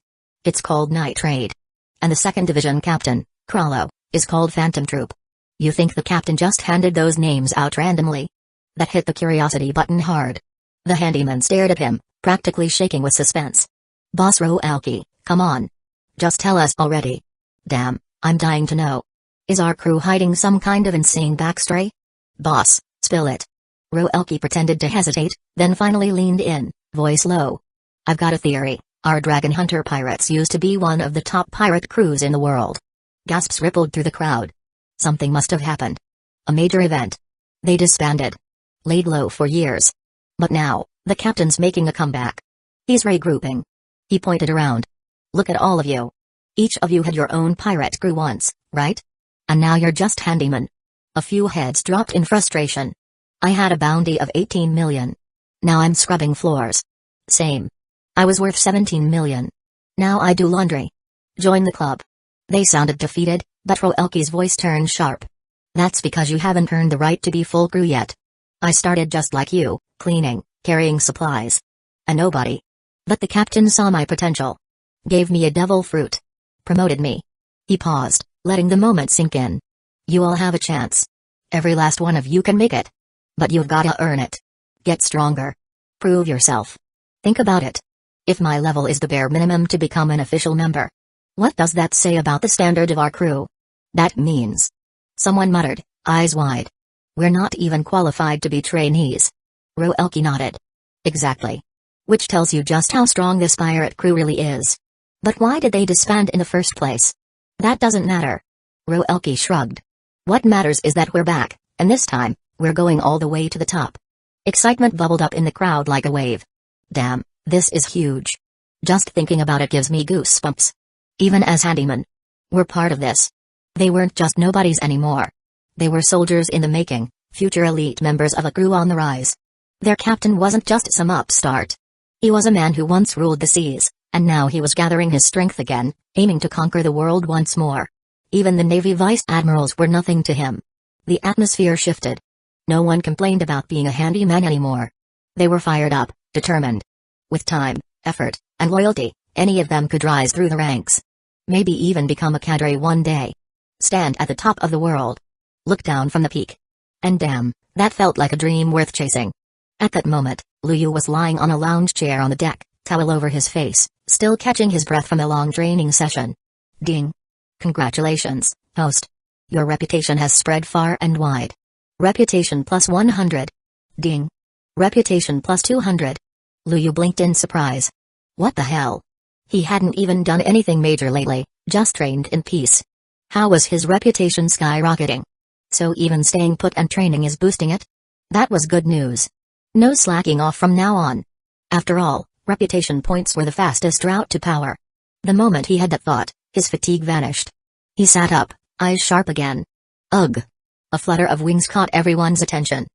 It's called Night Trade. And the 2nd Division captain, Krallo, is called Phantom Troop. You think the captain just handed those names out randomly? That hit the curiosity button hard. The handyman stared at him, practically shaking with suspense. Boss Roelke, come on. Just tell us already. Damn, I'm dying to know. Is our crew hiding some kind of insane backstory? Boss, spill it. Roelke pretended to hesitate, then finally leaned in, voice low. I've got a theory. Our Dragon Hunter pirates used to be one of the top pirate crews in the world. Gasps rippled through the crowd. Something must have happened. A major event. They disbanded. Laid low for years. But now, the captain's making a comeback. He's regrouping. He pointed around. Look at all of you. Each of you had your own pirate crew once, right? And now you're just handymen. A few heads dropped in frustration. I had a bounty of 18 million. Now I'm scrubbing floors. Same. I was worth 17 million. Now I do laundry. Join the club. They sounded defeated, but Roelke's voice turned sharp. That's because you haven't earned the right to be full crew yet. I started just like you, cleaning, carrying supplies. A nobody. But the captain saw my potential. Gave me a devil fruit. Promoted me. He paused, letting the moment sink in. You all have a chance. Every last one of you can make it. But you've gotta earn it. Get stronger. Prove yourself. Think about it. If my level is the bare minimum to become an official member. What does that say about the standard of our crew? That means. Someone muttered, eyes wide. We're not even qualified to be trainees. Roelke nodded. Exactly. Which tells you just how strong this pirate crew really is. But why did they disband in the first place? That doesn't matter. Roelke shrugged. What matters is that we're back, and this time, we're going all the way to the top. Excitement bubbled up in the crowd like a wave. Damn, this is huge. Just thinking about it gives me goosebumps. Even as handymen. We're part of this. They weren't just nobodies anymore. They were soldiers in the making, future elite members of a crew on the rise. Their captain wasn't just some upstart. He was a man who once ruled the seas, and now he was gathering his strength again, aiming to conquer the world once more. Even the Navy vice admirals were nothing to him. The atmosphere shifted. No one complained about being a handyman anymore. They were fired up, determined. With time, effort, and loyalty, any of them could rise through the ranks. Maybe even become a cadre one day. Stand at the top of the world. Look down from the peak. And damn, that felt like a dream worth chasing. At that moment, Luyu was lying on a lounge chair on the deck, towel over his face, still catching his breath from a long training session. Ding. Congratulations, host. Your reputation has spread far and wide. Reputation plus 100. Ding. Reputation plus 200. Luyu blinked in surprise. What the hell? He hadn't even done anything major lately, just trained in peace. How was his reputation skyrocketing? So even staying put and training is boosting it? That was good news. No slacking off from now on. After all, reputation points were the fastest route to power. The moment he had that thought, his fatigue vanished. He sat up, eyes sharp again. Ugh. A flutter of wings caught everyone's attention.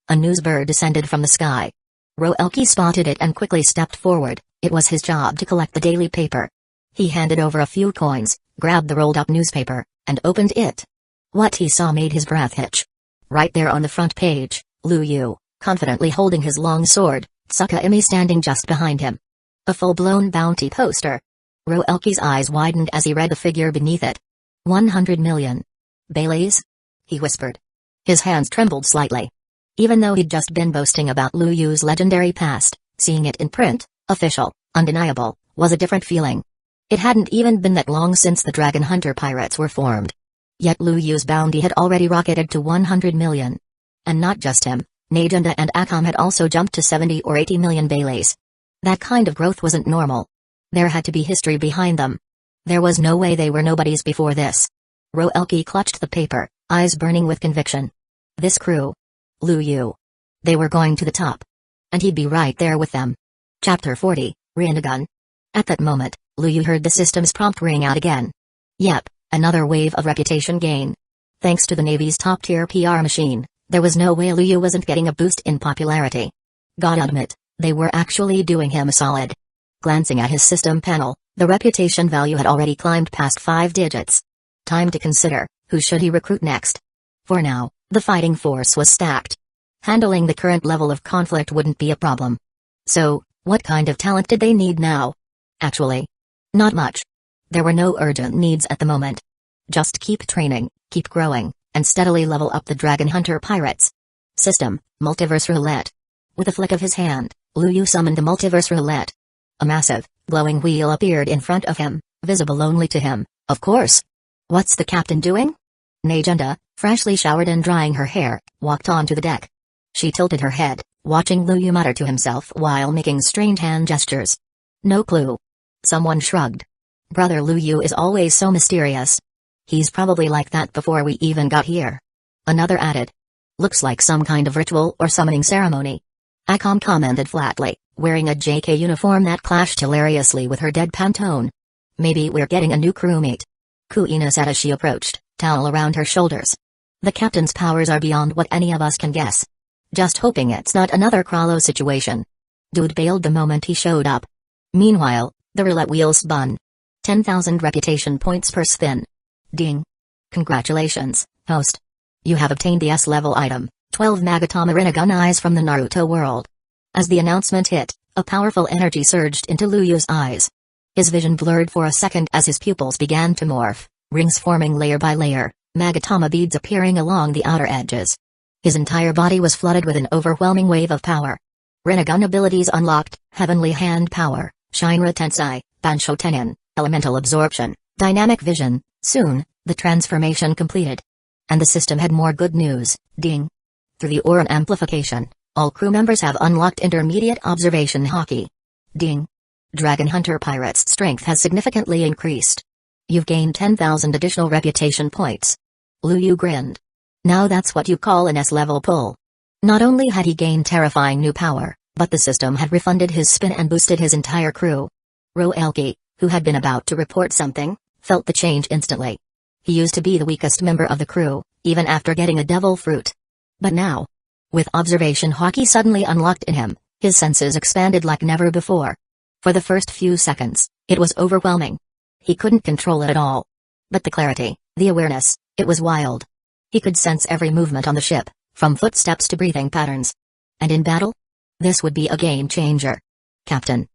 A newsbird descended from the sky. Roelke spotted it and quickly stepped forward. It was his job to collect the daily paper. He handed over a few coins, grabbed the rolled-up newspaper, and opened it. What he saw made his breath hitch. Right there on the front page, Luyu, confidently holding his long sword, Tsukahime standing just behind him. A full-blown bounty poster. Roelke's eyes widened as he read the figure beneath it. 100 million. Baileys? He whispered. His hands trembled slightly. Even though he'd just been boasting about Luyu's legendary past, seeing it in print, official, undeniable, was a different feeling. It hadn't even been that long since the Dragon Hunter pirates were formed. Yet Luyu's bounty had already rocketed to 100 million. And not just him, Najenda and Akam had also jumped to 70 or 80 million Baileys. That kind of growth wasn't normal. There had to be history behind them. There was no way they were nobodies before this. Roelke clutched the paper, eyes burning with conviction. This crew. Luyu. They were going to the top. And he'd be right there with them. Chapter 40, Rinnegan. At that moment, Luyu heard the system's prompt ring out again. Yep, another wave of reputation gain. Thanks to the Navy's top-tier PR machine, there was no way Luyu wasn't getting a boost in popularity. Gotta admit, they were actually doing him a solid. Glancing at his system panel, the reputation value had already climbed past 5 digits. Time to consider, who should he recruit next? For now, the fighting force was stacked. Handling the current level of conflict wouldn't be a problem. So, what kind of talent did they need now? Actually, not much. There were no urgent needs at the moment. Just keep training, keep growing, and steadily level up the Dragon Hunter pirates. System, Multiverse Roulette. With a flick of his hand, Lu Yu summoned the Multiverse Roulette. A massive, glowing wheel appeared in front of him, visible only to him, of course. What's the captain doing? Najunda, freshly showered and drying her hair, walked onto the deck. She tilted her head, watching Lu Yu mutter to himself while making strange hand gestures. No clue. Someone shrugged. Brother Lu Yu is always so mysterious. He's probably like that before we even got here. Another added. Looks like some kind of ritual or summoning ceremony. Akam commented flatly, wearing a JK uniform that clashed hilariously with her deadpan tone. Maybe we're getting a new crewmate. Kuina said as she approached, towel around her shoulders. The captain's powers are beyond what any of us can guess. Just hoping it's not another Krallo situation. Dude bailed the moment he showed up. Meanwhile, the roulette wheel spun. 10,000 reputation points per spin. Ding. Congratulations, host. You have obtained the S-level item, 12 Magatama Rinnegan Eyes from the Naruto world. As the announcement hit, a powerful energy surged into Lu Yu's eyes. His vision blurred for a second as his pupils began to morph, rings forming layer by layer, Magatama beads appearing along the outer edges. His entire body was flooded with an overwhelming wave of power. Rinnegan abilities unlocked, Heavenly Hand Power, Shinra Tensei, Bansho Tenin, Elemental Absorption, Dynamic Vision. Soon, the transformation completed. And the system had more good news, ding. Through the Auron amplification, all crew members have unlocked intermediate observation hockey. Ding. Dragon Hunter Pirates' strength has significantly increased. You've gained 10,000 additional reputation points. Lu Yu grinned. Now that's what you call an S-level pull. Not only had he gained terrifying new power, but the system had refunded his spin and boosted his entire crew. Roelki, who had been about to report something, felt the change instantly. He used to be the weakest member of the crew, even after getting a devil fruit. But now, with observation hockey suddenly unlocked in him, his senses expanded like never before. For the first few seconds, it was overwhelming. He couldn't control it at all. But the clarity, the awareness, it was wild. He could sense every movement on the ship, from footsteps to breathing patterns. And in battle? This would be a game changer. Captain.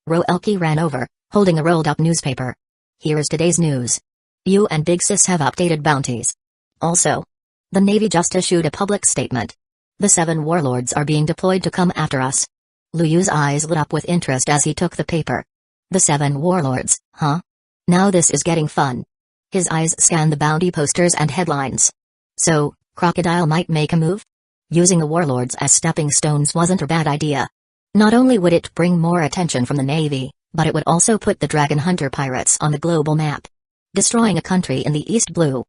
Roelki ran over, holding a rolled-up newspaper. Here's today's news. You and Big Sis have updated bounties. Also, the Navy just issued a public statement. The 7 warlords are being deployed to come after us. Lu Yu's eyes lit up with interest as he took the paper. The 7 warlords, huh? Now this is getting fun. His eyes scanned the bounty posters and headlines. So, Crocodile might make a move? Using the warlords as stepping stones wasn't a bad idea. Not only would it bring more attention from the Navy, but it would also put the Dragon Hunter pirates on the global map. Destroying a country in the East Blue.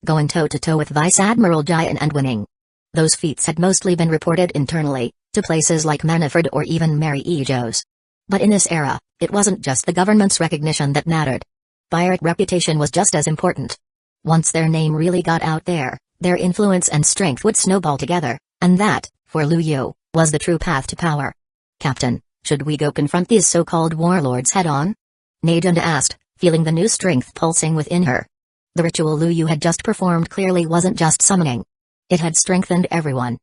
Going toe-to-toe with Vice Admiral Jian and winning. Those feats had mostly been reported internally, to places like Manifred or even Mary Ejos. But in this era, it wasn't just the government's recognition that mattered. Pirate reputation was just as important. Once their name really got out there, their influence and strength would snowball together, and that, for Lu Yu, was the true path to power. Captain, should we go confront these so-called warlords head-on? Najunda asked, feeling the new strength pulsing within her. The ritual Lu Yu had just performed clearly wasn't just summoning. It had strengthened everyone.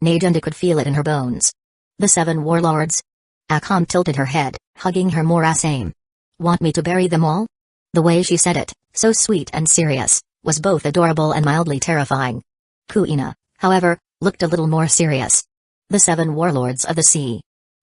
Najunda could feel it in her bones. The 7 warlords? Akam tilted her head, hugging her more same. Want me to bury them all? The way she said it, so sweet and serious, was both adorable and mildly terrifying. Kuina, however, looked a little more serious. The 7 warlords of the sea.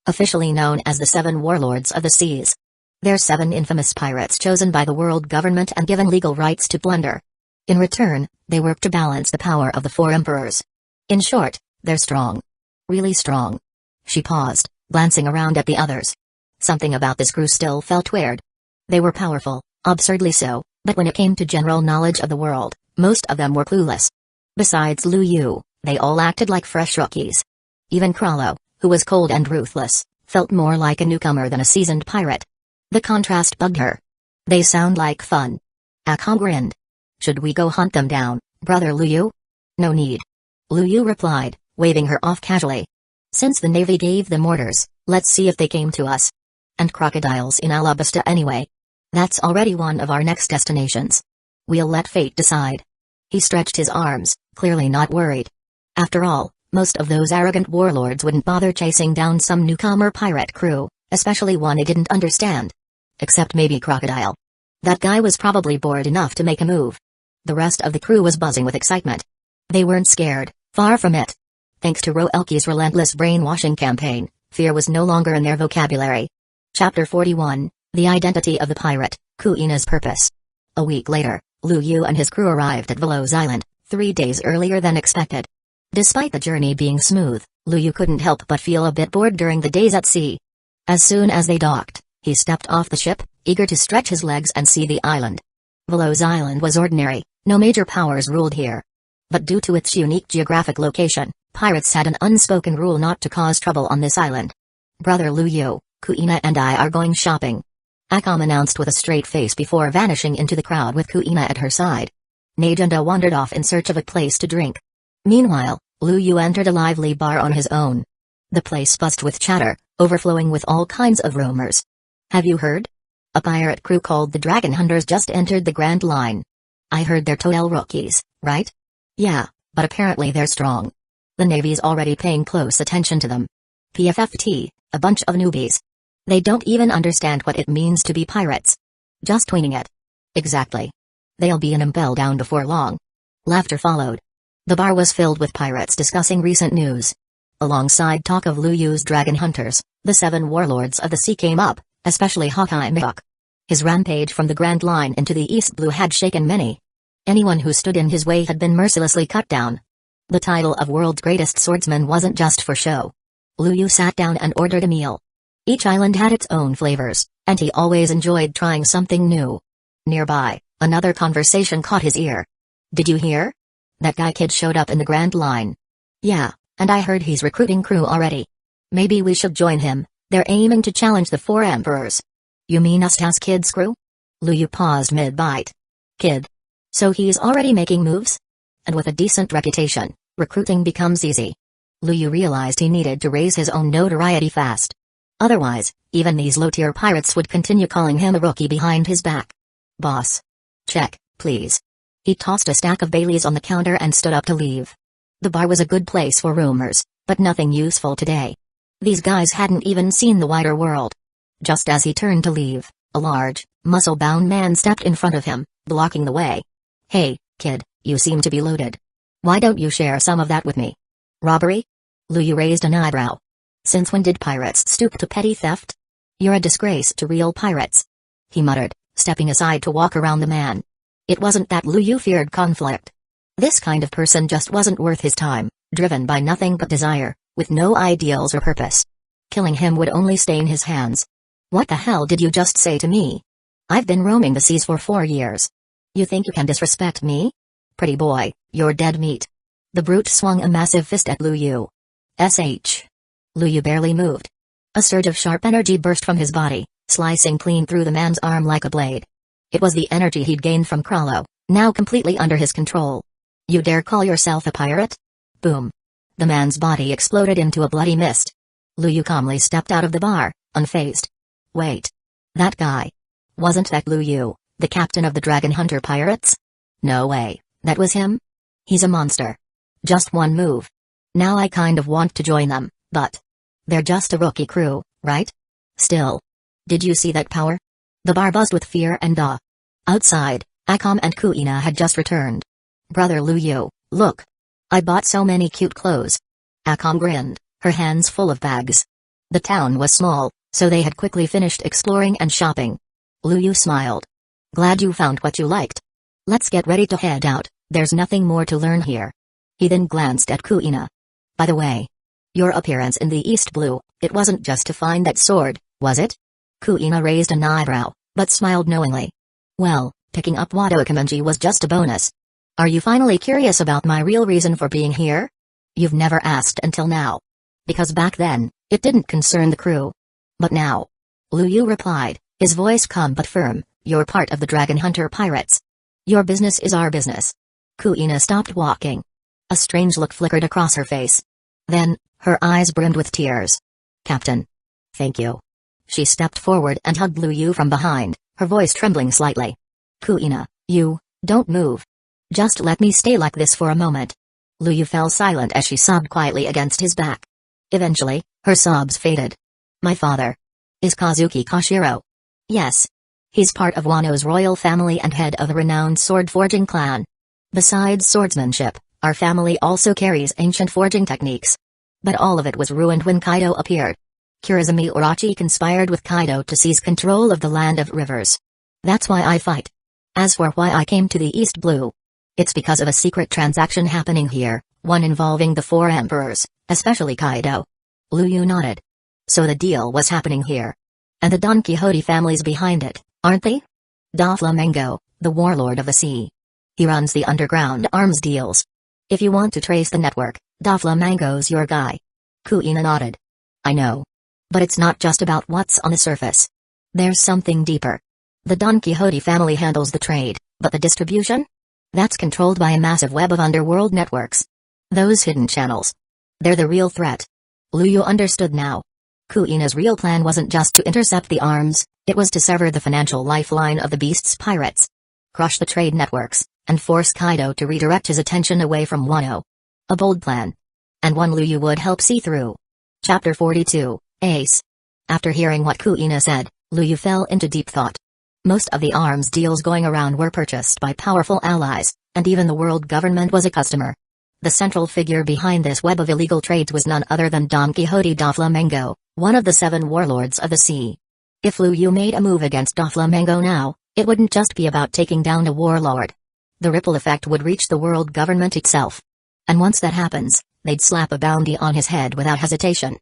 Officially known as the 7 warlords of the seas. They're 7 infamous pirates chosen by the world government and given legal rights to plunder. In return, they work to balance the power of the 4 emperors. In short, they're strong. Really strong. She paused, glancing around at the others. Something about this crew still felt weird. They were powerful, absurdly so, but when it came to general knowledge of the world, most of them were clueless. Besides Lu Yu, they all acted like fresh rookies. Even Krallo, who was cold and ruthless, felt more like a newcomer than a seasoned pirate. The contrast bugged her. They sound like fun. Akam grinned. Should we go hunt them down, brother Lu Yu? No need. Lu Yu replied, waving her off casually. Since the Navy gave them orders, let's see if they came to us. And crocodiles in Alabasta anyway. That's already one of our next destinations. We'll let fate decide. He stretched his arms, clearly not worried. After all, most of those arrogant warlords wouldn't bother chasing down some newcomer pirate crew, especially one they didn't understand. Except maybe Crocodile. That guy was probably bored enough to make a move. The rest of the crew was buzzing with excitement. They weren't scared, far from it. Thanks to Roelke's relentless brainwashing campaign, fear was no longer in their vocabulary. Chapter 41, The Identity of the Pirate, Kuina's Purpose. A week later, Lu Yu and his crew arrived at Veloz Island, 3 days earlier than expected. Despite the journey being smooth, Lu Yu couldn't help but feel a bit bored during the days at sea. As soon as they docked, he stepped off the ship, eager to stretch his legs and see the island. Veloz Island was ordinary, no major powers ruled here. But due to its unique geographic location, pirates had an unspoken rule not to cause trouble on this island. Brother Lu Yu, Kuina and I are going shopping, Akam announced with a straight face before vanishing into the crowd with Kuina at her side. Najunda wandered off in search of a place to drink. Meanwhile, Lu Yu entered a lively bar on his own. The place buzzed with chatter, overflowing with all kinds of rumors. Have you heard? A pirate crew called the Dragon Hunters just entered the Grand Line. I heard they're total rookies, right? Yeah, but apparently they're strong. The Navy's already paying close attention to them. PFFT, a bunch of newbies. They don't even understand what it means to be pirates. Just tweening it. Exactly. They'll be an impel down before long. Laughter followed. The bar was filled with pirates discussing recent news. Alongside talk of Lu Yu's dragon hunters, the 7 warlords of the sea came up, especially Hawkeye Mihawk. His rampage from the Grand Line into the East Blue had shaken many. Anyone who stood in his way had been mercilessly cut down. The title of world's greatest swordsman wasn't just for show. Lu Yu sat down and ordered a meal. Each island had its own flavors, and he always enjoyed trying something new. Nearby, another conversation caught his ear. Did you hear? That guy kid showed up in the Grand Line. Yeah, and I heard he's recruiting crew already. Maybe we should join him. They're aiming to challenge the 4 emperors. You mean us as Kid's crew? Lu Yu paused mid-bite. Kid. So he's already making moves? And with a decent reputation, recruiting becomes easy. Lu Yu realized he needed to raise his own notoriety fast. Otherwise, even these low-tier pirates would continue calling him a rookie behind his back. Boss. Check, please. He tossed a stack of Baileys on the counter and stood up to leave. The bar was a good place for rumors, but nothing useful today. These guys hadn't even seen the wider world. Just as he turned to leave, a large, muscle-bound man stepped in front of him, blocking the way. Hey, kid, you seem to be loaded. Why don't you share some of that with me? Robbery? Lu Yu raised an eyebrow. Since when did pirates stoop to petty theft? You're a disgrace to real pirates. He muttered, stepping aside to walk around the man. It wasn't that Lu Yu feared conflict. This kind of person just wasn't worth his time, driven by nothing but desire, with no ideals or purpose. Killing him would only stain his hands. What the hell did you just say to me? I've been roaming the seas for 4 years. You think you can disrespect me? Pretty boy, you're dead meat. The brute swung a massive fist at Lu Yu. Lu Yu barely moved. A surge of sharp energy burst from his body, slicing clean through the man's arm like a blade. It was the energy he'd gained from Krallo, now completely under his control. You dare call yourself a pirate? Boom. The man's body exploded into a bloody mist. Lu Yu calmly stepped out of the bar, unfazed. Wait. That guy. Wasn't that Lu Yu, the captain of the Dragon Hunter pirates? No way, that was him? He's a monster. Just one move. Now I kind of want to join them, but they're just a rookie crew, right? Still. Did you see that power? The bar buzzed with fear and awe. Outside, Akam and Kuina had just returned. Brother Lu Yu, look. I bought so many cute clothes. Akam grinned, her hands full of bags. The town was small, so they had quickly finished exploring and shopping. Lu Yu smiled. Glad you found what you liked. Let's get ready to head out, there's nothing more to learn here. He then glanced at Kuina. By the way, your appearance in the East Blue, it wasn't just to find that sword, was it? Kuina raised an eyebrow, but smiled knowingly. Well, picking up Wado Kamenji was just a bonus. Are you finally curious about my real reason for being here? You've never asked until now. Because back then, it didn't concern the crew. But now. Lu Yu replied, his voice calm but firm, you're part of the Dragon Hunter pirates. Your business is our business. Kuina stopped walking. A strange look flickered across her face. Then, her eyes brimmed with tears. Captain. Thank you. She stepped forward and hugged Lu Yu from behind, her voice trembling slightly. Kuina, you Don't move. Just let me stay like this for a moment. Luyu fell silent as she sobbed quietly against his back. Eventually, her sobs faded. My father. Is Kazuki Koshiro? Yes. He's part of Wano's royal family and head of a renowned sword-forging clan. Besides swordsmanship, our family also carries ancient forging techniques. But all of it was ruined when Kaido appeared. Kurizumi Orochi conspired with Kaido to seize control of the Land of Rivers. That's why I fight. As for why I came to the East Blue, it's because of a secret transaction happening here, one involving the four emperors, especially Kaido. Luyu nodded. So the deal was happening here. And the Don Quixote family's behind it, aren't they? Doflamingo, the warlord of the sea. He runs the underground arms deals. If you want to trace the network, Doflamingo's your guy. Kuina nodded. I know. But it's not just about what's on the surface. There's something deeper. The Don Quixote family handles the trade, but the distribution? That's controlled by a massive web of underworld networks. Those hidden channels. They're the real threat. Luyu understood now. Kuina's real plan wasn't just to intercept the arms, it was to sever the financial lifeline of the beast's pirates. Crush the trade networks, and force Kaido to redirect his attention away from Wano. A bold plan. And one Luyu would help see through. Chapter 42, Ace. After hearing what Kuina said, Luyu fell into deep thought. Most of the arms deals going around were purchased by powerful allies, and even the world government was a customer. The central figure behind this web of illegal trades was none other than Don Quixote Doflamingo, one of the 7 warlords of the sea. If Luyu made a move against Doflamingo now, it wouldn't just be about taking down a warlord. The ripple effect would reach the world government itself. And once that happens, they'd slap a bounty on his head without hesitation.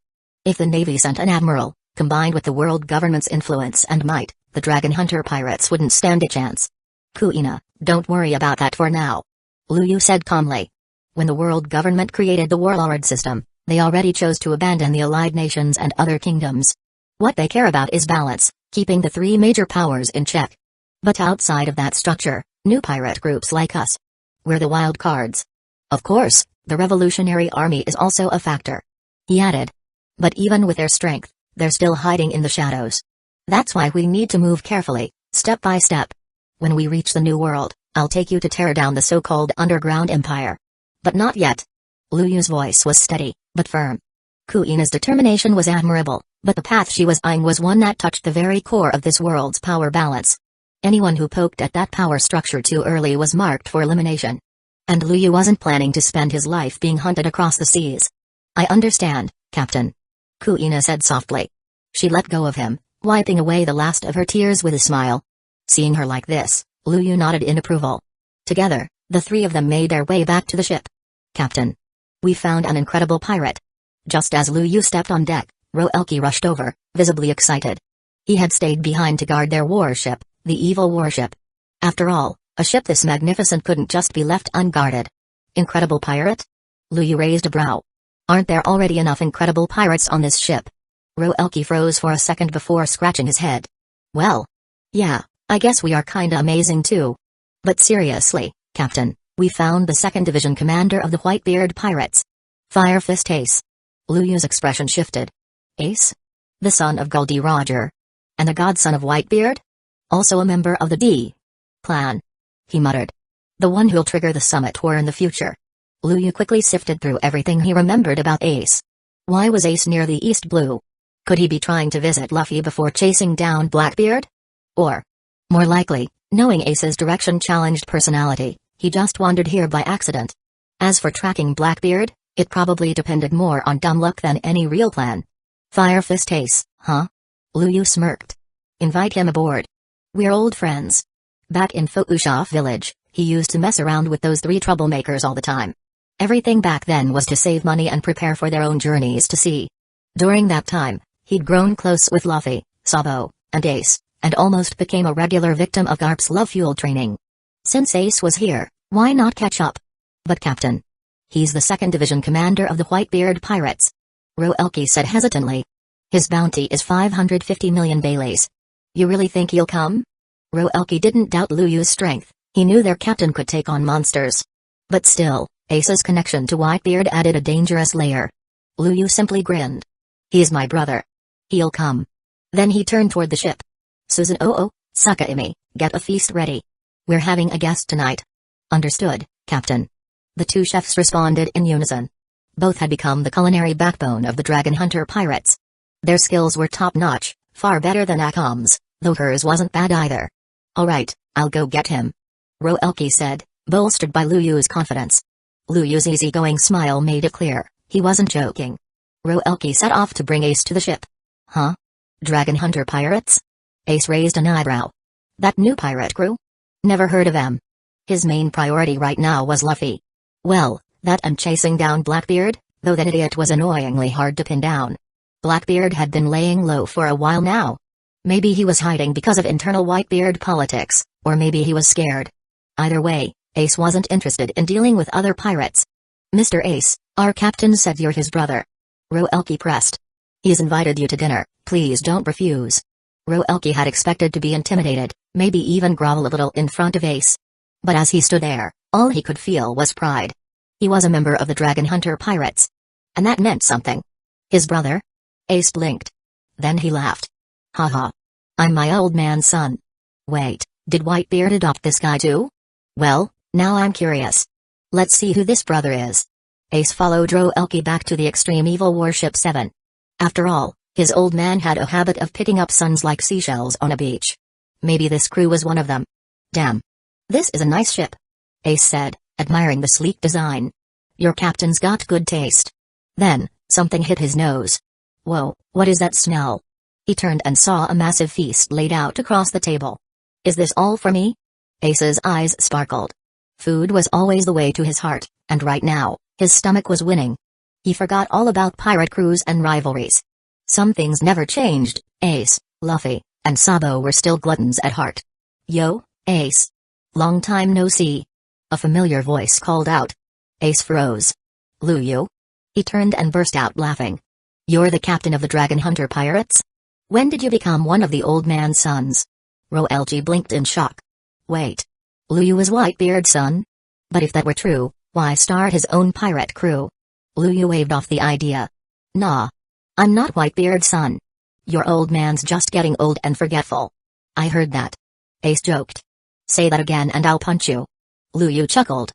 If the Navy sent an admiral, combined with the world government's influence and might, the Dragon Hunter pirates wouldn't stand a chance. Kuina, don't worry about that for now. Luyu said calmly. When the world government created the warlord system, they already chose to abandon the allied nations and other kingdoms. What they care about is balance, keeping the 3 major powers in check. But outside of that structure, new pirate groups like us. We're the wild cards. Of course, the Revolutionary Army is also a factor. He added. But even with their strength, they're still hiding in the shadows. That's why we need to move carefully, step by step. When we reach the New World, I'll take you to tear down the so-called Underground Empire. But not yet. Luyu's voice was steady, but firm. Kuina's determination was admirable, but the path she was eyeing was one that touched the very core of this world's power balance. Anyone who poked at that power structure too early was marked for elimination. And Luyu wasn't planning to spend his life being hunted across the seas. I understand, Captain. Kuina said softly. She let go of him, wiping away the last of her tears with a smile. Seeing her like this, Luyu nodded in approval. Together, the 3 of them made their way back to the ship. Captain. We found an incredible pirate. Just as Luyu stepped on deck, Roelki rushed over, visibly excited. He had stayed behind to guard their warship, the evil warship. After all, a ship this magnificent couldn't just be left unguarded. Incredible pirate? Luyu raised a brow. Aren't there already enough incredible pirates on this ship? Roelki froze for a second before scratching his head. Well. Yeah, I guess we are kinda amazing too. But seriously, Captain, we found the 2nd Division commander of the Whitebeard Pirates. Fire Fist Ace. Luyu's expression shifted. Ace? The son of Goldie Roger. And the godson of Whitebeard? Also a member of the D clan. He muttered. The one who'll trigger the summit war in the future. Luyu quickly sifted through everything he remembered about Ace. Why was Ace near the East Blue? Could he be trying to visit Luffy before chasing down Blackbeard? Or, more likely, knowing Ace's direction-challenged personality, he just wandered here by accident. As for tracking Blackbeard, it probably depended more on dumb luck than any real plan. Fire Fist Ace, huh? Luyu smirked. Invite him aboard. We're old friends. Back in Foucault Village, he used to mess around with those 3 troublemakers all the time. Everything back then was to save money and prepare for their own journeys to sea. During that time, he'd grown close with Luffy, Sabo, and Ace, and almost became a regular victim of Garp's love-fueled training. Since Ace was here, why not catch up? But Captain. He's the 2nd Division commander of the Whitebeard Pirates. Roelki said hesitantly. His bounty is 550 million Baileys. You really think he'll come? Roelki didn't doubt Luyu's strength, he knew their captain could take on monsters. But still, Ace's connection to Whitebeard added a dangerous layer. Luyu simply grinned. He's my brother. He'll come. Then he turned toward the ship. Susan Sakaimi, get a feast ready. We're having a guest tonight. Understood, Captain. The two chefs responded in unison. Both had become the culinary backbone of the Dragon Hunter pirates. Their skills were top-notch, far better than Akom's, though hers wasn't bad either. All right, I'll go get him. Roelke said, bolstered by Lu Yu's confidence. Lu Yu's easygoing smile made it clear, he wasn't joking. Roelke set off to bring Ace to the ship. Huh? Dragon Hunter pirates? Ace raised an eyebrow. That new pirate crew? Never heard of them. His main priority right now was Luffy. Well, that and chasing down Blackbeard, though that idiot was annoyingly hard to pin down. Blackbeard had been laying low for a while now. Maybe he was hiding because of internal Whitebeard politics, or maybe he was scared. Either way, Ace wasn't interested in dealing with other pirates. Mr. Ace, our captain said you're his brother. Roelke pressed. He's invited you to dinner, please don't refuse. Roelke had expected to be intimidated, maybe even grovel a little in front of Ace. But as he stood there, all he could feel was pride. He was a member of the Dragon Hunter pirates. And that meant something. His brother? Ace blinked. Then he laughed. Haha. I'm my old man's son. Wait, did Whitebeard adopt this guy too? Well, now I'm curious. Let's see who this brother is. Ace followed Roelke back to the Extreme Evil Warship 7. After all, his old man had a habit of picking up sons like seashells on a beach. Maybe this crew was one of them. Damn. This is a nice ship. Ace said, admiring the sleek design. Your captain's got good taste. Then, something hit his nose. Whoa, what is that smell? He turned and saw a massive feast laid out across the table. Is this all for me? Ace's eyes sparkled. Food was always the way to his heart, and right now, his stomach was winning. He forgot all about pirate crews and rivalries. Some things never changed. Ace, Luffy, and Sabo were still gluttons at heart. Yo, Ace. Long time no see. A familiar voice called out. Ace froze. Lu Yu? He turned and burst out laughing. You're the captain of the Dragon Hunter pirates? When did you become one of the old man's sons? Roelke blinked in shock. Wait. Lu Yu was Whitebeard's son? But if that were true, why start his own pirate crew? Lu Yu waved off the idea. Nah. I'm not Whitebeard's son. Your old man's just getting old and forgetful. I heard that. Ace joked. Say that again and I'll punch you. Lu Yu chuckled.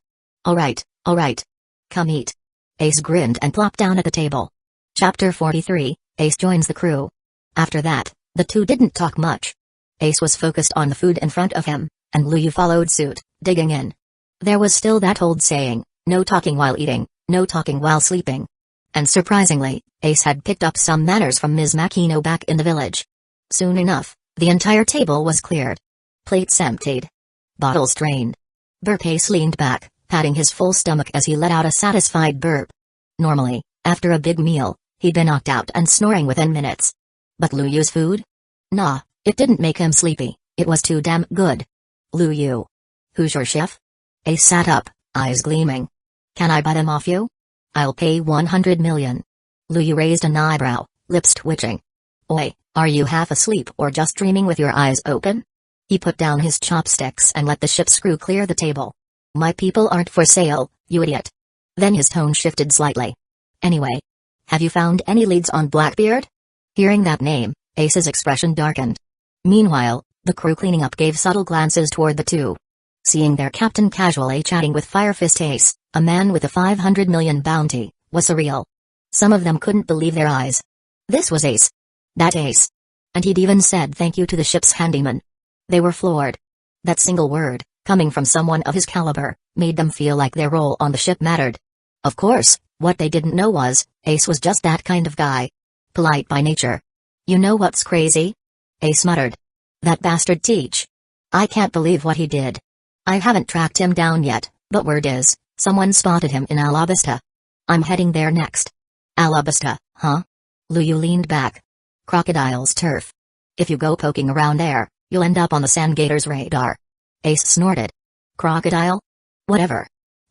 Alright. Come eat. Ace grinned and plopped down at the table. Chapter 43, Ace joins the crew. After that, the two didn't talk much. Ace was focused on the food in front of him, and Lu Yu followed suit, digging in. There was still that old saying, no talking while eating, no talking while sleeping. And surprisingly, Ace had picked up some manners from Ms. Makino back in the village. Soon enough, the entire table was cleared. Plates emptied. Bottles drained. Ace leaned back, patting his full stomach as he let out a satisfied burp. Normally, after a big meal, he'd been knocked out and snoring within minutes. But Lu Yu's food? Nah, it didn't make him sleepy, it was too damn good. Lu Yu. Who's your chef? Ace sat up, eyes gleaming. Can I buy them off you? I'll pay 100 million. Lu Yu raised an eyebrow, lips twitching. Oi, are you half asleep or just dreaming with your eyes open? He put down his chopsticks and let the ship's crew clear the table. My people aren't for sale, you idiot. Then his tone shifted slightly. Anyway. Have you found any leads on Blackbeard? Hearing that name, Ace's expression darkened. Meanwhile, the crew cleaning up gave subtle glances toward the two. Seeing their captain casually chatting with Firefist Ace, a man with a 500 million bounty, was surreal. Some of them couldn't believe their eyes. This was Ace. That Ace. And he'd even said thank you to the ship's handyman. They were floored. That single word, coming from someone of his caliber, made them feel like their role on the ship mattered. Of course, what they didn't know was, Ace was just that kind of guy. Polite by nature. You know what's crazy? Ace muttered. That bastard Teach. I can't believe what he did. I haven't tracked him down yet, but word is, someone spotted him in Alabasta. I'm heading there next. Alabasta, huh? Lu Yu leaned back. Crocodile's turf. If you go poking around there, you'll end up on the Sandgator's radar. Ace snorted. Crocodile? Whatever.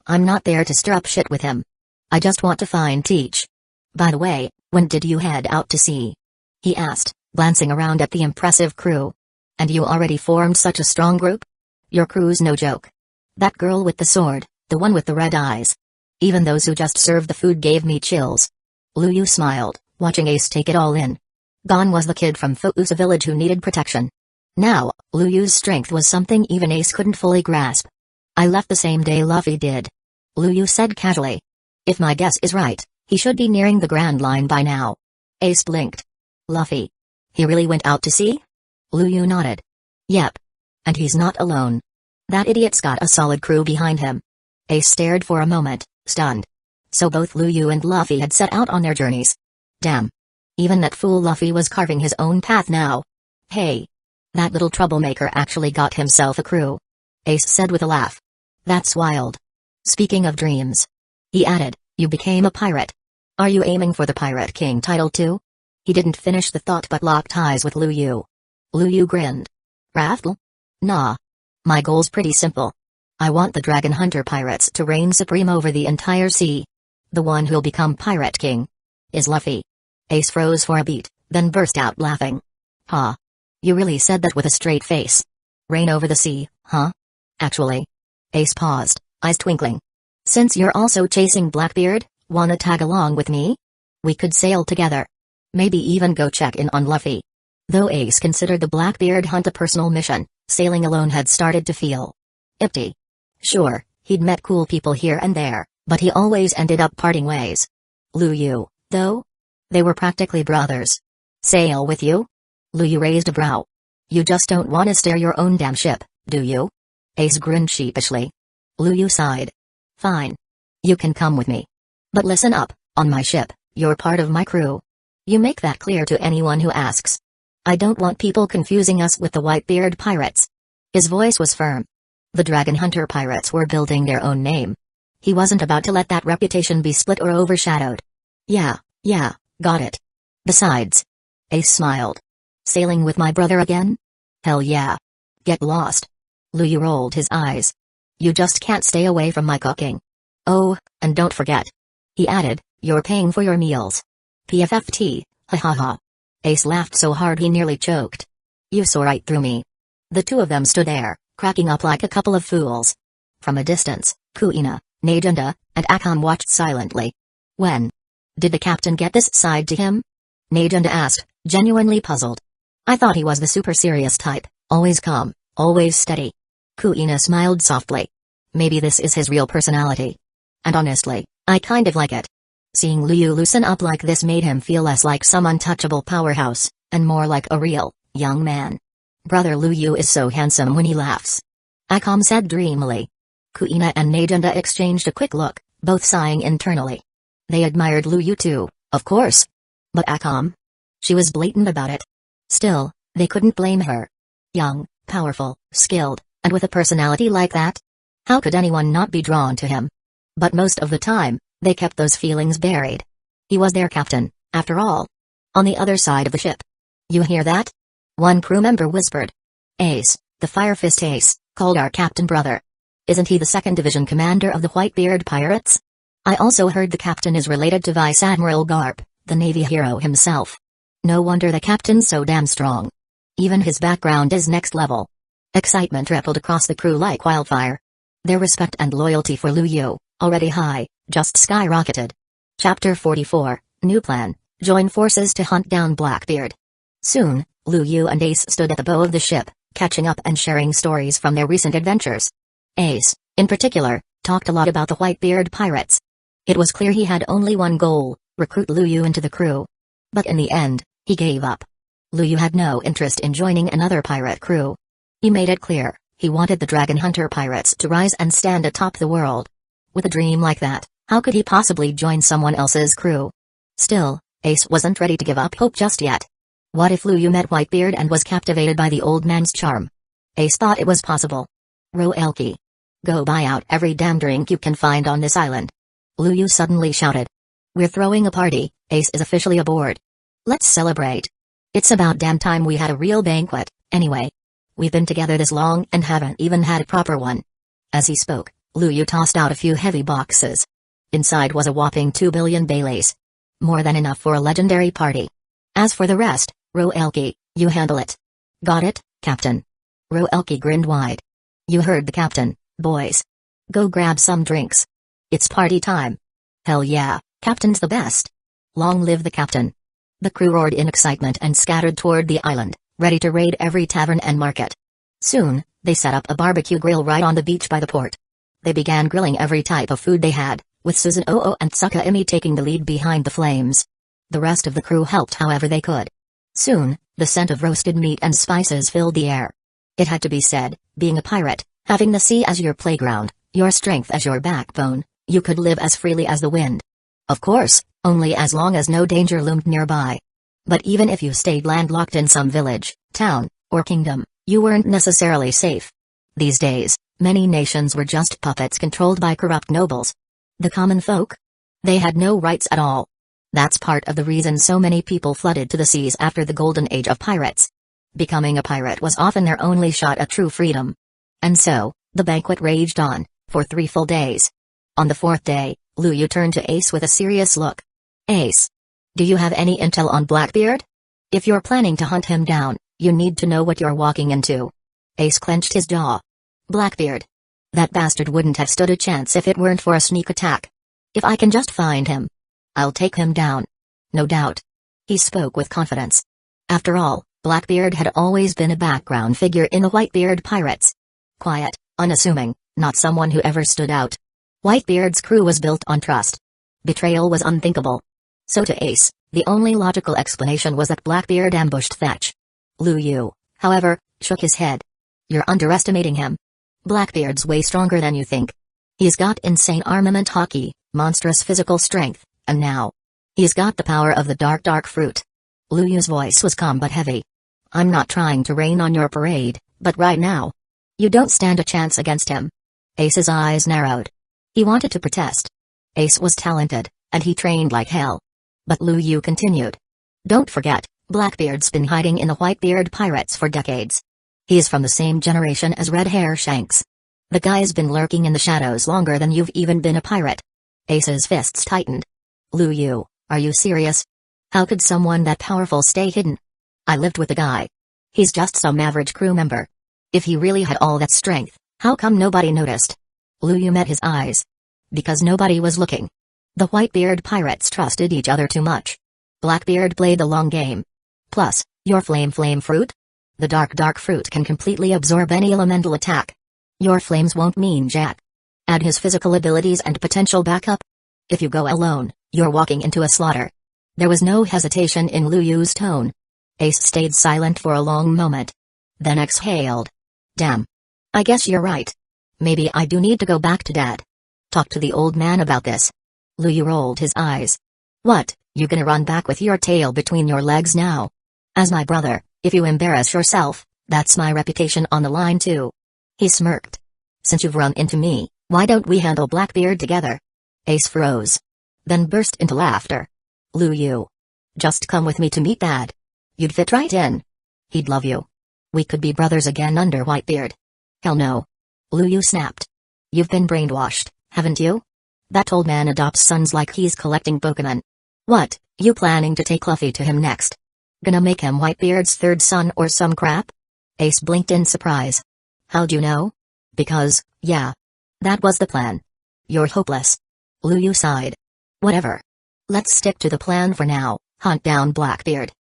I'm not there to stir up shit with him. I just want to find Teach. By the way, when did you head out to sea? He asked, glancing around at the impressive crew. And you already formed such a strong group? Your crew's no joke. That girl with the sword, the one with the red eyes. Even those who just served the food gave me chills. Lu Yu smiled, watching Ace take it all in. Gone was the kid from Fuusa village who needed protection. Now, Lu Yu's strength was something even Ace couldn't fully grasp. I left the same day Luffy did. Lu Yu said casually. If my guess is right, he should be nearing the Grand Line by now. Ace blinked. Luffy. He really went out to sea? Lu Yu nodded. Yep. And he's not alone. That idiot's got a solid crew behind him. Ace stared for a moment, stunned. So both Lu Yu and Luffy had set out on their journeys. Damn. Even that fool Luffy was carving his own path now. Hey. That little troublemaker actually got himself a crew. Ace said with a laugh. That's wild. Speaking of dreams. He added, you became a pirate. Are you aiming for the Pirate King title too? He didn't finish the thought but locked eyes with Lu Yu. Lu Yu grinned. Raffle? Nah. My goal's pretty simple. I want the Dragon Hunter pirates to reign supreme over the entire sea. The one who'll become Pirate King is Luffy. Ace froze for a beat, then burst out laughing. Ha. You really said that with a straight face. Reign over the sea, huh? Actually. Ace paused, eyes twinkling. Since you're also chasing Blackbeard, wanna tag along with me? We could sail together. Maybe even go check in on Luffy. Though Ace considered the Blackbeard hunt a personal mission, sailing alone had started to feel empty. Sure, he'd met cool people here and there, but he always ended up parting ways. Lu Yu, though? They were practically brothers. Sail with you? Lu Yu raised a brow. You just don't want to steer your own damn ship, do you? Ace grinned sheepishly. Lu Yu sighed. Fine. You can come with me. But listen up, on my ship, you're part of my crew. You make that clear to anyone who asks. I don't want people confusing us with the Whitebeard pirates. His voice was firm. The Dragon Hunter pirates were building their own name. He wasn't about to let that reputation be split or overshadowed. Yeah, got it. Besides. Ace smiled. Sailing with my brother again? Hell yeah. Get lost. Lu Yu rolled his eyes. You just can't stay away from my cooking. Oh, and don't forget. He added, you're paying for your meals. PFFT, ha ha ha. Ace laughed so hard he nearly choked. You saw right through me. The two of them stood there, cracking up like a couple of fools. From a distance, Kuina, Najunda, and Akam watched silently. When did the captain get this side to him? Najunda asked, genuinely puzzled. I thought he was the super serious type, always calm, always steady. Kuina smiled softly. Maybe this is his real personality. And honestly, I kind of like it. Seeing Lu Yu loosen up like this made him feel less like some untouchable powerhouse, and more like a real, young man. Brother Lu Yu is so handsome when he laughs. Akam said dreamily. Kuina and Najunda exchanged a quick look, both sighing internally. They admired Lu Yu too, of course. But Akam? She was blatant about it. Still, they couldn't blame her. Young, powerful, skilled, and with a personality like that? How could anyone not be drawn to him? But most of the time, they kept those feelings buried. He was their captain, after all. On the other side of the ship. You hear that? One crew member whispered. Ace, the Fire Fist Ace, called our captain brother. Isn't he the 2nd Division commander of the Whitebeard pirates? I also heard the captain is related to Vice Admiral Garp, the Navy hero himself. No wonder the captain's so damn strong. Even his background is next level. Excitement rippled across the crew like wildfire. Their respect and loyalty for Lu Yu, already high, just skyrocketed. Chapter 44, New Plan, Join Forces to Hunt Down Blackbeard. Soon, Lu Yu and Ace stood at the bow of the ship, catching up and sharing stories from their recent adventures. Ace, in particular, talked a lot about the Whitebeard pirates. It was clear he had only one goal, recruit Lu Yu into the crew. But in the end, he gave up. Lu Yu had no interest in joining another pirate crew. He made it clear, he wanted the Dragon Hunter pirates to rise and stand atop the world. With a dream like that, how could he possibly join someone else's crew? Still, Ace wasn't ready to give up hope just yet. What if Lu Yu met Whitebeard and was captivated by the old man's charm? Ace thought it was possible. Roelki. Go buy out every damn drink you can find on this island. Lu Yu suddenly shouted. We're throwing a party, Ace is officially aboard. Let's celebrate. It's about damn time we had a real banquet, anyway. We've been together this long and haven't even had a proper one. As he spoke, Lu Yu tossed out a few heavy boxes. Inside was a whopping 2 billion Baileys. More than enough for a legendary party. As for the rest, Roelki, you handle it. Got it, Captain. Roelki grinned wide. You heard the captain, boys. Go grab some drinks. It's party time. Hell yeah, Captain's the best. Long live the captain. The crew roared in excitement and scattered toward the island, ready to raid every tavern and market. Soon, they set up a barbecue grill right on the beach by the port. They began grilling every type of food they had, with Susan Oo and Tsuka'imi taking the lead behind the flames. The rest of the crew helped however they could. Soon, the scent of roasted meat and spices filled the air. It had to be said, being a pirate, having the sea as your playground, your strength as your backbone, you could live as freely as the wind. Of course, only as long as no danger loomed nearby. But even if you stayed landlocked in some village, town, or kingdom, you weren't necessarily safe. These days, many nations were just puppets controlled by corrupt nobles. The common folk? They had no rights at all. That's part of the reason so many people flooded to the seas after the golden age of pirates. Becoming a pirate was often their only shot at true freedom. And so, the banquet raged on, for 3 full days. On the 4th day, Lu Yu turned to Ace with a serious look. Ace. Do you have any intel on Blackbeard? If you're planning to hunt him down, you need to know what you're walking into. Ace clenched his jaw. Blackbeard. That bastard wouldn't have stood a chance if it weren't for a sneak attack. If I can just find him, I'll take him down. No doubt. He spoke with confidence. After all, Blackbeard had always been a background figure in the Whitebeard pirates. Quiet, unassuming, not someone who ever stood out. Whitebeard's crew was built on trust. Betrayal was unthinkable. So to Ace, the only logical explanation was that Blackbeard ambushed Thatch. Lu Yu, however, shook his head. You're underestimating him. Blackbeard's way stronger than you think. He's got insane armament hockey, monstrous physical strength, and now, he's got the power of the dark fruit. Lu Yu's voice was calm but heavy. I'm not trying to rain on your parade, but right now, you don't stand a chance against him. Ace's eyes narrowed. He wanted to protest. Ace was talented, and he trained like hell. But Lu Yu continued. Don't forget, Blackbeard's been hiding in the Whitebeard pirates for decades. He's from the same generation as Red Hair Shanks. The guy's been lurking in the shadows longer than you've even been a pirate. Ace's fists tightened. Lu Yu, are you serious? How could someone that powerful stay hidden? I lived with the guy. He's just some average crew member. If he really had all that strength, how come nobody noticed? Lu Yu met his eyes. Because nobody was looking. The Whitebeard pirates trusted each other too much. Blackbeard played the long game. Plus, your flame fruit? The dark fruit can completely absorb any elemental attack. Your flames won't mean jack. Add his physical abilities and potential backup. If you go alone, you're walking into a slaughter. There was no hesitation in Lu Yu's tone. Ace stayed silent for a long moment. Then exhaled. Damn. I guess you're right. Maybe I do need to go back to Dad. Talk to the old man about this. Lu Yu rolled his eyes. What, you gonna run back with your tail between your legs now? As my brother, if you embarrass yourself, that's my reputation on the line too. He smirked. Since you've run into me, why don't we handle Blackbeard together? Ace froze. Then burst into laughter. Lu Yu. Just come with me to meet Dad. You'd fit right in. He'd love you. We could be brothers again under Whitebeard. Hell no. Lu Yu snapped. You've been brainwashed, haven't you? That old man adopts sons like he's collecting Pokemon. What, you planning to take Luffy to him next? Gonna make him Whitebeard's third son or some crap? Ace blinked in surprise. How'd you know? Because, yeah. That was the plan. You're hopeless. Lu Yu sighed. Whatever. Let's stick to the plan for now, hunt down Blackbeard.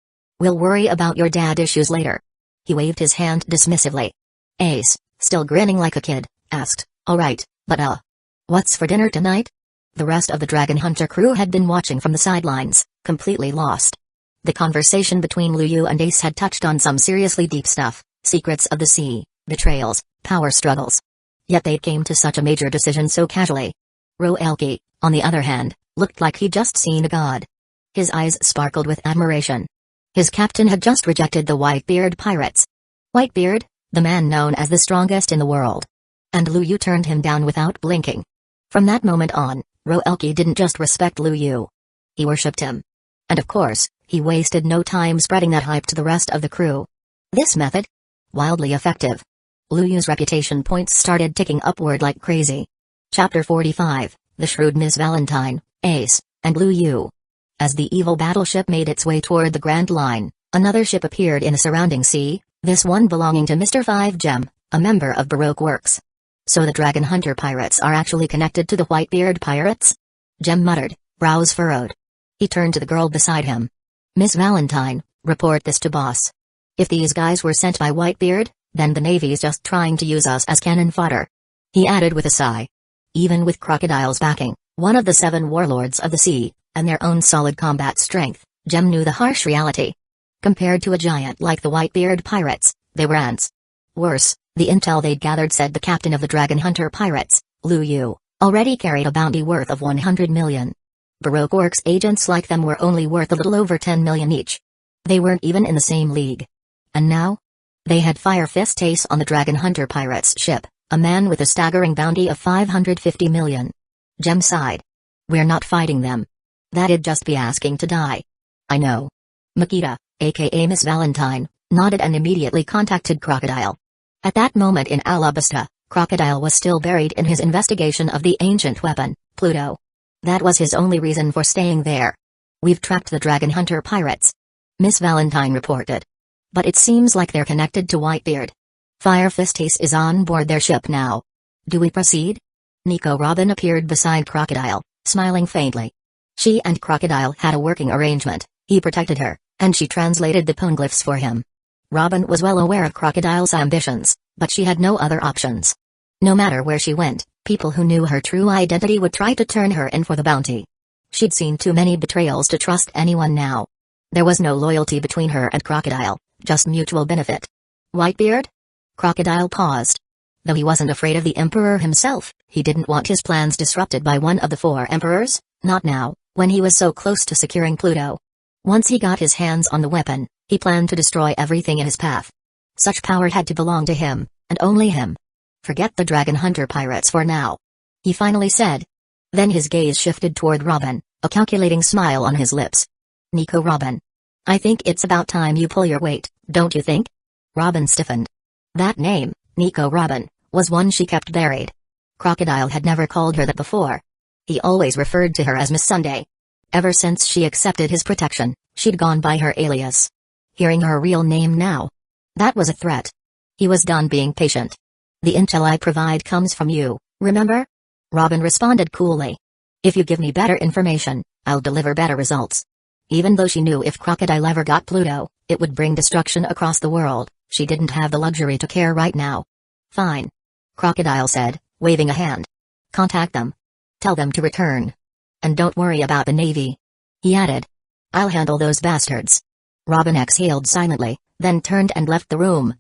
We'll worry about your dad issues later. He waved his hand dismissively. Ace, still grinning like a kid, asked, alright, but what's for dinner tonight? The rest of the Dragon Hunter crew had been watching from the sidelines, completely lost. The conversation between Lu Yu and Ace had touched on some seriously deep stuff, secrets of the sea, betrayals, power struggles. Yet they came to such a major decision so casually. Roelke, on the other hand, looked like he'd just seen a god. His eyes sparkled with admiration. His captain had just rejected the Whitebeard pirates. Whitebeard, the man known as the strongest in the world. And Lu Yu turned him down without blinking. From that moment on, Roelke didn't just respect Lu Yu. He worshipped him. And of course, he wasted no time spreading that hype to the rest of the crew. This method? Wildly effective. Lu Yu's reputation points started ticking upward like crazy. Chapter 45, The Shrewd Miss Valentine, Ace, and Lu Yu. As the evil battleship made its way toward the Grand Line, another ship appeared in the surrounding sea, this one belonging to Mr. 5-Gem, a member of Baroque Works. So the Dragon Hunter pirates are actually connected to the Whitebeard pirates? Gem muttered, brows furrowed. He turned to the girl beside him. Miss Valentine, report this to boss. If these guys were sent by Whitebeard, then the Navy's just trying to use us as cannon fodder. He added with a sigh. Even with Crocodile's backing, one of the 7 warlords of the sea, and their own solid combat strength, Jem knew the harsh reality. Compared to a giant like the Whitebeard pirates, they were ants. Worse, the intel they'd gathered said the captain of the Dragon Hunter pirates, Lu Yu, already carried a bounty worth of 100 million. Baroque Works agents like them were only worth a little over 10 million each. They weren't even in the same league. And now? They had Fire Fist Ace on the Dragon Hunter pirates' ship, a man with a staggering bounty of 550 million. Jem sighed. We're not fighting them. That'd just be asking to die. I know. Makita, aka Miss Valentine, nodded and immediately contacted Crocodile. At that moment in Alabasta, Crocodile was still buried in his investigation of the ancient weapon, Pluto. That was his only reason for staying there. We've tracked the Dragon Hunter pirates, Miss Valentine reported. But it seems like they're connected to Whitebeard. Fire Fist Ace is on board their ship now. Do we proceed? Nico Robin appeared beside Crocodile, smiling faintly. She and Crocodile had a working arrangement, he protected her, and she translated the poneglyphs for him. Robin was well aware of Crocodile's ambitions, but she had no other options. No matter where she went, people who knew her true identity would try to turn her in for the bounty. She'd seen too many betrayals to trust anyone now. There was no loyalty between her and Crocodile, just mutual benefit. Whitebeard? Crocodile paused. Though he wasn't afraid of the Emperor himself, he didn't want his plans disrupted by one of the 4 emperors, not now, when he was so close to securing Pluto. Once he got his hands on the weapon, he planned to destroy everything in his path. Such power had to belong to him, and only him. Forget the Dragon Hunter pirates for now, he finally said. Then his gaze shifted toward Robin, a calculating smile on his lips. Nico Robin. I think it's about time you pull your weight, don't you think? Robin stiffened. That name, Nico Robin, was one she kept buried. Crocodile had never called her that before. He always referred to her as Miss Sunday. Ever since she accepted his protection, she'd gone by her alias. Hearing her real name now, that was a threat. He was done being patient. The intel I provide comes from you, remember? Robin responded coolly. If you give me better information, I'll deliver better results. Even though she knew if Crocodile ever got Pluto, it would bring destruction across the world, she didn't have the luxury to care right now. Fine. Crocodile said, waving a hand. Contact them. Tell them to return. And don't worry about the Navy. He added. I'll handle those bastards. Robin exhaled silently, then turned and left the room.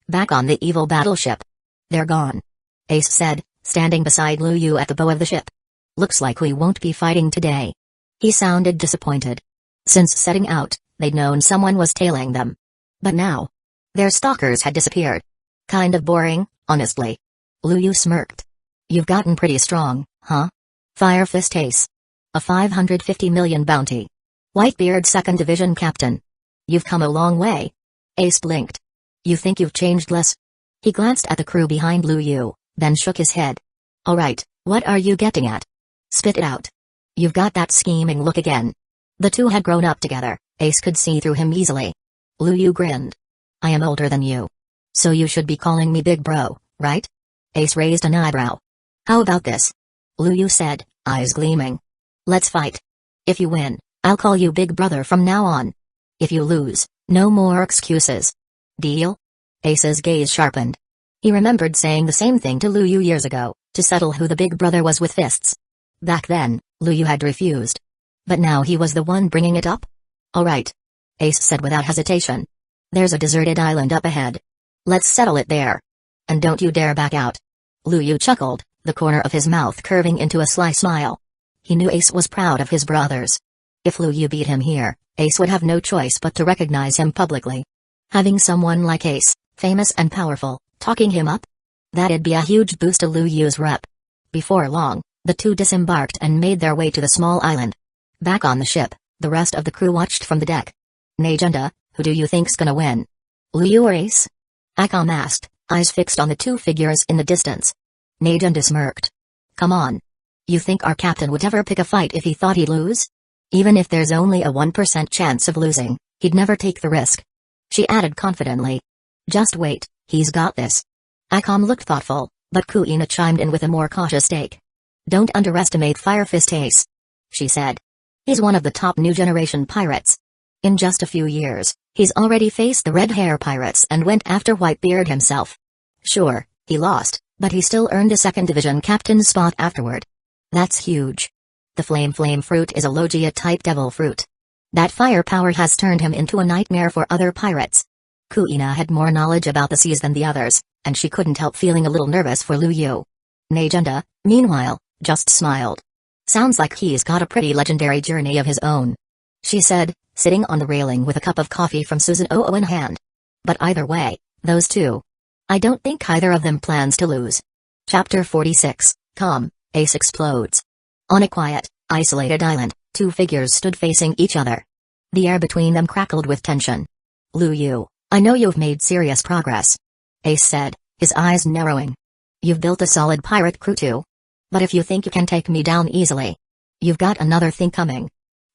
Back on the evil battleship. They're gone. Ace said, standing beside Lu Yu at the bow of the ship. Looks like we won't be fighting today. He sounded disappointed. Since setting out, they'd known someone was tailing them. But now, their stalkers had disappeared. Kind of boring, honestly. Lu Yu smirked. You've gotten pretty strong, huh? Fire Fist Ace. A 550 million bounty. Whitebeard 2nd Division Captain. You've come a long way. Ace blinked. You think you've changed less? He glanced at the crew behind Lu Yu, then shook his head. Alright, what are you getting at? Spit it out. You've got that scheming look again. The two had grown up together, Ace could see through him easily. Lu Yu grinned. I am older than you. So you should be calling me big bro, right? Ace raised an eyebrow. How about this? Lu Yu said, eyes gleaming. Let's fight. If you win, I'll call you big brother from now on. If you lose, no more excuses. Deal? Ace's gaze sharpened. He remembered saying the same thing to Lu Yu years ago, to settle who the big brother was with fists. Back then, Lu Yu had refused. But now he was the one bringing it up? Alright. Ace said without hesitation. There's a deserted island up ahead. Let's settle it there. And don't you dare back out. Lu Yu chuckled, the corner of his mouth curving into a sly smile. He knew Ace was proud of his brothers. If Lu Yu beat him here, Ace would have no choice but to recognize him publicly. Having someone like Ace, famous and powerful, talking him up? That'd be a huge boost to Lu Yu's rep. Before long, the two disembarked and made their way to the small island. Back on the ship, the rest of the crew watched from the deck. Najenda, who do you think's gonna win? Lu Yu or Ace? Akam asked, eyes fixed on the two figures in the distance. Najenda smirked. Come on. You think our captain would ever pick a fight if he thought he'd lose? Even if there's only a 1% chance of losing, he'd never take the risk. She added confidently. Just wait, he's got this. Akam looked thoughtful, but Kuina chimed in with a more cautious take. Don't underestimate Fire Fist Ace, she said. He's one of the top new generation pirates. In just a few years, he's already faced the Red Hair Pirates and went after Whitebeard himself. Sure, he lost, but he still earned a 2nd Division captain's spot afterward. That's huge. The flame fruit is a Logia-type devil fruit. That firepower has turned him into a nightmare for other pirates. Kuina had more knowledge about the seas than the others, and she couldn't help feeling a little nervous for Lu Yu. Najunda, meanwhile, just smiled. Sounds like he's got a pretty legendary journey of his own, she said, sitting on the railing with a cup of coffee from Susan Oo in hand. But either way, those two. I don't think either of them plans to lose. Chapter 46, Ace explodes. On a quiet, isolated island, 2 figures stood facing each other. The air between them crackled with tension. Lu Yu, I know you've made serious progress, Ace said, his eyes narrowing. You've built a solid pirate crew too. But if you think you can take me down easily, you've got another thing coming.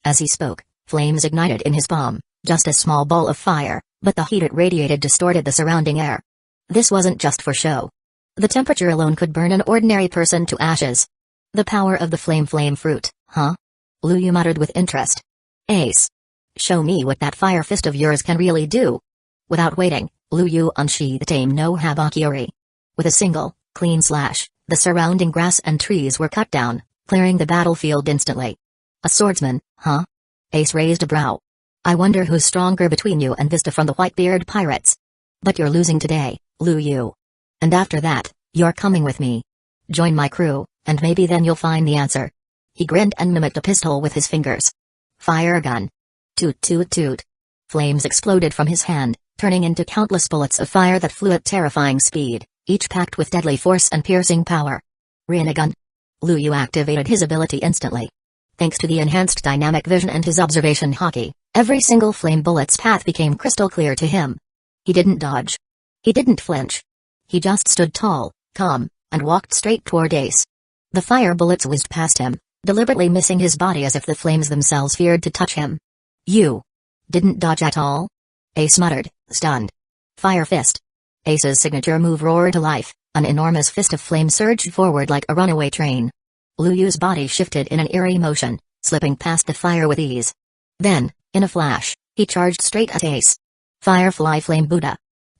As he spoke, flames ignited in his palm, just a small ball of fire, but the heat it radiated distorted the surrounding air. This wasn't just for show. The temperature alone could burn an ordinary person to ashes. The power of the flame fruit, huh? Lu Yu muttered with interest. Ace, show me what that fire fist of yours can really do. Without waiting, Lu Yu unsheathed the Tame no Habakiri. With a single, clean slash, the surrounding grass and trees were cut down, clearing the battlefield instantly. A swordsman, huh? Ace raised a brow. I wonder who's stronger between you and Vista from the Whitebeard Pirates. But you're losing today, Lu Yu. And after that, you're coming with me. Join my crew, and maybe then you'll find the answer. He grinned and mimicked a pistol with his fingers. Fire a gun. Toot toot toot. Flames exploded from his hand, turning into countless bullets of fire that flew at terrifying speed, each packed with deadly force and piercing power. Rinnegan. Lu Yu activated his ability instantly. Thanks to the enhanced dynamic vision and his observation hockey, every single flame bullet's path became crystal clear to him. He didn't dodge. He didn't flinch. He just stood tall, calm, and walked straight toward Ace. The fire bullets whizzed past him, deliberately missing his body as if the flames themselves feared to touch him. You didn't dodge at all? Ace muttered, stunned. Fire fist. Ace's signature move roared to life, an enormous fist of flame surged forward like a runaway train. Lu Yu's body shifted in an eerie motion, slipping past the fire with ease. Then, in a flash, he charged straight at Ace. Firefly Flame Buddha.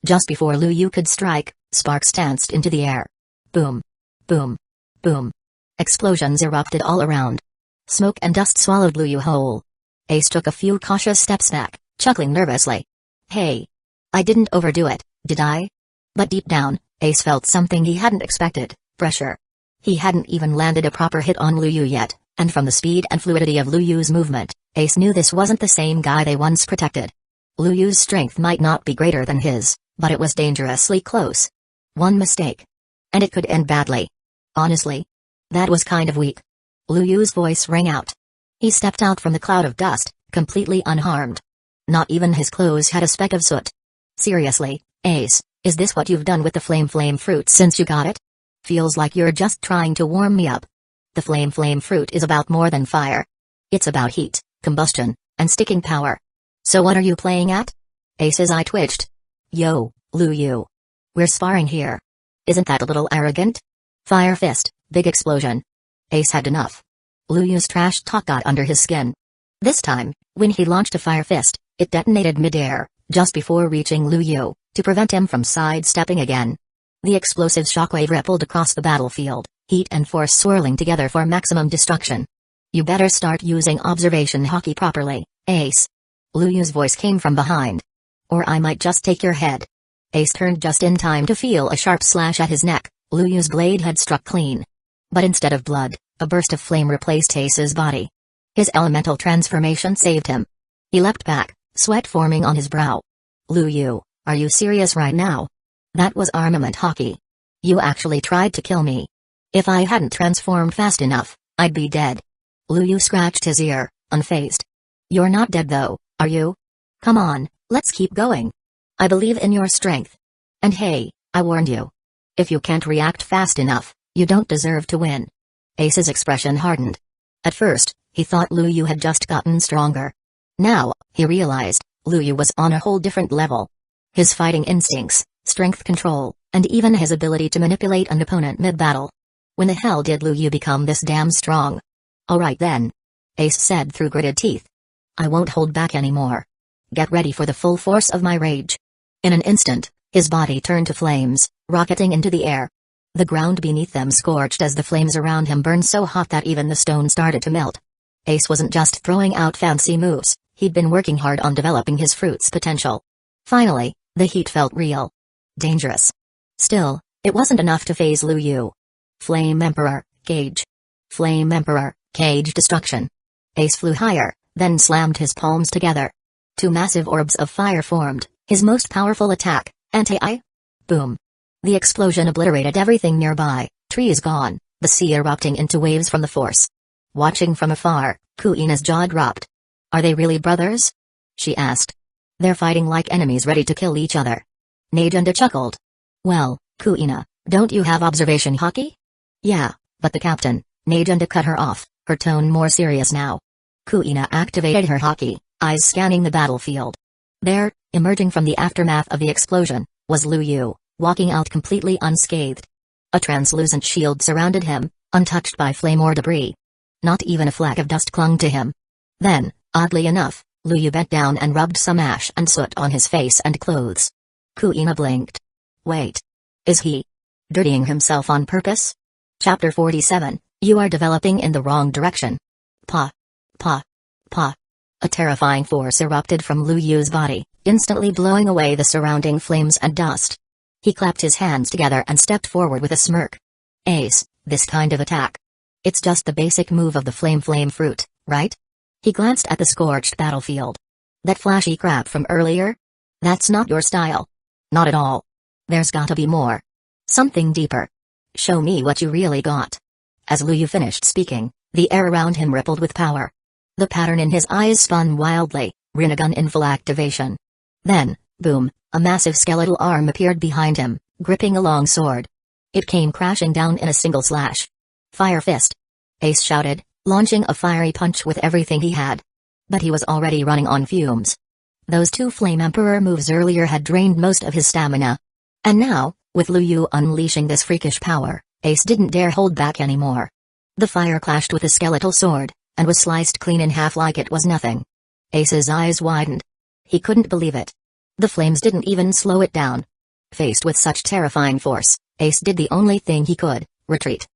Just before Lu Yu could strike, sparks danced into the air. Boom. Boom. Boom. Explosions erupted all around. Smoke and dust swallowed Lu Yu whole. Ace took a few cautious steps back, chuckling nervously. Hey. I didn't overdo it, did I? But deep down, Ace felt something he hadn't expected, pressure. He hadn't even landed a proper hit on Lu Yu yet, and from the speed and fluidity of Lu Yu's movement, Ace knew this wasn't the same guy they once protected. Lu Yu's strength might not be greater than his, but it was dangerously close. One mistake, and it could end badly. Honestly, that was kind of weak. Lu Yu's voice rang out. He stepped out from the cloud of dust, completely unharmed. Not even his clothes had a speck of soot. Seriously, Ace, is this what you've done with the flame fruit since you got it? Feels like you're just trying to warm me up. The flame fruit is about more than fire. It's about heat, combustion, and sticking power. So what are you playing at? Ace's eye twitched. Yo, Lu Yu. We're sparring here. Isn't that a little arrogant? Fire fist, big explosion. Ace had enough. Lu Yu's trash talk got under his skin. This time, when he launched a fire fist, it detonated midair, just before reaching Lu Yu, to prevent him from sidestepping again. The explosive shockwave rippled across the battlefield, heat and force swirling together for maximum destruction. You better start using observation hockey properly, Ace. Lu Yu's voice came from behind. Or I might just take your head. Ace turned just in time to feel a sharp slash at his neck. Lu Yu's blade had struck clean. But instead of blood, a burst of flame replaced Ace's body. His elemental transformation saved him. He leapt back, sweat forming on his brow. Lu Yu, are you serious right now? That was armament hockey. You actually tried to kill me. If I hadn't transformed fast enough, I'd be dead. Lu Yu scratched his ear, unfazed. You're not dead though, are you? Come on, let's keep going. I believe in your strength. And hey, I warned you. If you can't react fast enough, you don't deserve to win. Ace's expression hardened. At first, he thought Lu Yu had just gotten stronger. Now, he realized, Lu Yu was on a whole different level. His fighting instincts, strength control, and even his ability to manipulate an opponent mid-battle. When the hell did Lu Yu become this damn strong? Alright then. Ace said through gritted teeth. I won't hold back anymore. Get ready for the full force of my rage. In an instant, his body turned to flames, rocketing into the air. The ground beneath them scorched as the flames around him burned so hot that even the stone started to melt. Ace wasn't just throwing out fancy moves, he'd been working hard on developing his fruit's potential. Finally, the heat felt real. Dangerous. Still, it wasn't enough to phase Lu Yu. Flame Emperor, Cage. Flame Emperor, Cage Destruction. Ace flew higher, then slammed his palms together. Two massive orbs of fire formed, his most powerful attack, Anti-I. Boom. The explosion obliterated everything nearby, trees gone, the sea erupting into waves from the force. Watching from afar, Kuina's jaw dropped. Are they really brothers? She asked. They're fighting like enemies ready to kill each other. Najunda chuckled. Well, Kuina, don't you have observation hockey? Yeah, but the captain. Najunda cut her off, her tone more serious now. Kuina activated her hockey, eyes scanning the battlefield. There, emerging from the aftermath of the explosion, was Lu Yu, walking out completely unscathed. A translucent shield surrounded him, untouched by flame or debris. Not even a fleck of dust clung to him. Then, oddly enough, Lu Yu bent down and rubbed some ash and soot on his face and clothes. Kuina blinked. Wait. Is he dirtying himself on purpose? Chapter 47, You are developing in the wrong direction. Pa. Pa. Pa. A terrifying force erupted from Lu Yu's body, instantly blowing away the surrounding flames and dust. He clapped his hands together and stepped forward with a smirk. Ace, this kind of attack. It's just the basic move of the flame fruit, right? He glanced at the scorched battlefield. That flashy crap from earlier? That's not your style. Not at all. There's gotta be more. Something deeper. Show me what you really got. As Lu Yu finished speaking, the air around him rippled with power. The pattern in his eyes spun wildly, Rinnegan in full activation. Then, boom, a massive skeletal arm appeared behind him, gripping a long sword. It came crashing down in a single slash. Fire Fist! Ace shouted, launching a fiery punch with everything he had. But he was already running on fumes. Those two Flame Emperor moves earlier had drained most of his stamina. And now, with Lu Yu unleashing this freakish power, Ace didn't dare hold back anymore. The fire clashed with the skeletal sword, and was sliced clean in half like it was nothing. Ace's eyes widened. He couldn't believe it. The flames didn't even slow it down. Faced with such terrifying force, Ace did the only thing he could, retreat.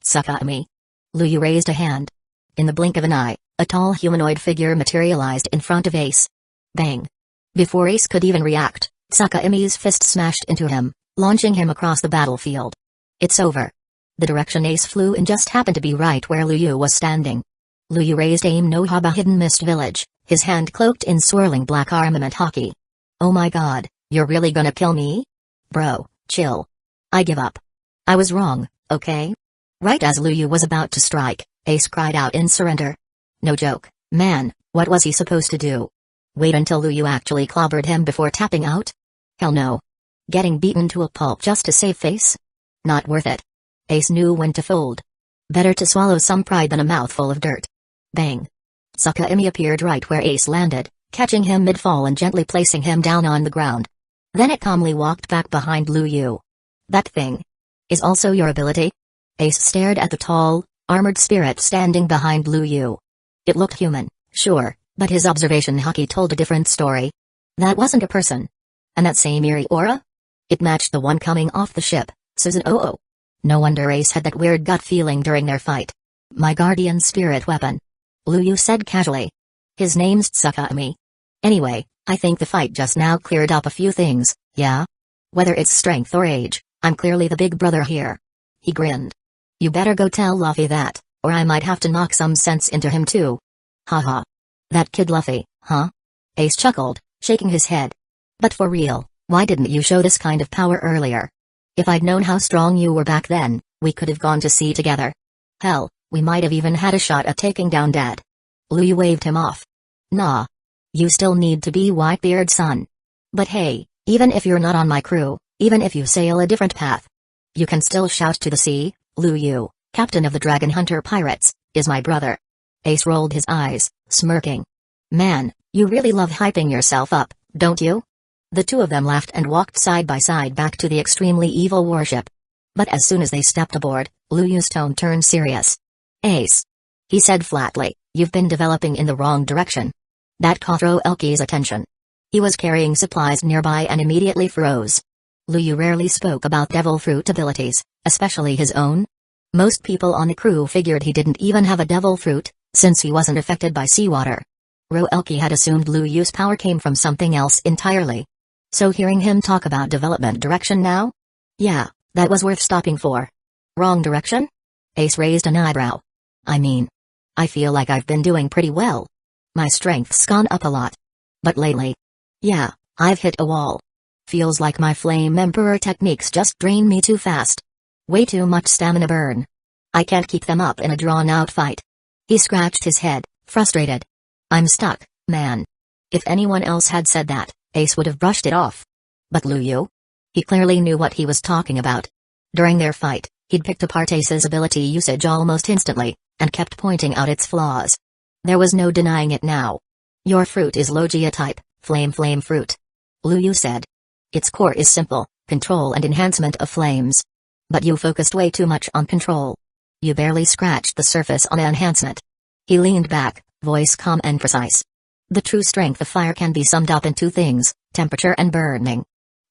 Sakami. Lu Yu raised a hand. In the blink of an eye, a tall humanoid figure materialized in front of Ace. Bang. Before Ace could even react, Sakami's fist smashed into him, launching him across the battlefield. It's over. The direction Ace flew in just happened to be right where Lu Yu was standing. Lu Yu raised aim no haba hidden mist village, his hand cloaked in swirling black armament hockey. Oh my god, you're really gonna kill me? Bro, chill. I give up. I was wrong, okay? Right as Lu Yu was about to strike, Ace cried out in surrender. No joke, man, what was he supposed to do? Wait until Lu Yu actually clobbered him before tapping out? Hell no. Getting beaten to a pulp just to save face? Not worth it. Ace knew when to fold. Better to swallow some pride than a mouthful of dirt. Bang. Sakami appeared right where Ace landed, catching him mid-fall and gently placing him down on the ground. Then it calmly walked back behind Lu Yu. That thing is also your ability? Ace stared at the tall, armored spirit standing behind Lu Yu. It looked human, sure, but his observation hockey told a different story. That wasn't a person. And that same eerie aura? It matched the one coming off the ship, Susan Oh. No wonder Ace had that weird gut feeling during their fight. My guardian spirit weapon. Lu Yu said casually. His name's Sakami. Anyway, I think the fight just now cleared up a few things, yeah? Whether it's strength or age, I'm clearly the big brother here. He grinned. You better go tell Luffy that, or I might have to knock some sense into him too. Haha. That kid Luffy, huh? Ace chuckled, shaking his head. But for real, why didn't you show this kind of power earlier? If I'd known how strong you were back then, we could have gone to sea together. Hell, we might have even had a shot at taking down Dad. Lu Yu waved him off. Nah. You still need to be Whitebeard's son. But hey, even if you're not on my crew, even if you sail a different path, you can still shout to the sea, Lu Yu, captain of the Dragon Hunter Pirates, is my brother. Ace rolled his eyes, smirking. Man, you really love hyping yourself up, don't you? The two of them laughed and walked side by side back to the extremely evil warship. But as soon as they stepped aboard, Lu Yu's tone turned serious. Ace. He said flatly, you've been developing in the wrong direction. That caught Elki's attention. He was carrying supplies nearby and immediately froze. Lu Yu rarely spoke about devil fruit abilities, especially his own. Most people on the crew figured he didn't even have a devil fruit, since he wasn't affected by seawater. Roelke had assumed Lu Yu's power came from something else entirely. So hearing him talk about development direction now? Yeah, that was worth stopping for. Wrong direction? Ace raised an eyebrow. I feel like I've been doing pretty well. My strength's gone up a lot. But lately, yeah, I've hit a wall. Feels like my Flame Emperor techniques just drain me too fast. Way too much stamina burn. I can't keep them up in a drawn-out fight. He scratched his head, frustrated. I'm stuck, man. If anyone else had said that, Ace would have brushed it off. But Lu Yu? He clearly knew what he was talking about. During their fight, he'd picked apart Ace's ability usage almost instantly, and kept pointing out its flaws. There was no denying it now. Your fruit is Logia type, flame fruit. Lu Yu said. Its core is simple, control and enhancement of flames. But you focused way too much on control. You barely scratched the surface on enhancement. He leaned back, voice calm and precise. The true strength of fire can be summed up in two things, temperature and burning.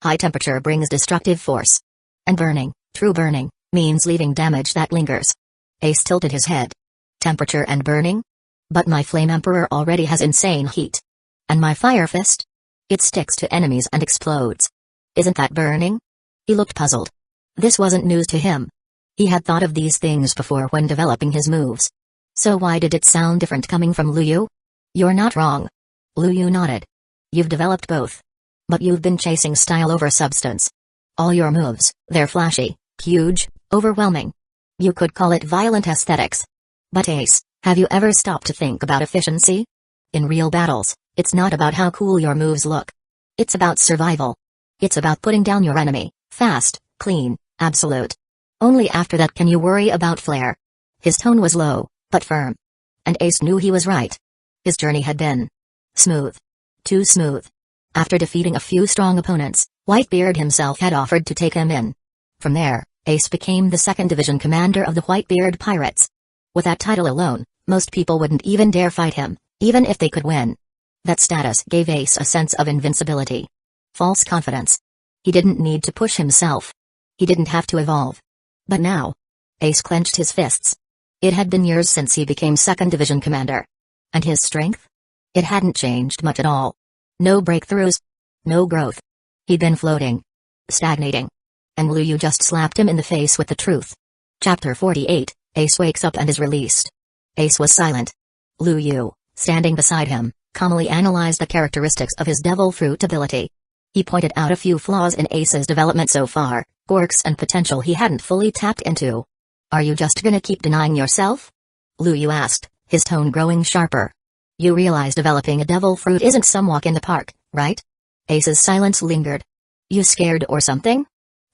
High temperature brings destructive force. And burning, true burning, means leaving damage that lingers. Ace tilted his head. Temperature and burning? But my Flame Emperor already has insane heat. And my Fire Fist? It sticks to enemies and explodes. Isn't that burning? He looked puzzled. This wasn't news to him. He had thought of these things before when developing his moves. So why did it sound different coming from Lu Yu? You're not wrong. Lu Yu nodded. You've developed both. But you've been chasing style over substance. All your moves, they're flashy, huge, overwhelming. You could call it violent aesthetics. But Ace, have you ever stopped to think about efficiency? In real battles, it's not about how cool your moves look. It's about survival. It's about putting down your enemy, fast, clean, absolute. Only after that can you worry about flair. His tone was low, but firm. And Ace knew he was right. His journey had been smooth. Too smooth. After defeating a few strong opponents, Whitebeard himself had offered to take him in. From there, Ace became the 2nd Division commander of the Whitebeard Pirates. With that title alone, most people wouldn't even dare fight him, even if they could win. That status gave Ace a sense of invincibility. False confidence. He didn't need to push himself. He didn't have to evolve. But now, Ace clenched his fists. It had been years since he became 2nd Division commander. And his strength? It hadn't changed much at all. No breakthroughs. No growth. He'd been floating. Stagnating. And Lu Yu just slapped him in the face with the truth. Chapter 48, Ace wakes up and is released. Ace was silent. Lu Yu, standing beside him, calmly analyzed the characteristics of his devil fruit ability. He pointed out a few flaws in Ace's development so far, quirks and potential he hadn't fully tapped into. Are you just gonna keep denying yourself? Lu Yu asked, his tone growing sharper. You realize developing a devil fruit isn't some walk in the park, right? Ace's silence lingered. You scared or something?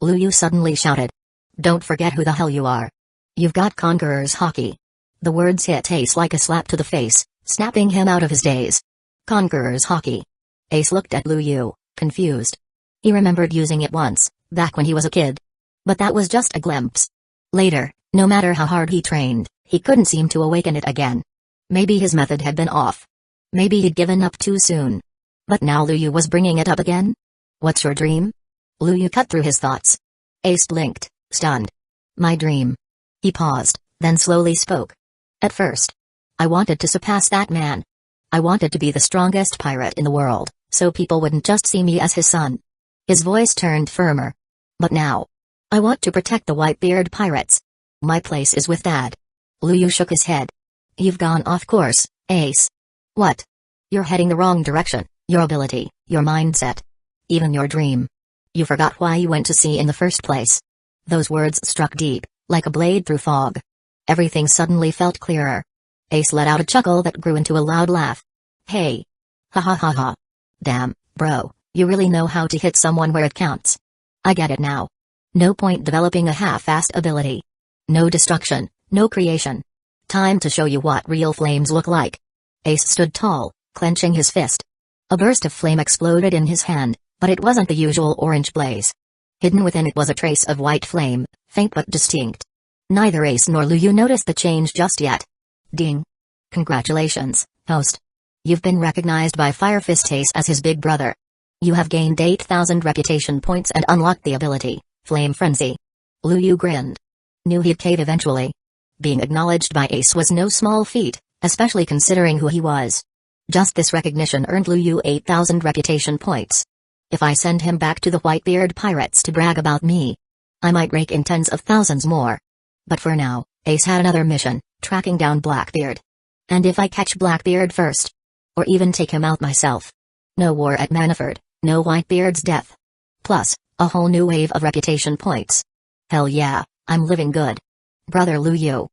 Lu Yu suddenly shouted. Don't forget who the hell you are. You've got Conqueror's Hockey. The words hit Ace like a slap to the face, snapping him out of his daze. Conqueror's Hockey. Ace looked at Lu Yu, confused. He remembered using it once, back when he was a kid. But that was just a glimpse. Later, no matter how hard he trained, he couldn't seem to awaken it again. Maybe his method had been off. Maybe he'd given up too soon. But now Lu Yu was bringing it up again? What's your dream? Lu Yu cut through his thoughts. Ace blinked, stunned. My dream. He paused, then slowly spoke. At first, I wanted to surpass that man. I wanted to be the strongest pirate in the world, so people wouldn't just see me as his son. His voice turned firmer. But now, I want to protect the Whitebeard pirates. My place is with Dad. Lu Yu shook his head. You've gone off course, Ace. What? You're heading the wrong direction, your ability, your mindset. Even your dream. You forgot why you went to sea in the first place. Those words struck deep, like a blade through fog. Everything suddenly felt clearer. Ace let out a chuckle that grew into a loud laugh. Hey. Ha ha ha ha. Damn, bro, you really know how to hit someone where it counts. I get it now. No point developing a half-assed ability. No destruction, no creation. Time to show you what real flames look like. Ace stood tall, clenching his fist. A burst of flame exploded in his hand, but it wasn't the usual orange blaze. Hidden within it was a trace of white flame, faint but distinct. Neither Ace nor Lu Yu noticed the change just yet. Ding. Congratulations, host. You've been recognized by Fire Fist Ace as his big brother. You have gained 8,000 reputation points and unlocked the ability, Flame Frenzy. Lu Yu grinned. Knew he'd cave eventually. Being acknowledged by Ace was no small feat, especially considering who he was. Just this recognition earned Lu Yu 8,000 reputation points. If I send him back to the Whitebeard pirates to brag about me, I might rake in tens of thousands more. But for now, Ace had another mission, tracking down Blackbeard. And if I catch Blackbeard first, or even take him out myself, no war at Manaford, no Whitebeard's death. Plus, a whole new wave of reputation points. Hell yeah, I'm living good. Brother Lu Yu.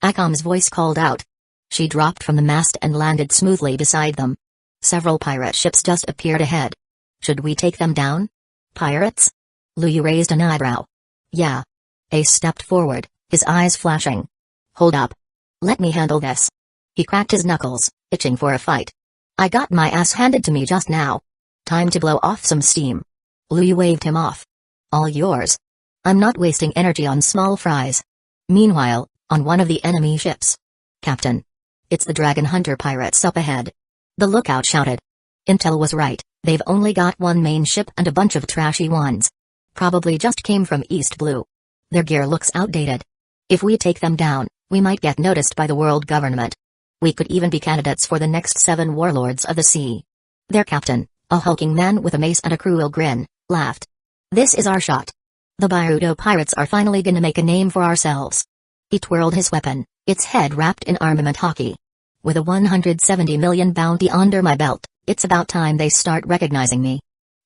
Akom's voice called out. She dropped from the mast and landed smoothly beside them. Several pirate ships just appeared ahead. Should we take them down? Pirates? Lu Yu raised an eyebrow. Yeah. Ace stepped forward, his eyes flashing. Hold up. Let me handle this. He cracked his knuckles, itching for a fight. I got my ass handed to me just now. Time to blow off some steam. Lu Yu waved him off. All yours. I'm not wasting energy on small fries. Meanwhile, on one of the enemy ships. Captain. It's the Dragon Hunter pirates up ahead. The lookout shouted. Intel was right, they've only got one main ship and a bunch of trashy ones. Probably just came from East Blue. Their gear looks outdated. If we take them down, we might get noticed by the world government. We could even be candidates for the next 7 warlords of the sea. Their captain, a hulking man with a mace and a cruel grin, laughed. This is our shot. The Baruto pirates are finally gonna make a name for ourselves. He twirled his weapon, its head wrapped in armament hockey. With a 170 million bounty under my belt, it's about time they start recognizing me.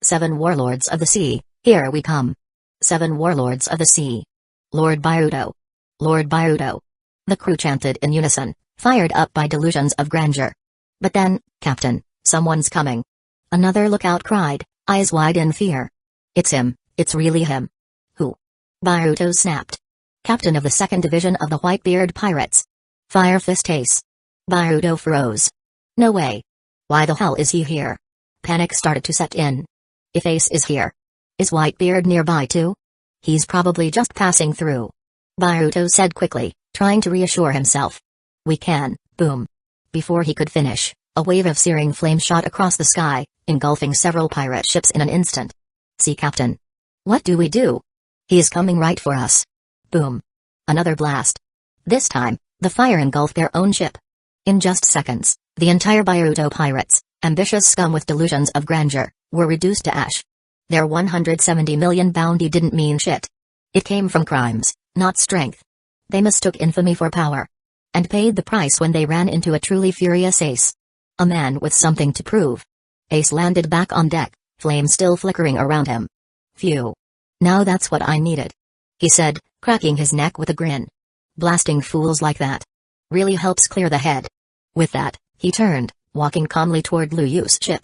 7 warlords of the sea, here we come. 7 warlords of the sea. Lord Baruto. Lord Baruto. The crew chanted in unison, fired up by delusions of grandeur. But then, Captain, someone's coming. Another lookout cried, eyes wide in fear. It's him, it's really him. Who? Baruto snapped. Captain of the 2nd Division of the Whitebeard Pirates. Fire Fist Ace. Baruto froze. No way. Why the hell is he here? Panic started to set in. If Ace is here, is Whitebeard nearby too? He's probably just passing through. Baruto said quickly, trying to reassure himself. We can, boom. Before he could finish, a wave of searing flame shot across the sky, engulfing several pirate ships in an instant. See, Captain. What do we do? He is coming right for us. Boom. Another blast. This time, the fire engulfed their own ship. In just seconds, the entire Baruto pirates, ambitious scum with delusions of grandeur, were reduced to ash. Their 170 million bounty didn't mean shit. It came from crimes, not strength. They mistook infamy for power. And paid the price when they ran into a truly furious Ace. A man with something to prove. Ace landed back on deck, flames still flickering around him. Phew. Now that's what I needed. He said, cracking his neck with a grin. Blasting fools like that really helps clear the head. With that, he turned, walking calmly toward Lu Yu's ship.